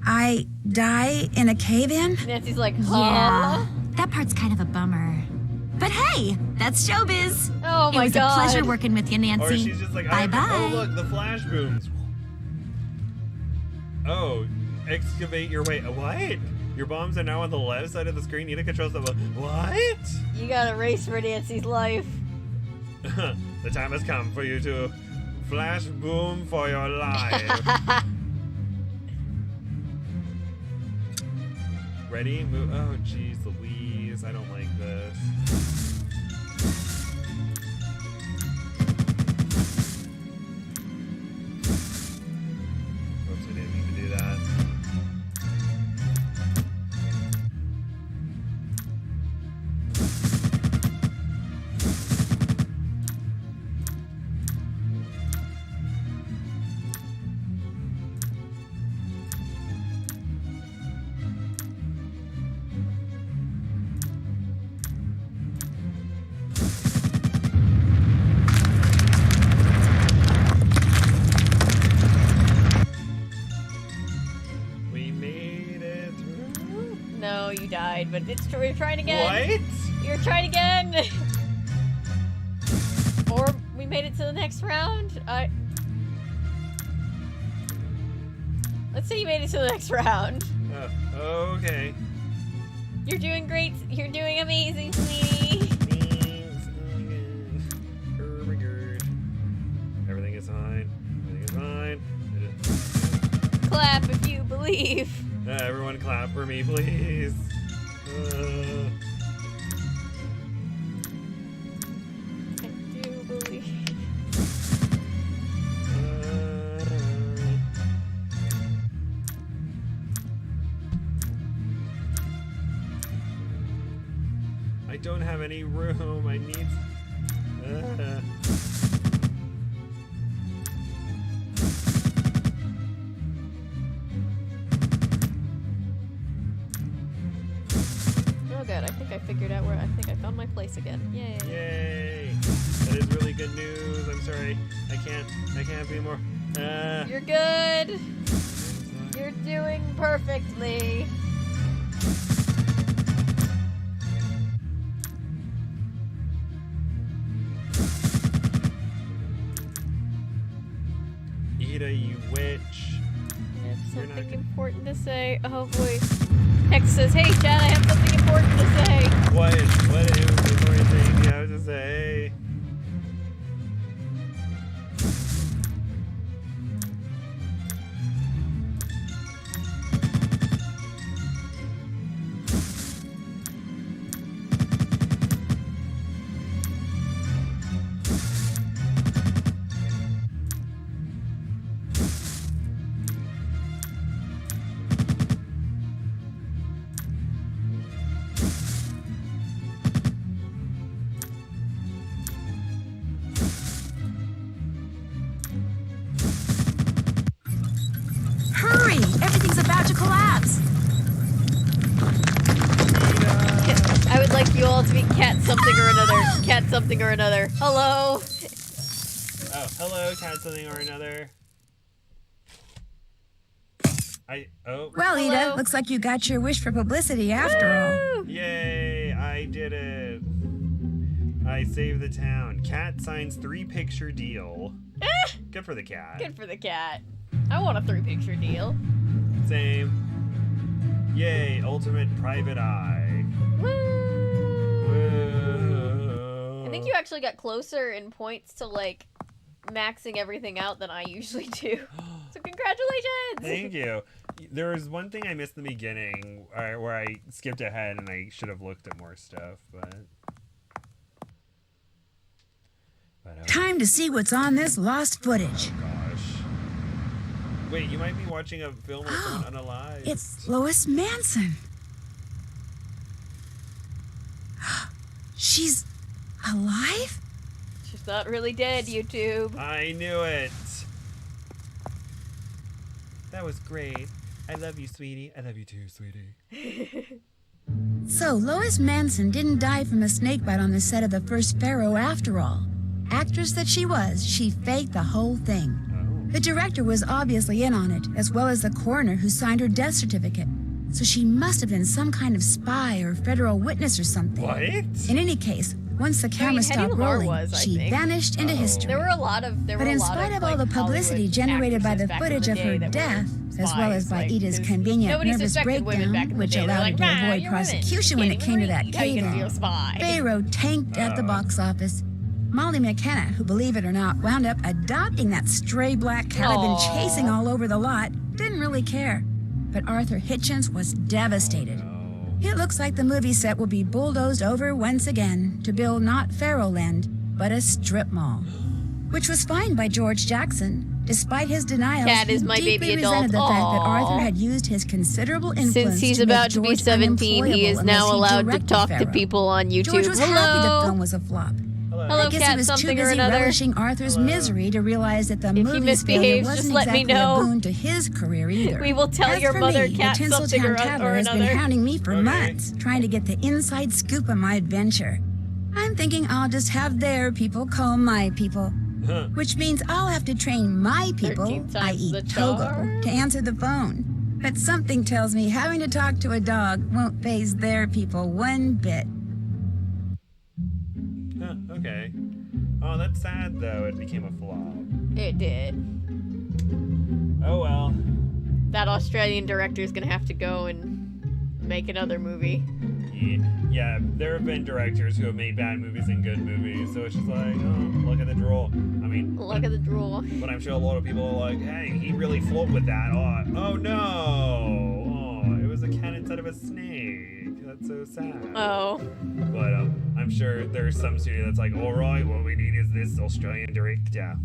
I die in a cave-in? Nancy's like, Yeah. That part's kind of a bummer. But hey, that's showbiz. Oh my It was God. a pleasure working with you, Nancy. Or she's just like, Bye-bye. oh look, the flash booms. Oh, excavate your way. What? Your bombs are now on the left side of the screen. Need to control the what? You gotta race for Nancy's life. The time has come for you to flash boom for your life. Ready? Move. Oh, jeez, Louise. I don't like this. Oops, I didn't mean to do that. We made it through. No, you died, but we're trying again. What? You're trying again. Or we made it to the next round. Let's say you made it to the next round. Okay. You're doing great. You're doing amazing, sweetie. Everything is fine. Everything is fine. Clap if you believe. Everyone clap for me, please. I do believe. I don't have any room. I need. Oh god, I think I figured out where I think I found my place again. Yay. Yay! That is really good news. I'm sorry. I can't be more. You're good. You're doing perfectly. Ida, you witch. I have something important to say. Oh boy. Hex says, hey Chad, I have something important to say. What is the important thing you have to say? Hurry! Everything's about to collapse. I would like you all to be cat something or another. Cat something or another. Hello. Oh, hello, cat something or another. Well, Ida, looks like you got your wish for publicity after all. Yay, I did it. I saved the town. Cat signs 3-picture deal. Good for the cat. Good for the cat. I want a 3-picture deal. Same. Yay, ultimate private eye. Woo! Woo. I think you actually got closer in points to, like, maxing everything out than I usually do. So congratulations! Thank you. There was one thing I missed in the beginning where I skipped ahead and I should have looked at more stuff, but Time to see what's on this lost footage. gosh. Wait, you might be watching a film with someone unalive. It's Lois Manson. She's alive? She's not really dead, YouTube. I knew it. That was great. I love you, sweetie. I love you too, sweetie. So Lois Manson didn't die from a snake bite on the set of the first Pharaoh after all. Actress that she was, she faked the whole thing. The director was obviously in on it, as well as the coroner who signed her death certificate. So she must have been some kind of spy or federal witness or something. What? In any case, once the camera stopped rolling, she vanished into history. There were a lot of But in spite of all the publicity generated by the footage of her death, as well as by Ida's convenient nervous breakdown, which allowed her to avoid prosecution when it came to that cave-in, Pharaoh tanked at the box office. Molly McKenna, who, believe it or not, wound up adopting that stray black cat I'd been chasing all over the lot, didn't really care. But Arthur Hitchens was devastated. It looks like the movie set will be bulldozed over once again to build not Pharaohland, but a strip mall. Which was fine by George Jackson. Despite his denials, Cat is he my deeply baby adult. resented the fact that Aw. Arthur had used his considerable influence Since he's to make about to be George 17, he is unemployable now unless he allowed to directed talk to Pharaoh. people on YouTube. George was happy the film was a flop. Hello, I guess Cat, he was too something or busy another. relishing Arthur's misery to realize that the he movie's failure misbehaves, wasn't just let me exactly know. a boon to his career either. We will tell As your for mother, me, Cat, the something Tinseltown or Tattler has been another. hounding me for months, trying to get the inside scoop on my adventure. I'm thinking I'll just have their people call my people. Which means I'll have to train my people, 13 times i.e. the Togo, charm. to answer the phone. But something tells me having to talk to a dog won't faze their people one bit. Huh, okay. Oh, that's sad though. It became a flop. It did. Oh well. That Australian director is gonna have to go and make another movie. Yeah, there have been directors who have made bad movies and good movies, so it's just like, oh, look at the draw. I mean, Look at the draw. But I'm sure a lot of people are like, hey, he really flopped with that. Oh no! Oh, it was a cat instead of a snake. That's so sad. Oh. But I'm sure there's some studio that's like, all right, what we need is this Australian director.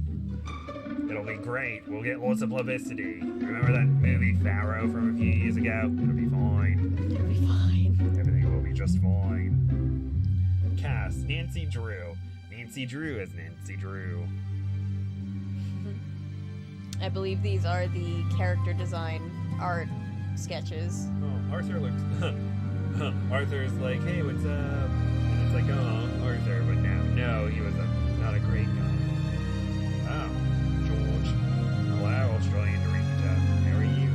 It'll be great. We'll get lots of publicity. Remember that movie Pharaoh from a few years ago? It'll be fine. It'll be fine. Everything will be just fine. Cast Nancy Drew. Nancy Drew as Nancy Drew. I believe these are the character design art sketches. Oh, Arthur looks. Arthur's like, hey, what's up? And it's like, oh, Arthur, but no, he was not a great guy. Oh, George. Hello, Australian director. How are you?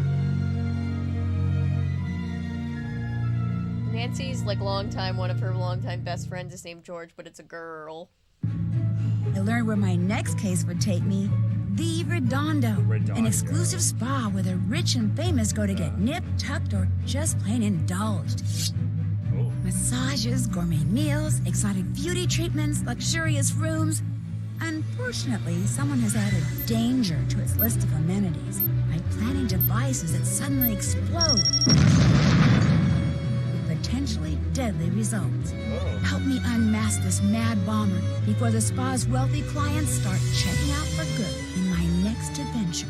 Nancy's like one of her longtime best friends is named George, but it's a girl. I learned where my next case would take me. The Redondo, an exclusive spa where the rich and famous go to get nipped, tucked, or just plain indulged. Massages, gourmet meals, exotic beauty treatments, luxurious rooms. Unfortunately, someone has added danger to its list of amenities by planting devices that suddenly explode with potentially deadly results. Help me unmask this mad bomber before the spa's wealthy clients start checking out for good in my next adventure.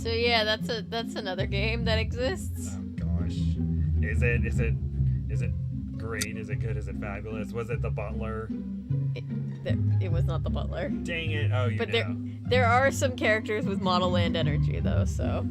So yeah, that's another game that exists. Gosh. Is it great? Is it good? Is it fabulous? Was it The Butler? It was not The Butler. Dang it. Oh, But there are some characters with Model Land energy though, so.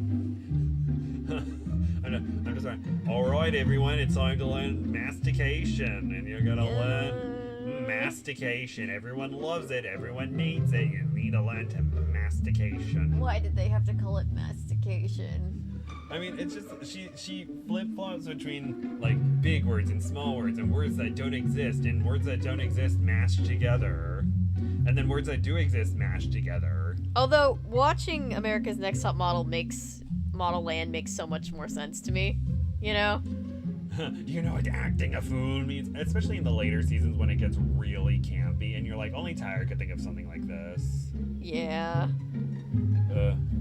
I'm just like, alright everyone, it's time to learn mastication. And you're gonna learn mastication. Everyone loves it, everyone needs it. You need to learn to mastication. Why did they have to call it mastication? I mean, it's just, she flip-flops between, like, big words and small words and words that don't exist and words that don't exist mashed together. And then words that do exist mashed together. Although, watching America's Next Top Model Land makes so much more sense to me, you know? Do you know what acting a fool means? Especially in the later seasons when it gets really campy and you're like, only Tyler could think of something like this. Yeah.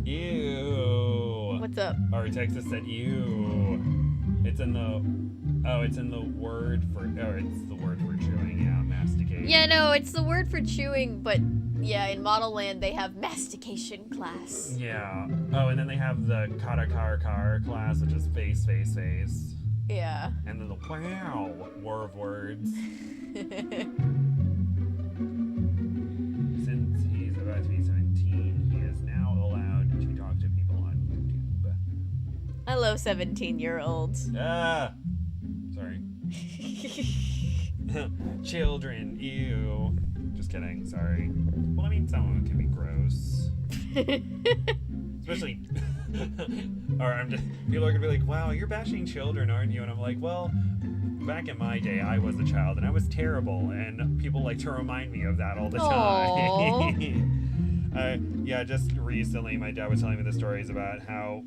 Ew. What's up? Our Texas said ew. It's in the word for, it's the word for chewing, yeah, masticate. Yeah, no, it's the word for chewing, but yeah, in Model Land they have mastication class. Yeah. Oh, and then they have the car class, which is face. Yeah. And then the wow war of words. Since he's about to be 17, he is now allowed to talk to people on YouTube. I love 17-year-olds. Sorry. Children, ew. Just kidding, sorry. Well, I mean, some of them can be gross. Especially, or people are gonna be like, wow, you're bashing children, aren't you? And I'm like, well, back in my day, I was a child and I was terrible, and people like to remind me of that all the time. Yeah, just recently, my dad was telling me the stories about how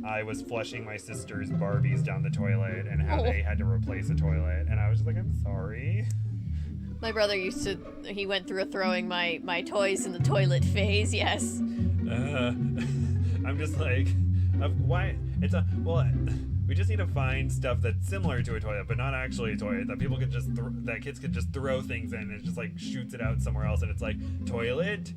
I was flushing my sister's Barbies down the toilet and how they had to replace the toilet, and I was just like, I'm sorry. My brother he went through a throwing my toys in the toilet phase, yes. I'm just like, why? We just need to find stuff that's similar to a toilet, but not actually a toilet, that people could just, that kids could just throw things in and it just like shoots it out somewhere else, and it's like, toilet?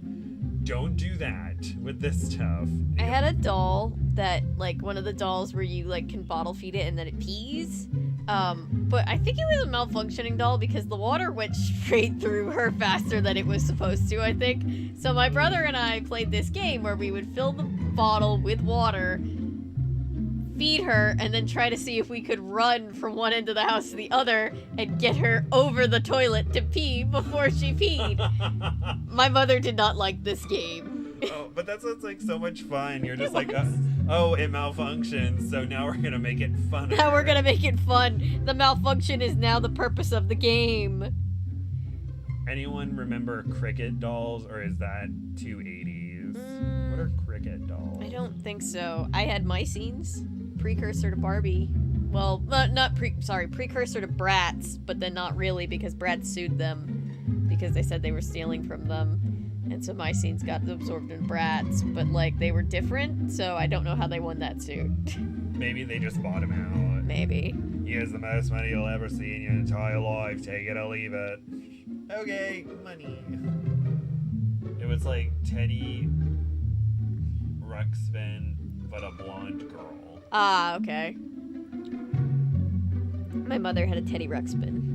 Don't do that with this stuff. I had a doll that, like, one of the dolls where you, like, can bottle feed it and then it pees. But I think it was a malfunctioning doll because the water went straight through her faster than it was supposed to, I think. So my brother and I played this game where we would fill the bottle with water, feed her, and then try to see if we could run from one end of the house to the other and get her over the toilet to pee before she peed. My mother did not like this game. Oh, but that sounds like so much fun. You're just like, oh, it malfunctions, so now we're gonna make it fun. Now we're gonna make it fun. The malfunction is now the purpose of the game. Anyone remember cricket dolls, or is that too 80s? What are cricket dolls? I don't think so. I had Mycenes, precursor to Barbie. Well, precursor to Bratz, but then not really because Bratz sued them because they said they were stealing from them. And so Mycenes got absorbed in Bratz, but like they were different, so I don't know how they won that suit. Maybe they just bought him out. Maybe. He has the most money you'll ever see in your entire life. Take it or leave it. Okay, money. It was like Teddy Ruxpin, but a blonde girl. Ah, okay. My mother had a Teddy Ruxpin.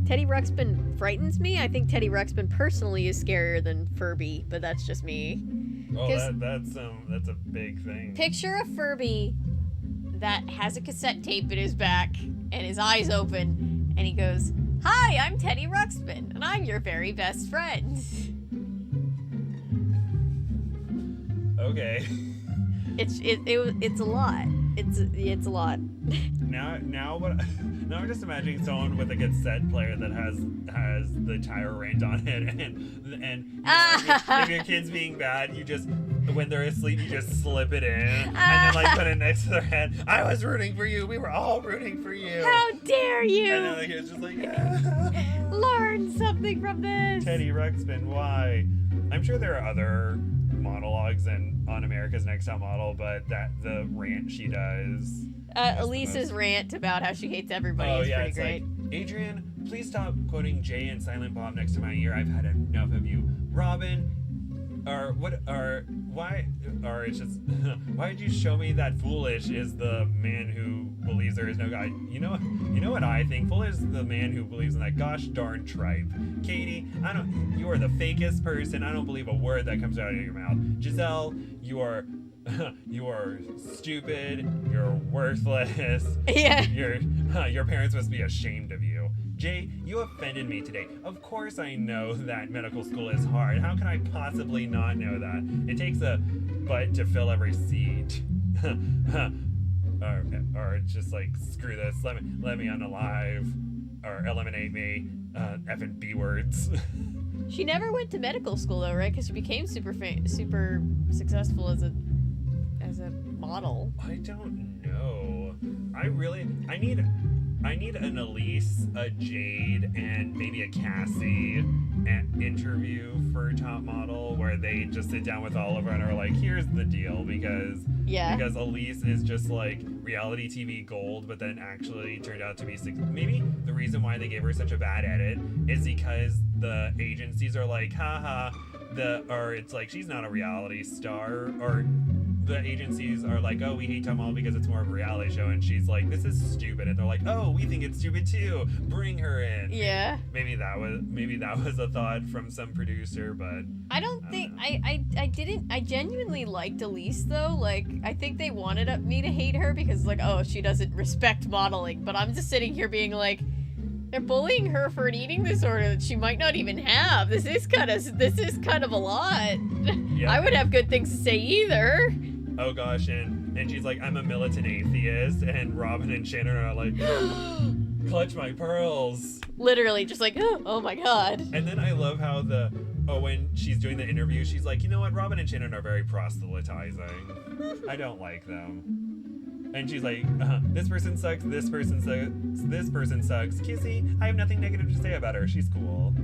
Teddy Ruxpin frightens me. I think Teddy Ruxpin personally is scarier than Furby, but that's just me. Oh, that's a big thing. Picture a Furby that has a cassette tape in his back and his eyes open, and he goes, "Hi, I'm Teddy Ruxpin, and I'm your very best friend." Okay. It's a lot. It's a lot. Now I'm just imagining someone with a cassette player that has the tire rant on it, and if your kid's being bad, you just, when they're asleep, you just slip it in and then like put it next to their head. I was rooting for you. We were all rooting for you. How dare you? And then like, it's just like learn something from this. Teddy Ruxpin, why? I'm sure there are other monologues on America's Next Top Model, but the rant she does. Elise's rant about how she hates everybody is pretty great. Like, Adrian, please stop quoting Jay and Silent Bob next to my ear. I've had enough of you. Robin, it's just, why did you show me that Foolish is the man who believes there is no God? You know what I think? Foolish is the man who believes in that gosh darn tripe. Katie, you are the fakest person. I don't believe a word that comes out of your mouth. Giselle, you are stupid. You're worthless. Yeah. Your parents must be ashamed of you. Jay, you offended me today. Of course I know that medical school is hard. How can I possibly not know that? It takes a butt to fill every seat. or just like, screw this. Let me unalive. Or eliminate me. Effing B words. She never went to medical school though, right? Because she became super successful as a model. I don't know. I need an Elise, a Jade, and maybe a Cassie interview for Top Model where they just sit down with Oliver and are like, here's the deal, because Elise is just like reality TV gold, but then actually turned out to be maybe the reason why they gave her such a bad edit is because the agencies are like, haha, or it's like she's not a reality star, or the agencies are like, oh, we hate Top Model because it's more of a reality show, and she's like, this is stupid, and they're like, oh, we think it's stupid too, bring her in. Yeah. Maybe that was a thought from some producer, but I don't think I genuinely liked Elise though. Like, I think they wanted me to hate her because like, oh, she doesn't respect modeling, but I'm just sitting here being like, they're bullying her for an eating disorder that she might not even have. This is kind of a lot. Yeah. I would have good things to say either. Oh gosh, and she's like, I'm a militant atheist, and Robin and Shannon are like, clutch my pearls. Literally, just like, oh my god. And then I love how when she's doing the interview, she's like, you know what, Robin and Shannon are very proselytizing. I don't like them. And she's like, this person sucks, this person sucks, this person sucks. Kissy, I have nothing negative to say about her. She's cool.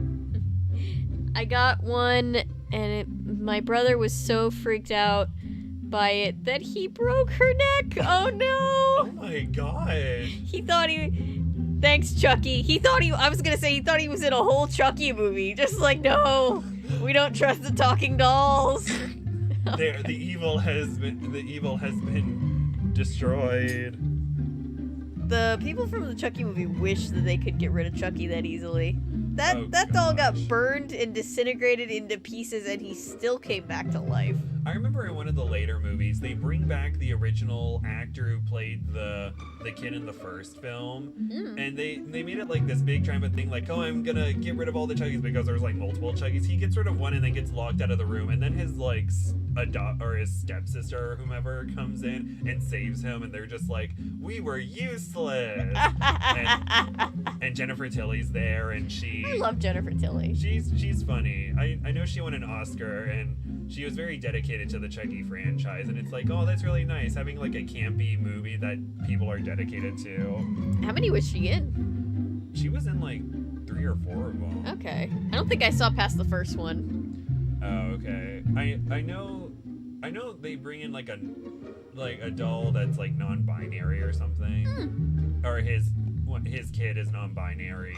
I got one, and my brother was so freaked out by it that he broke her neck. Oh no! Oh my god! Thanks, Chucky. He thought he was in a whole Chucky movie. Just like, no, we don't trust the talking dolls. The evil has been destroyed. The people from the Chucky movie wish that they could get rid of Chucky that easily. That doll got burned and disintegrated into pieces, and he still came back to life. I remember in one of the later movies, they bring back the original actor who played the kid in the first film, and they made it like this big triumphant thing, like, oh, I'm gonna get rid of all the Chuckies because there's like multiple Chuckies. He gets rid of one and then gets locked out of the room, and then his like his stepsister or whomever comes in and saves him, and they're just like, we were useless. and Jennifer Tilly's there, and I love Jennifer Tilly. She's funny. I know she won an Oscar, and she was very dedicated to the Chucky franchise, and it's like, oh, that's really nice having like a campy movie that people are dedicated to. How many was she in? She was in like 3 or 4 of them. Okay. I don't think I saw past the first one. Oh, okay. I know they bring in like a doll that's like non-binary or something. Or his kid is non-binary.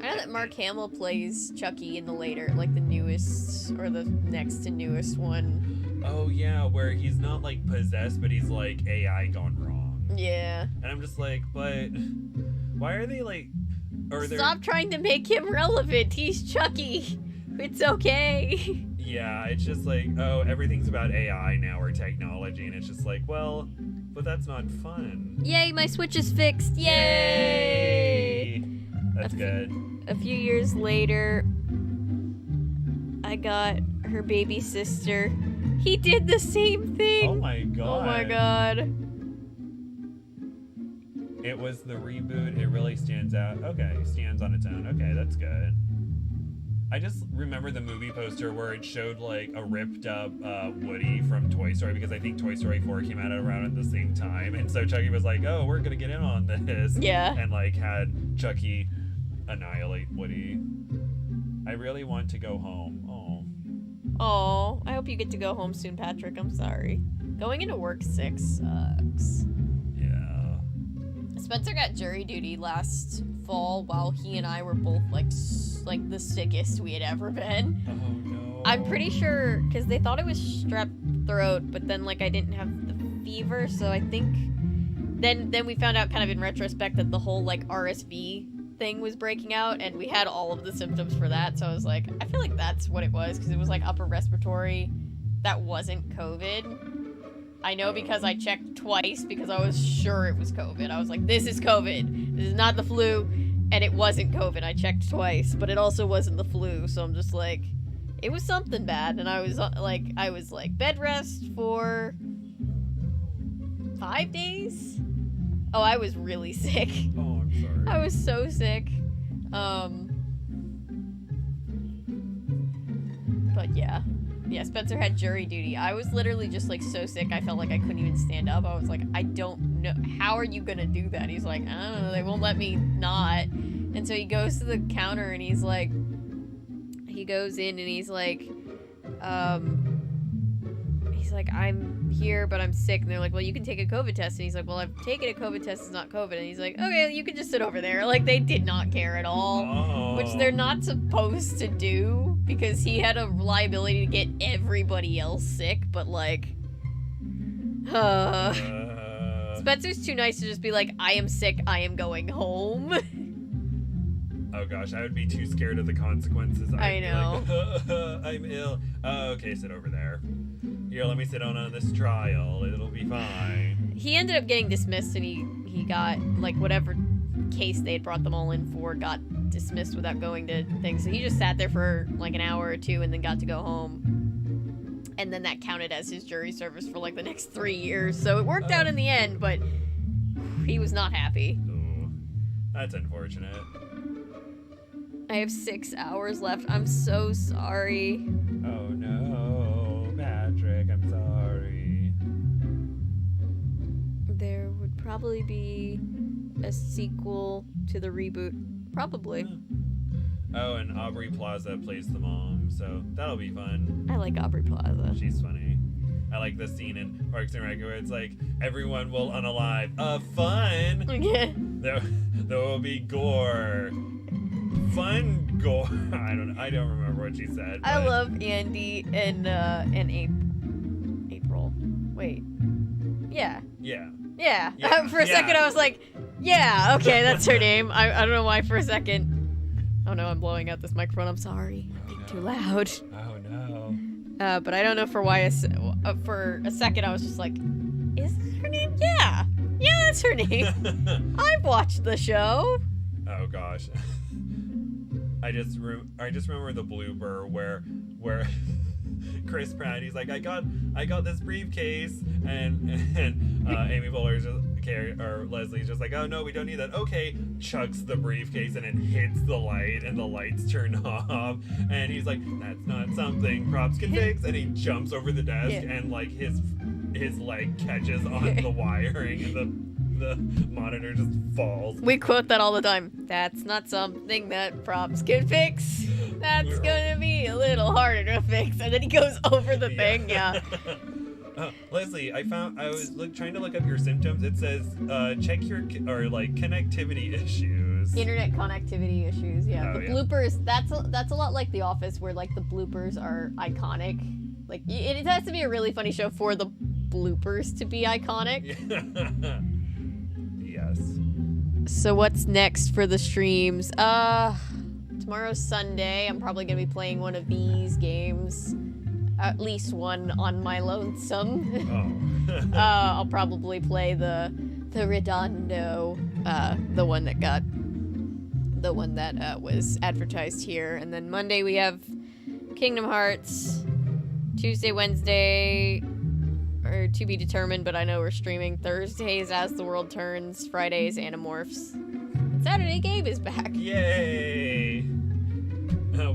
I know that Mark Hamill plays Chucky in the later, like the newest or the next to newest one. Oh yeah, where he's not like possessed, but he's like AI gone wrong. Yeah. And I'm just like, but why are they like? Stop trying to make him relevant. He's Chucky. It's okay. Yeah, it's just like, oh, everything's about AI now or technology, and it's just like, well, but that's not fun. Yay, my Switch is fixed. Yay! That's good. A few years later, I got her baby sister. He did the same thing. Oh my god. Oh my god. It was the reboot. It really stands out. Okay, stands on its own. Okay, that's good. I just remember the movie poster where it showed like a ripped up Woody from Toy Story, because I think Toy Story 4 came out around at the same time, and so Chucky was like, oh, we're gonna get in on this. Yeah. And like had Chucky annihilate Woody. I really want to go home. Oh, I hope you get to go home soon, Patrick. I'm sorry. Going into work sick sucks. Yeah. Spencer got jury duty last fall while he and I were both like the sickest we had ever been. Oh no. I'm pretty sure because they thought it was strep throat, but then like I didn't have the fever, so I think then we found out kind of in retrospect that the whole like RSV thing was breaking out, and we had all of the symptoms for that. So I was like, I feel like that's what it was, because it was like upper respiratory. That wasn't COVID. I know because I checked twice because I was sure it was COVID. I was like, this is COVID. This is not the flu. And it wasn't COVID. I checked twice, but it also wasn't the flu. So I'm just like, it was something bad. And I was like bed rest for 5 days. Oh, I was really sick. Oh, I'm sorry. I was so sick. But yeah. yeah, Spencer had jury duty. I was literally just like so sick, I felt like I couldn't even stand up. I was like, I don't know, how are you gonna do that? He's like, I don't know, they won't let me not. And so he goes to the counter and he's like, he goes in and he's like, I'm here, but I'm sick. And they're like, well, you can take a COVID test. And he's like, well, I've taken a COVID test, it's not COVID. And he's like, okay, you can just sit over there. Like, they did not care at all, which they're not supposed to do, because he had a liability to get everybody else sick, but like, Spencer's too nice to just be like, I am sick, I am going home. Oh gosh, I would be too scared of the consequences. I know. Like, I'm ill. Oh, okay, sit over there. Here, let me sit on this trial. It'll be fine. He ended up getting dismissed, and he got, like, whatever case they had brought them all in for got dismissed without going to things. So he just sat there for, like, an hour or two and then got to go home. And then that counted as his jury service for, like, the next 3 years. So it worked out in the end, but he was not happy. Ooh, that's unfortunate. I have 6 hours left. I'm so sorry. Oh, no. Patrick, I'm sorry. There would probably be a sequel to the reboot. Probably. Oh, and Aubrey Plaza plays the mom, so that'll be fun. I like Aubrey Plaza. She's funny. I like the scene in Parks and Rec where it's like, everyone will unalive. Fun! Yeah. There will be gore. Fun gore. I don't remember what she said. I love Andy and April. Wait. Yeah. Yeah. For a second I was like, yeah, okay, that's her name. I don't know why for a second. Oh no, I'm blowing out this microphone. I'm sorry. I'm being too loud. Oh no. But I don't know for why. For a second I was just like, is that her name? Yeah, that's her name. I've watched the show. Oh gosh. I just remember the blooper where Chris Pratt, he's like, I got this briefcase, and Amy Poehler's just or Leslie's just like, oh no, we don't need that. Okay, chucks the briefcase and it hits the light and the lights turn off, and he's like, that's not something props can fix, and he jumps over the desk and like his leg catches on the wiring and the monitor just falls. We quote that all the time. That's not something that props can fix. That's gonna be a little harder to fix. And then he goes over the thing. Yeah. Leslie, I was trying to look up your symptoms. It says check your connectivity issues. Internet connectivity issues. Yeah. Oh, the bloopers. That's a lot like The Office, where like the bloopers are iconic. Like it has to be a really funny show for the bloopers to be iconic. Yes. So what's next for the streams? Tomorrow's Sunday. I'm probably gonna be playing one of these games. At least one on my lonesome. Oh. I'll probably play the Redondo, the one that was advertised here. And then Monday we have Kingdom Hearts. Tuesday, Wednesday are to be determined, but I know we're streaming. Thursdays As the World Turns. Fridays Animorphs. And Saturday Gabe is back. Yay!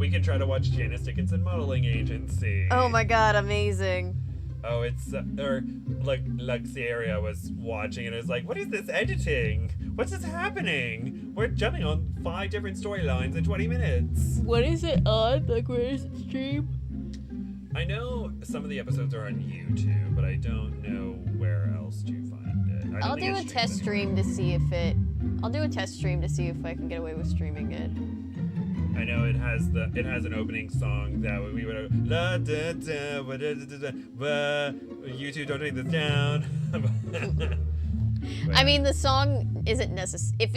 We can try to watch Janice Dickinson Modeling Agency. Oh my god, amazing. Oh, it's like Luxieria was watching and it was like, what is this editing? What's this happening? We're jumping on 5 different storylines in 20 minutes. What is it on? Like, where is it stream? I know some of the episodes are on YouTube, but I don't know where else to find it. I'll do a test stream to see if I can get away with streaming it. I know it has an opening song that we would la da da ba da da da ba. YouTube, don't take this down. I mean, the song isn't necessary. If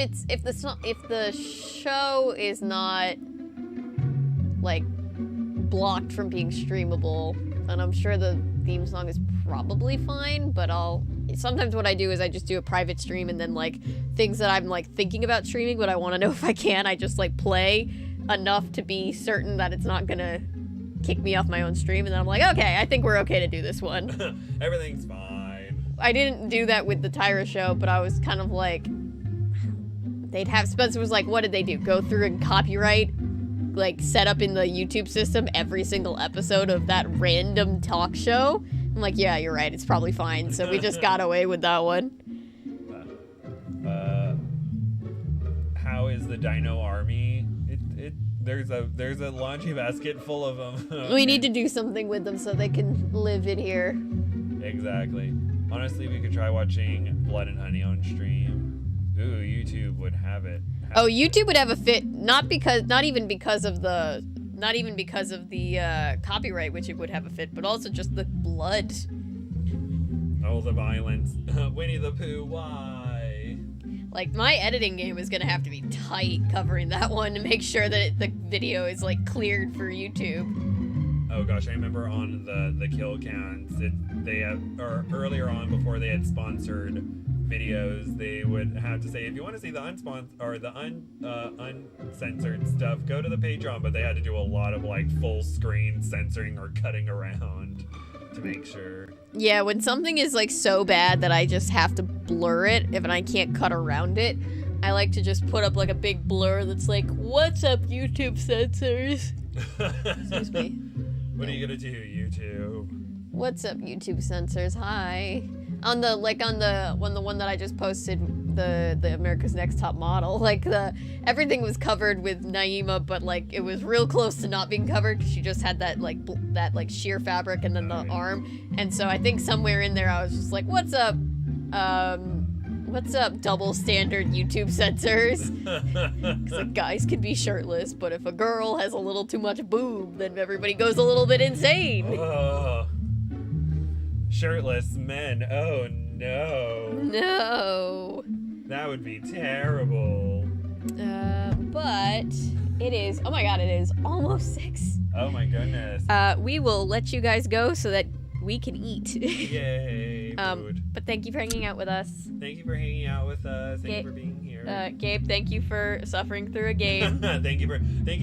the show is not like blocked from being streamable, then I'm sure the theme song is probably fine. But sometimes what I do is I just do a private stream, and then like things that I'm like thinking about streaming, but I want to know if I can, I just like play enough to be certain that it's not gonna kick me off my own stream, and then I'm like, okay, I think we're okay to do this one. Everything's fine. I didn't do that with the Tyra show, but I was kind of like, Spencer was like, what did they do? Go through and copyright like set up in the YouTube system every single episode of that random talk show. I'm like, yeah, you're right. It's probably fine. So we just got away with that one. How is the Dino Army? There's a laundry basket full of them. We need to do something with them so they can live in here. Exactly. Honestly, we could try watching Blood and Honey on stream. Ooh, YouTube would have it. YouTube would have a fit, not even because of the copyright, which it would have a fit, but also just the blood. Oh, the violence. Winnie the Pooh, why? Like, my editing game is gonna have to be tight covering that one to make sure that the video is, like, cleared for YouTube. Oh gosh, I remember on the kill counts, earlier on before they had sponsored videos, they would have to say, if you want to see the uncensored stuff, go to the Patreon, but they had to do a lot of, like, full screen censoring or cutting around to make sure. Yeah, when something is, like, so bad that I just have to blur it, if I can't cut around it, I like to just put up, like, a big blur that's like, what's up, YouTube censors? Excuse me. What are you gonna do, YouTube? What's up, YouTube censors? Hi. On the one that I just posted, the America's Next Top Model, like, everything was covered with Naima, but, like, it was real close to not being covered because she just had that sheer fabric and then the arm. And so I think somewhere in there I was just like, what's up, double standard YouTube censors? Because, like, guys can be shirtless, but if a girl has a little too much boob, then everybody goes a little bit insane. Shirtless men, oh no. No. That would be terrible. But it is, oh my god, it is almost 6. Oh my goodness. We will let you guys go so that we can eat. Yay, food. But thank you for hanging out with us. Thank you for hanging out with us. Thank you for being here. Gabe, thank you for suffering through a game. Thank you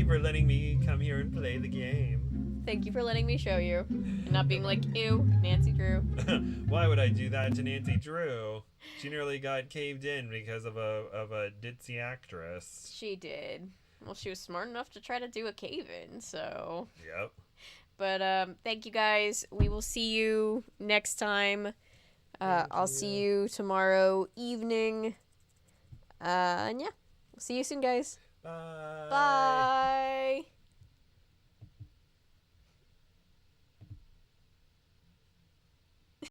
for letting me come here and play the game. Thank you for letting me show you. And not being like, ew, Nancy Drew. Why would I do that to Nancy Drew? She nearly got caved in because of a ditzy actress. She did. Well, she was smart enough to try to do a cave-in, so... Yep. But, thank you guys. We will see you next time. I'll see you tomorrow evening. And yeah, we'll see you soon, guys. Bye. Bye.